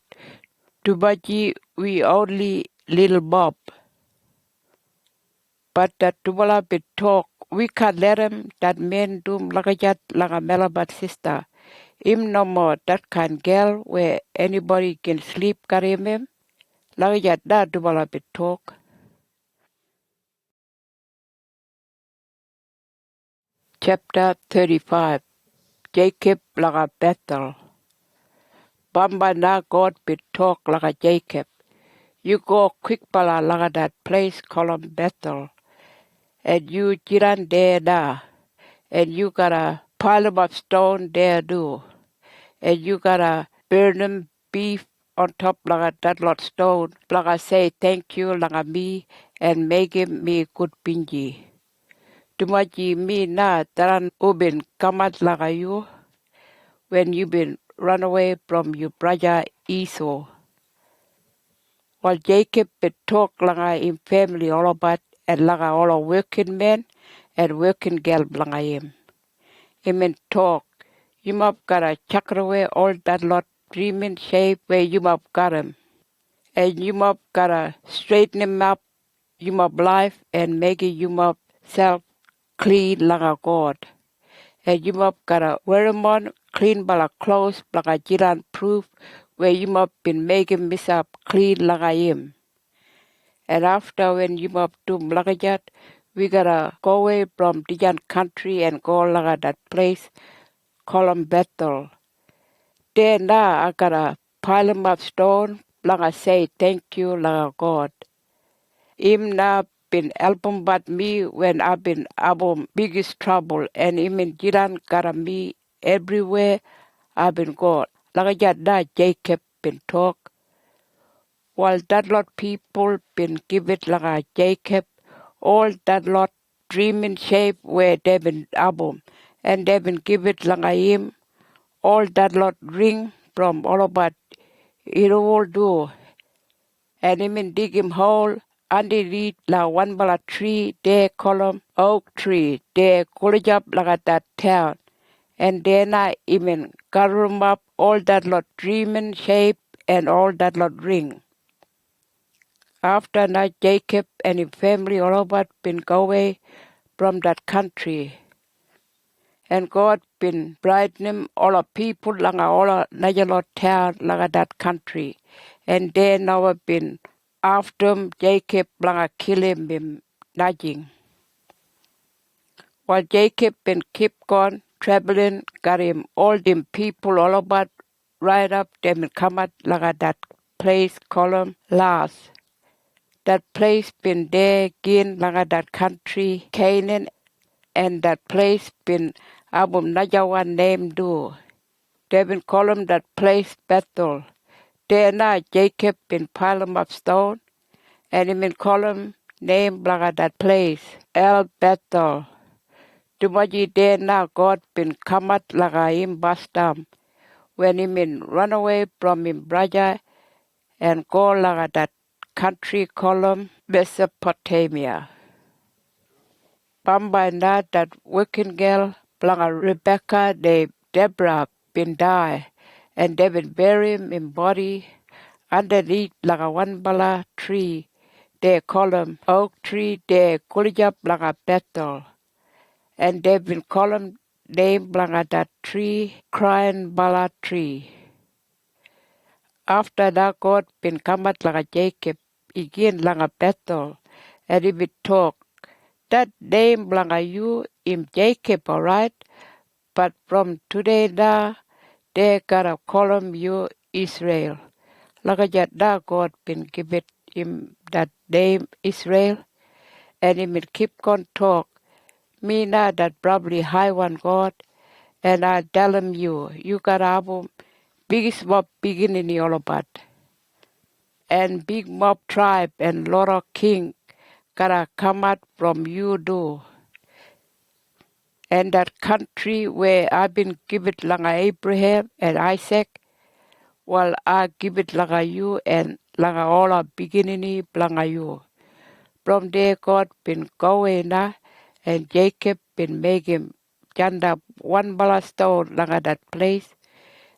To baji we only little Bob. But that Tubala bit talk, we can't let him that man doom lakajat langa melabat sister. Him no more that kind girl where anybody can sleep karim him. Lakajat da Tubala bit talk. Chapter 35. Jacob laga Bethel. Bamba na God bit talk laga Jacob. You go quick bala laga that place called Bethel. And you jiran there da. And you gotta pile 'em up stone there do. And you gotta burn 'em beef on top like that lot stone. Like I say thank you like me and make him me good pinji. Tumaji me na taran ubin kamat like you when you been run away from your brother Esau. While Jacob been talk like in family all about and like all a working men and working girl like him. Him and talk. You must gotta chuck away all that lot dreaming shape where you must got 'em. And you must gotta straighten him up, you must life and make it you must self clean like a God. And you must gotta wear 'em on clean by the clothes like a jiran proof where you must been making miss up clean like I am. And after when you must do like that, we gotta go away from the country and go like that place called Bethel. There now I gotta pile 'em up stone, like I say thank you like God. Him now been helping but me when I've been our biggest trouble and him and Jiran got me everywhere I've been gone. Like that Jacob been talk. While that lot people been give it like a Jacob, all that lot dream in shape where they been album and they been give it like a him. All that lot ring from all about it all do. And him dig him hole underneath la one bala tree, they call 'em oak tree. They call it up like at that town. And then I even gather 'em up all that lot dreaming shape and all that lot ring. After that Jacob and his family all about been go away from that country. And God been brightening all the people like all the Najalot town like that country. And they now been after him, Jacob like kill him nudging. While Jacob been keep on traveling, got him all them people all about right up them and come out like that place called Las. That place been there again like that country, Canaan, and that place been Abum Najawan name do. They been calling that place Bethel. There now Jacob been pile 'em up stone, and he been call him name like that place, El Bethel. Tumaji there now God been come out like him bastam when he been run away from him brother and go like that country call him Mesopotamia. Pamba na that working girl blanga Rebecca de Deborah been die, and they been bury him in body underneath like a one bala tree. They call him oak tree. They call it up like a Bethel, and they've been call him name like that tree, crying bala tree. After that, God been come out like a Jacob again like a Bethel, and he would talk. That name belong you in Jacob, all right? But from today now, they gotta call him you Israel. Like that God been given him that name Israel, and he will keep on talk. Me now that probably high one God, and I tell him you gotta have a biggest mob beginning all about. And big mob tribe and lot of king gotta come out from you do. And that country where I've been given like Abraham and Isaac, well, I give it like you and like all our beginning like you. From there, God been going now, and Jacob been making janda one bala stone like that place,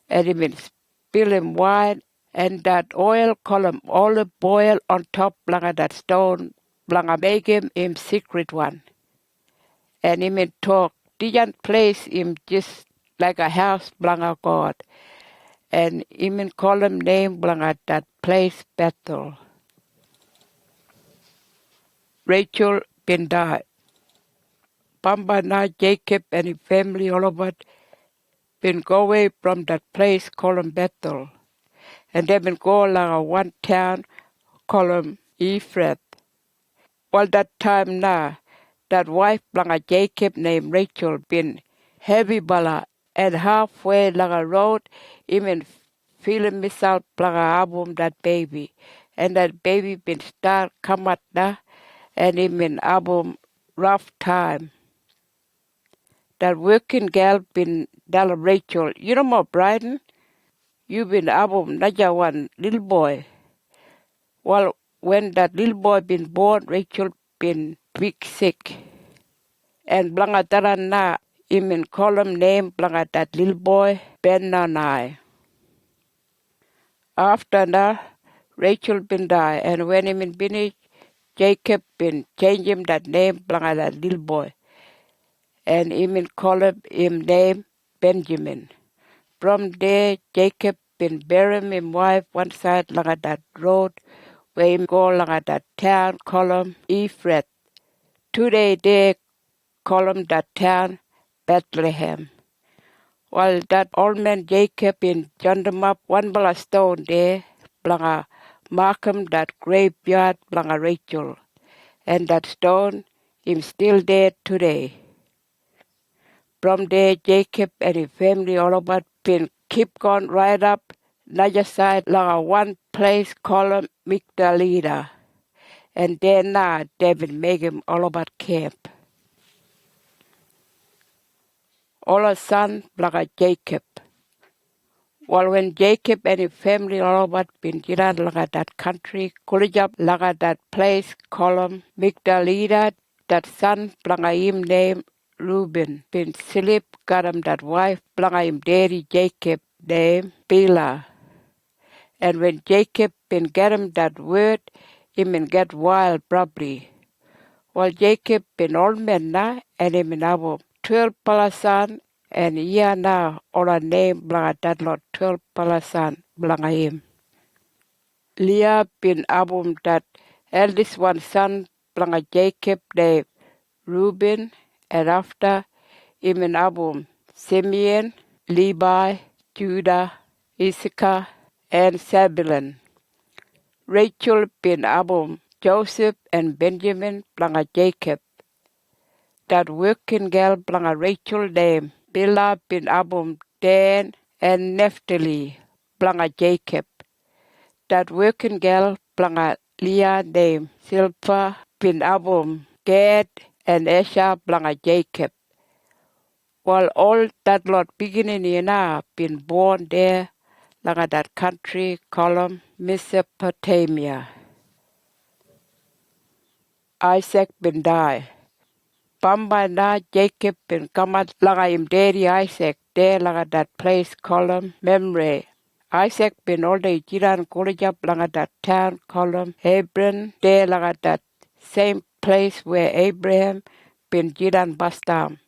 and he been spilling wine, and that oil column olive oil on top like that stone, like make him secret one. And he may talk. Dijan place him just like a house belong God. And he may call him name belong that place Bethel. Rachel been died. Pamba na Jacob and his family all over been go away from that place called him Bethel. And they been go like one town called him Ephrath. Well, that time now, that wife belong Jacob named Rachel been heavy bala and halfway like a road, even feeling myself like a album that baby. And that baby been start come out now, and even album rough time. That working girl been Dalla Rachel. You know more Brighton? You been album Naja one little boy. Well, when that little boy been born, Rachel been big sick. And blanga tarana, even call him name blanga that little boy, Ben Nanai. After that, Rachel been die, and when him in finish, Jacob been change him that name blanga that little boy, and even call him name Benjamin. From there, Jacob been bury him wife one side like that road, where him go like that town call him Ephrath. Today they call him that town Bethlehem. While that old man Jacob in joined him up one bala stone there, blanga Markham that graveyard blanga Rachel. And that stone is still there today. From there Jacob and his family all about been keep going right up another side like one place called Migdalida. And there now they been making all about camp. All a son like Jacob. Well, when Jacob and his family all about been jiran like that country, Kulijab like that place called Migdalida, that son blanga him name Reuben. Been sleep got him that wife blanga him daddy Jacob name Bela. And when Jacob been get him that word, he been get wild probably. Well, Jacob been old man now, and he been have 12 palasan, and yeah now all a name blanga that lot 12 palasan blanga him. Leah been abum that eldest one son blanga Jacob de Reuben, and after him in abum Simeon, Levi, Judah, Issachar, and Zebulun. Rachel been abum Joseph and Benjamin blanga Jacob. That working girl blanga Rachel name Bilhah bin abum Dan and Naphtali blanga Jacob. That working girl blanga Leah name Silpha bin abum Gad and Asher blanga Jacob. While all that lot beginning in been born there langa that country called Mesopotamia. Isaac bin die. Bamba na Jacob bin kamat langa im daddy Isaac there langa that place column Memre. Isaac bin older jiran kolejap langa that town column Hebron there langa that same place where Abraham bin jiran bastam.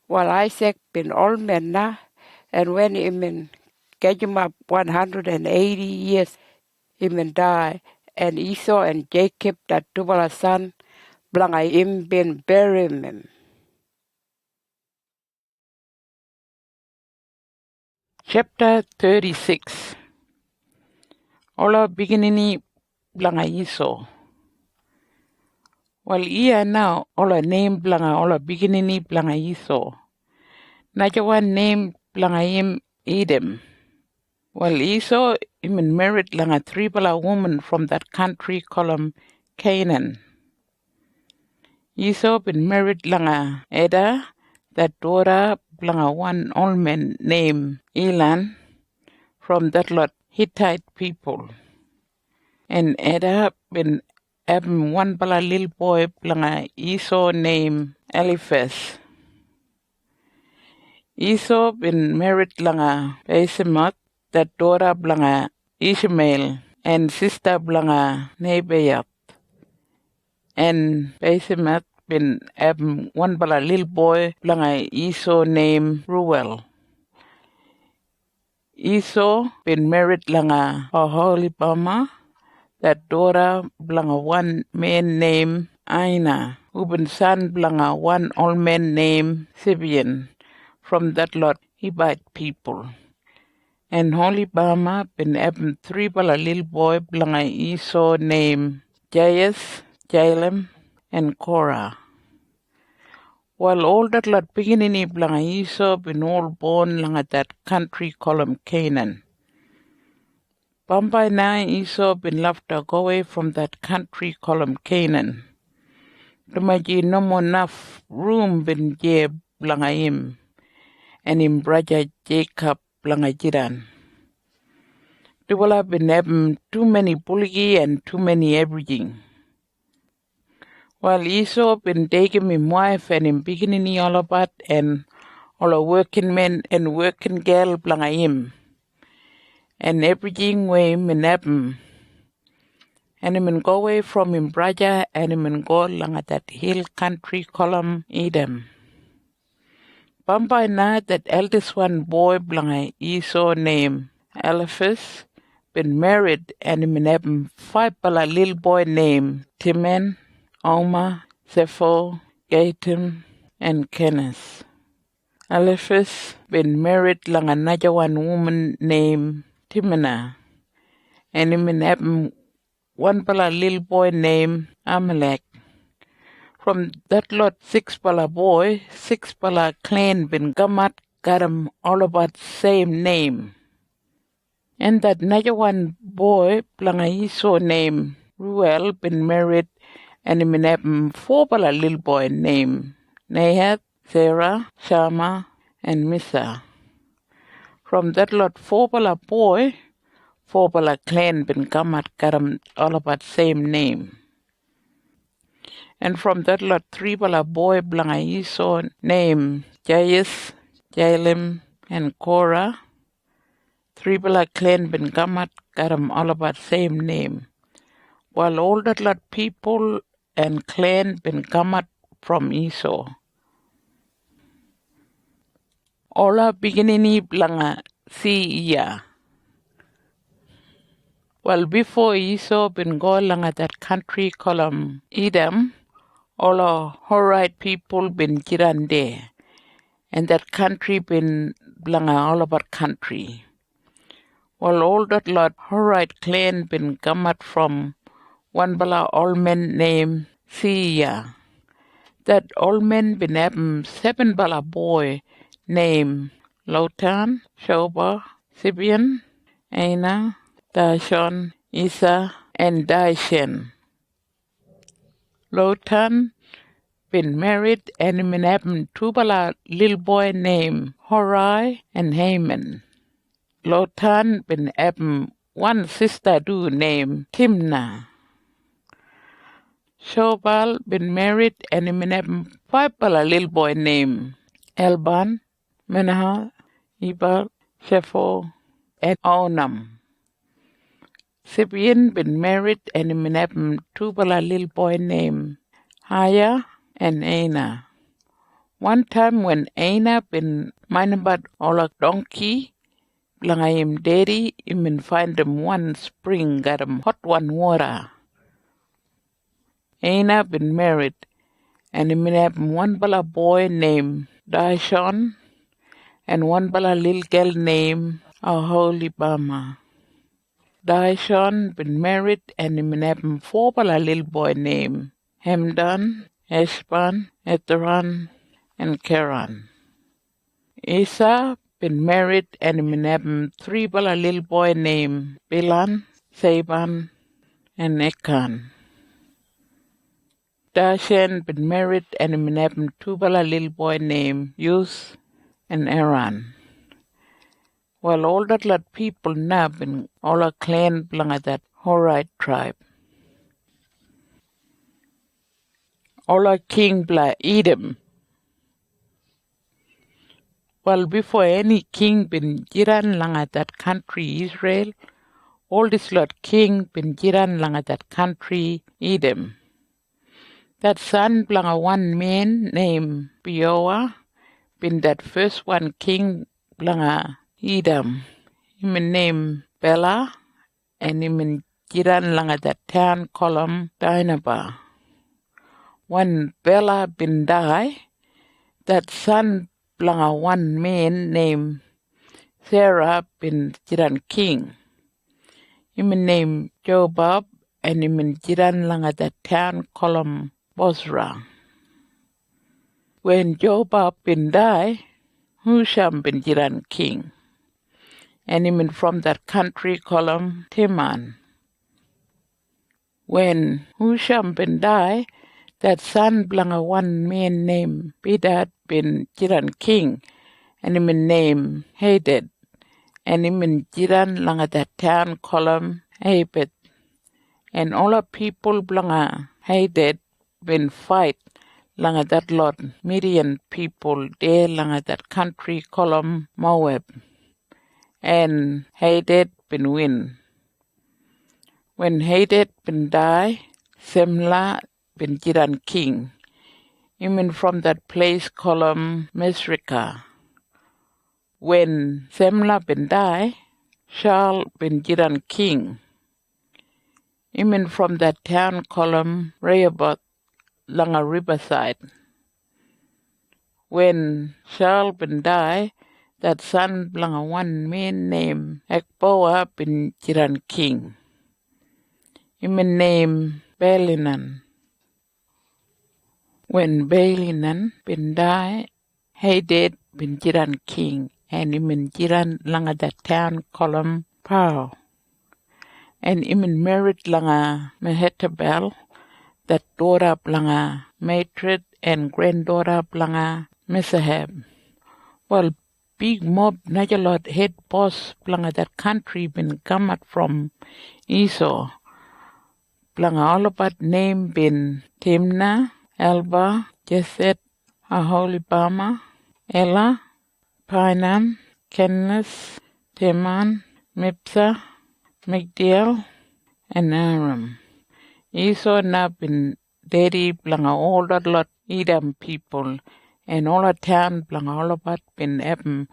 While Isaac bin old man na, and when him get him up 180 years, him die, and Esau and Jacob that tubala son blanga him bin bury him. Chapter 36. Ola beginning blanga Esau. Well, iya now ola name blanga ola beginning blanga Esau. Najawan name blanga him Edom. Well, Esau him married langa tribal woman from that country called Canaan. Esau been married langa Eda, that daughter blanga one old man named Elan from that lot Hittite people. And Eda been having one bala little boy blanga Esau named Eliphaz. Esau been married langa Basemath, that daughter blanga Ishmael, and sister blanga Nebaioth. And Basemath been having one bala little boy blanga Esau named Ruel. Esau been married langa Oholibama, that daughter blanga one man named Aina, who been son blanga one old man named Sibian, from that lot Hivite people. And Holibama been having three bala little boy blanga Esau named Jairus, Jalem, and Korah. While all that lot beginning blanga Esau been all born langa that country called Canaan. Bambai na Esau been left to go away from that country called Canaan. Tumaji no more enough room been je blanga him, and him brother Jacob blanga jiran. Tuwala been having too many bulgi and too many everything. While Esau been taking him wife and him beginning all about and all a working men and working girl blanga him. And everything where him and happen. And him go away from him brother and him go along at that hill country called Edom. Bambai na that eldest one boy blanga Esau named Eliphaz been married and him have five bala little boy named Timan, Oma, Zepho, Gatem, and Kenneth. Eliphaz been married lang another one woman named Timnah, and him have one bala little boy named Amalek. From that lot 6 bala boy, 6 bala clan been gamat got 'em all about same name. And that another one boy, blanga Esau named Ruel, been married, and him have 4 bala little boy named Nahath, Sarah, Shama, and Misa. From that lot 4 bala boy, 4 bala clan been gamat got 'em all about same name. And from that lot 3 bala boy blanga Esau named Jairus, Jalem, and Korah. 3 bala clan been gamat got 'em all about same name. While all that lot people and clan been gamat from Esau. Ola beginning blanga Sia. Well, before Esau been go langa that country called Edom, all the Horite people been jiran there, and that country been blanga all about country. Well, all that lot Horite clan been gamat from one bala old man named Sia. That old man been having 7 bala boy named Lotan, Shoba, Sibian, Aina, Dashon, Isa, and Daishen. Lotan been married and been having 2 bala little boy named Horai and Haman. Lotan been having one sister named Timnah. Shobal been married and him have five little boy named Elban, Menaha, Ebal, Shepho, and Onam. Sibian been married and him have two little boy named Haya and Aina. One time when Aina been minding about all a donkey, Langayim daddy, him find them one spring, got him hot one water. Aina been married, and him have one boy named Dashon, and one little girl named Aholibama. Dashon been married, and him have four little boy named Hemdan, Eshban, Ethran, and Keran. Isa been married, and him have three little boy named Bilan, Saban, and Ekan. Dashan been married, and him have two little boy named Yus and Aaron. Well, all that lot people now been all a clan belong at that Horite tribe. All a king bla Edom. Well, before any king been jiran lang at that country Israel, all this lot king been jiran lang at that country Edom. That son belong a one man named Beoah, been that first one king belong a Edom. Him name Bela, and him jiran lang at that town called Dinaba. When Bela been die, that son belong a one man named Sarah been jiran king. Him name Jobab, and him jiran lang at that town called Bosra. When Jobab been die, Husham been jiran king, and him from that country called Teman. When Husham been die, that son belong a one man named Bedad been jiran king, and him name Hadad, and him jiran lang at that town called Abed. And all the people belong a Hadad been fight lang at that lot Midian people there lang at that country called Moab, and Hadad been win. When Hadad been die, Semla been jiran king, even from that place called Mesrika. When Semla been die, Shaul been jiran king, even from that town called Rehoboth, along a riverside. When Shaul been die, that son belong a one man named Ekboah been jiran king, even named Belinan. When Belinan been die, Hadad been jiran king, and him jiran langa that town called Paro. And him married langa Mehetabel, that daughter langa Matred, and granddaughter langa Mesahab. Well, big mob Najalot head boss langa that country been come out from Esau. Langa all about name been Timnah, Alba, Jeset, Aholibama, Ella, Pinam, Kennes, Teman, Mipsa, Migdal, and Aram. Esau now been daddy blanga all that lot Edom people, and all the town blanga all about been Eben,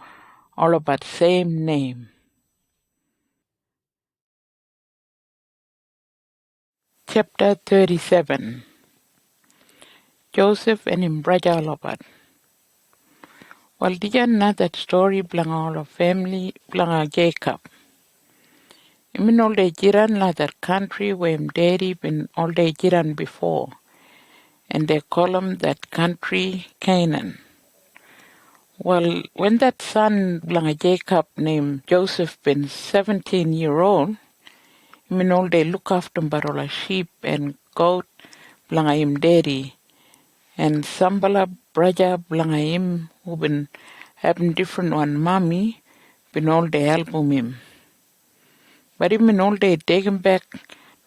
all about same name. Chapter 37. Joseph and him brother all about. Well, did you know that story blanga all of family blanga Jacob? Him all the jiran la that country where him daddy been all the jiran before, and they call him that country Canaan. Well, when that son blanga Jacob named Joseph been 17-year-old, him all they look after him but all the sheep and goat blanga him daddy, and Sambala brother blanga him who been having different one mommy been all they help him. But him all they take him back,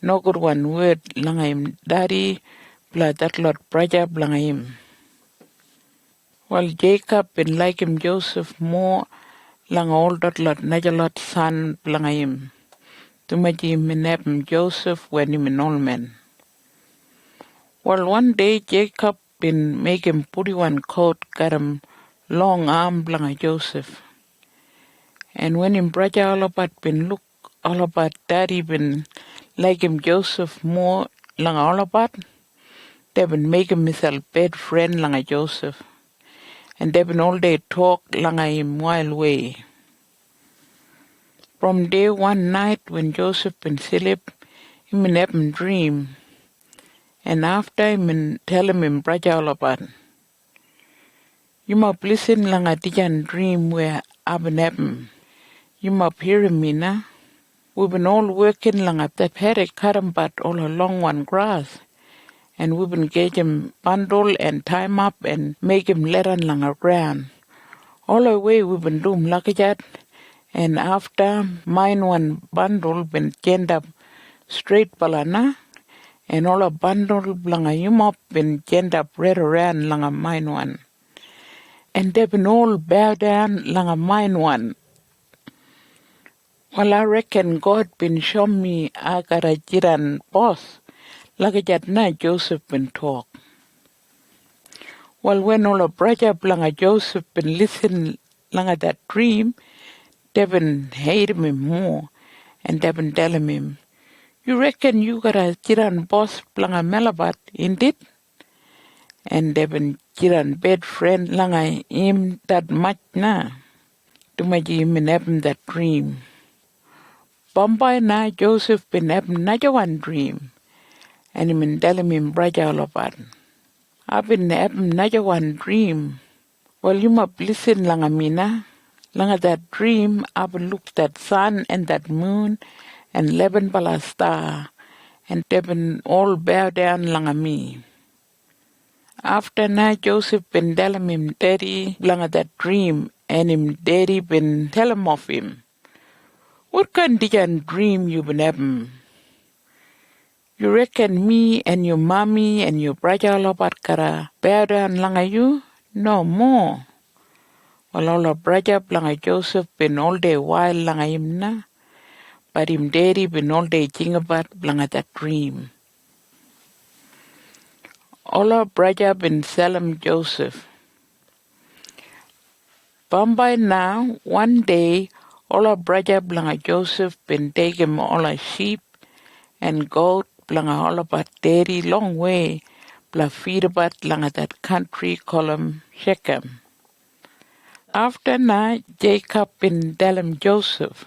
no good one word langa him daddy bla that lot braja blanga him. Well, Jacob been like him Joseph more lang all that lot najalot son blanga him. Tumaji him Joseph when him an old man. Well, one day Jacob been make him put one coat, got him long arm blanga Joseph. And when him braja all about been look all about daddy been like him Joseph more lang all about, they been make him himself bed friend langa Joseph. And they been all day talk langa him while way. From day one night when Joseph been sleep, him been have him dream. And after him been tell him braja all about. You must listen langa dijan dream where I've been having. You must hear me na. We've been all working langa that paddock but all along one grass. And we've been get him bundle and tie him up and make him let on langa ground. All the way we've been doing lucky that. And after mine one bundle been chained up straight balana. And all a bundle langa you must been chained up right around langa mine one. And they've been all bow down langa mine one. Well, I reckon God been show me I got a jiran boss. Like that na Joseph been talk. Well, when all the brother langa Joseph been listen langa that dream, they been hate me more. And they been telling him, you reckon you got a jiran boss langa Melabat, indeed? And they been jiran bed friend langa him that much na. Tumaji him having that dream. Bombay na Joseph been having another one dream. And him been telling him braja all about. I've been having another one dream. Well, you must listen langa mina. Langa that dream, I've looked at sun and that moon and 11 bala star. And they've been all bow down langa me. After na Joseph been telling him daddy langa that dream. And him daddy been telling him of him. What kind of dream you been having? You reckon me and your mommy and your brother Lobat kara bow down langa you? No more. Well, all our brother langa Joseph been all day while langa him na. But him daddy been all day think about langa that dream. All our brother been Salem Joseph. Bombay now, one day, all our brother langa Joseph been taking all our sheep and goat langa all about daddy long way. Bla feed about langa that country called Shechem. After na, Jacob been telling Joseph,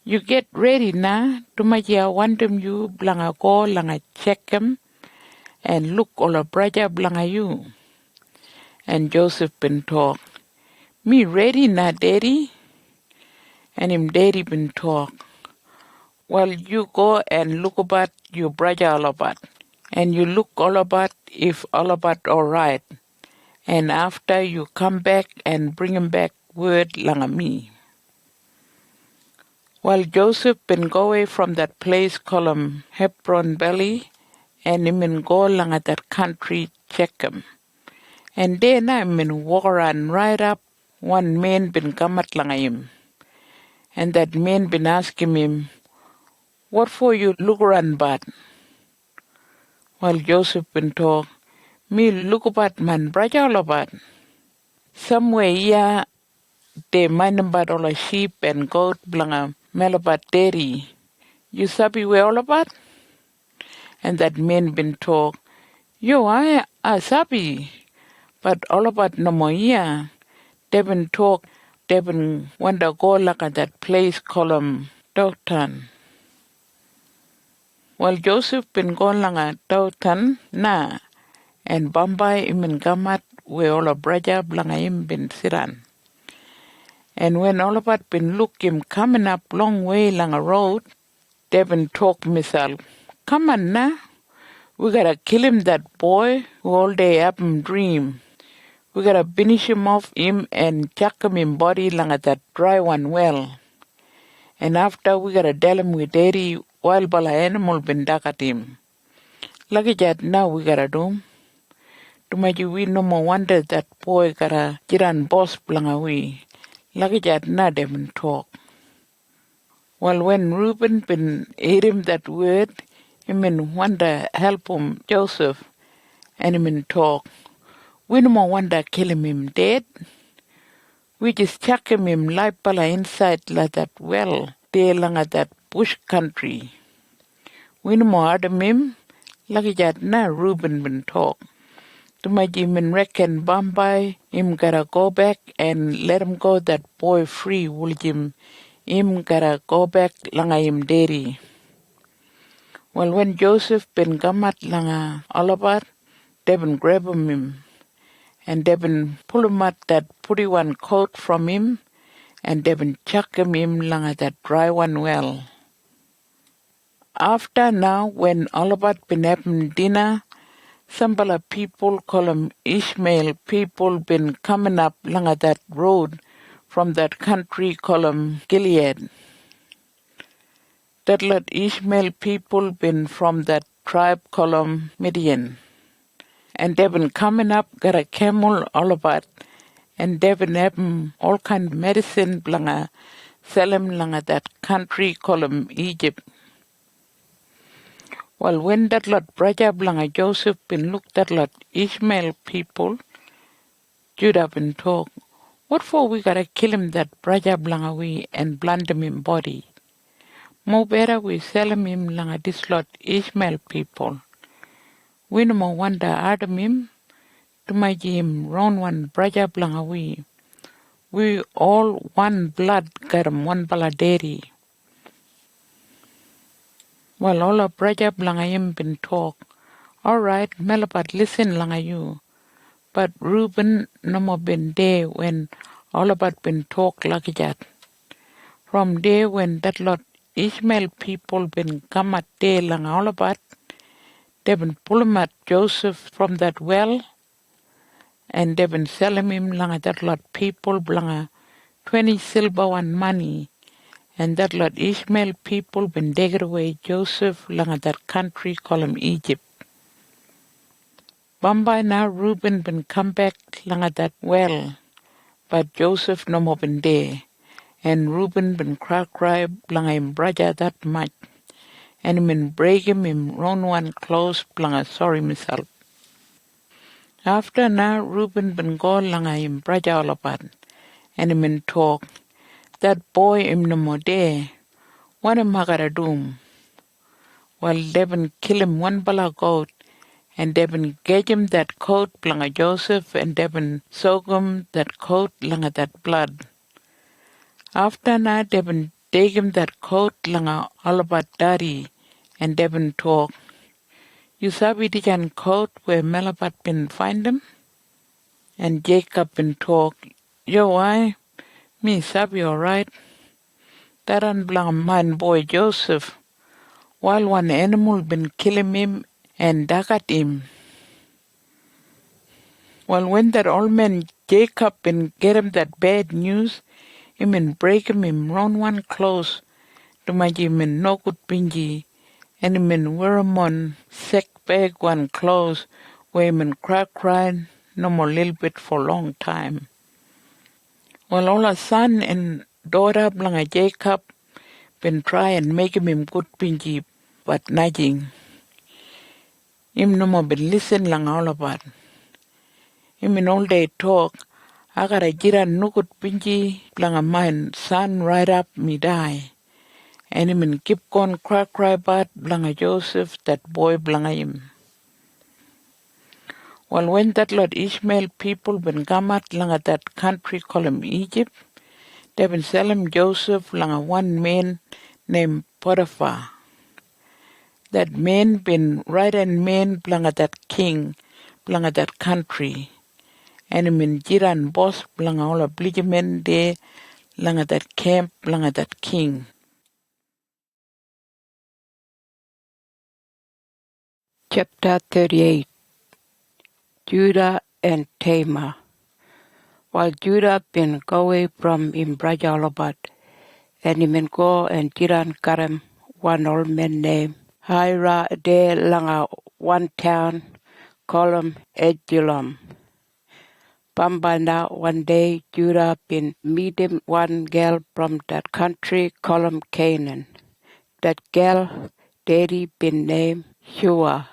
you get ready na, tumaji want you blanga go langa Shechem and look all a brother blanga you. And Joseph been talk, me ready na daddy? And him daddy been talk, well you go and look about your brother all about. And you look all about if all about all right. And after you come back and bring him back word langa me. Well, Joseph been go away from that place called Hebron Valley, and him been go langa that country Shechem. And then I been walk around right up, one man been come at langa him. And that man been asking him, what for you look around bad? Well, Joseph been talk, me look about man brother all about. Somewhere here, they mind about all the sheep and goat blanga melabat dairy. You sabi where all about? And that man been talk, yo, I sabi. But all about no more here. They been talk, they been wonder go like at that place called Dotan. Well, Joseph been gone lang at Dotan na. And Bombay him in Gamat where all a brother blanga him been siran. And when all about been look him coming up long way along a road, they been talk myself, come on now, we gotta kill him that boy who all day up him dream. We gotta finish him off him and chuck him in body along at that dry one well. And after we gotta tell him we daddy while bala animal been duck at him. Luggage at now we gotta do. Tumaji we no more wonder that boy gotta jiran boss blanga we. Luggage at na them talk. Well, when Reuben been hear him that word, he mean wonder help him Joseph, and he mean talk. We no more wonder kill him dead. We just chuck him like pala inside like that well, there langa that bush country. We no more adam him, lucky that na Reuben been talk. To my Jim reckon Bombay, him gotta go back and let him go that boy free, will him gotta go back langa him dairy. Well, when Joseph been gamat langa Oliver, they been grab him and they been pull him out that putty one coat from him and they been chuck him langa that dry one well. After now, when Oliver been having dinner, some bala people call him Ishmael people been coming up langa that road from that country call him Gilead. That lot Ishmael people been from that tribe call him Midian. And they've been coming up, got a camel all about, and they've been having all kind of medicine blanga, sell 'em langa that country call 'em Egypt. Well, when that lot brother blanga Joseph been looked at lot Ishmael people, Judah been talk, what for we gotta kill him that brother blanga we and blunt him in body? More better we sell him langa this lot Ishmael people. We no more wonder Adam him, to my him round one brother blanga we. We all one blood garam one baladeri. Well, all our brother blangayim been talk. All right, Melabat listen langayu. But Reuben no more been there when all about been talk like that. From there when that lot Ishmael people been come at there lang all about, they been pull him at Joseph from that well, and they been selling him lang at that lot people blanga 20 silver one money. And that lot Ishmael people been taken away Joseph langa that country call him Egypt. Bombay now Reuben been come back langa that well, but Joseph no more been there. And Reuben been cry langa him brother that much. And he been break him round one clothes langa sorry myself. After now Reuben been go langa him brother all about. And he been talk, that boy him no more there. What am I gonna do? Well, they been kill him one bala goat, and they been get him that coat langa Joseph, and they been soak him that coat langa that blood. After that, they been take him that coat langa Oliver daddy, and they been talk. You sabi the can coat where Melabat been find him? And Jacob been talk. Yo, I, me sabi alright. That un blang man boy Joseph. While one animal been killing him and dug at him. Well, when that old man Jacob been get him that bad news, he been break him round one clothes to my him no good pingy, and he been wear him on sack bag one clothes where he been cry no more little bit for long time. Well, all our son and daughter blanga Jacob been try and make him good pingy, but nothing. Him no more been listen lang all about. Him in all day talk, I gotta jiran nukut pinji blanga mine son right up me die. And him in keep on cry about blanga Joseph, that boy blanga him. Well, when that lot Ishmael people been gamat langa that country call him Egypt, they been sell him Joseph langa one man named Potiphar. That man been right and man blanga that king, blanga that country. And him in jiran boss blanga all obligement there langa that camp blanga that king. Chapter 38. Judah and Tamar. While Judah been away from Imbrajalabat, and he been go and Jiran Karam, one old man named Hira de Langa one town, call him Adullam. Bambana one day Judah been meeting one girl from that country, call him Canaan. That girl, daddy been named Shua.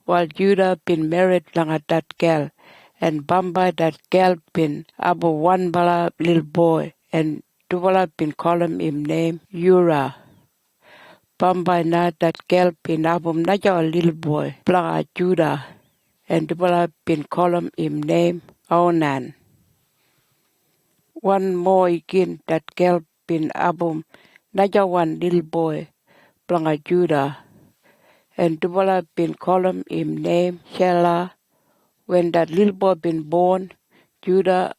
While Judah been married langa that girl, and Bamba that girl been abu one bala little boy, and Dubala been calling him name Ura. Bamba na that girl been abu naja little boy, blanga Judah, and Dubala been calling him name Onan. One more again that girl been abu naja one little boy, blanga Judah, and Dubala been calling him name Shelah. When that little boy been born, Judah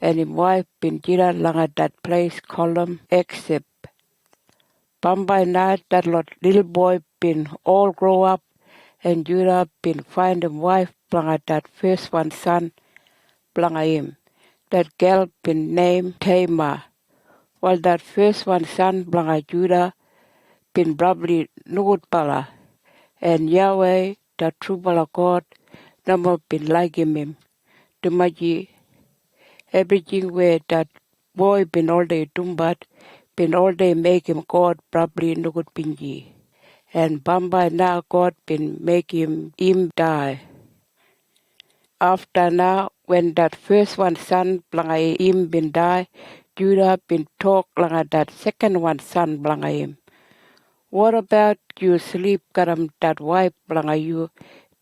and his wife been jira langa that place called him Except. Bamba night that little boy been all grow up, and Judah been find a wife blanga that first one son blanga him. That girl been named Tamar. While that first one son blanga Judah been probably nugut pala, and Yahweh that true bala God number been like him. Dumaji everything where that boy been all day tumbat, been all day make him God probably nugut pinji. And Bamba now God been make him die. After now, when that first one son blanga him been die, Judah been talk langa that second one son blanga him. What about you sleep karam that wife blanga you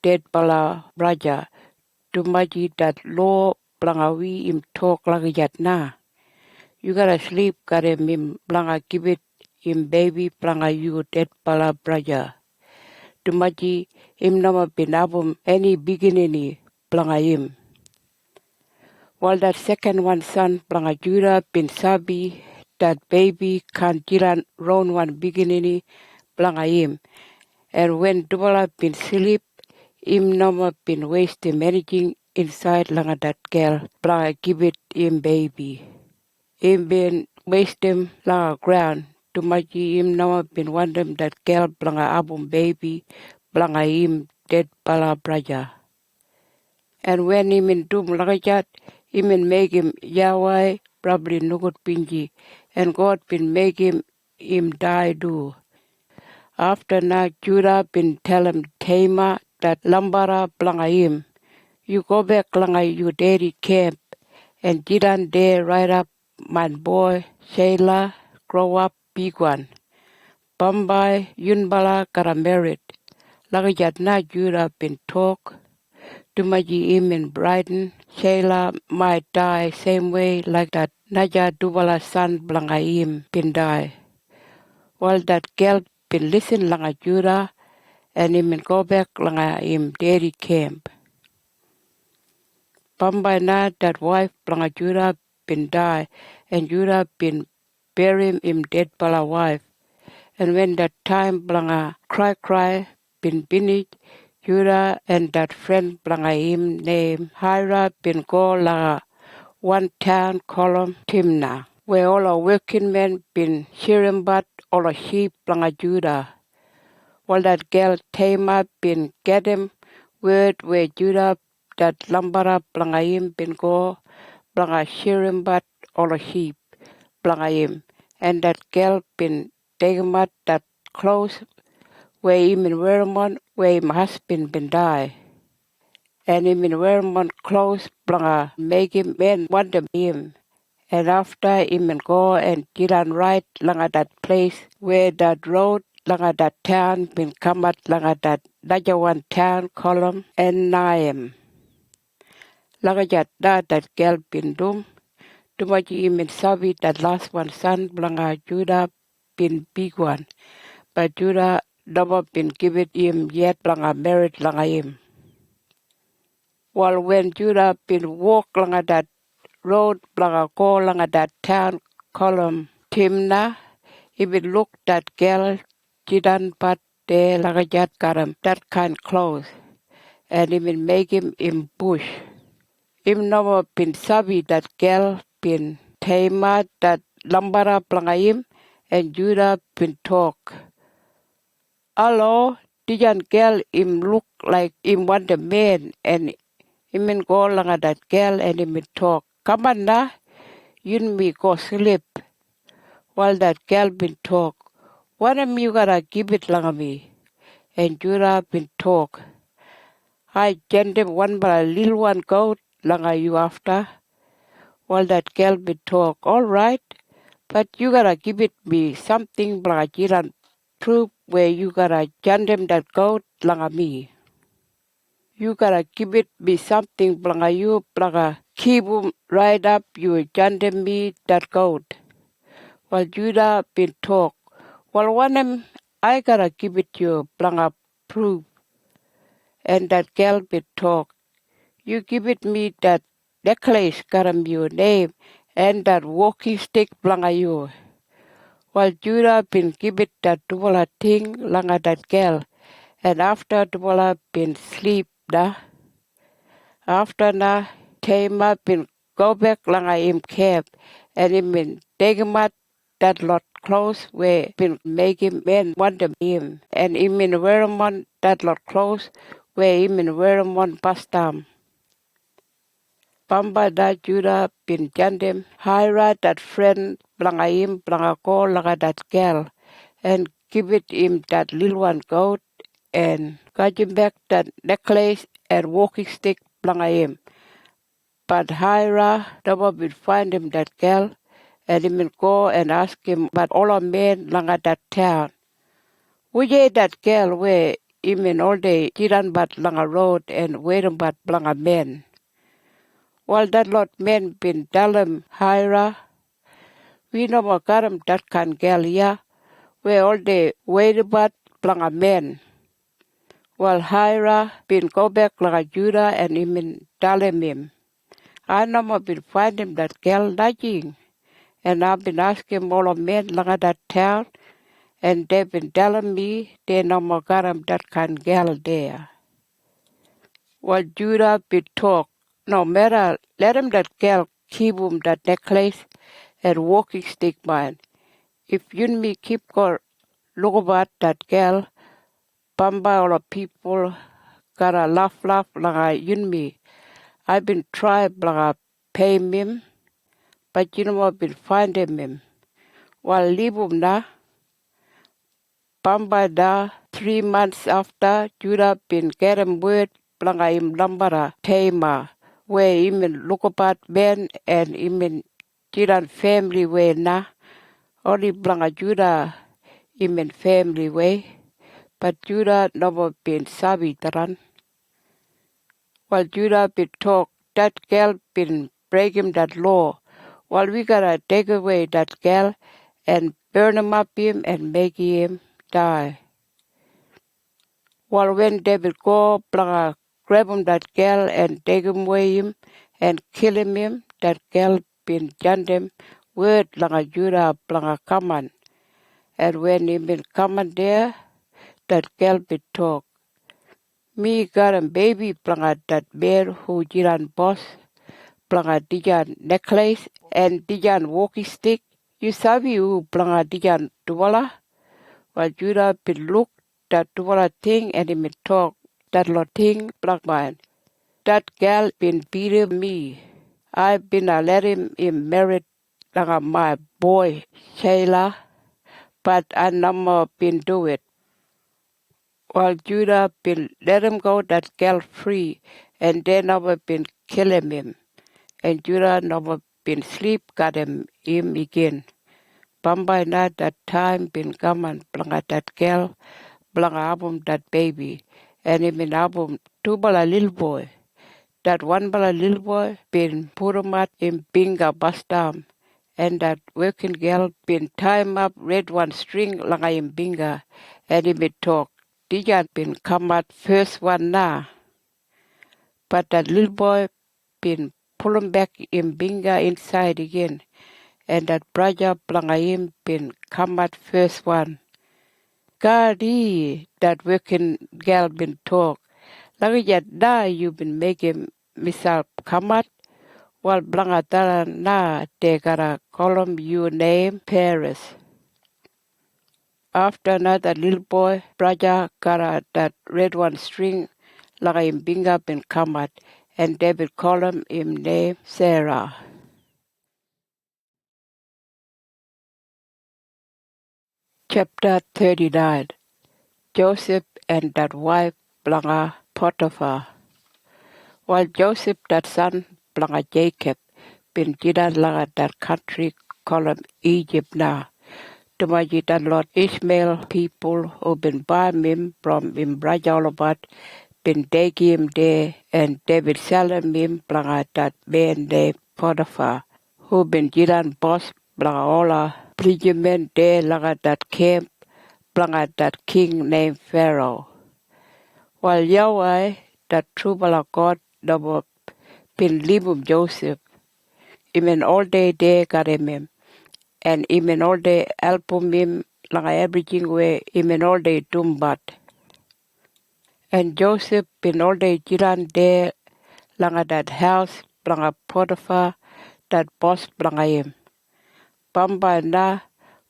dead bala raja? Tumaji that law blanga we him talk langa yat na. You gotta sleep karam him blanga give it him baby blanga you dead bala raja. Tumaji him nama binabum any beginning blanga him. While that second one son blanga Judah bin sabi that baby can't jiran round one beginning blanga him. And when Dubala been sleep, him nama been waste managing inside langa that girl blanga give it him baby. Him been waste him langa ground. Tumaji him nama been want him that girl blanga abum baby blanga him dead bala braja. And when him in dum lakajat, him in make him Yahweh probably nugut pinji, and God been make him die do. After na Judah been tell him Tamar that lambara blanga him, you go back langa you daddy camp, and jiran there right up my boy Sheila grow up big one. Bambai Yunbala got married. Lakajat na Judah been talk. Tumaji him in Brighton, Sheila might die same way like that Naja Dubala son blanga him been die. While that girl been listen langa Judah and him go back langa him daddy camp. Bamba na that wife blanga Judah been die and Judah been bury him dead bala wife. And when that time blanga cry been finished, Judah and that friend blanga him named Hira been go la one town called Timnah, where all our working men been shearing but all the sheep blanga Judah. While that girl Tamar been get him word where Judah that lambara blanga him been go blanga shearing but all the sheep blanga him. And that girl been taking out that clothes where him in Vermont, where my husband been die. And him in Vermont clothes blanga make him men want him. And after him and go and get on right langa that place where that road langa that town been come out langa that larger one town column and Naim. Langa that girl been dum. Too much him and Savi that last one son blanga Judah been big one. But Judah never been given him yet blanga married langa him. While when Judah been walk langa that road blanga go langa that town column Timnah, he been look that girl jidan but there langa jat karam that kind clothes, and he been make him in bush. Him never been sabi that girl been Tamar that lambara blanga him, and Judah been talk. Hello, Dijan girl him look like him want a man and him go along at that girl and him talk. Come on now, you and me go sleep. While that girl been talk. One of you gotta give it long me. And Judah been talk. I send them one but a little one goat long you after. While that girl been talk. All right. But you gotta give it me something like you don't prove where you gotta send them that goat long me. You gotta give it me something blanga you blanga keep 'em right up you send me that goat. While Judah been talk. Well one I gotta give it you blanga proof. And that girl been talk. You give it me that necklace got your name and that walking stick blanga you. While Judah been give it that double thing langa that girl. And after double been sleep da. After na Tama been go back langa him camp and him been take him out that lot clothes where been make him men want him and him been wear him on that lot clothes where him been wear him on pastam. Pamba da Judah been jandem hira that friend blanga him blanga go langa that girl and give it him that little one goat and got him back that necklace and walking stick blanga him. But Hira never will find him that girl, and he will go and ask him about all the men along at that town. We get that girl where him in all day jiran but along a road and waiting but along a men. While that lot men been tell him Hira, we never got him that kind girl here, where all day waiting but along a men. While Hira been go back like a Judah and him in tell him. I never been find him that girl nothing. And I've been asking all the men along that town, and they've been telling me they never got him that kind of girl there. Well, Judah been talk, no matter, let him that girl keep him that necklace and walking stick mine. If you and me keep go look about that girl, Bamba all the people gotta laugh like you and me. I've been trying like pay him, but you know what been finding him. Well, leave him now. Pamba da 3 months after Judah been getting word blanga him lambara Tama, where him in Lukopat Ben and him in Jiran family way na. Only blanga Judah him in family way, but Judah never been sabi taran. While Judah been talk, that girl been breaking that law. While we gotta take away that girl and burn him up him and make him die. While when they will go grab him that girl and take him away him and kill him, that girl been jandem word langa Judah blanga kaman. And when he been coming there, that girl be talk. Me got a baby blanga that bear who jiran boss blanga dijan necklace and dijan walking stick. You sabi who blanga dijan tuwala? While Judah been look that tuwala thing and he been talk. That lot thing black man. That girl been beating me. I been let him married like my boy Shayla, but I never been do it. While Judah been let him go that girl free, and they never been killing him. And Judah never been sleep got him again. Bamba not that time been come and blanga that girl, blanga album that baby, and him in album two bala little boy. That one bala little boy been put him out in binga bastam, and that working girl been tie him up red one string langa in binga, and he been talk. Dijan been come out first one now, but that little boy been pull him back in binga inside again, and that brother blanga him been come out first one. Gadi, that working girl been talk. Lagi yet da you been making misal kamat wal blanga tala na te kara kolom you name Paris. After that little boy, Braja got that red one string, like him binga bin kamat, and David called him name Sarah. Chapter 39. Joseph and that wife Blanga Potiphar. While Joseph, that son Blanga Jacob, been jidan laga that country called Egypt now. Tumaji that Lord Ishmael people who been by him from Imbrajalabat been taking him there, and David selling him Blanga that man named Potiphar, who been jidan boss Blanga Ola, Benjamin there laga that camp Blanga that king named Pharaoh. While Yahweh, that true God, never been leaving Joseph, even all day they got him, and even all day helping him, like everything where even all day tumbat. And Joseph been all day jiran there, like that house, like Potiphar, that boss, like him. Bamba na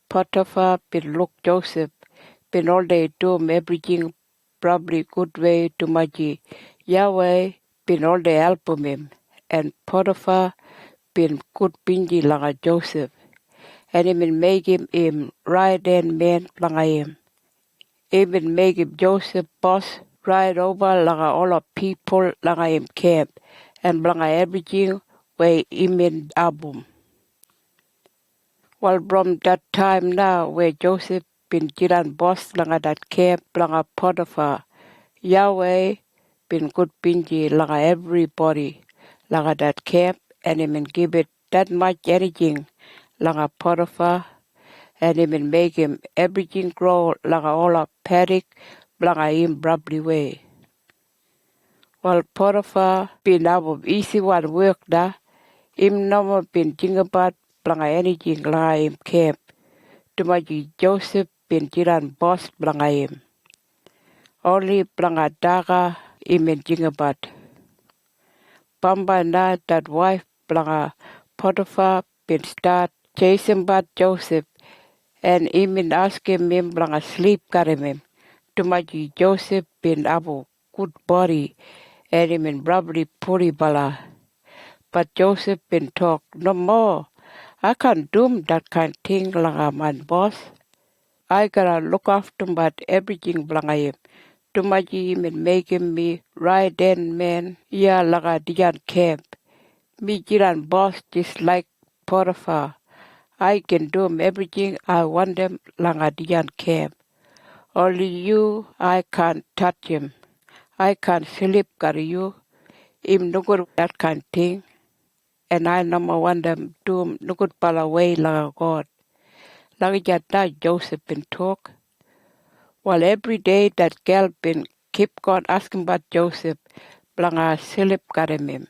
Potiphar been look Joseph, been all day doing everything probably good way to Maji. Yahweh been all day helping him, and Potiphar been good pinji like Joseph, and even make him right hand man like him. Even make him Joseph boss right over like all the people like him camp, and like everything where him in album. Well, from that time now, where Joseph been jiran boss langa that camp langa Potiphar, Yahweh been good pinji langa everybody langa that camp, and even give it that much anything langa Potiphar, and even make him everything grow langa all a paddock langa him probably way. Well, Potiphar been out of easy one work da, him no been think about langa anything langa him camp. Tumaji Joseph bin jiran boss blanga him. Only blanga daga imen jingabat. Bamba na that wife blanga Potiphar bin start chasing bat Joseph, and imen ask him blanga sleep karim him. Tumaji Joseph bin abu good body, and imen probably puri bala. But Joseph bin talk no more. I can't do that kind thing langa my boss. I gotta look after but everything blanga him. Tumaji him and making me right then man. Yeah, laga dijan camp. Me jiran boss just like Potiphar. I can do him everything I want them langa dijan camp. Only you, I can't touch him. I can't sleep got you. Him no good that kind thing. And I number want them do him no good pala way laga God. Laga jata Joseph been talk. Well, every day that girl been keep on asking about Joseph, blanga silip karim.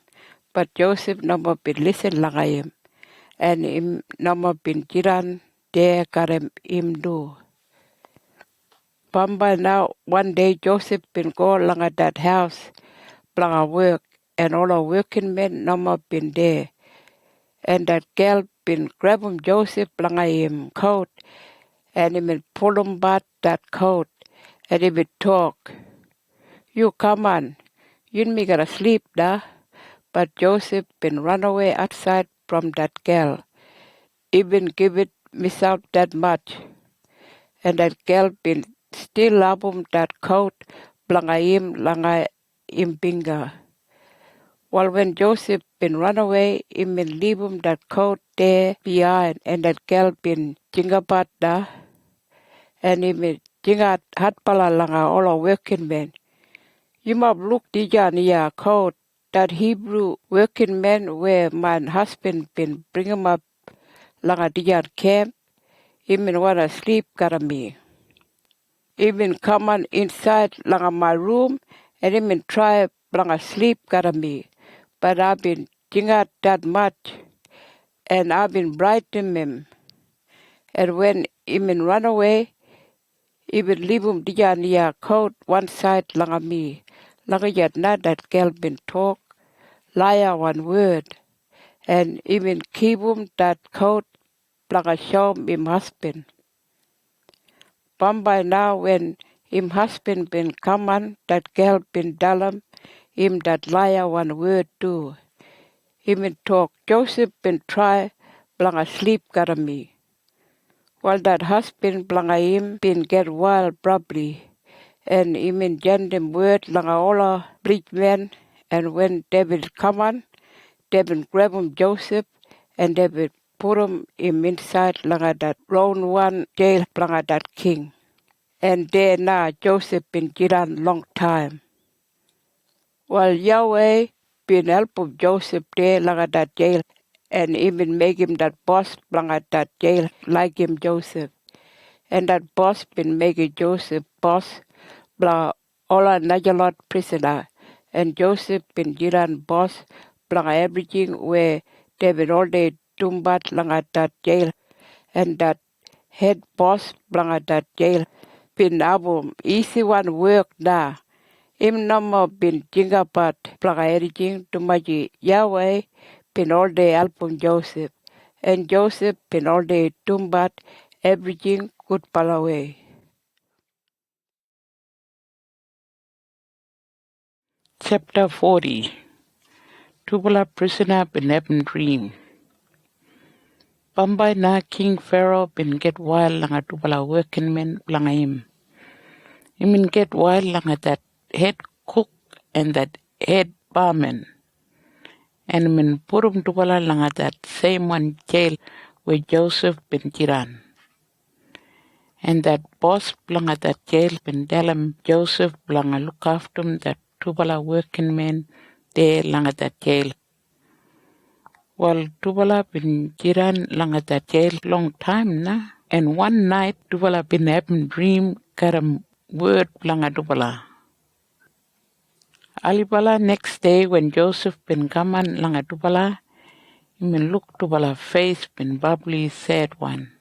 But Joseph number been listen langa him, and him number been jiran there karim him do. Bamba now one day Joseph been go langa that house, blanga work, and all the working men number been there, and that girl been grabbing Joseph blanga him coat, and him been pull him back that coat, and he would talk. You come on, you and me gotta sleep, da. But Joseph been run away outside from that girl. Even give it miss out that much. And that girl been still love him that coat, blanga him, langa him binga. Well, when Joseph been run away, he been leave him that coat there behind, and that girl been jingabat da. And he been jingat hatpala langa all a working men. You must look Dijaniya coat that Hebrew working men where my husband been bring him up langa Dijan camp. Even wanna sleep got me. Even come on inside langa my room and even try langa sleep got me. But I've been jingat that much and I've been brightening him. And when even run away, even leave him Dijaniya coat one side langa me. Langa yet not that girl been talk. Liar one word, and even keep him that coat like a show him husband. By now when him husband been come on, that girl been tell him that liar one word too. Him been talk, Joseph been try, blanga sleep got me. While that husband blanga him been get wild probably. And him in him word langa all bridge men. And when David come on, David grab him Joseph and David put him inside langa that round one jail blanga that king. And there now Joseph been jiran long time. While Yahweh been help of Joseph there langa that jail and even make him that boss langa that jail like him Joseph. And that boss been making Joseph boss blah all another lot prisoner. And Joseph been jiran boss blah everything where they been all day tumbat langa that jail. And that head boss blah that jail been able easy one work now. Him no more been jingapat blah everything to maji Yahweh been all day helping Joseph. And Joseph been all day tumbat everything good palaway. Chapter 40. Tubala prisoner been having dream. Bambai na King Pharaoh been get wild langa tubala working men langa him. He been get wild langa that head cook and that head barman. And min purum tubala langa that same one jail where Joseph been jiran. And that boss langa that jail been tell him Joseph langa look after him that tubala working men there langa that jail. Well, Tubala been jiran langa that jail long time na. And one night Tubala been having dream karam word langa Tubala. Alibala next day when Joseph been kaman langa Tubala, he been look Tubala face been bubbly sad one.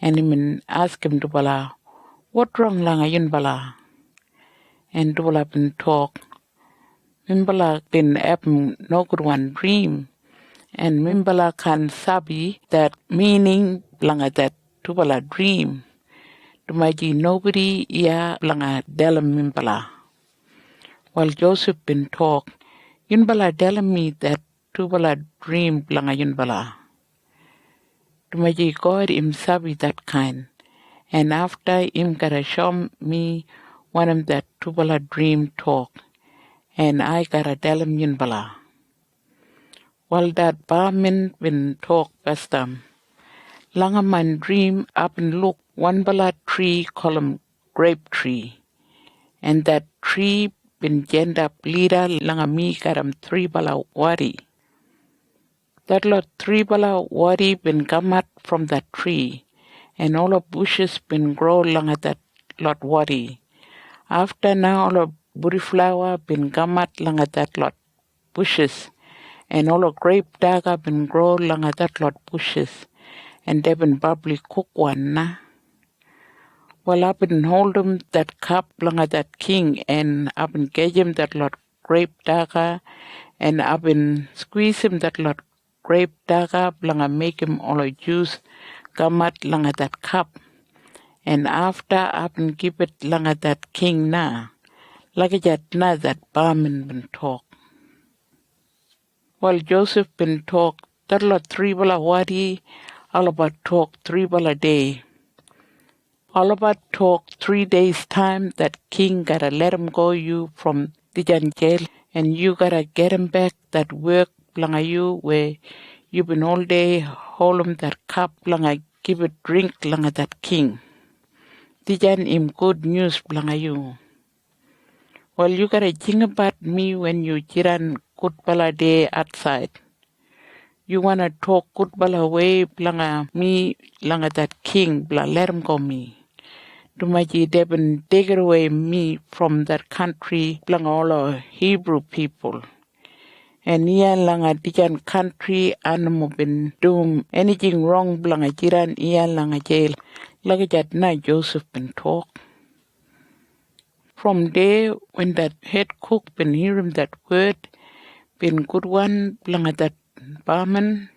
And he been ask him Tubala, what wrong langa yun bala? And Tubala been talk. Mimbala been having no good one dream. And Mimbala can sabi that meaning blanga that tubala dream. Tumaji nobody ya blanga delam Mimbala. While Joseph been talk, Yunbala delam me that tubala dream blanga Yunbala. Tumaji God him sabi that kind. And after him gotta show me one of that tubala dream talk. And I gotta delam Yunbala. While that barman been talk pastam. Langa man dream up and look one bala tree column grape tree. And that tree been jend up leader langa mi karam 3 bala wari. That lot 3 bala wari been come out from that tree. And all the bushes been grow langa that lot wari. After now all the buri flower been come out langa that lot bushes. And all the grape daga been grow langa that lot bushes. And they been bubbly cook one na. Well, I've been hold him that cup langa that king, and I've been gauge him that lot grape daga, and I've been squeeze him that lot grape daga langa make him all a juice come out langa that cup. And after I've been give it langa that king na, like that na that barman been talk. Well, Joseph been talk that lot 3 bala wadi, all about talk 3 bala day. All about talk 3 days time that king gotta let him go you from Dijan jail and you gotta get him back that work langa you where you been all day hold him that cup langa give it drink langa that king. Dijan him good news langa you. Well, you gotta think about me when you jiran good bala day outside. You wanna talk good bala way langa me langa that king bla let him go me. Tumaji deben take away me from that country langa all Hebrew people. And iya langa dijan country anamo been doing anything wrong langa jiran iya langa jail. Lagajat na Joseph been talk. From there when that head cook been hearing that word, been good one langa that barman,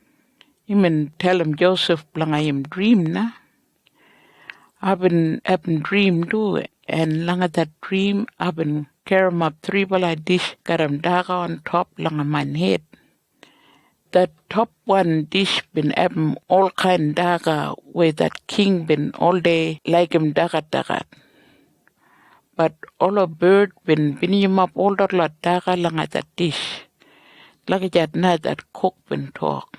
he been tell him Joseph langa him dream na. I've been having dream too, and langa that dream, I've been carrying up 3 bala dish garam daga on top langa my head. The top one dish been having all kind daga where that king been all day like him daga. But all a bird been him up all the lot daga langa that dish. Like that night that cook been talk.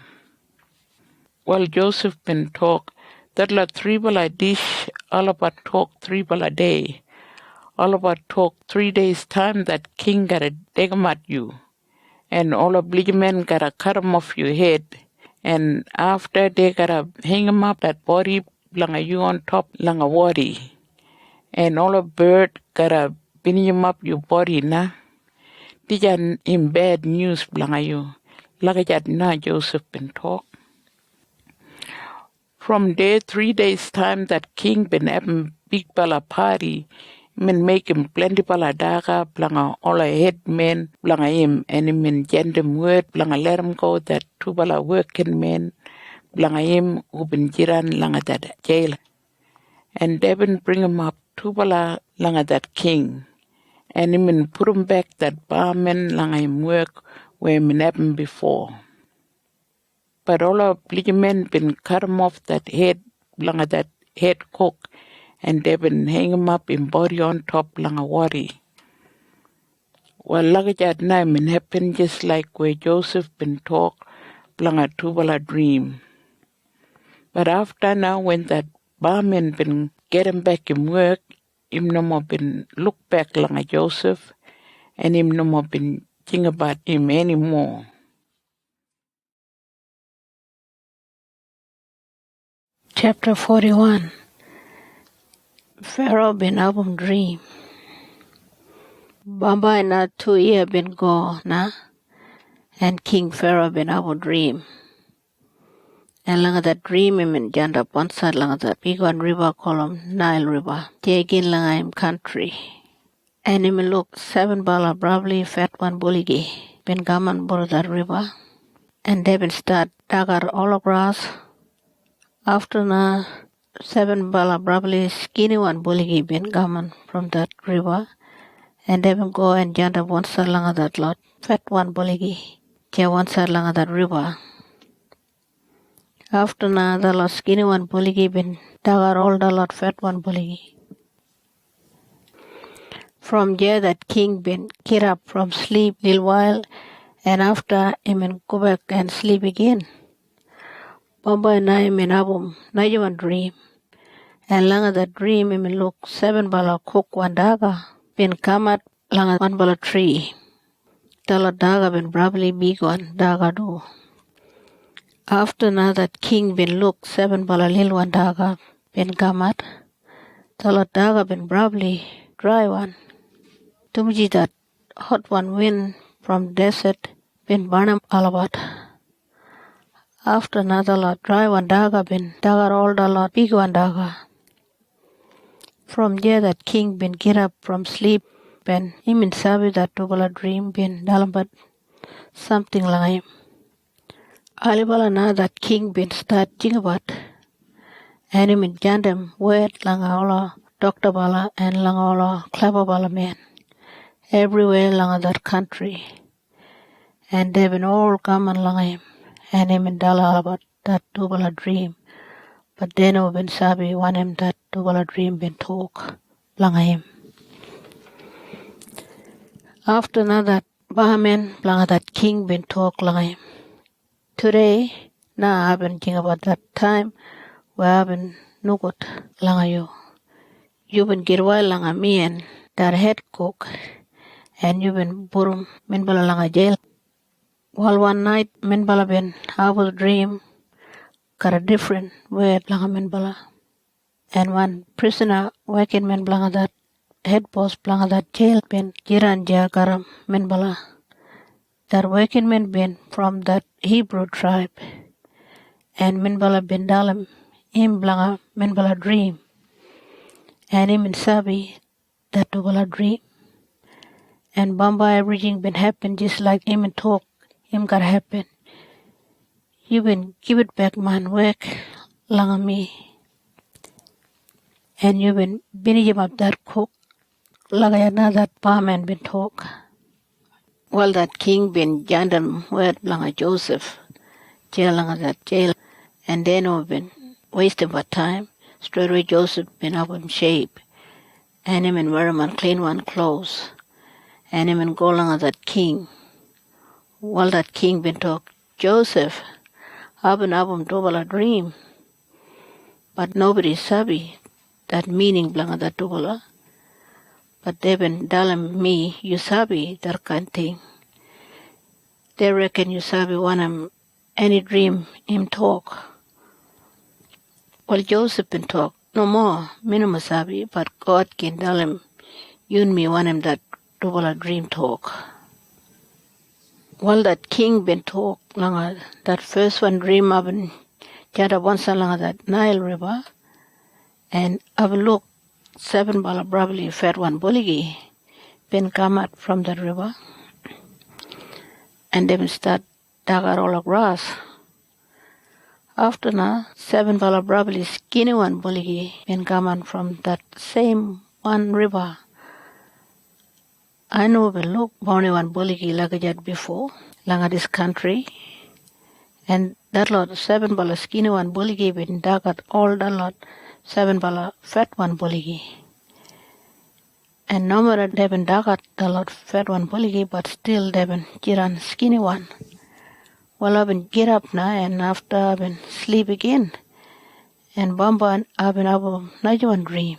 Well, Joseph been talk. That lot 3 bala dish, all about talk 3 bala day. All about talk 3 days time that king gotta dig 'em at you. And all of men gotta cut 'em off your head. And after they gotta hang 'em up that body langa you on top langa wadi. And all of bird gotta bring 'em up your body na. Dijan in bad news langa you. Like that na Joseph been talk. From there 3 days time that king been having big bala party. Make him plenty bala daga blanga all a head men blanga him and him in gendem word blanga let him go that 2 bala working men blanga him who been jiran langa that jail. And they been bring him up 2 bala langa that king. And him put him back that barman langa him work where him happened before. But all of men been cut him off that head langa that head cook. And they've been hang him up in body on top langa wadi. Well, like that night happened just like where Joseph been talk langa 2 bala dream. But after now when that barman been getting back in work, him no more been look back langa Joseph and him no more been think about him anymore. Chapter 41. Pharaoh bin Abum dream. Bamba na 2 year bin go na, and King Pharaoh bin Abu dream. And langa that dream him in janda ponsa langa that big one river column Nile River. Jagin langa him country. And him look 7 bala probably fat one buligi bin gaman bor that river. And they bin start dagar all grass. After na 7 bala probably skinny one buligi bin gaman from that river. And they will go and jump one side along that lot. Fat one buligi. Ja one side along that river. After na the lot skinny one buligi been dagar all the lot fat one buligi. From there that king been get up from sleep little while, and after him and go back and sleep again. Bamba and I him in Abum, na one dream. And langa that dream him look 7 bala cook one daga been come at langa 1 bala tree. Tala daga been probably big one daga do. After na that king been look 7 bala little one daga been gamat. Tala daga been probably dry one. Tumji that hot one wind from desert been barnum alabat. After another lot dry one daga been daga all the lot big one daga. From there that king been get up from sleep and him in sabi that tubala dream been dalambat something like him. Alibala na that king been start jingabat and him in jandem word langa ola doctor bala and langa ola clever bala man everywhere langa that country. And they been all come and langa him and him in dala about that tubala dream. But then no been sabi one him that tubala dream been talk langa him. After na that Bahaman langa that king been talk langa him. Today, now I've been thinking about that time where I've been nugut langa you. You've been get away langa me and that head cook, and you've been burum minbala langa jail. Well, one night minbala been have a dream, got a different word langa minbala, and one prisoner working minbala that head boss langa that jail been jiran jagaram minbala. That working men been from that Hebrew tribe, and minbala bin dalam him blanga minbala dream, and him in sabi that tubala dream, and Bamba everything been happen just like him in talk, him got happen. You been give it back man work langa me. and you've been binijim up that cook, lagayana that barman been talk. Well, that king been jandam word langa Joseph, jail langa that jail, and then we've been wasting my time. Straight away Joseph been up in shape, and him and wear him and clean one clothes, and him and go langa that king. Well, that king been talk, Joseph, I've been double a dream, but nobody sabi that meaning blanga that double. But they been telling me, you sabi that kind thing. They reckon you sabi want him, any dream him talk. Well, Joseph been talk, no more, minimum sabi, but God can tell him, you and me want him that double a dream talk. Well, that king been talk, langa, that first one dream I've been jada once along that Nile River, and I've looked 7 bala probably fed one bulligi been come out from the river, and then start dug out all the grass. After now, 7 bala probably skinny one bulligi been come out from that same one river. I know we look only one bulligi like I did before, like this country, and that lot 7 bala skinny one bulligi been dug out all that lot 7 bala fat one bulligi. And no matter they've been dug out the lot fat one bulligi, but still they've been jiran skinny one. Well, I've been get up now, and after I've been sleep again. And Bamba, I've been able to one dream.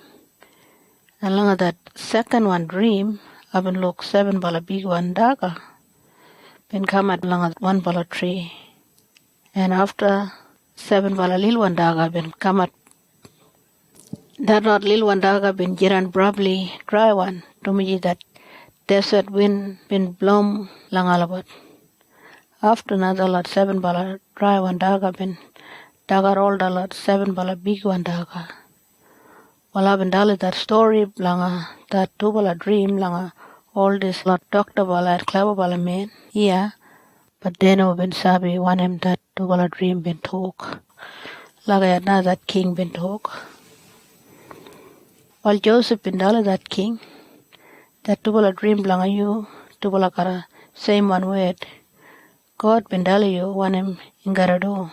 And along with that second one dream, I've been look 7 bala big one daga. Been come at along with 1 bala tree. And after 7 bala little one daga, been come at that lot little one daga been jiran probably dry one. To me that desert wind been blown lang alabat. After another lot 7 bala dry one daga been daga all the lot 7 bala big one daga. Well, I've been telling that story langa that 2 bala dream langa all this lot doctor bala and clever bala man. Yeah, but then I've been sabi one him that 2 bala dream been talk. Laga now that king been talk. While Joseph been telling that king that 2 bala dream langa you 2 bala kara same one word. God been telling you one him in Garado.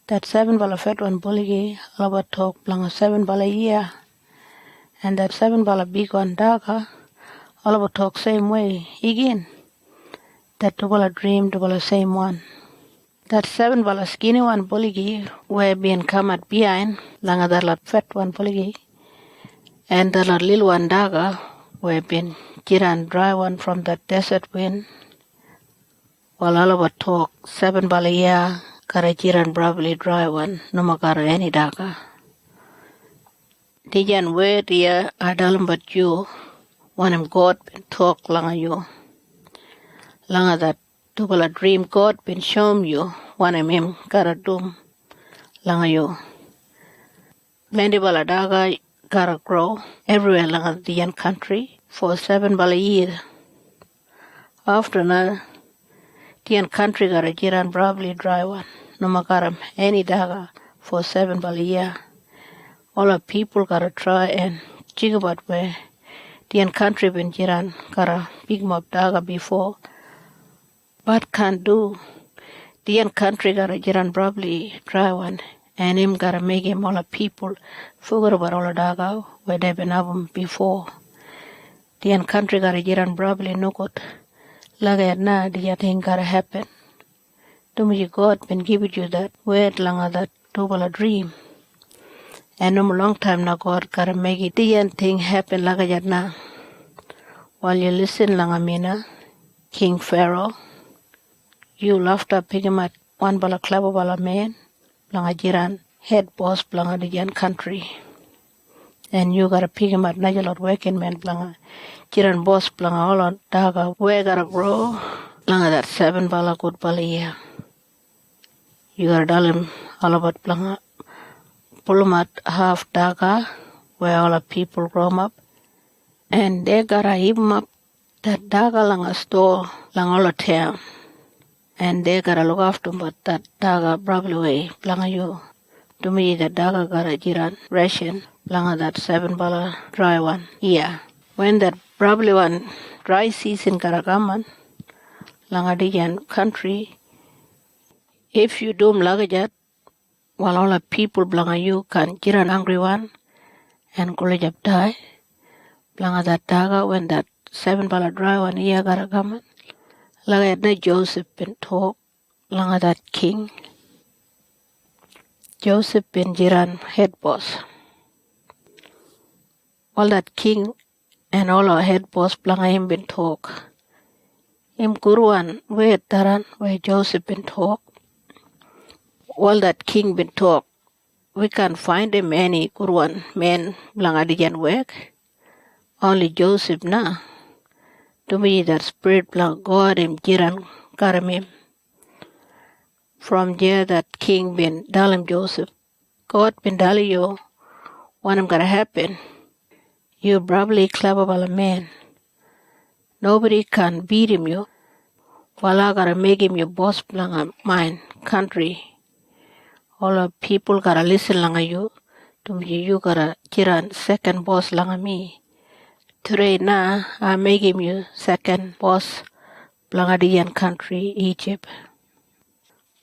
That 7 bala fat one bulligi alaba talk langa 7 bala year. And that 7 bala big one daga alaba talk same way again. That 2 bala dream 2 bala same one. That 7 bala skinny one bulligi where being come at behind langa that lot fat one bulligi. And the lot little one daga where been jiran dry one from that desert wind. While alaba talk 7 bala year kara jiran probably dry one no makara any daga. Dijan where dear adalam but you one him God been talk langa you. Langa that 2 bala dream God been shown you one him kara doom langa you. Plenty bala daga gotta grow everywhere langa the young country for 7 bala years. After that, the young country gotta jiran probably dry one. No makaram any daga for 7 bala year. All the people gotta try and think about where the young country been jiran gotta big mob daga before. But can't do. The young country gotta jiran probably dry one. And him gotta make him all the people forget about all the daga where they've been having before. The young country gotta jiran probably no good. Laga na the thing gotta happen. To me God been giving you that word langa that 2 bala dream. And no long time now God gotta make it the thing happen laga na. While you listen langa mina, King Pharaoh, you love to pick him at 1 bala clever bala man. Langa jiran head boss blanga the young country. And you gotta pick him at najalot working man blanga jiran boss blanga all on daga where gotta grow langa that 7 bala good bala year. You gotta tell him all about blanga pull him at half daga where all the people grow up. And they gotta heap him up that daga langa store langa all the town. And they gotta look after him but that daga probably way blanga you To me, the daga gara jiran ration, langa that $7 dry one. Yeah. When that probably one dry season karagaman, langa dijan country, if you do lagajat, while all the people blanga you can jiran angry one and college die, blanga that daga when that $7 dry one iya karagaman, laga na Joseph bin talk, langa that king, Joseph bin jiran head boss. All that king and all our head boss blanga him bin talk. Him guruan where taran where Joseph bin talk. All that king bin talk. We can't find him any guruan man blanga dijan work. Only Joseph na. To me that spirit blanga God him jiran karam him. From there that king bin dalim Joseph. God bin dali you. What am gonna happen? You're probably clever man. Nobody can beat him you. While I gotta make him your boss blanga mine country. All the people gotta listen langa you. To me you gotta jiran second boss langa me. Today na I make him you second boss blanga diyan country Egypt.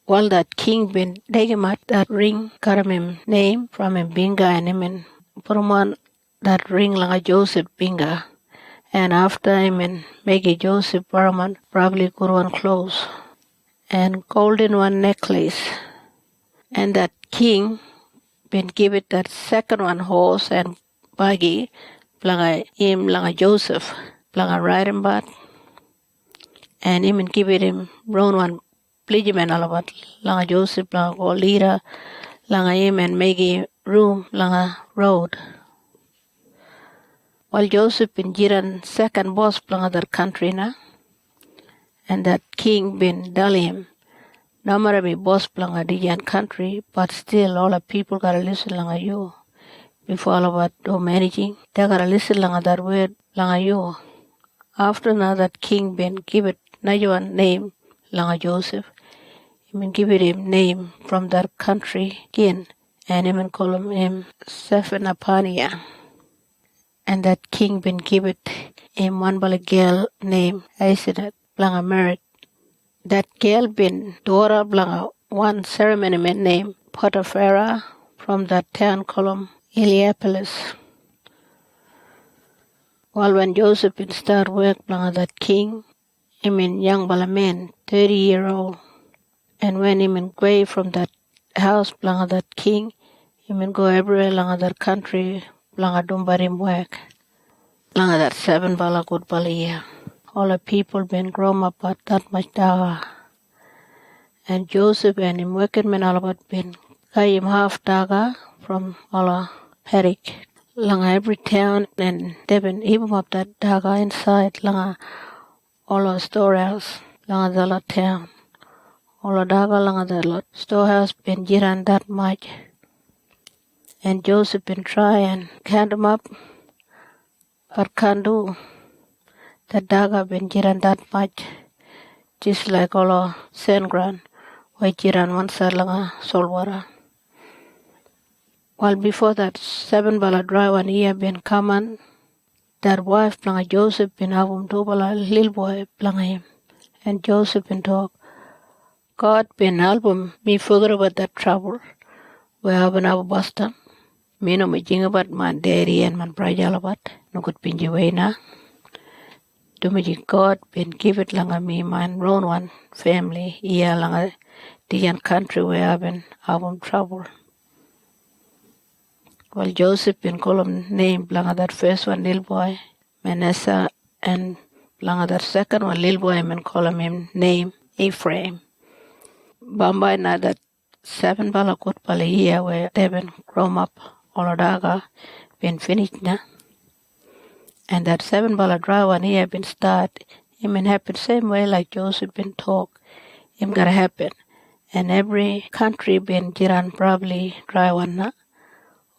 While that king bin take him at that ring, got him name from him binga and him and put him on that ring langa Joseph binga. And after him and make a Joseph Paraman probably good one clothes and golden one necklace. And that king been give it that second one horse and buggy blanga him langa Joseph blanga riding bat and him and give it him brown one pledge man alabat langa Joseph blanga go leader langa him and make a room langa road. While Joseph been jiran second boss blanga that country na and that king been dali him. No matter me boss blanga dijan country, but still all the people gotta listen langa you. Before all about do managing, they gotta listen langa that word langa you. After now that king been give it Najuan name langa Joseph, he been give it him name from that country again, and him and call him Sephanapania. And that king been give it him one girl name Asenath blanga married. That girl been daughter blanga one ceremony man named Potipharah from that town called Heliopolis. While when Joseph been start work blanga that king, him in young man, 30-year-old, and when him in away from that house blanga that king, him in go everywhere blanga that country blanga dumbarim work. Blanga that $7 good year. All the people been grown up at that much daga. And Joseph and him working men all about been gave him half daga from all a paddock. Langa every town and they been even up that daga inside langa all a storehouse langa the lot town. All a daga langa the lot storehouse been jiran that much. And Joseph been try and count them up but can't do. The daga been jiran that much. Just like all a sand ground. Why jiran one side langa saltwater. While before that $7 dry one year been common, that wife blanga Joseph been having $2 little boy blanga him. And Joseph been talk, God been helping me forget about that trouble. We haven't have Boston. Me no me jing about my daddy and my brother about. No good pinji way na. Do me God been give it langa me my own one family. Yeah langa the country where I've been having trouble. Well, Joseph been call him name blanga that first one little boy, Manasseh, and blanga that second one little boy, and call him name Ephraim. Bamba na that $7 good a year where they been grown up, all of daga been finished na. And that $7 dry one year been start, it been happen same way like Joseph been talk, it gotta happen. And every country been jiran probably dry one na.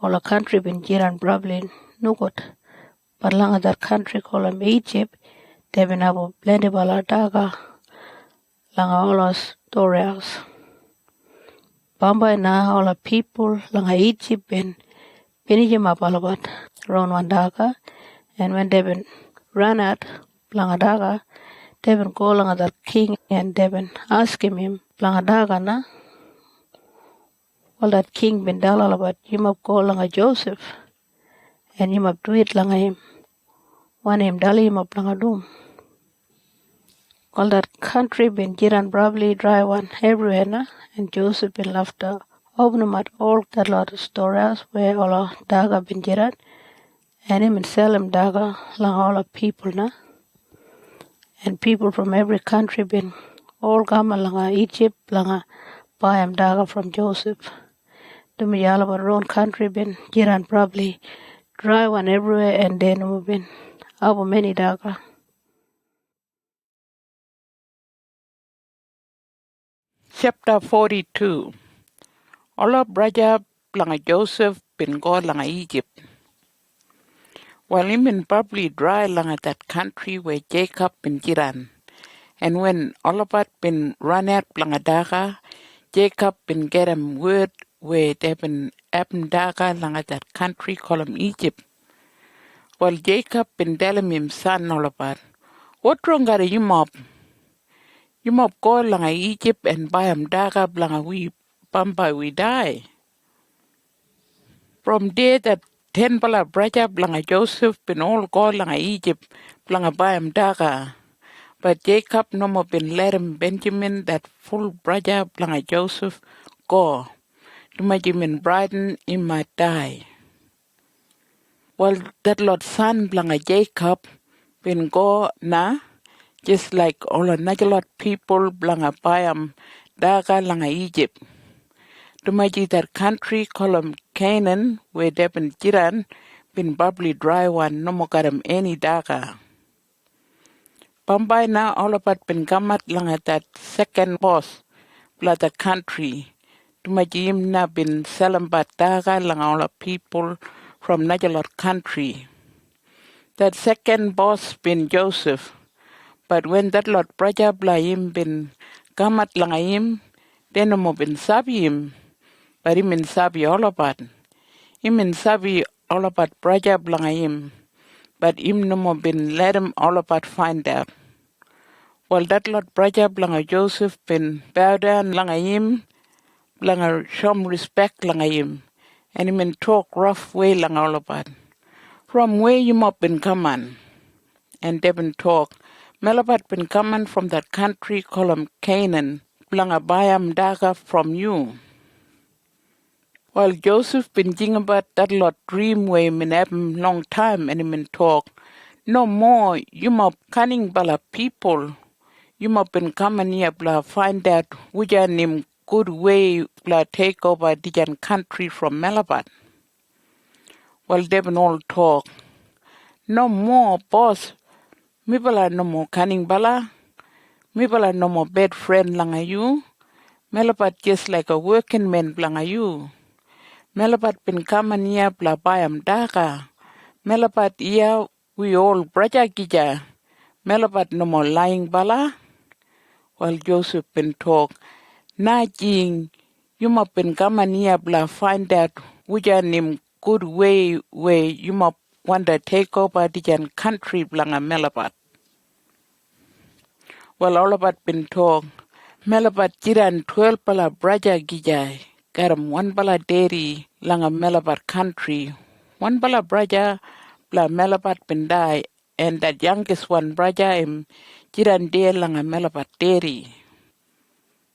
All the country been jiran probably no good. But long as that country called Egypt, they been have plenty of daga. Long all us storehouse. Bamba na all the people langa Egypt and Benijim up alabat around one daga. And when they been run out langa daga, they been go langa the king and they been asking him langa daga na. Well, that king been dal alabat you must go langa Joseph and you must do it langa him. One him dali him up langa doom. All that country been jiran probably dry one everywhere na, and Joseph been left open him at all that lot of stories where all daga been jiran, and him and sell him daga lang all the people na, and people from every country been all come along Egypt lang buy him daga from Joseph. The Miyala our own country been jiran probably dry one everywhere, and then we been over many daga. Chapter 42. Allah braja langa Joseph bin go langa Egypt. While him in probably dry langa that country where Jacob bin jiran. And when Oliver been run out langa daga, Jacob been get him word where they been abn daga langa that country call him Egypt. While Jacob been telling him son Oliver, what wrong are you mob? You mob go langa Egypt and buy him daga langa we bamba we die. From there that 10 bala braja blanga Joseph been all go langa Egypt blanga bayam daga. But Jacob no more been let him Benjamin that full braja blanga Joseph go. To make him in Brighton he might die. Well that Lord son blanga Jacob been go na just like all another lot people blanga bayam daga langa Egypt. To make that country call 'em Canaan, where they been jiran, been bubbly dry one, no more got 'em any daga. Bambai na all about been gamat lang at that second boss, bla the country. To make him na been selling bat daga lang all the people from Najalot country. That second boss been Joseph, but when that lot praja bla him been gamat lang him, then no more been sabi him. But him in sabi all about. Him in sabi all about praja blanga him. But him no more been let him all about find out. Well, that lot praja blanga Joseph been bow down langa him, blanga show respect langa him. And him in talk rough way langa all about. From where you mop been coming? And they been talk. Melabat been coming from that country call 'em Canaan, blanga bayam daga from you. While Joseph been thinking about that lot dream way in happen long time and him in talk, no more you mop cunning bala people. You mop been coming here bla find out which him good way bla take over the country from Malabat. Well they been all talk. No more boss. Me bala no more cunning bala. Me bala no more bad friend langa you. Malabat just like a working man blanga you. Melabat bin kaman ia bla bayam daga. Melabat ia we all braja gija. Melabat no more lying bala. While Joseph bin talk. Na jing you ma bin kaman ia bla find out which nim good way where you ma want to take over the country blanga Melabat. Well all about bin talk. Melabat jiran 12 bala braja gija. Garam one bala dairy langa Melabat country. One bala braja bla Melabat bendai and that youngest one braja jiran de langa Melabat dairy.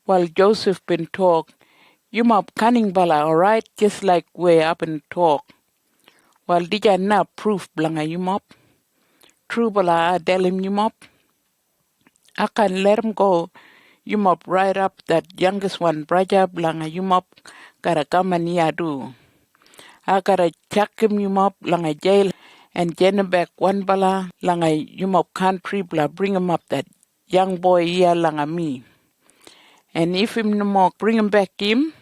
While Joseph been talk, you mop cunning bala alright just like way up and talk. While dija na proof blanga you mop. True bala delim you mop. I can let him go. You mop right up that youngest one braja blanga you mop gotta come and do. I gotta chuck him you up langa jail and send him back one bala langa you up country bla bring him up that young boy here langa me. And if him no more bring him back him,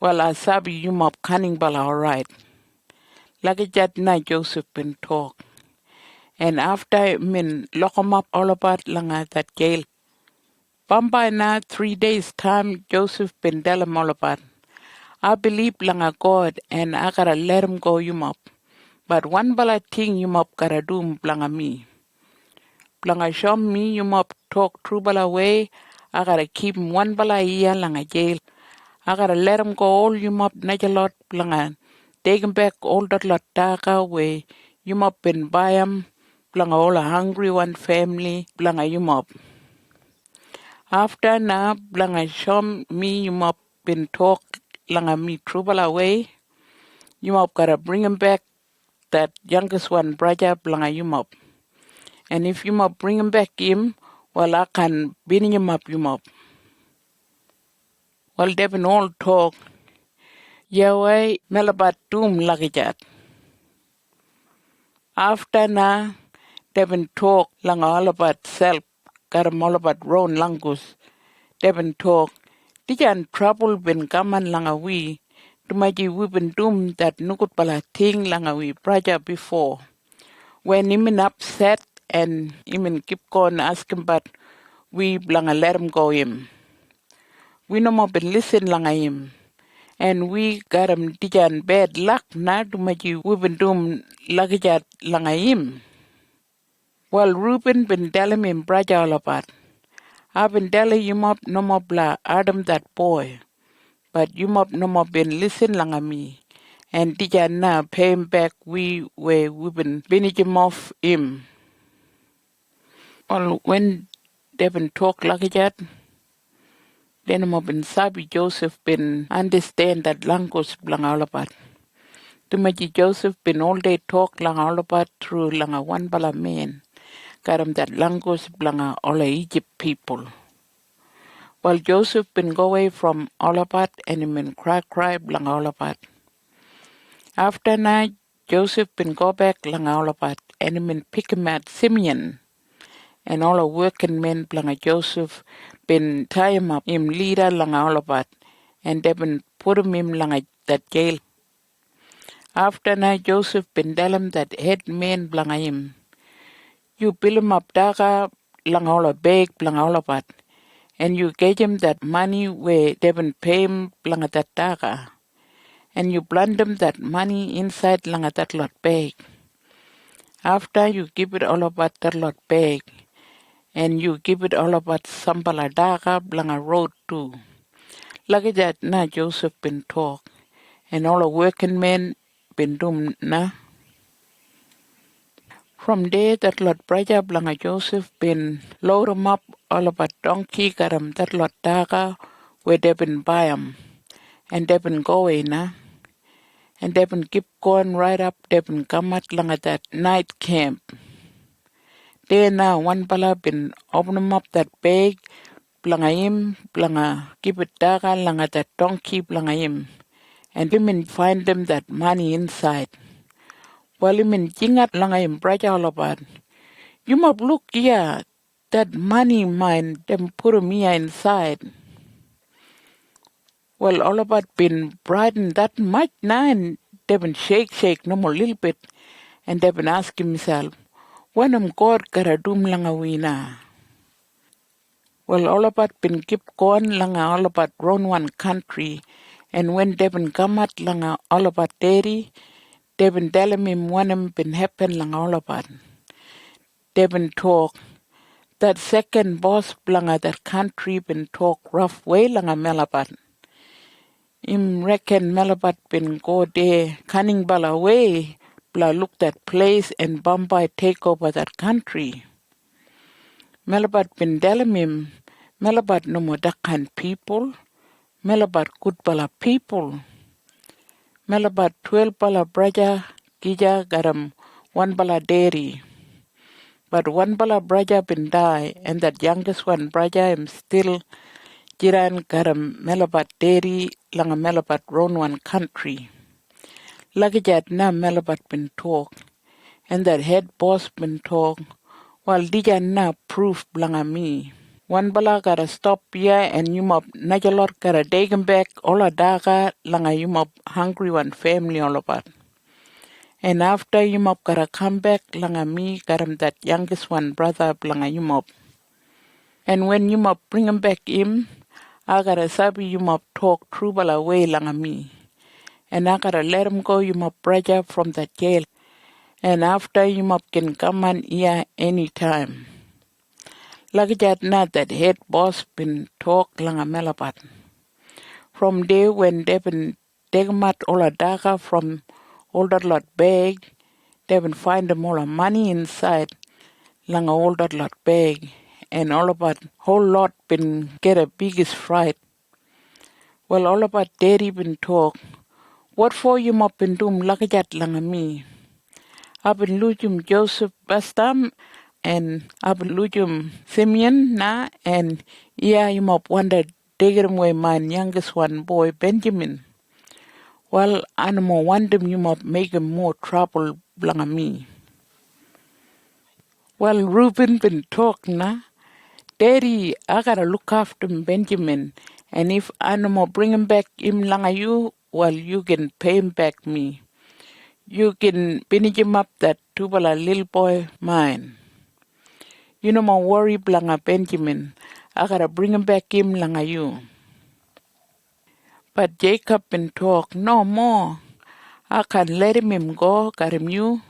well I sabi you up cunning bala alright. Like that night Joseph been talk. And after min lock him up all about langa that jail. Bamba na 3 days time Joseph been tell him all about. I believe langa God and I gotta let him go yumap. But one bala thing yumap gotta do blanga me. Blanga show me yumap talk true bala way. I gotta keep him one bala year langa jail. I gotta let him go all yumap najalot blanga. Take him back all that lot taka way. Yumap been by him. Blanga all a hungry one family. Blanga yumap. After na blanga show me yumap been talk langa me true bala way. Yumap gotta bring him back that youngest one brother blanga yumap. And if yumap bring him back him, well I can bin him up yumap. Well they been all talk. Yahweh melabat doom lagijat. After na they been talk langa all about self, karam all about roan langus. They been talk. Tijan trouble been gaman langa we. Tumaji we been doom that nukut pala ting langa we brother before. When him upset and him keep on asking, but we blanga let him go him. We no more been listen langa him. And we got him dijan bad luck na dumaji we been doing lagijat langa him. Well, Reuben been telling him brother all about. I've been telling him up no more blah Adam that boy. But you up no more been listen langa me. And dijan na pay him back we been finish him off him. Well, when they been talk like that, then mo been sabi Joseph been understand that language blang all about. Tumaji Joseph been all day talk lang all about through langa one bala man. Karam that language blanga all Egypt people. While Joseph been go away from all about and he been cry blang all about. After night, Joseph been go back lang all about and he been pick him at Simeon. And all the working men blanga Joseph been tie him up, him leader langa all about, and they been put him in langa that jail. After na Joseph been tell him that head man blanga him, you build him up daga langa all a bag blanga all about, and you gave him that money where they been pay him blanga that daga, and you blunt him that money inside langa that lot bag. After you give it all about that lot bag, and you give it all about Sambala Daga Blanga Road too. Like that na Joseph been talk, and all the working men been doing na. From there that lot brother Blanga Joseph been load 'em up all about donkey got 'em that lot Daga where they been buy 'em, and they been go away na. And they been keep going right up, they been come at Langa that night camp. There now one bala been open 'em up that bag blanga him, blanga keep it daga langa that donkey blanga him. And him find them that money inside. Well him jingat langa him brother all about. You must look here, that money mine, them put 'em here inside. Well all about been brightened that much now and they been shake no more little bit. And they been asking himself, when God gotta doom langa wina. Well, all about been keep going langa all about grown one country. And when they been come out langa all about daddy, they been telling him when him been happen langa all about. They been talk. That second boss langa that country been talk rough way langa Melabat. Him reckon Melabat been go there cunning bala way. Blah look that place and Bombay take over that country. Melabat been telling him, Melabat no more that kind people. Melabat good bala people. Melabat 12 bala brother, Gija got 'em 1 bala dairy. But 1 bala brother been die, and that youngest one brother am still Jiran got 'em Melabat dairy, langa Melabat grown one country. Lagijat na Melabat been talk, and that head boss been talk, while Dijan na proof blanga me. 1 bala gotta stop here and you mop najalot gotta take him back all a daga langa you mop hungry one family all about. And after you mop gotta come back langa me got him that youngest one brother langa you mop. And when you mop bring him back him, I gotta sabi you mop talk true bala way langa me. And I gotta let him go you mop brother from the jail. And after you mop can come on here anytime. Like that head boss been talk langa melabat. From there when they been degmat all a daga from all that lot bag, they been find them all the money inside langa all that lot bag. And all about whole lot been get a biggest fright. Well, all about daddy been talk. What for you mop been doom lakajat langa me? I've been lujum Joseph Bastam and I've been lujum Simeon na and yeah you mop wonder digging away my youngest one boy Benjamin. Well, animal wonder you mop make him more trouble langa me. Well, Reuben been talk na. Daddy, I gotta look after Benjamin, and if animal bring him back him langa you, well, you can pay him back me. You can finish him up that tubala little boy mine. You no more worry blanga Benjamin. I gotta bring him back him langa you. But Jacob been talk no more. I can't let him go, got him you.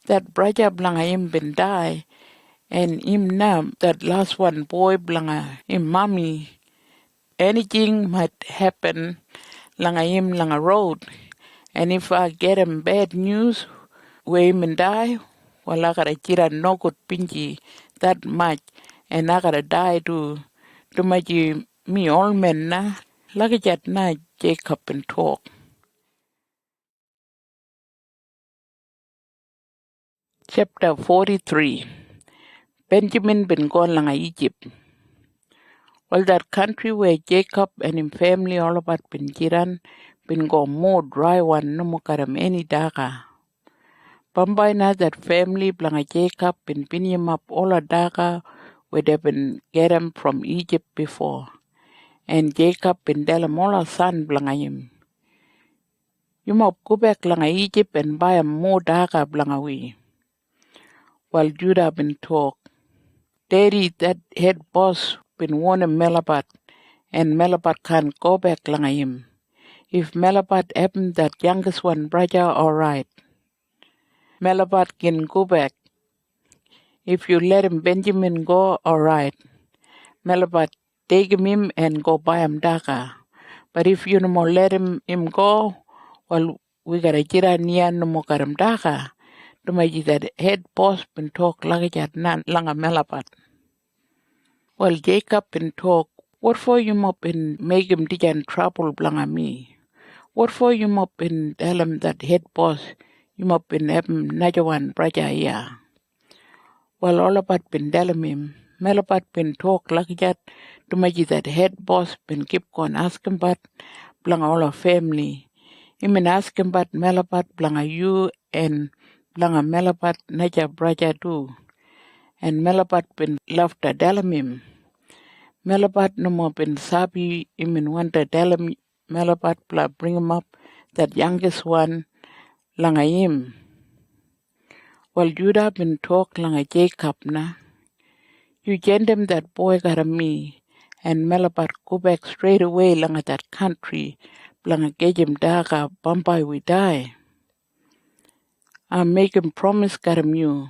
That brother blanga him been die. And him now, that last one boy blanga him mommy. Anything might happen langa him langa road. And if I get him bad news, where him and die, well I gotta get a no good pinky that much. And I gotta die to my me all men na. Like that na Jacob and talk. Chapter 43. Benjamin been gone langa Egypt. Well, that country where Jacob and his family all about been jiran, been go more dry one no more karam any daga. Bambai na that family blanga Jacob been him up all a daga where they been get him from Egypt before. And Jacob been tell him all a son blanga him. You must go back langa Egypt and buy a more daga blanga we. While Judah been talk. Daddy, that head boss been warning Melabat, and Melabat can't go back langa him. If Melabat happen that youngest one brother, all right. Melabat can go back. If you let him Benjamin go, all right. Melabat take him and go buy him daga. But if you no more let him go, well, we gotta get a near no more got him daga. To my that head boss been talk like that nan langa Melabat. Well, Jacob been talk. What for you mop in make him dijan trouble blanga me? What for you mop in tell him that head boss you mop in have him najawan braja ya? Well, all about been tell him. Melabat been talk like that to make that head boss been keep on asking but blanga all our family. He been asking but Melabat blanga you and blanga Melabat naja braja too. And Melabat been love to tell him. Melabat no more been sabi him and want to tell him Melabat blah bring him up that youngest one langa him. Well, Judah been talk langa Jacob na. You send him that boy got a me, and Melabat go back straight away langa that country, langa get him daga bambai we die. I make him promise got him you.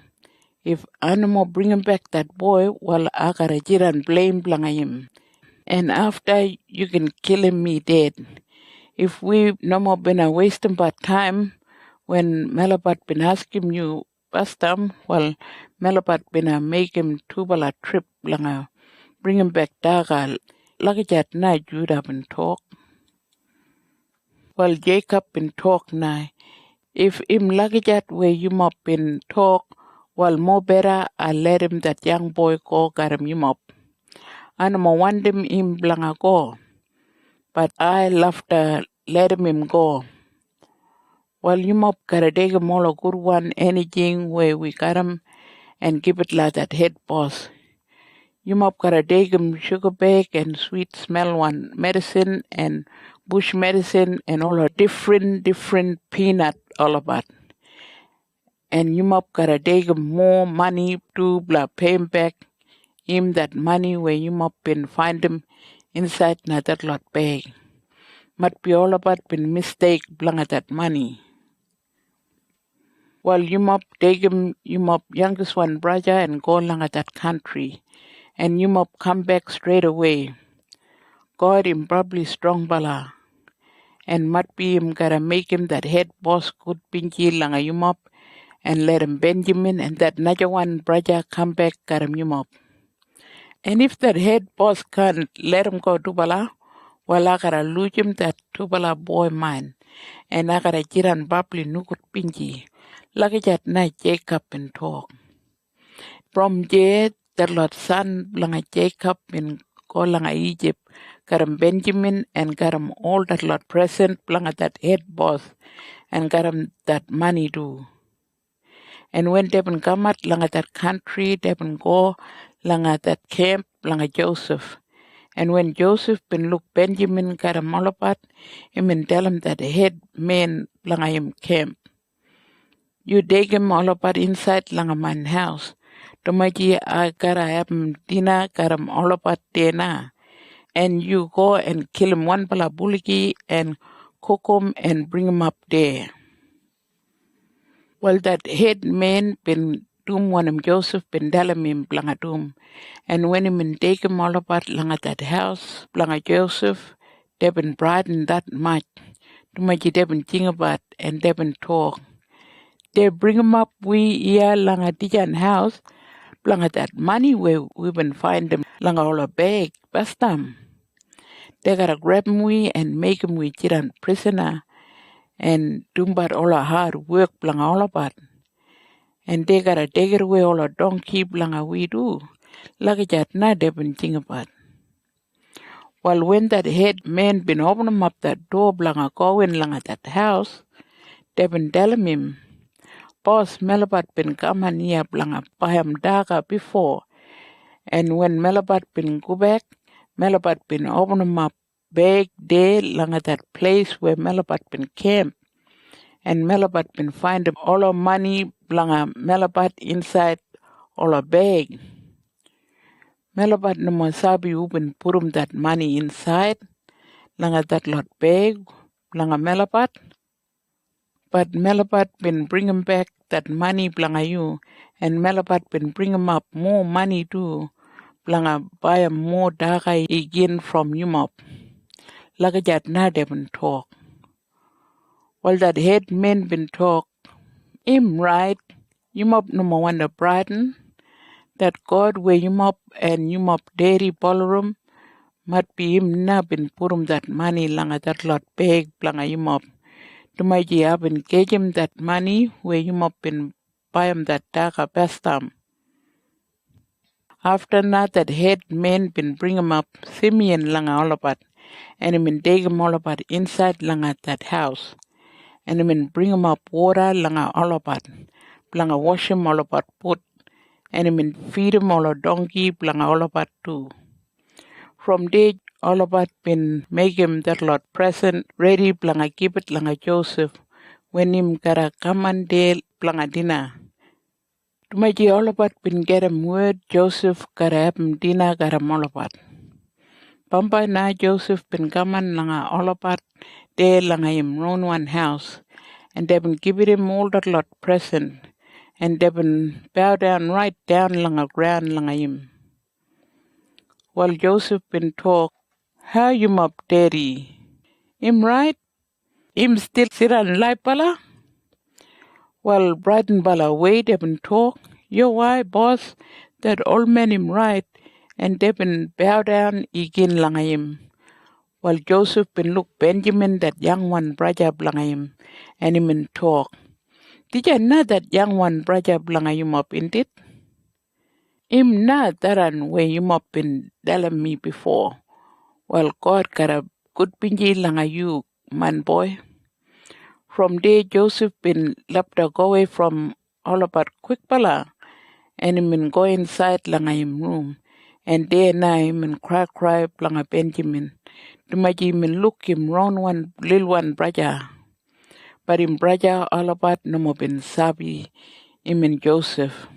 If I no more bring him back that boy, well I gotta jiran blame langa him. And after you can kill him me dead. If we no more been a wasting but time when Melabat been asking you last time, well, Melabat been a make him tubala trip langa bring him back daga. Like that night Judah been talk. Well, Jacob been talk now. If him like that where you mop been talk, well, more better I let him that young boy go got him you mop. I no more want him blanga go. But I love to let him go. Well, you mop gotta take him all a good one, anything where we got him and give it like that head boss. You mop gotta take him sugar bag and sweet smell one medicine and bush medicine and all a different peanut all about. And you mop gotta take him more money to blah pay him back him that money where you mop and find him inside na that lot bag. Might be all about been mistake blanga that money. Well, you mop take him, you mop youngest one brother and go along at that country. And you mop come back straight away. God him probably strong bala. And might be him gotta make him that head boss good pinky langa you mop and let him Benjamin and that another one brother come back got him you mop. And if that head boss can't let him go to bala, well I gotta lose him that tubala boy mine. And I gotta jiran babli nukut pinky. Like that night Jacob and talk. From there, the Lord son langa Jacob in go langa Egypt, got him Benjamin and got him all that Lord present langa that head boss and got him that money too. And when they been come out langa that country, they been go langa that camp langa Joseph. And when Joseph been look Benjamin got him all about him and tell him that head man langa him camp. You dig him all about inside langa man house. Tomaji I gotta have him dinner, got him all about dinner. And you go and kill him one balabuliki and cook him and bring him up there. Well, that head man been doom one him Joseph been telling him blanga doom. And when him and take him all about langa that house, blanga Joseph, they been brightened that much. Tomaji they been think about and they been talk. They bring him up we here langa Dijan house. Blanga that money where we been find them langa all a bag, bastam. They gotta grab me and make him we jiran prisoner and do but all a hard work blanga all about. And they gotta take it away all a donkey blanga we do. Like that na they been think about. Well, when that head man been opening up that door blanga going langa that house, they been telling him, boss Melabat been coming here blanga paham daga before. And when Melabat been go back, Melabat been open him up bag there langa that place where Melabat been camp. And Melabat been find all of money langa Melabat inside all a bag. Melabat no sabi who been put him that money inside langa that lot bag langa Melabat. But Melabat been bring him back that money blanga you. And Melabat been bring him up more money too. Blanga buy more daga again from Yumop. Like that na they been talk. Well that head man been talk. Him right. Yumop number one the Brighton. That God where Yumop and Yumop dairy ballroom. Might be him na been put him that money langa that lot bag blanga Yumop. To my jia been gave him that money where Yumop been buy him that daga bestam. After that head man been bring him up Simeon langa all about. And him and take him all about inside langa that house. And him and bring him up water langa all about. Langa wash him all about put. And him and feed him all a donkey langa all about too. From there all about been make him that lot present ready langa give it langa Joseph. When him gotta come and there langa dinner. Tumaji all about been get him word Joseph gotta have him dinner gotta him all about. Pampa na Joseph been coming langa all about there langa him own one house. And they been giving him all that lot present. And they been bow down right down langa ground langa him. While Joseph been talk, how you mop daddy? Him right? Him still sit on light bala? Well, Brighton bala wait they been talk. Yo why boss? That old man him right. And they been bow down again langa him. While Joseph been look Benjamin, that young one brother blanga him, and him in talk. Did you know that young one brother blanga him up in it? Him not that and where him up been telling me before. Well, God got a good pinji langa you, man boy. From there, Joseph been left to go away from all about quick bala, and him in go inside langa him room. And there now him in cry blanga Benjamin. To my him look him round one little one brother. But him brother all about no more been sabi him and Joseph.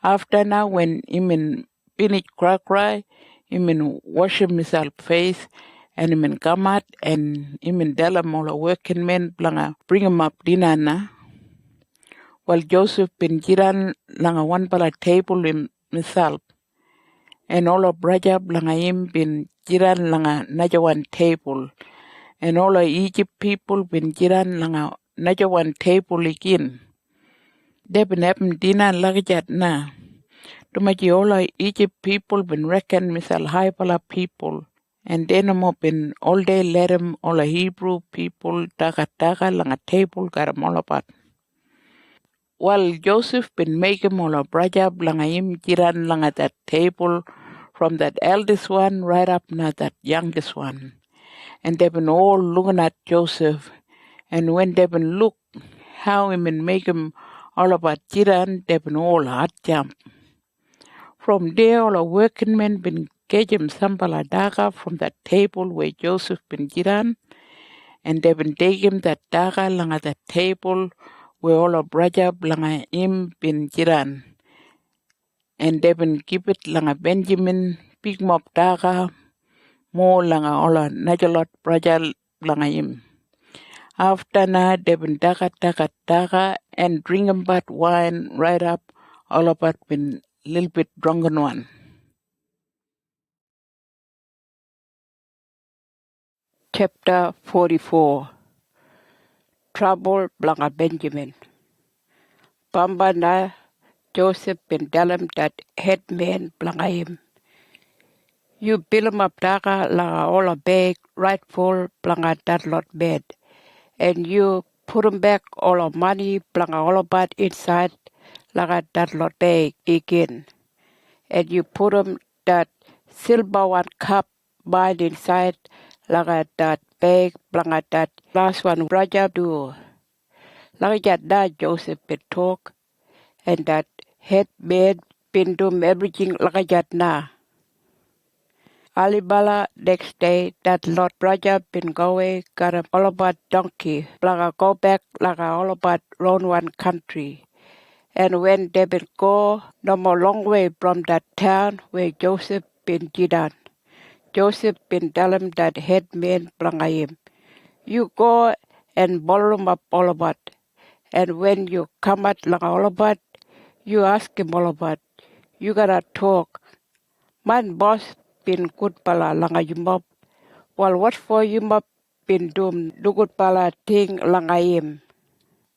After now when him and finish cry, Imin wash himself face and imin come out and imin tell him all working men blanga bring him up dinner na. While Joseph bin jiran langa one pala table himself and all brother blanga him bin jiran langa naja one table and all Egypt people bin jiran langa naja one table again. They bin having dinner lagajat na. Tumaji all Egypt people bin reckon misal high pala people. And then been all day let him all Hebrew people taka langa table garam all about. While Joseph been making all brother langa him jiran langa that table from that eldest one right up na that youngest one. And they've been all looking at Joseph. And when they've been look how him and make him all about jiran, they've been all hard jump. From there, all the working men been gave him sambala daga from that table where Joseph been jiran, and they been take him that daga langa that table where all the brother langa him been jiran, and they been give it langa Benjamin big mob daga more langa all the najalot brother langa him. After na they been daga and drink him but wine right up all about been little bit drunken one. Chapter 44. Trouble blanga Benjamin. Bamba na Joseph bin Dalam that headman blanga him. You build him up daga langa all a bag rightful blanga that lot bed. And you put him back all of money blanga all about inside langa that lot bag again. And you put him that silver one cup mine inside langa that bag blanga that last one brother do. Langa that Joseph bin talk and that headman bin do everything langa na. Alibala next day that Lord brother bin go away got a all about donkey blanga go back laga all about round one country. And when they bin go no more long way from that town where Joseph bin jidan. Joseph bin tell him that headman blanga him. You go and borrow him up all about. And when you come at laga all about, you ask him all about. You gotta talk. Man boss bin good pala langa yumop. Well, what for yumop bin do good pala thing langa him?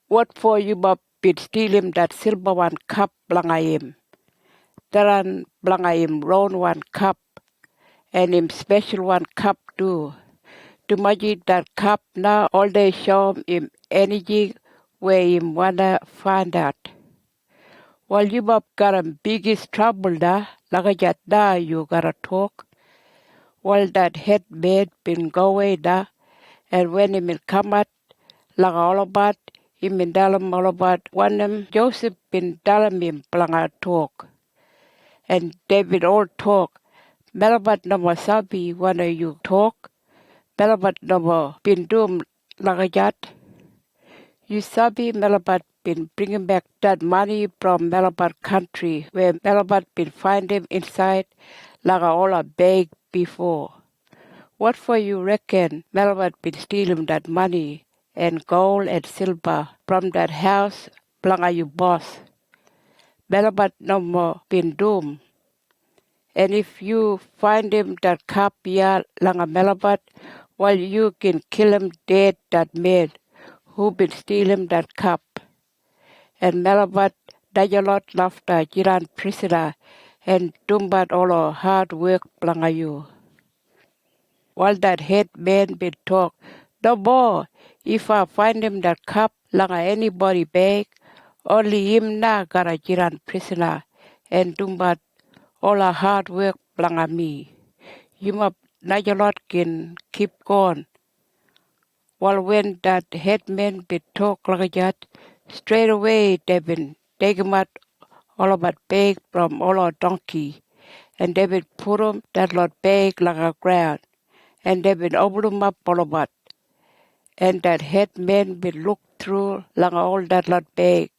What for yumop bin steal him that silver one cup langa him? Taran langa him round one cup and him special one cup too. To magic that cup now all day show him energy where him wanna find out. While yumop got a biggest trouble da, lagajat da you gotta talk. Well, that headman been go away da, and when he will come out, like all about, he been tell him all about one him Joseph been telling him planga talk, and they been all talk. Melabat no sabi wanna you talk, Melabat no been doom like that. You sabi Melabat been bringing back that money from Melabat country where Melabat been find him inside like all a bag before. What for you reckon Melbat been stealing that money and gold and silver from that house planga you boss? Melbat no more been doomed. And if you find him that cup ya langa Melbat, well you can kill him dead that man who been stealing that cup. And Melbat dajalot lafta jiran prisoner and dumbat all our hard work planga you. While that headman been talk, no more. If I find him that cup, langa anybody bag, only him na gotta jiran prisoner, and dumbat all our hard work langa me. You must najalot can keep going. While when that headman been talk like that, straight away they been take him out all about bag from all our donkey, and they been put him that lot bag like a ground. And they been open them up all about. And that headman been look through like all that lot bag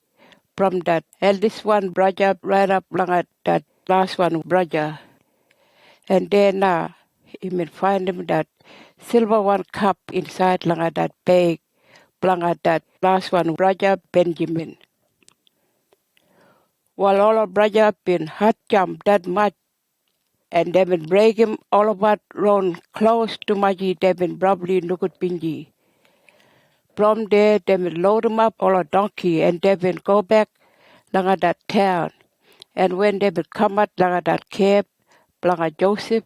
from that eldest one brother right up like that last one brother. And then he may find him that silver one cup inside langa that bag, langa that last one brother Benjamin. While all of brother been hot jump that much, and they been break him all about round close to Maji, they been probably nukut pinji. From there, they will load them up on a donkey and they will go back langa that town. And when they will come out langa that cave, langa Joseph,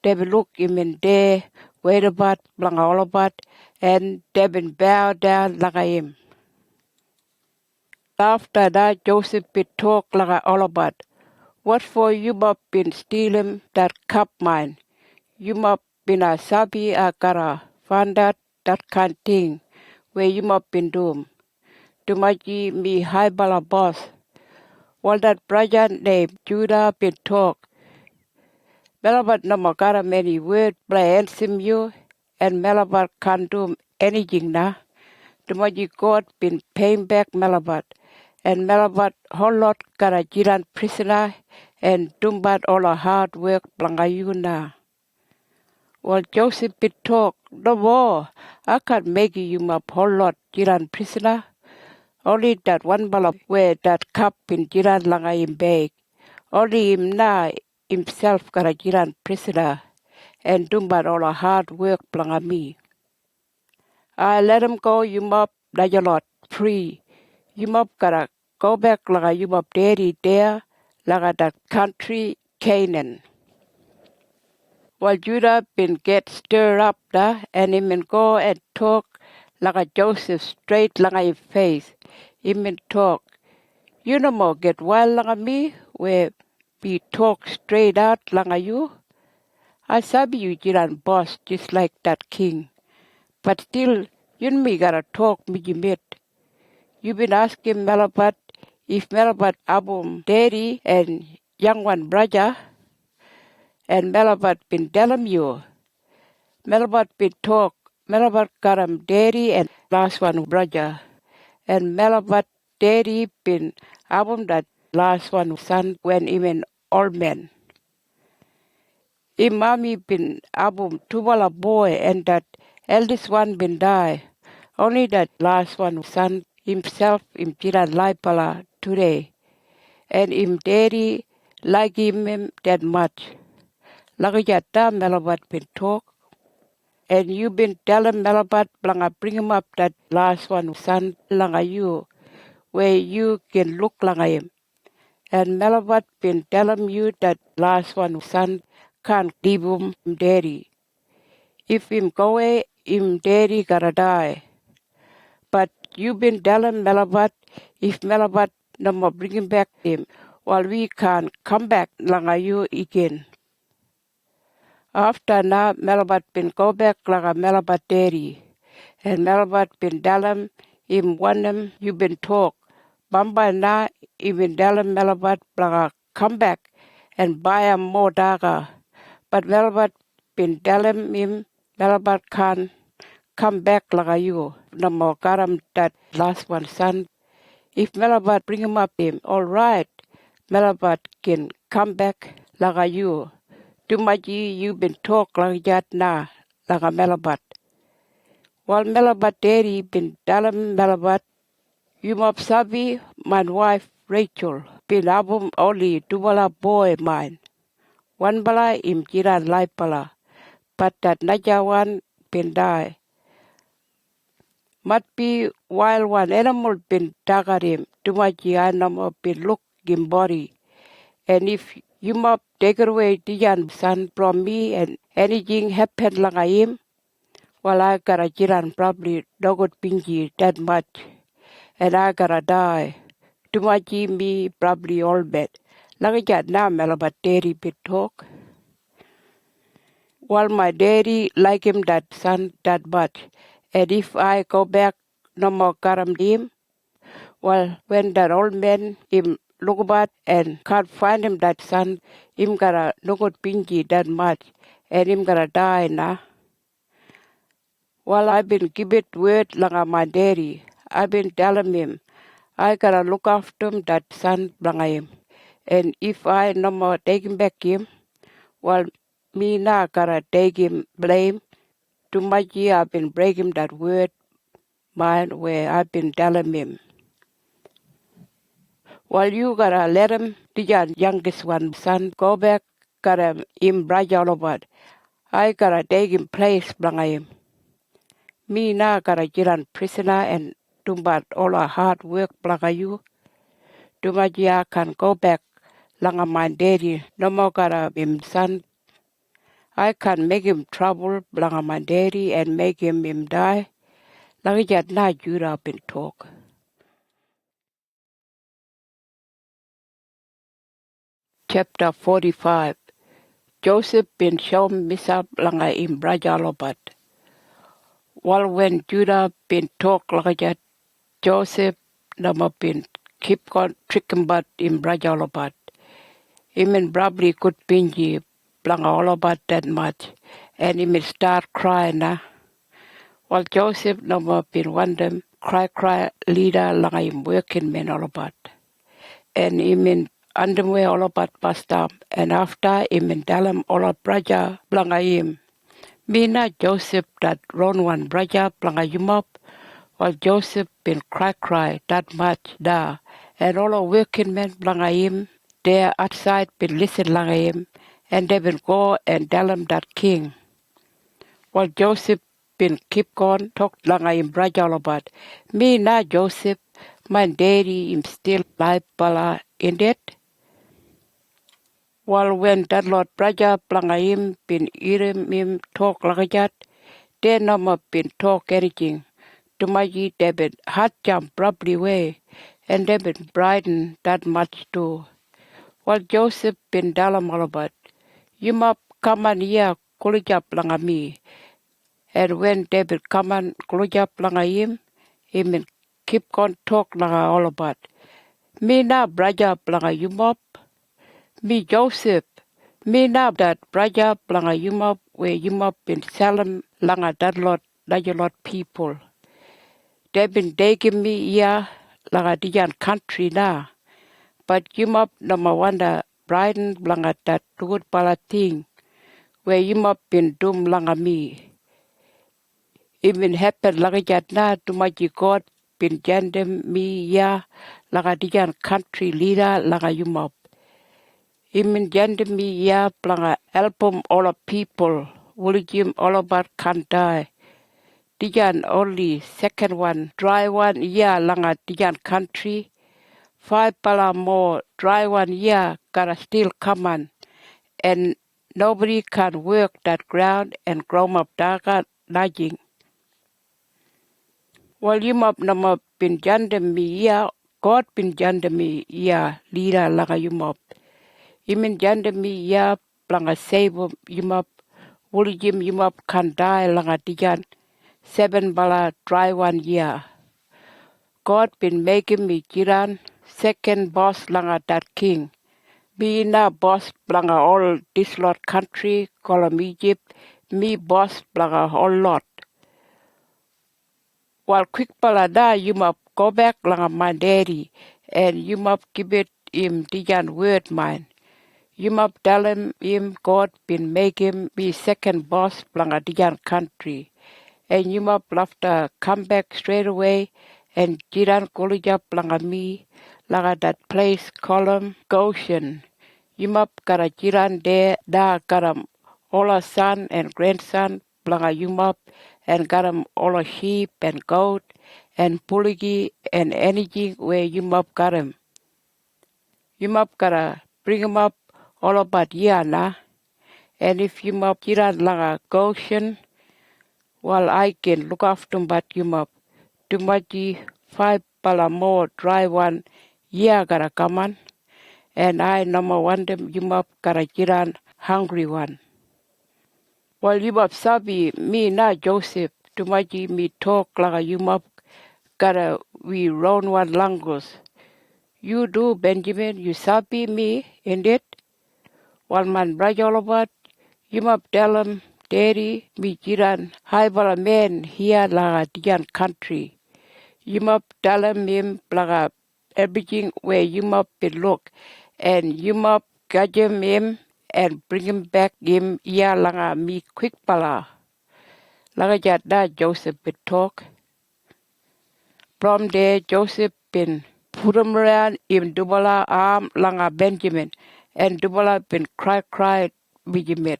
they will look him in there, wait about, langa all about, and they will bow down langa him. After that, Joseph will talk langa all about. What for you must been stealing that cup mine? You must been a sabi a kara, find out that kind thing, where you must been doing. Tumaji mi high bala boss. While that brother named Judah been talk. Melabat no makara many word play answer you and Melabat can't do anything na. Tumaji God been paying back Melabat. And Melabat whole lot kara jiran prisoner and dumbat all a hard work blangayuna. While Joseph been talk, no more. I can't make you my whole lot jiran prisoner. Only that one bala where that cup in jiran langa in bag. Only him na himself kara jiran prisoner and dumbat all a hard work blanga me. I let him go, you mop lot free. You mop kara go back langa you mop daddy there langa that country Canaan. While Judah been get stirred up da and him and go and talk langa Joseph straight langa his face. Him and talk. You no more get wild langa me where we talk straight out langa you. I sabi you jiran boss just like that king. But still, you and me gotta talk me you met. You been asking Melabat if Melabat abum daddy and young one brother and Melabat been telling you. Melabat been talk. Melabat got him daddy and last one brother. And Melabat daddy been abum that last one son when even old man. Imami been abum tubala boy and that eldest one been die. Only that last one son himself im jiran laipala today. And im daddy like him that much. Lagajata Melabat been talk. And you been telling Melabat blanga bring him up that last one son langa you. Where you can look langa him. And Melabat been telling you that last one son can't leave him daddy. If him go away, him daddy gotta die. But you been telling Melabat if Melabat no more bring him back him, while we can't come back langa you again. After na Melabat been go back langa Melabat daddy. And Melabat been telling him want him you been talk. Bamba na even telling Melabat langa come back and buy him more daga. But Melabat been telling him Melabat can't come back like you. No more got him that last one son. If Melabat bring him up him, all right. Melabat can come back like you. Too much you been talk like that na, like a Melabat. While Melabat daddy been telling Melabat, you must sabi my wife Rachel been abum only two bala boy mine. One bala im jiran lai pala, but that naja one been die. Must be wild one animal been tagged him, too much animal been look him body. And if you must take away the young son from me and anything happen like him, well I gotta jiran probably dogot pinji that much. And I gotta die. Too much me probably all bad. Like that now Melabat daddy bit talk. While my daddy like him that son that much. And if I go back no more got him, well, when that old man him look about and can't find him that son, him gotta look at pinky that much and him gotta die now. Well, I've been give it word like my daddy. I've been telling him I gotta look after him that son blanga him. And if I no more take him back him, well, Me now gotta take him blame. Too much year I've been breaking that word mind where I've been telling him. Well, you gotta let him, the youngest one son, go back, gotta him brother all about. I gotta take him place blanga him. Me now gotta get on prisoner and do but all our hard work blanga you. Too much year I can go back langa my daddy. No more gotta him son. I can make him trouble blanga my daddy and make him die. Lagi jat na Judah been talk. Chapter 45. Joseph been shown misap langa im brajalobat. While when Judah been talk lagi jat Joseph nama been keep on tricking but im brajalobat. Imin probably could pinji blanga all about that much and imin start crying na. While Joseph nama been wondering cry leader langa im working men all about. And imin underwear all about pastam and after imin dalam all braja blanga im. Mina Joseph that run one braja blanga yumap while Joseph been cry that much da and all the working men blanga im there outside been listen langa him and they been go and tell him that king. While Joseph been keep on talk langa him braja all about. Me na Joseph my daddy him still live bala in it. While when that Lord Braja Plangayim been hearing him talk like that, they no been talk anything. To my they been hard jump probably way, and they been brighten that much too. While Joseph been dalam all about, you must come on here, kulija plangami. And when they been come on kulija plangayim, he been keep on talk like all about. Me na Braja Plangayumop. Me Joseph, me now that Braja Blanga Yumop where Yumop been selling langa that lot people. They been taking me here langa diyan country now. But Yumop nama wanda Brighton blanga that good pala thing where Yumop been dum langa me. Even happen langa jat na to my God been jandem me here langa diyan country leader langa Yumop. Imin jandemi ya planga album all of people. Wulijim all about can't die. Dijan only second one, dry one ya langa dijan country. 5 pala more, dry one ya gotta still come on. And nobody can work that ground and grow up daga najing. While you mop nama bin jandemi ya, God bin jandemi ya leader langa you mop. Imin jandemi ya planga save yumap wulijim yumap kan die langa tijan 7 bala dry 1 year. God been making me jiran second boss langa that king. Me na boss planga all this lot country called Egypt. Me boss planga all lot. While quick pala da yumap go back langa my daddy and yumap give it him tijan word mine. You must tell him God been making me second boss planga dijan country. And you must have to come back straight away and jiran kolija planga me laga that place called Goshen. You must gotta jiran there da gotta all a son and grandson planga you must and got 'em all a sheep and goat and puligi and anything where you must got 'em. You must gotta bring 'em up all about Yana. And if you must jiran laga Goshen, well, I can look after 'em, but you must too much 5 pala more dry one year gotta come on. And I number one them you must gotta jiran hungry one. Well, you must sabi me na Joseph too much me talk laga you must gotta we round one language. You do Benjamin, you sabi me in it. While man brajolobat, you must tell him, Daddy, me jiran, hi bala man here laga dijan country. You must tell him laga everything where you must be look, and you must guide him and bring him back him ya langa me quick pala. Laga jada Joseph been talk. From there Joseph been put him around in Dubala arm langa Benjamin and Dubala been cry Benjamin.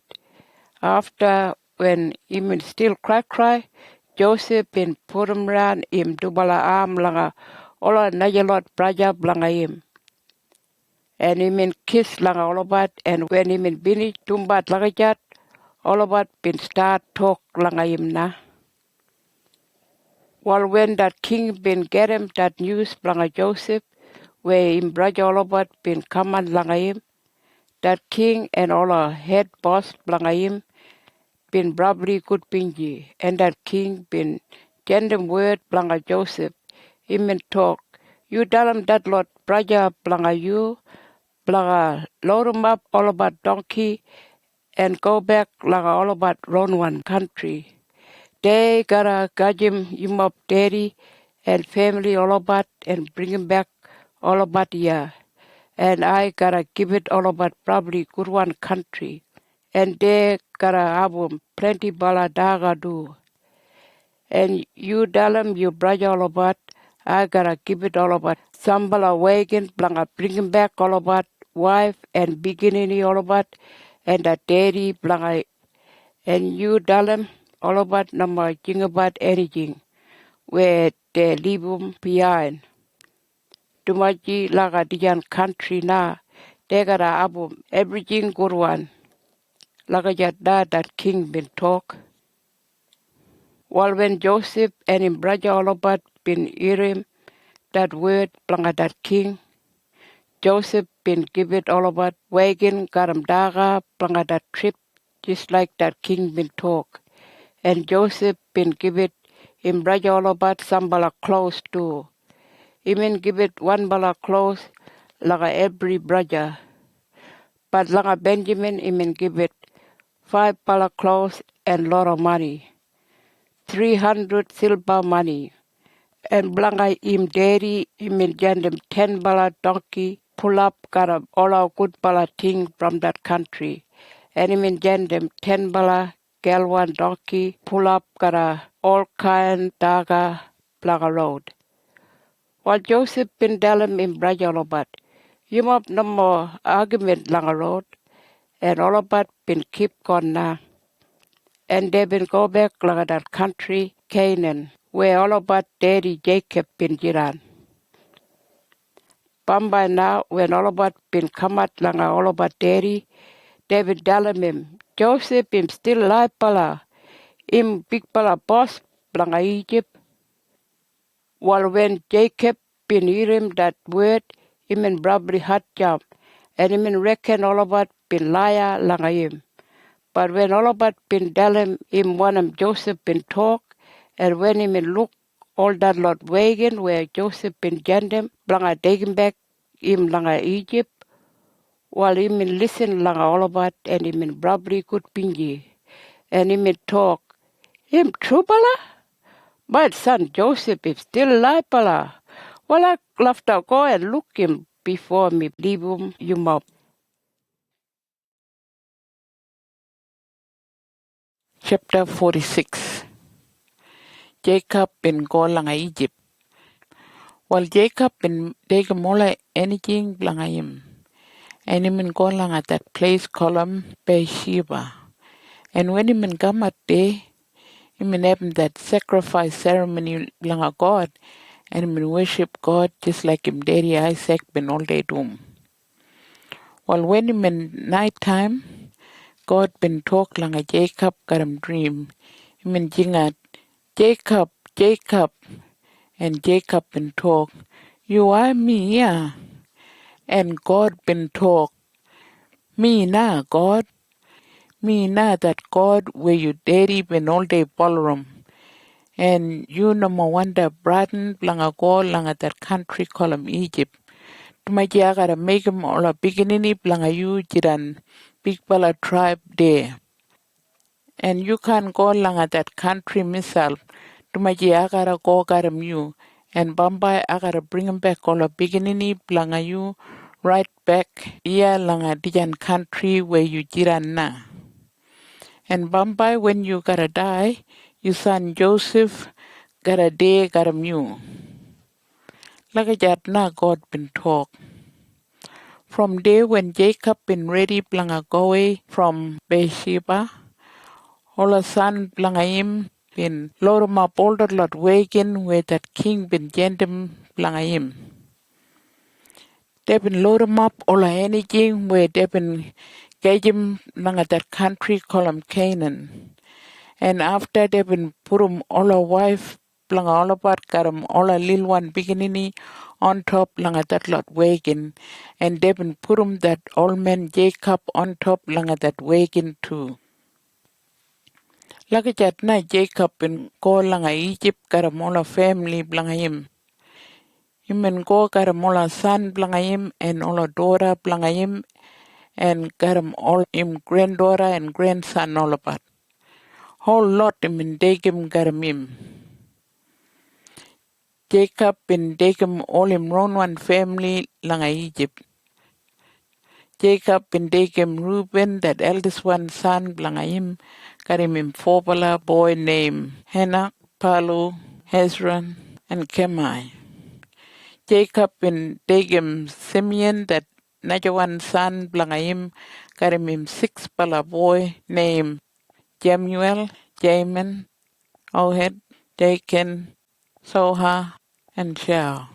After when him still cry, Joseph been put him around in Dubala arm langa ola najalot praja blanga him. And him kiss langa olobat and when him bini tumbat lagajat olobat been start talk langa him na. Well, when that king been get him that news langa Joseph, where him brother olobat been command langa him, that king and all our head boss langa him been probably good pinji, and that king been send word langa Joseph, him and talk. You tell him that Lord brother langa you, langa load him up all about donkey and go back langa all about round one country. They gotta guide him up daddy and family all about and bring him back all about here. And I gotta give it all about probably good one country. And they gotta have plenty baladaga do. And you tell him you brother all about, I gotta give it all about. Sambala wagon, blanga bring him back all about wife and beginning all about. And that daddy blanga, and you tell him all about number thing about anything where they leave him behind. Tumaji laga dijan country na, they gotta have everything good one. Laga jada that king been talk. While when Joseph and his brother all about been hearing that word blanga that king, Joseph been give it all about wagon garam daga blanga that trip just like that king been talk. And Joseph been give it him brother all about some bala clothes too. He mean give it one bala clothes like every brother. But like Benjamin, he mean give it 5 bala clothes and lot of money. 300 silver money. And blanga him daddy, he mean them 10 bala donkey, pull up, got all our good bala thing from that country. And he mean them 10 bala girl one donkey, pull up, got all kind daga blanga road. While Joseph been telling him brother all about, you must no more argument langa road, and all about been keep going now. And they been go back like that country, Canaan, where all about daddy Jacob been jiran. By now, when all about been come out langa all about daddy, they been telling him, Joseph him still alive pala, him big pala boss langa Egypt. While when Jacob been hearing that word, him and probably hot jump, and him and reckon all about been liar langa him. But when all about been telling him one of Joseph been talk, and when him and look all that lot wagon where Joseph been jandem, langa taking back him langa Egypt, while him and listen langa all about and him and probably good pinji, and him and talk, him true pala? My son Joseph is still alive pala. Well, I love to go and look him before me leave him up. Chapter 46. Jacob bin go langa Egypt. While Jacob bin take mola anything langa him. And him go langa that place called Beersheba. And when him come at day, him have that sacrifice ceremony langa God. And him worship God just like him daddy Isaac bin all day doom. While when him in night time, God been talk langa Jacob got him dream. Him and jingat, Jacob, Jacob. And Jacob been talk, you are me, yeah. And God been talk, me na God. Me na that God where you daddy been all day ballroom. And you number one the braden langa go langa that country call him Egypt. Tumaji I gotta make him all a beginning langa you jiran big bala tribe there. And you can't go langa that country myself. Tumaji I gotta go got him you. And Bamba I gotta bring him back all a beginning langa you right back here langa dijan country where you jiran na. And Bambai, when you gotta die, your son Joseph gotta day gotta mu. Like na God been talk. From there when Jacob been ready blanga go away from Beersheba, all a son blanga him been load him up all the lot wagon where that king been gendim blanga him. They been load him up all a anything where they been gauge him blanga that country called him Canaan. And after they been put him all a wife blanga all about got him all a little one beginning on top langa that lot wagon, and they been put him that old man Jacob on top langa that wagon too. Laka chat na Jacob been go langa Egypt got him all a family blanga him. Him and go got him all a son blanga him and all a daughter blanga him, and got him all him granddaughter and grandson all about. Whole lot him and Dagim got him. Jacob been Dagim all him round one family langa Egypt. Jacob been Dagim Reuben, that eldest one son blanga him, got him four boy named Henoch, Palu, Hezron, and Kemai. Jacob been Dagim Simeon, that another one son blanga him, got him six boy named Jemuel, Jamin, Ohad, Dakin, Soha, and Shao.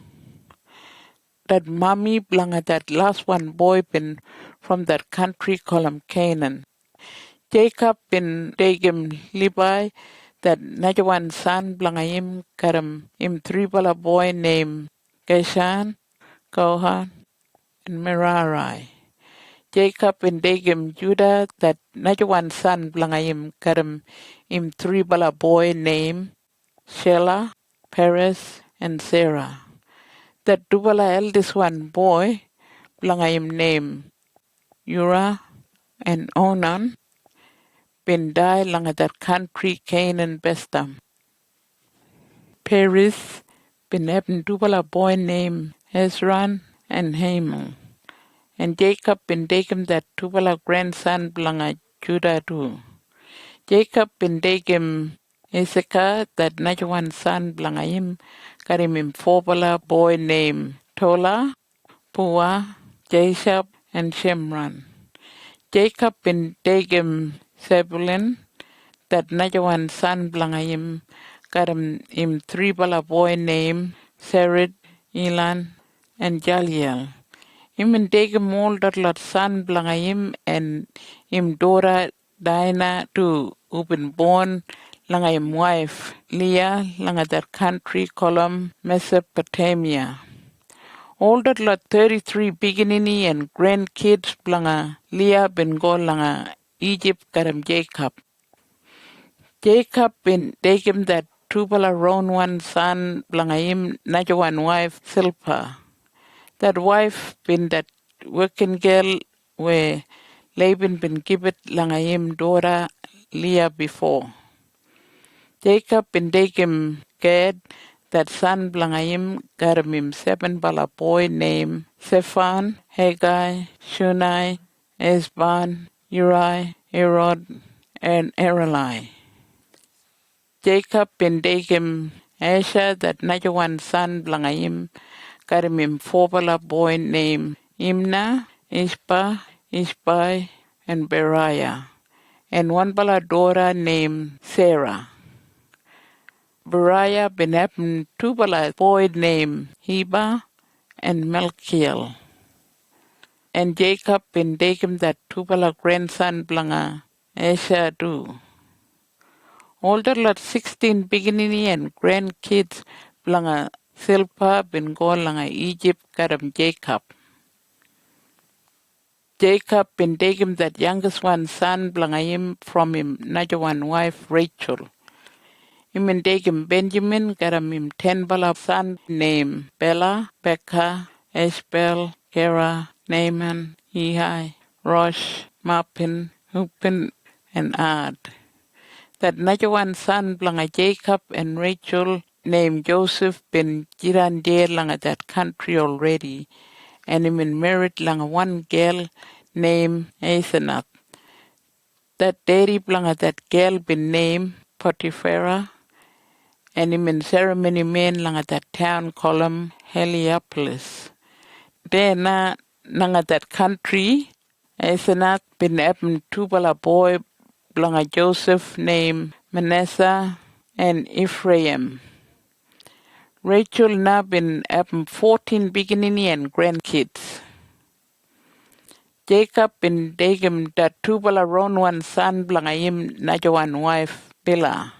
That mommy blanga that last one boy been from that country called him Canaan. Jacob been Dagim Levi, that another one son blanga him, got him three boy named Geshan, Kohan, and Merari. Jacob been Dagim Judah, that another one son blanga him, got him three boy named Shelah, Perez, and Sarah. That Dubala eldest one boy, blanga him name Uriah and Onan, been die langa that country Canaan bestam. Perez been having Dubala boy named Hezron and Hamel. And Jacob been taken that Dubala grandson blanga Judah too. Jacob been taken Issachar, that another one son blanga him, got him four boy named Tola, Pua, Jashab, and Shemron. Jacob been taken Zebulun, that another one son blanga him, got him three boy named Sered, Elan, and Jaliel. Him and taken all that lot son blanga him, and him daughter Dinah too, who been born langa him wife Leah langa that country called Mesopotamia. All that lot 33 beginning and grandkids blanga Leah been go langa Egypt karam Jacob. Jacob been taken that Tubala round one son blanga him another one wife Silpa. That wife been that working girl where Laban been given langa him daughter Leah before. Jacob been taken Gad, that son blanga him, got him seven boy named Sephan, Haggai, Shunai, Esban, Uri, Erod, and Erelai. Jacob been taken Asher, that another one son blanga him, got him four boy named Imnah, Ishpa, Ishbai, and Beriah, and one daughter named Sarah. Beriah been having two boy named Heba and Melchiel. And Jacob been taken that two grandson blanga Asher too. All the lot 16 beginning and grandkids blanga Silpa been go langa Egypt karam Jacob. Jacob been taken that youngest one son blanga him from him another one wife Rachel. Him and taken Benjamin got him 10 son named Bella, Becca, Ishbel, Kera, Naaman, Ehi, Rosh, Mapin, Hupin, and Ard. That another one son blanga Jacob and Rachel named Joseph been jiran there langa that country already, and he been married langa one girl named Asenath. That daddy langa that girl been named Potipharah, and he been ceremony man langa that town called Heliopolis. There na langa that country, Asenath been having two boy langa Joseph named Manasseh and Ephraim. Rachel na been having 14 beginning and grandkids. Jacob been taken that Tubal around one son blangayim najawan wife Bila.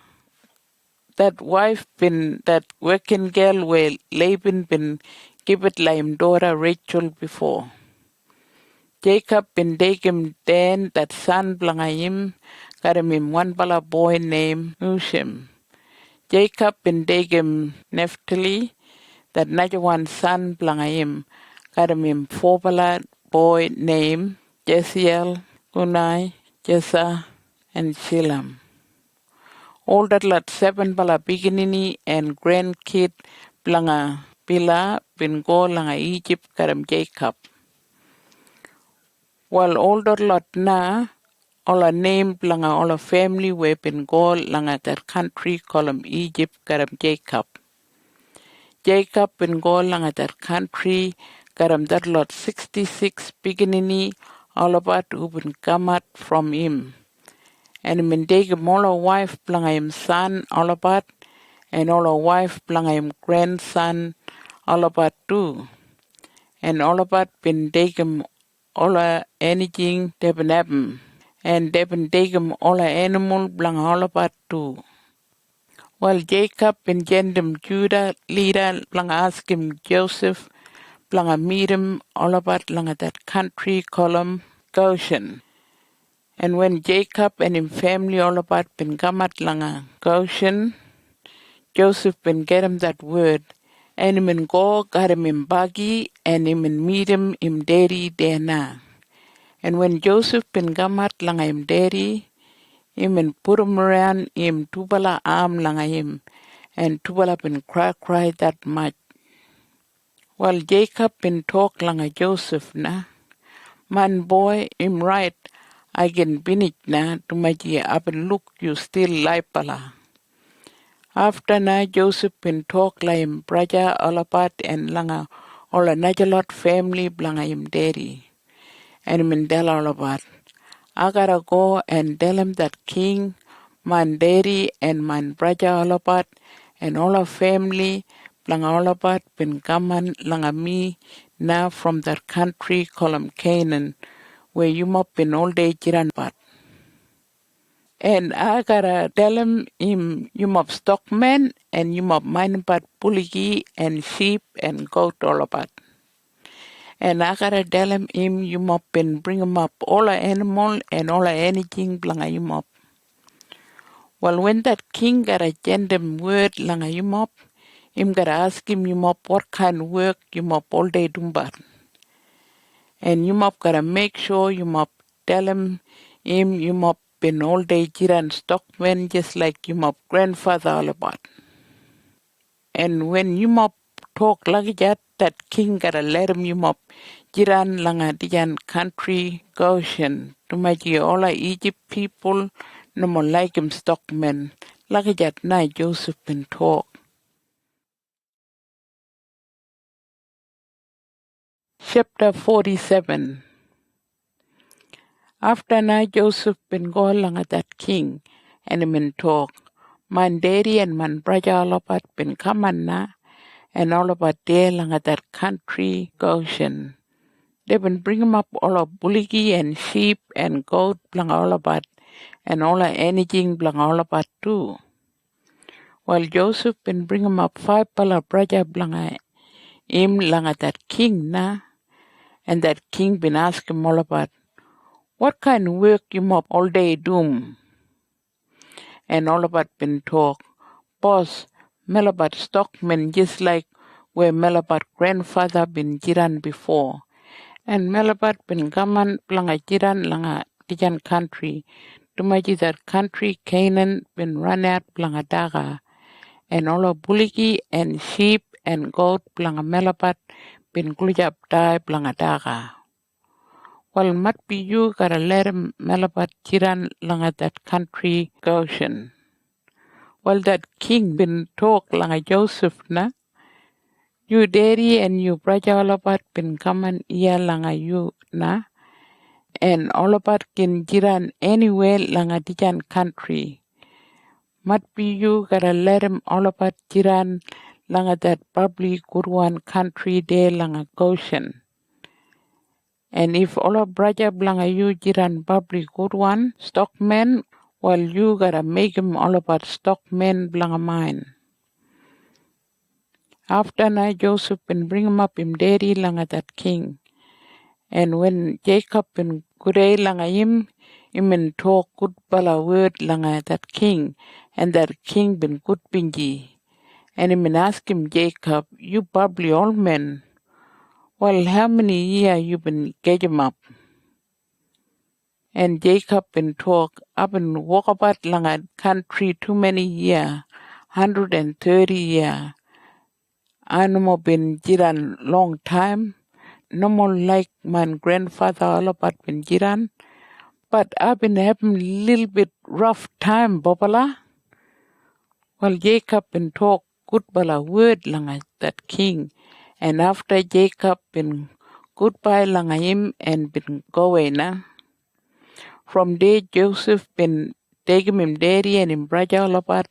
That wife been that working girl where Laban been give it like daughter Rachel before. Jacob been taken then that son blangayim got him one bala boy named Hushim. Jacob been taken Naphtali that najawan son blangayim got him four bala boy named Jesiel, Gunai, Jesa, and Shilam. All that lot 7 bala beginning and grandkid blanga Bila bin go langa Egypt karam Jacob. While all that lot na all a name blanga all a family we bin go langa that country called Egypt karam Jacob. Jacob bin go langa that country karam that lot 66 beginning all about who bin come out from him. And min take all a wife blanga him son all about and all a wife blanga him grandson all about too. And all about been take him all a anything they been happen. And they been take him all a animal blanga all about too. Well, Jacob been gendem Judah leader blanga ask him Joseph blanga meet him all about blanga that country called Goshen. And when Jacob and his family all about been gamat langa Goshen, Joseph been get him that word, and him in go got him in buggy, and him in meet him daddy there na. And when Joseph been gamat langa him daddy, him in put him around him tubala arm langa him, and tubala been cry that much. Well, Jacob been talk langa Joseph na, man boy, him right. I can binit na tumaji abin look you still like pala. After na Joseph been talk like him brother Olapat and langa all a najalot family blanga him daddy. And him tell Olapat, I gotta go and tell him that king, man daddy and man brother Olapat and all our family blanga Olapat been gaman langa me now from that country called Canaan, where you mop in all day jiran pat. And I gotta tell him you mop stockman and you mop mine pat buligi and sheep and goat all about. And I gotta tell him you mop and bring him up all a animal and all a anything blanga you mop. Well, when that king gotta send him word langa you mop, him gotta ask him you mop what kind of work you mop all day dumbat. And you mop gotta make sure you mop tell him you mop been all day jiran stockman just like you mop grandfather all about. And when you mop talk like that king gotta let him you mop jiran langa dijan country Goshen to make you all Egypt people no more like him stockman like that na Joseph been talk. Chapter 47. After na Joseph been go along at that king and him in talk, my daddy and my brother all about been coming na and all about there along at that country Goshen. They been bring him up all of bullocky and sheep and goat blang all about and all of anything blang all about too. While Joseph been bring him up 5 pala brother blang him lang at that king na and that king been ask him all about what kind of work you mop all day doom? And all about been talk. Boss, Melabat stockman just like where Melabat grandfather been jiran before. And Melabat been gaman langa jiran langa dijan country. Tumaji that country Canaan been run out langa daga. And all of bullocky and sheep and goat langa Melabat bin kulujap dai blanga daga. Well, mat be you gotta let him melabat jiran langa that country Goshen. Well, that king been talk langa Joseph na. You daddy and you brother all about been coming here langa you na. And all about kin jiran anywhere langa dijan country. Mat be you gotta let him all about jiran langa that probably good one country there langa Goshen. And if all of brother blanga you jiran probably good one, stockman, well you gotta make him all about stockman blanga mine. After na Joseph been bring him up him daddy langa that king. And when Jacob been kuray langa him been talk good bala word langa that king. And that king been good binji. And been ask him, Jacob, you probably old man. Well, how many years you been get him up? And Jacob been talk up and walk about langa country too many years, 130 years. I no more been jiran long time. No more like my grandfather all about been jiran. But I've been having little bit rough time, Bobala. Well, Jacob been talk good bala word langa that king. And after Jacob been goodbye langa him and been go away na. From there Joseph been taking him daddy and him brother all about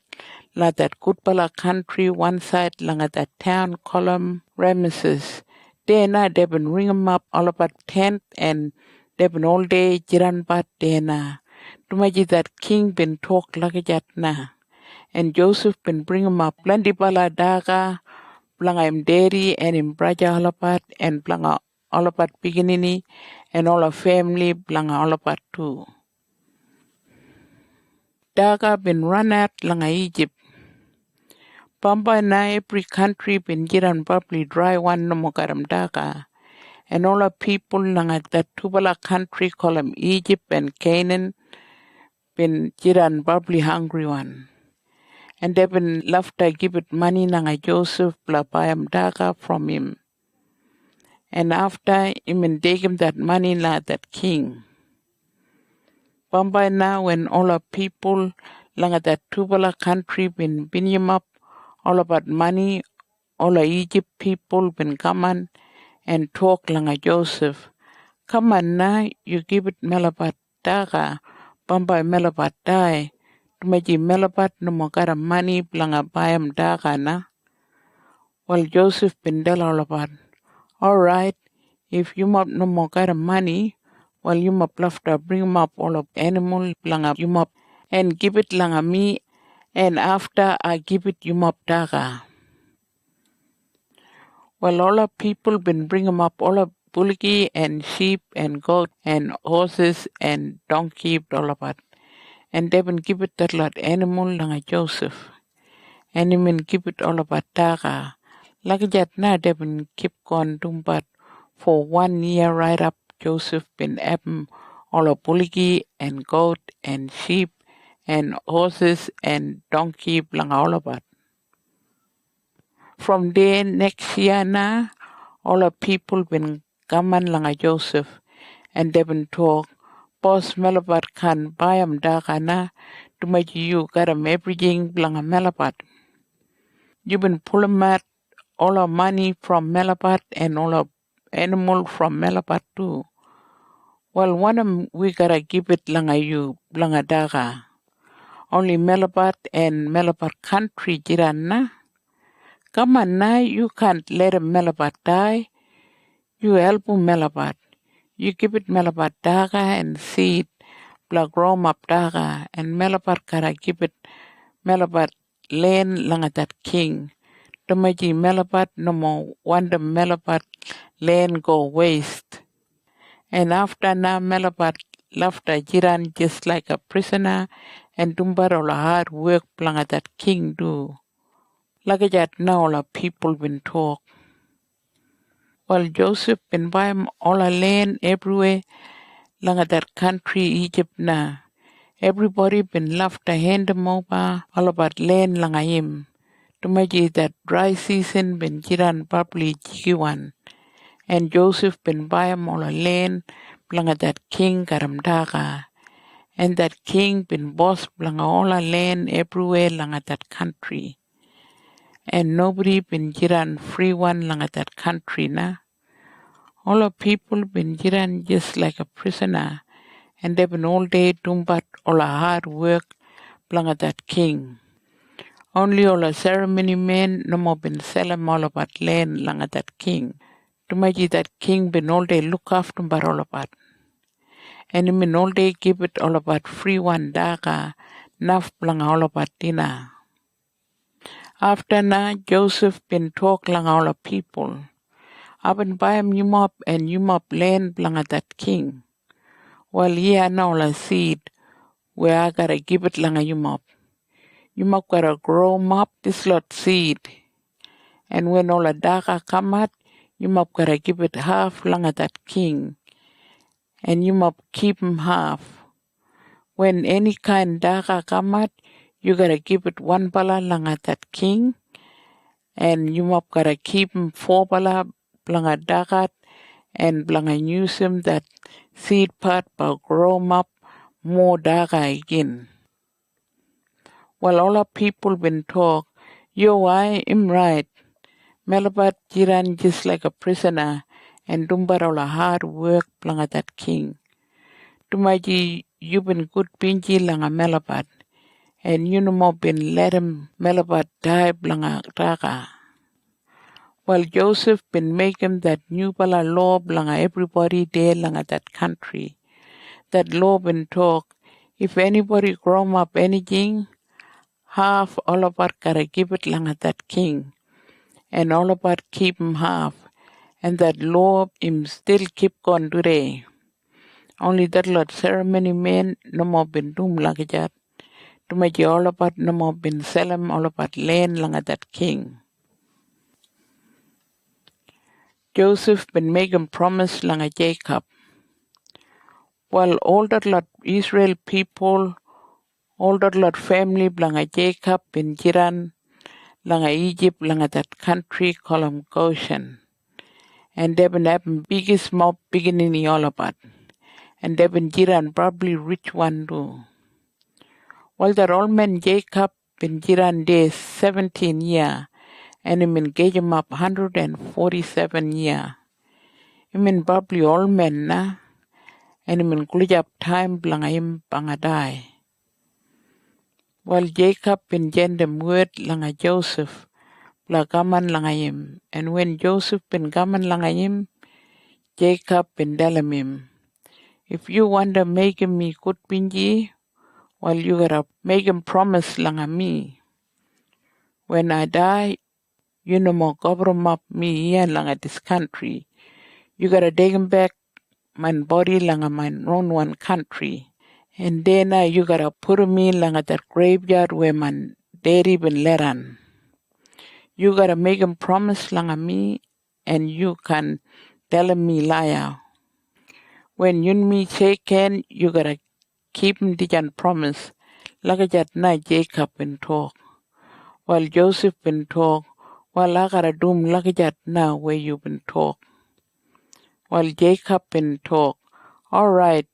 like that good bala country one side langa that town called Jenasis. There na they been ring him up all about tent and they been all day jiran bat there na. Tumaji that king been talk like that na. And Joseph been bring him up plenty bala daga, blanga him daddy and him brother all about and blanga all about beginning and all of family blanga all about too. Daga been run out langa Egypt. Pamba na every country been jiran probably dry one no mogaram daga. And all the people langa that tubala country call them Egypt and Canaan been jiran probably hungry one. And they've been left to give it money nanga Joseph bla buy daga from him. And after him and take him that money like that king. Pamba now when all the people langa that tubala country been him up all about money, all the Egypt people been coming and talk langa Joseph. Come on now, you give it melabat daga, Pamba melabat die. Tumaji melabat no magara money langa bayam daga na. Well, Joseph been tell all about. All right, if you mop no magara money, well, you mop love to bring up all of animal langa you mop and give it langa me, and after I give it you mop daga. Well, all of people been bring 'em up, all of bullocky and sheep and goat and horses and donkey, all of it. And they been give it that lot animal langa Joseph. And he been give it all about daga. Like that now they been keep going doing but for 1 year right up Joseph been having all of bullocky and goat and sheep and horses and donkey langa all of it. From there next year now all the people been gaman langa Joseph and they been talk boss Melabat can buy 'em daga na to make you got 'em everything langa Melabat. You been pull 'em out all the money from Melabat and all the animal from Melabat too. Well, one of 'em we gotta give it langa you langa daga. Only Melabat and Melabat country jiran na. Come on now, you can't let a Melabat die. You help Melabat. You give it Melabat daga and seed, bla grow up daga, and Melabat gotta give it Melabat land langa that king. Tomaji Melabat no more wonder Melabat land go waste. And after now Melabat left a jiran just like a prisoner and dumbar all the hard work langa that king do. Like that now all the people been talk. Well, Joseph been buy 'em all the land everywhere langa that country Egypt na. Everybody been left to hand 'em over all about land langa him. Tumaji that dry season been jiran probably jiki one. And Joseph been buy him all a land, blanga that king garam daga. And that king been boss blanga all a land everywhere langa that country. And nobody been jiran free one langa that country na. All the people been jiran just like a prisoner. And they been all day doing but all a hard work blanga that king. Only all the ceremony men no more been selling all about land langa that king. Tumaji that king been all day look after but all about. And he been all day give it all about free one daga naf blanga all about dinner. After na Joseph been talk langa all the people. I've been buy him you mop and you mop land blanga that king. Well yeah now all a seed where I gotta give it langa you mop. You mop gotta grow up this lot seed. And when all the daga come out, you must gotta give it half langa that king. And you must keep him half. When any kind daga come out, you gotta give it one bala langa that king. And you must gotta keep him 4 bala langa dagat. And blanga use him that seed part but grow him up more daga again. Well, all the people been talk, yo, I am right. Melabat jiran just like a prisoner and dumbar all hard work blanga that king. Tumaji you been good pinji langa Melabat and you no more been let him Melabat die blanga raga. Well, Joseph been making that new bala law blanga everybody there langa that country. That law been talk, if anybody grow up anything, half all about gotta give it langa that king. And all about keep him half. And that law him still keep going today. Only that lot ceremony men no more been doom like that. To make all about no more been sell him all about land langa that king. Joseph been making promise langa Jacob. Well, all that lot Israel people, all that lot family langa Jacob been jiran langa Egypt langa that country call him Goshen. And they've been having biggest mob beginning all about. And they've been jiran probably rich one too. Well, that old man Jacob been jiran there 17 years, and him engage him up 147 years. Him in probably old man na, and him include up time blanga him bangadai. Well, Jacob been jendem word langa Joseph, bla gaman langa him, and when Joseph been gaman langa him, Jacob been dalam him. If you want to make me good pinji, well, you gotta make him promise langa me. When I die, you no more govern up me here langa this country. You gotta take him back my body langa my own one country. And then you gotta put me langa that graveyard where my daddy been let on. You gotta make him promise langa me, and you can tell me liar. When you and me shake hand, you gotta keep him the promise. Like that night Jacob been talk. While Joseph been talk, well I gotta do him like that now where you been talk. While Jacob been talk, all right,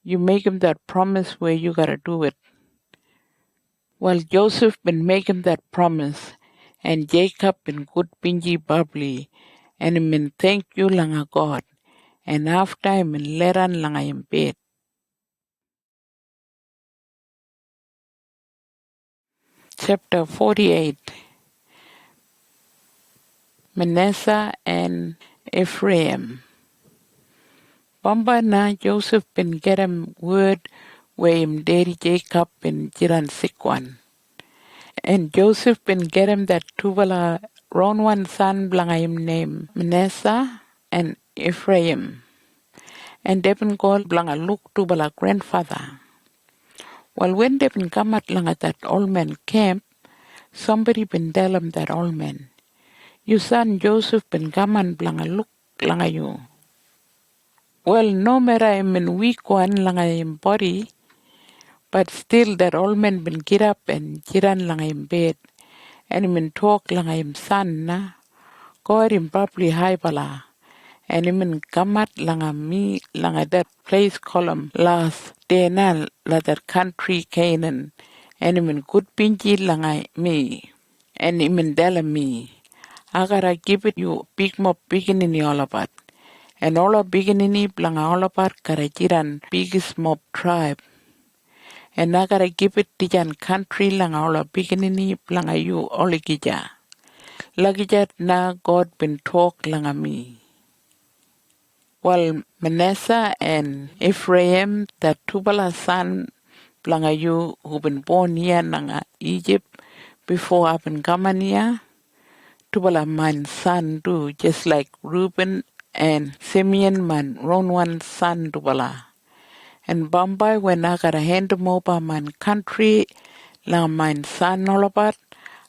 you make him that promise where you gotta do it. Well, Joseph been making that promise, and Jacob been good pinji bubbly, and him been thank you langa God, and after him been let on langa in bed. Chapter 48. Manasseh and Ephraim. Bamba na Joseph been get him word where him daddy Jacob been jiran sick one. And Joseph been get him that tubala round one son blanga him name Manasseh and Ephraim. And they been called blanga look tubala grandfather. Well, when they been come at langa that old man camp, somebody been tell him that old man, your son Joseph been come and blanga look langa you. Well, no matter I'm in weak one langa him body, but still that old man been get up and jiran langa him bed, and him talk langa him son na, God him probably high bala, And imin kamat langa me langa that place column last day na la that country Canaan. And imin good pinji langa me. And imin dela me. I gotta give it you big mob beginning all about. And all of beginning langa all about gotta jiran biggest mob tribe. And I gotta give it tijan country langa all of beginning langa you oligija. Lagijat na God been talk langa me. Well, Manasseh and Ephraim, the Tubala son, blanga you who been born here in Egypt before I've been coming here. Tubala my son too, just like Reuben and Simeon, my own one son Tubala. And Bombay, when I gotta hand him over my country, langa my son all about,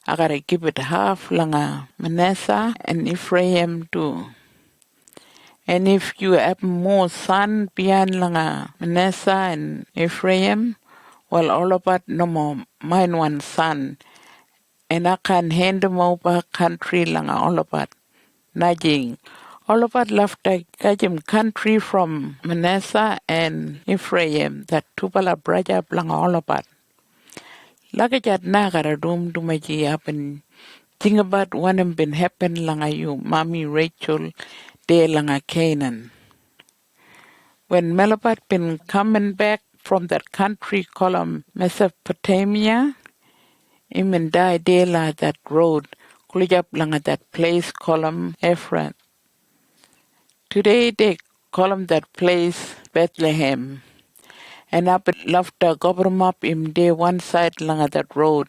I gotta give it half langa Manasseh and Ephraim too. And if you have more son beyond langa Manasseh and Ephraim, well, all about no more mine one son. And I can hand them over country langa all about Najing. All about left I kajim country from Manasseh and Ephraim, that tubala braja langa all about. Lagajat nagara dum dumaji up and think about when been happen langa you, Mommy Rachel, de langa Canaan. When Melabat been coming back from that country called Mesopotamia, him and die there like that road, Kulijap langa that place called Ephraim. Today they call him that place Bethlehem. And I been love to govern up him there one side langa that road.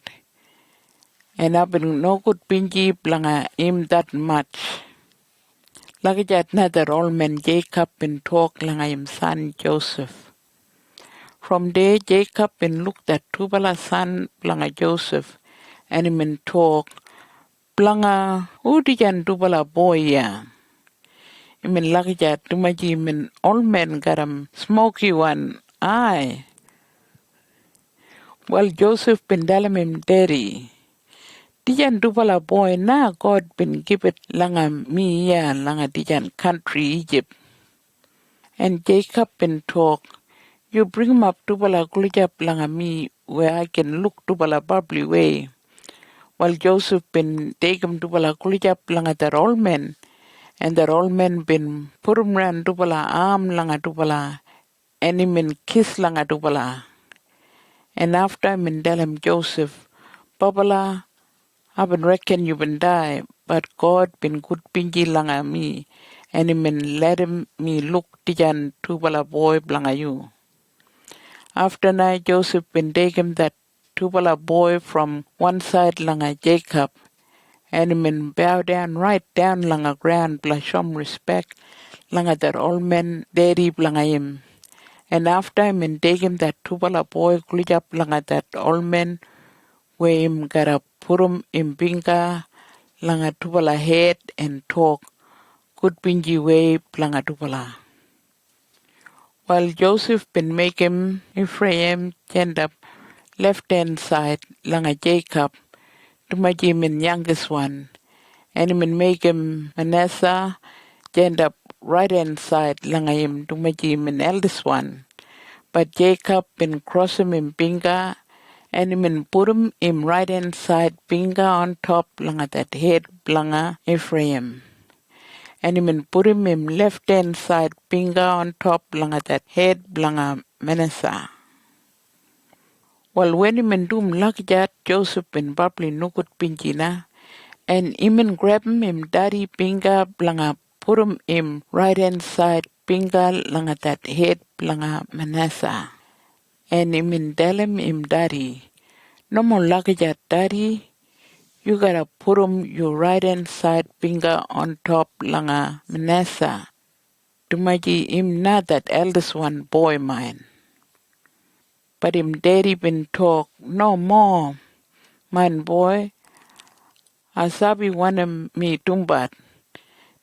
And I been no good pinji langa him that much. Like that another old man Jacob been talk langa him son Joseph. From there, Jacob and looked at Tubala son Blanga Joseph, and him and talk, Blanga, who did yan Tubala boy ya? Him and Lakija Tumaji him and old man got him smoky one eye. Well, Joseph been telling him daddy. Dijan Tubala boy na God been give it langa me ya langa dijan country Egypt. And Jacob been talk, you bring him up to Bala Gulija Blanga me where I can look to Bala bubbly way. While Joseph been take him to Bala Gulija Blanga that old man, and that old man been put him round to Bala arm langa to Bala, and him been kiss langa to Bala. And after him and tell him Joseph, Babala, I been reckon you been die, but God been good pinji langa me, and him been let him me look tijan to Bala boy blanga you. After night, Joseph been taken that Tubala boy from one side langa Jacob, and him been bow down right down langa ground, bla shom respect langa that old man daddy blanga him. And after him been taken that Tubala boy kulija langa that old man, where him gotta put him in binga langa Tubala head and talk good binji way langa Tubala. While Joseph been making Ephraim stand up left hand side langa Jacob to make him in youngest one, and him make him Manasseh stand up right hand side langa him to make him in eldest one. But Jacob been cross him in finger, and him put him in right hand side finger on top langa that head langa Ephraim. And him put him in left hand side finger on top langa that head langa Manasseh. Well, when him and doom lucky that Joseph been probably no good pinchina, and him grab him daddy finger blanga put him in right hand side finger langa that head blanga Manasseh. And him tell him daddy, no more lucky that daddy, you gotta put him your right hand side finger on top langa Manasseh. To make him not that eldest one boy mine. But him daddy been talk no more. Mine boy, asabi one me tumbat.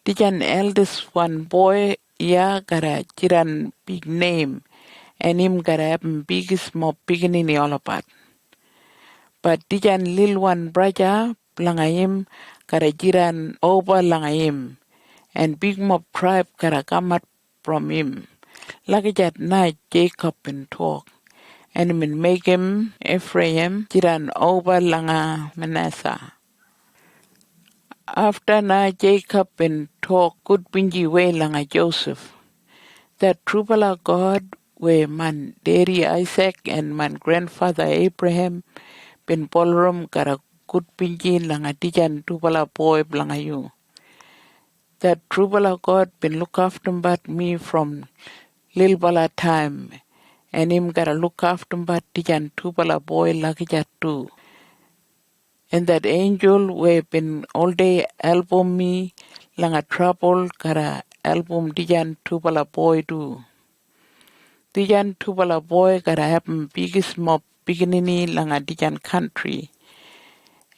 Tijan eldest one boy, ya gotta jiran big name, and him gotta have biggest more beginning all about. But tijan lil one brother, langa him, gotta jiran over langa him, and big mob tribe gotta come out from him. Like that night Jacob in talk, and min make him Ephraim jiran over langa Manasseh. After na Jacob in talk good binji way langa Joseph. That trubala God where man daddy Isaac and man grandfather Abraham bin ballroom kara good binji langa tijan trubala boy blanga you. That trubala God been look after but me from little bala time, and him gotta look after but tijan trubala boy lucky that too. And that angel we been all day album me langa trouble gotta album tijan trubala boy too. Tijan tubala boy gotta happen biggest mob beginning langa Tijan country.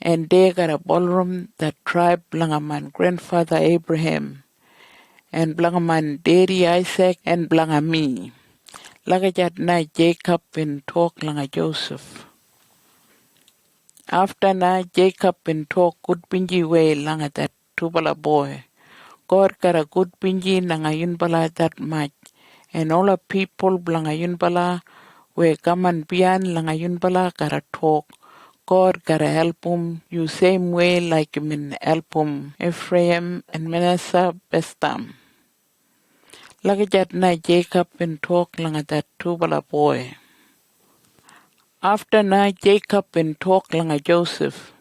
And they got a ballroom that tribe langa man grandfather Abraham. And blanga man daddy Isaac and blanga me. Lagajat na Jacob in talk langa Joseph. After na Jacob in talk good binji way langa that tubala boy. God got a good binji langa yunbala that much. And all the people blanga yunbala we gaman bian langa yunbala gotta talk. God gotta help you same way like min help Ephraim and Manasseh bestam. Lagajat na Jacob in talk langa that tubala boy. After na Jacob in talk langa Joseph.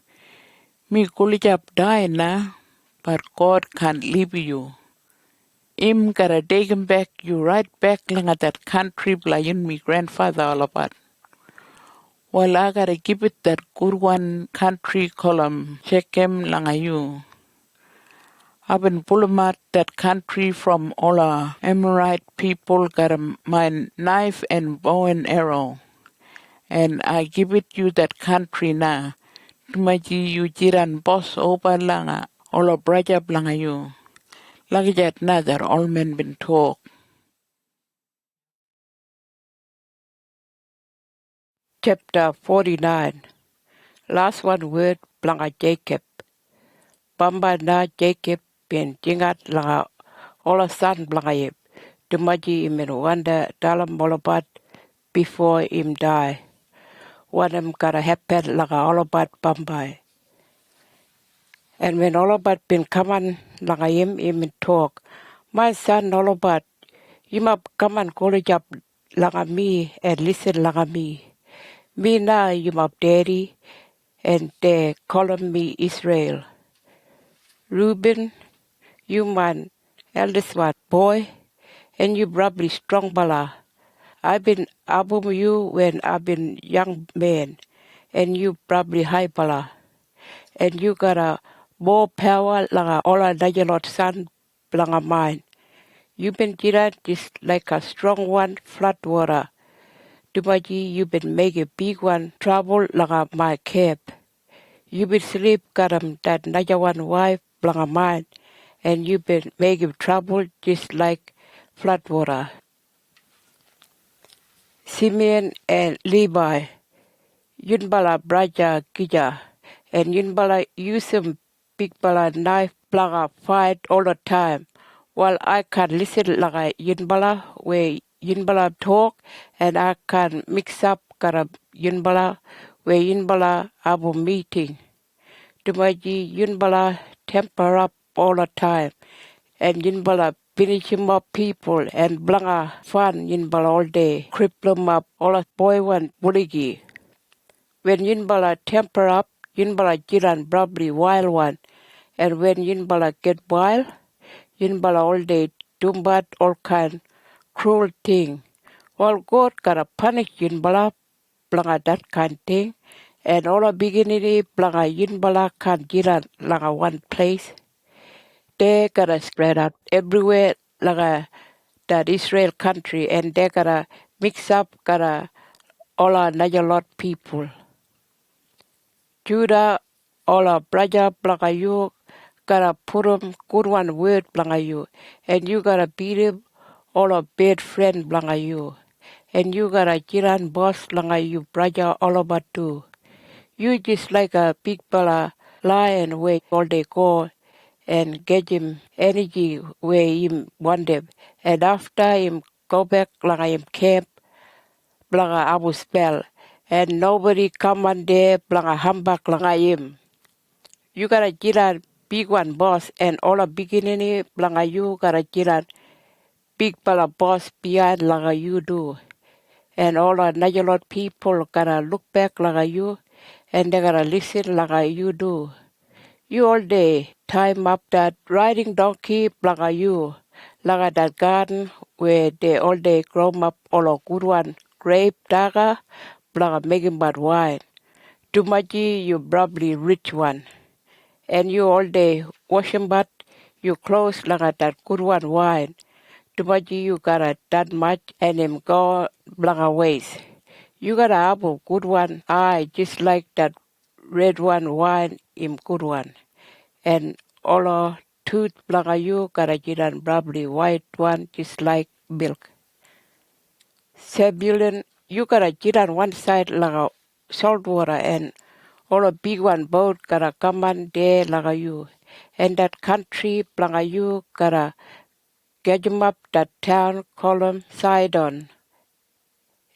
Me kulijap die na, but God can't leave you. Him gotta take him back, you right back langa that country blayin me grandfather all about. Well, I gotta give it that good one country column, Shechem langa you. I've been pulling out that country from all our Amorite people, got my knife and bow and arrow. And I give it you that country now. Tumaji you jiran boss over langa, all our brother langa you. Like that now that all men been talk. Chapter 49. Last one word blanga Jacob. Bamba na Jacob ben jingat langa ola son blanga yep. Tumaji imen wanda dalam molabat before him die. One gotta happen langa olabat Bamba. And when olabat been kaman langa him talk. My son olabat, you must come and college up langa me and listen langa me. Me now you my daddy and they calling me Israel. Reuben, you my eldest one boy, and you probably strong bala. I've been above you when I've been young man, and you probably high bala. And you got a more power like all a Najalot son langa mine. You been just like a strong one, flood water. Tumaji, you been make a big one trouble like my cap. You been sleep got that Naja one wife langa mine, and you been making trouble just like flood water. Simeon and Levi, Yunbala Braja Gija, and Yunbala use them big bala knife planga fight all the time. While I can listen like Yunbala where Yunbala talk, and I can mix up kara Yunbala where Yunbala have a meeting. Tumaji Yunbala temper up all the time, and Yunbala finish him up people and blanga fun Yunbala all day, cripple him up all the boy one buligi. When Yunbala temper up, Yunbala jiran probably wild one, and when Yunbala get wild, Yunbala all day dumbat all kind cruel thing. All God gotta punish Yunbala blanga that kind thing, and all the beginning blanga Yunbala can't jiran langa one place. They gotta spread out everywhere like that Israel country, and they gotta mix up gotta all another lot people. Judah, all our brother blanga you, gotta put 'em good one word blanga you, and you gotta beat him all a bad friend blanga you, and you gotta jiran boss blanga you brother all about too. You just like a big bala lion where all they go, and get him energy where him want them. And after him go back like him camp, like Abu spell, and nobody come on there, like humbug like him. You gotta get a big one boss, and all the beginning, like you gotta get a big pala boss behind like you do. And all the Najalot people gotta look back like you, and they gotta listen like you do. You all day time up that riding donkey like you, like that garden where they all day grow up all a good one, grape daga, like making bad wine. Too much you probably rich one. And you all day washing but you clothes like that good one wine. Too much you got that much and him go like ways. You got a apple good one eye just like that red one wine him good one. And all our tooth like you got a jiran probably white one just like milk. Sebulun, you got a jiran one side like a salt water and all a big one boat gotta come on there like you. And that country like you gotta get him up that town call him Sidon.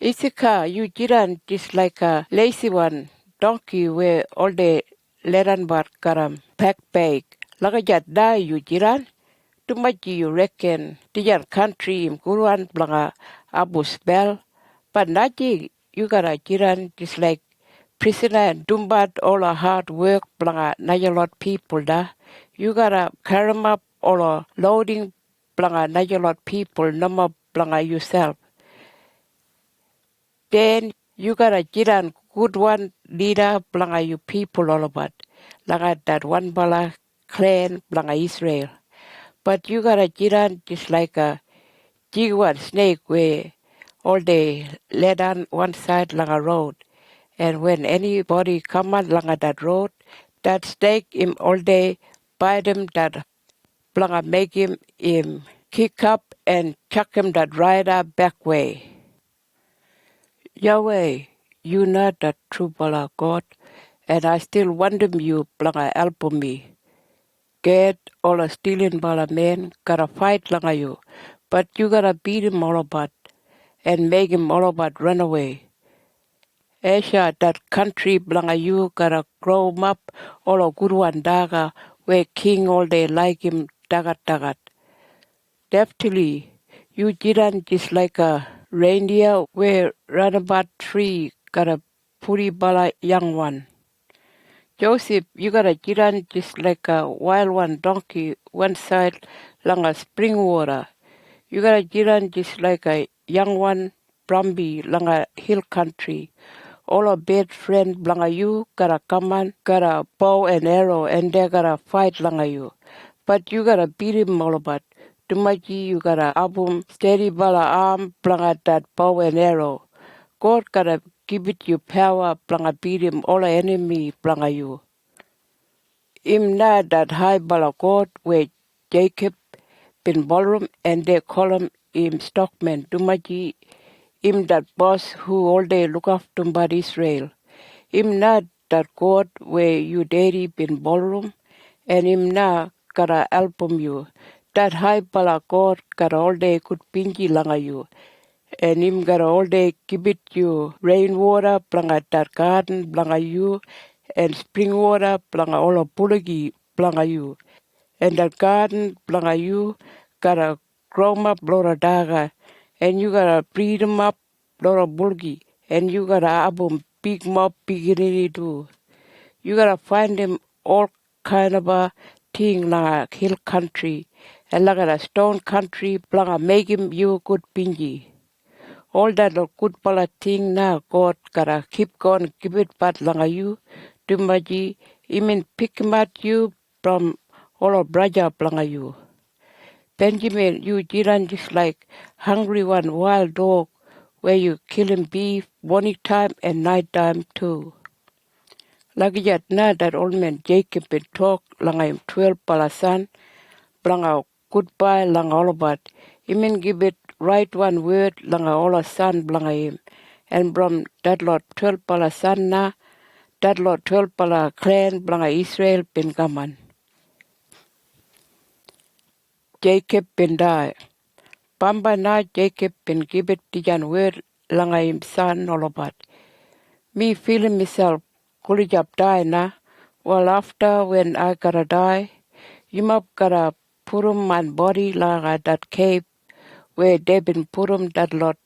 Issachar, you jiran just like a lazy one donkey where all the leran bar karam pack bag. Like a die you jiran. Too much you reckon the country in Guruan blanga Abu spell. But naji you gotta jiran just like prisoner and dumbat all a hard work blanga najalot people da. You gotta carry 'em up all a loading blanga najalot people number blanga yourself. Then you gotta jiran good one leader blanga you people all about. Like that one bala clan blanga Israel. But you gotta jiran just like a jiguan snake where all they let on one side like a road. And when anybody come on along that road, that snake him all day bite him that blanga make him kick up and chuck him that rider back way. Yahweh, you not the true bala God, and I still wonder you blanga help me. Get all a stealing bala man gotta fight langa you, but you gotta beat him all about and make him all about run away. Esha, that country blanga you gotta grow him up all a good one daga where king all day like him dagat. Deftly, you jiran just like a reindeer where run about tree got a puri bala young one. Joseph, you got a jiran just like a wild one donkey, one side long a spring water. You got a jiran just like a young one brumby long a hill country. All a bad friend blanga you gotta come on, got a bow and arrow and they gotta fight langa you. But you gotta beat him all about. Tumaji you gotta abum steady bala arm blanga that bow and arrow. God gotta give it you power blanga beat him all enemy blanga you. Im na that high bala God where Jacob been ballroom and they call him stockman. Tumaji him that boss who all day look after but Israel. Him not that God where you daddy been ballroom and him na gotta help you. That high bala God gotta all day could pingy langa you. And him gotta all day give it you rainwater blanga that garden blanga you and spring water blanga all a bulagi blanga you. And that garden blanga you gotta grow 'em up lora daga and you gotta breed 'em up lora bulgi and you gotta abum big mob big too. You gotta find them all kind of a thing like hill country and like a stone country blanga make him you good pingy. All that good pala thing now God gotta keep going give it but langa you dumaji imin pick him at you from all of Braja blanga you. Benjamin, you jiran just like hungry one wild dog where you killing beef morning time and night time too. Lagi yat na that old man Jacob been talk langa him 12 palasan blanga goodbye langa all about. Imin give it right one word langa all a son blanga him. And from that lot 12 palasan na that lot 12 pala clan blanga Israel been gaman. Jacob bin die. Bamba na Jacob bin gibit tijan word langa him son olobat. Me feeling myself kulijap die na. Well, after when I gotta die, you must gotta put my body langa that cave where they been put that lot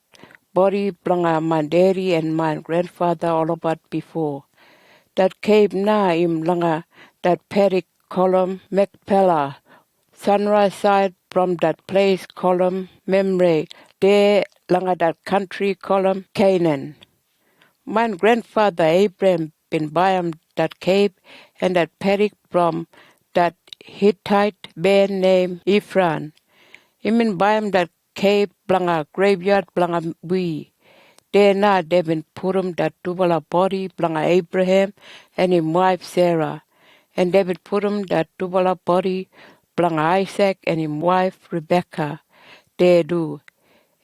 body langa my daddy and my grandfather olobat before. That cave na im langa that paddock column Macpella. Sunrise side from that place column Memre. There langa that country column Canaan. My grandfather Abraham been buying that cave and that paddock from that Hittite man named Ephron. He been buying that cave blanga graveyard blanga we. There now they been put him that double body blanga Abraham and his wife Sarah. And they been put him that double body blanga Isaac and his wife Rebecca. They do.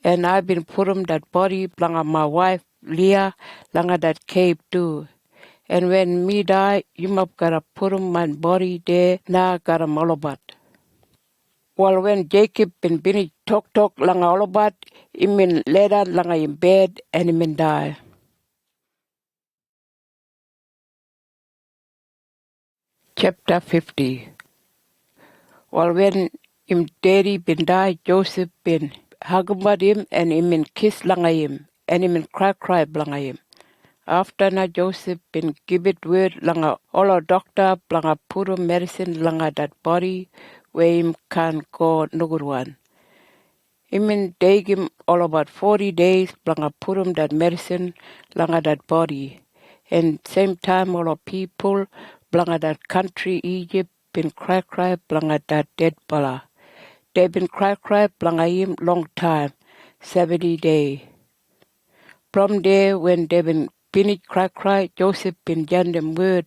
And I've been put him that body blanga my wife Leah langa that cave too. And when me die, you must gotta put him my body there na gotta molobat. Well, when Jacob been talk langa olobat, he mean later langa in bed and he mean die. Chapter 50. Well, when him daddy been die, Joseph been hug about him and he mean kiss langa him and he mean cry blanga him. After na Joseph been give it word langa all doctor blanga put medicine langa that body where him can go no good one. He mean take him all about 40 days blanga put that medicine langa that body. And same time all people blanga that country Egypt been cry blanga that dead bala. They been cry blanga him long time, 70 days. From there, when they been finished cry, Joseph been given them word,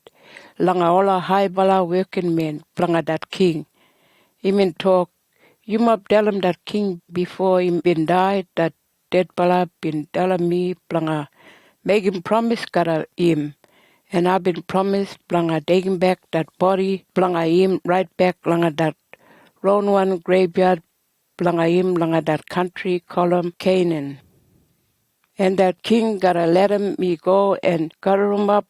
langa ola high bala working men, blanga that king. He mean talk, you must tell him that king before him been died, that dead bala been telling me, blanga, make him promise gotta him. And I've been promised, blanga, taking back that body, blanga him right back, blanga that round one graveyard, blanga him, blanga that country, call him Canaan. And that king gotta let me go and cover him up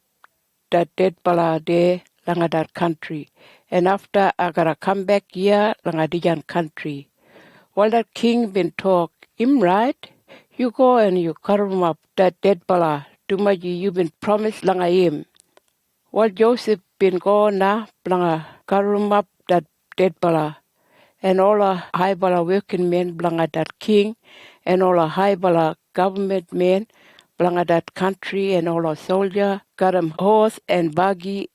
that dead bala there langa that country. And after I gotta come back here langa dijan country. While that king been talk, him right? You go and you cover him up that dead bala. Too much you been promised langa him. While Joseph been gone now, langa cover him up that dead bala. And all the high bala working men blanga that king and all the high bala government men blanga that country and all the soldier got him horse and buggy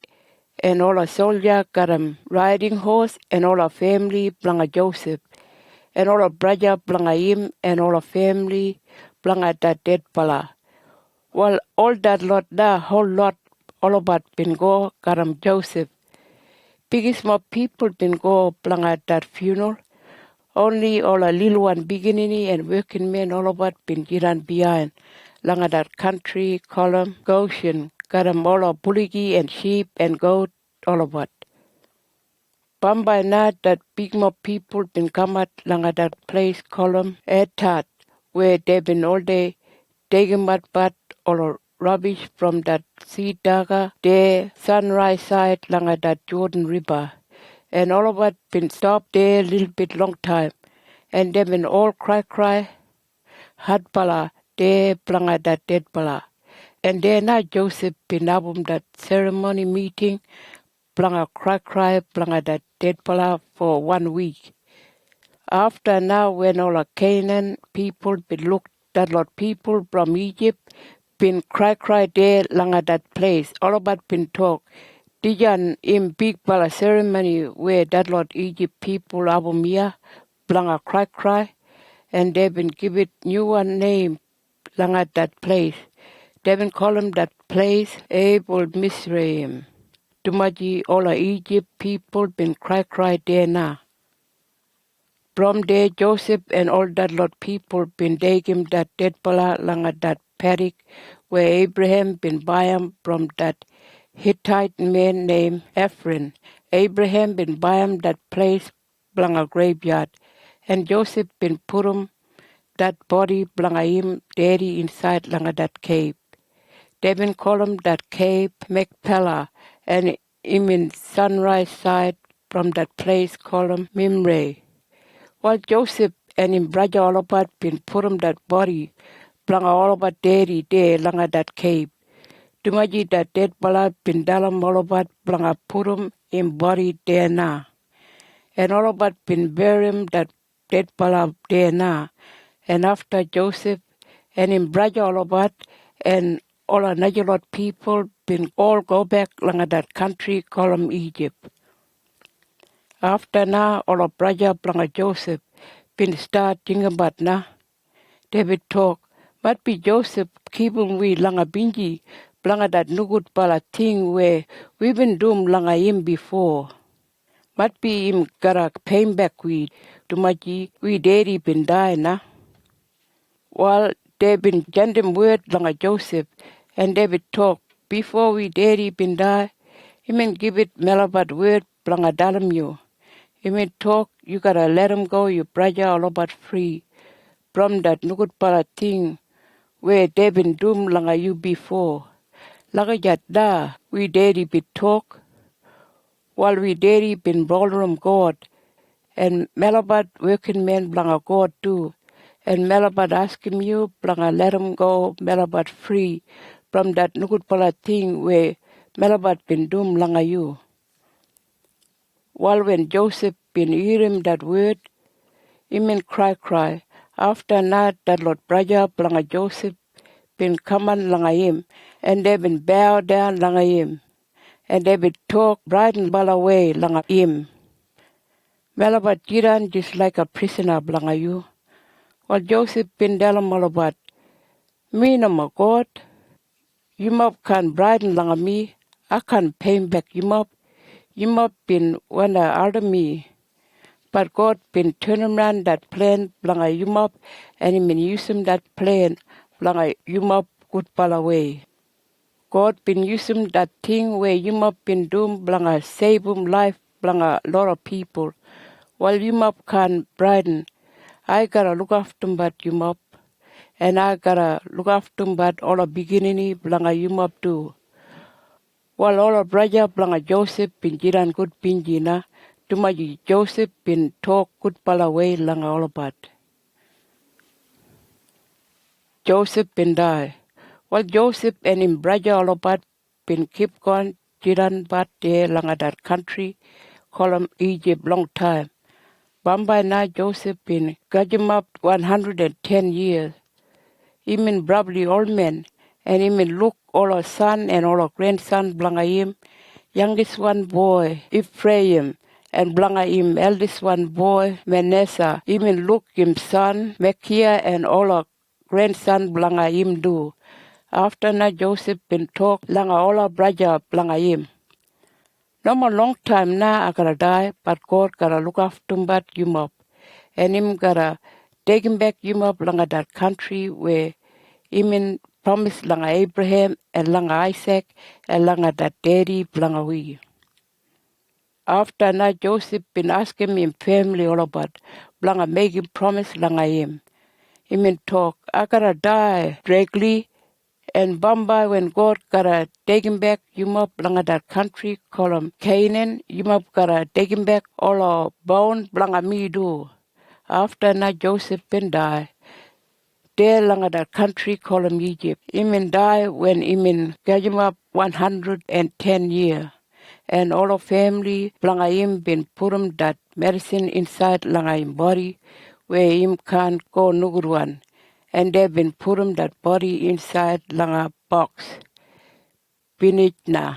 and all the soldier got him riding horse and all the family blanga Joseph and all the brother blanga him and all the family blanga that dead bala. Well, all that lot, the whole lot, all about been go got him Joseph. Biggest more people been go blanga that funeral. Only all a little one beginning and working men all about been jiran behind. Langa that country, column, Goshen, got 'em all a bullocky and sheep and goat all about. Bamba na that big more people been come at langa that place column Etat, where they been all day taking but all rubbish from that sea dagger, there sunrise side langa that Jordan River. And all of it been stopped there a little bit long time. And they been all cry, hard pala, they planga that dead pala. And then now Joseph been album that ceremony meeting, planga cry, planga that dead pala for 1 week. After now when all the Canaan people been looked that lot people from Egypt been cry there langa that place. All about been talk. Dijan in big pala ceremony where that lot Egypt people abumia blanga cry and they've been given new one name langa that place. They've been calling that place Abel Misraim. Tumaji all the Egypt people been cry there now. From there Joseph and all that lot people been taking that dead pala langa that paddock where Abraham been buying from that Hittite man named Ephron. Abraham been buying that place blanga graveyard. And Joseph been put him that body blanga him daddy inside langa that cave. They been call him that cave Machpelah, and him in sunrise side from that place call him Mimre. While Joseph and him brother all about been put him that body blanga all about daddy there langa that cave. Tumaji that dead bala been dalam all about blanga put him in body there now. And all about been bury him that dead bala there now. And after Joseph and him brother all about and all another lot people been all go back langa that country call him Egypt. After now all of brother blanga Joseph been start thinking about now. David talk, but be Joseph keep him we langa binji blanga that nugut bala thing where we been doing langa him before. But be him gotta pay back we tumaji we daddy been die na. While they been gandem word langa Joseph and David talk before we daddy been die, he mean give it melabat word blanga dalam you. He mean talk you gotta let him go your brother all about free from that nugut bala thing where they been doing langa you before. Laga jat da we daddy be talk while we daddy been ballroom God and melabat working men blanga God too. And melabat asking you blanga let him go melabat free from that nugut pala thing where melabat been doing langa you. While when Joseph been hearing that word, he mean cry. After that Lord brother blanga Joseph been coming langa him and they been bow down langa him. And they been talk bright and bala way langa him. Melabat jiran just like a prisoner blanga you. While Joseph been dalam malabat, me nama God, you mop can brighten langa me, I can pay back you mop been wanna out of me. But God been turning around that plan blanga you mop and he been using that plan blanga you mop good bala way. God been using that thing where you mop been doing blanga save life blanga a lot of people. While you mop can brighten, I gotta look after but you mop. And I gotta look after but all the beginning blanga you mop too. While all the brother blanga Joseph been jiran good pinjina, tumaji Joseph been talk good pala way langa all about. Joseph been die. While Joseph and him brother all about been keep going jiran but there langa that country, call him Egypt long time. Bamba na Joseph been got him up 110 years. He mean probably old man, and he mean look all our son and all our grandson blanga him, youngest one boy Ephraim, and blanga him eldest one boy Manasseh. He mean look him son Machir and all our grandson blanga him do. After na Joseph been talk langa all our brother blanga him. No more long time now I gotta die, but God gotta look after him but you up. And him gotta take him back you up langa that country where him in promise langa Abraham and langa Isaac and langa that daddy langa we. After na Joseph been asking him family all about blanga make him promise langa him. Him in talk, I gotta die directly. And Bamba, when God gotta take him back, you up blanga that country, call him Canaan, you up gotta take him back, all our bone blanga me do. After na Joseph been die, there langa that country, call him Egypt. Him die when him get him up 110 year. And all our family blanga him been put him that medicine inside langa him body, where him can't go nugurwan. And they've been put him that body inside langa box. Finish na.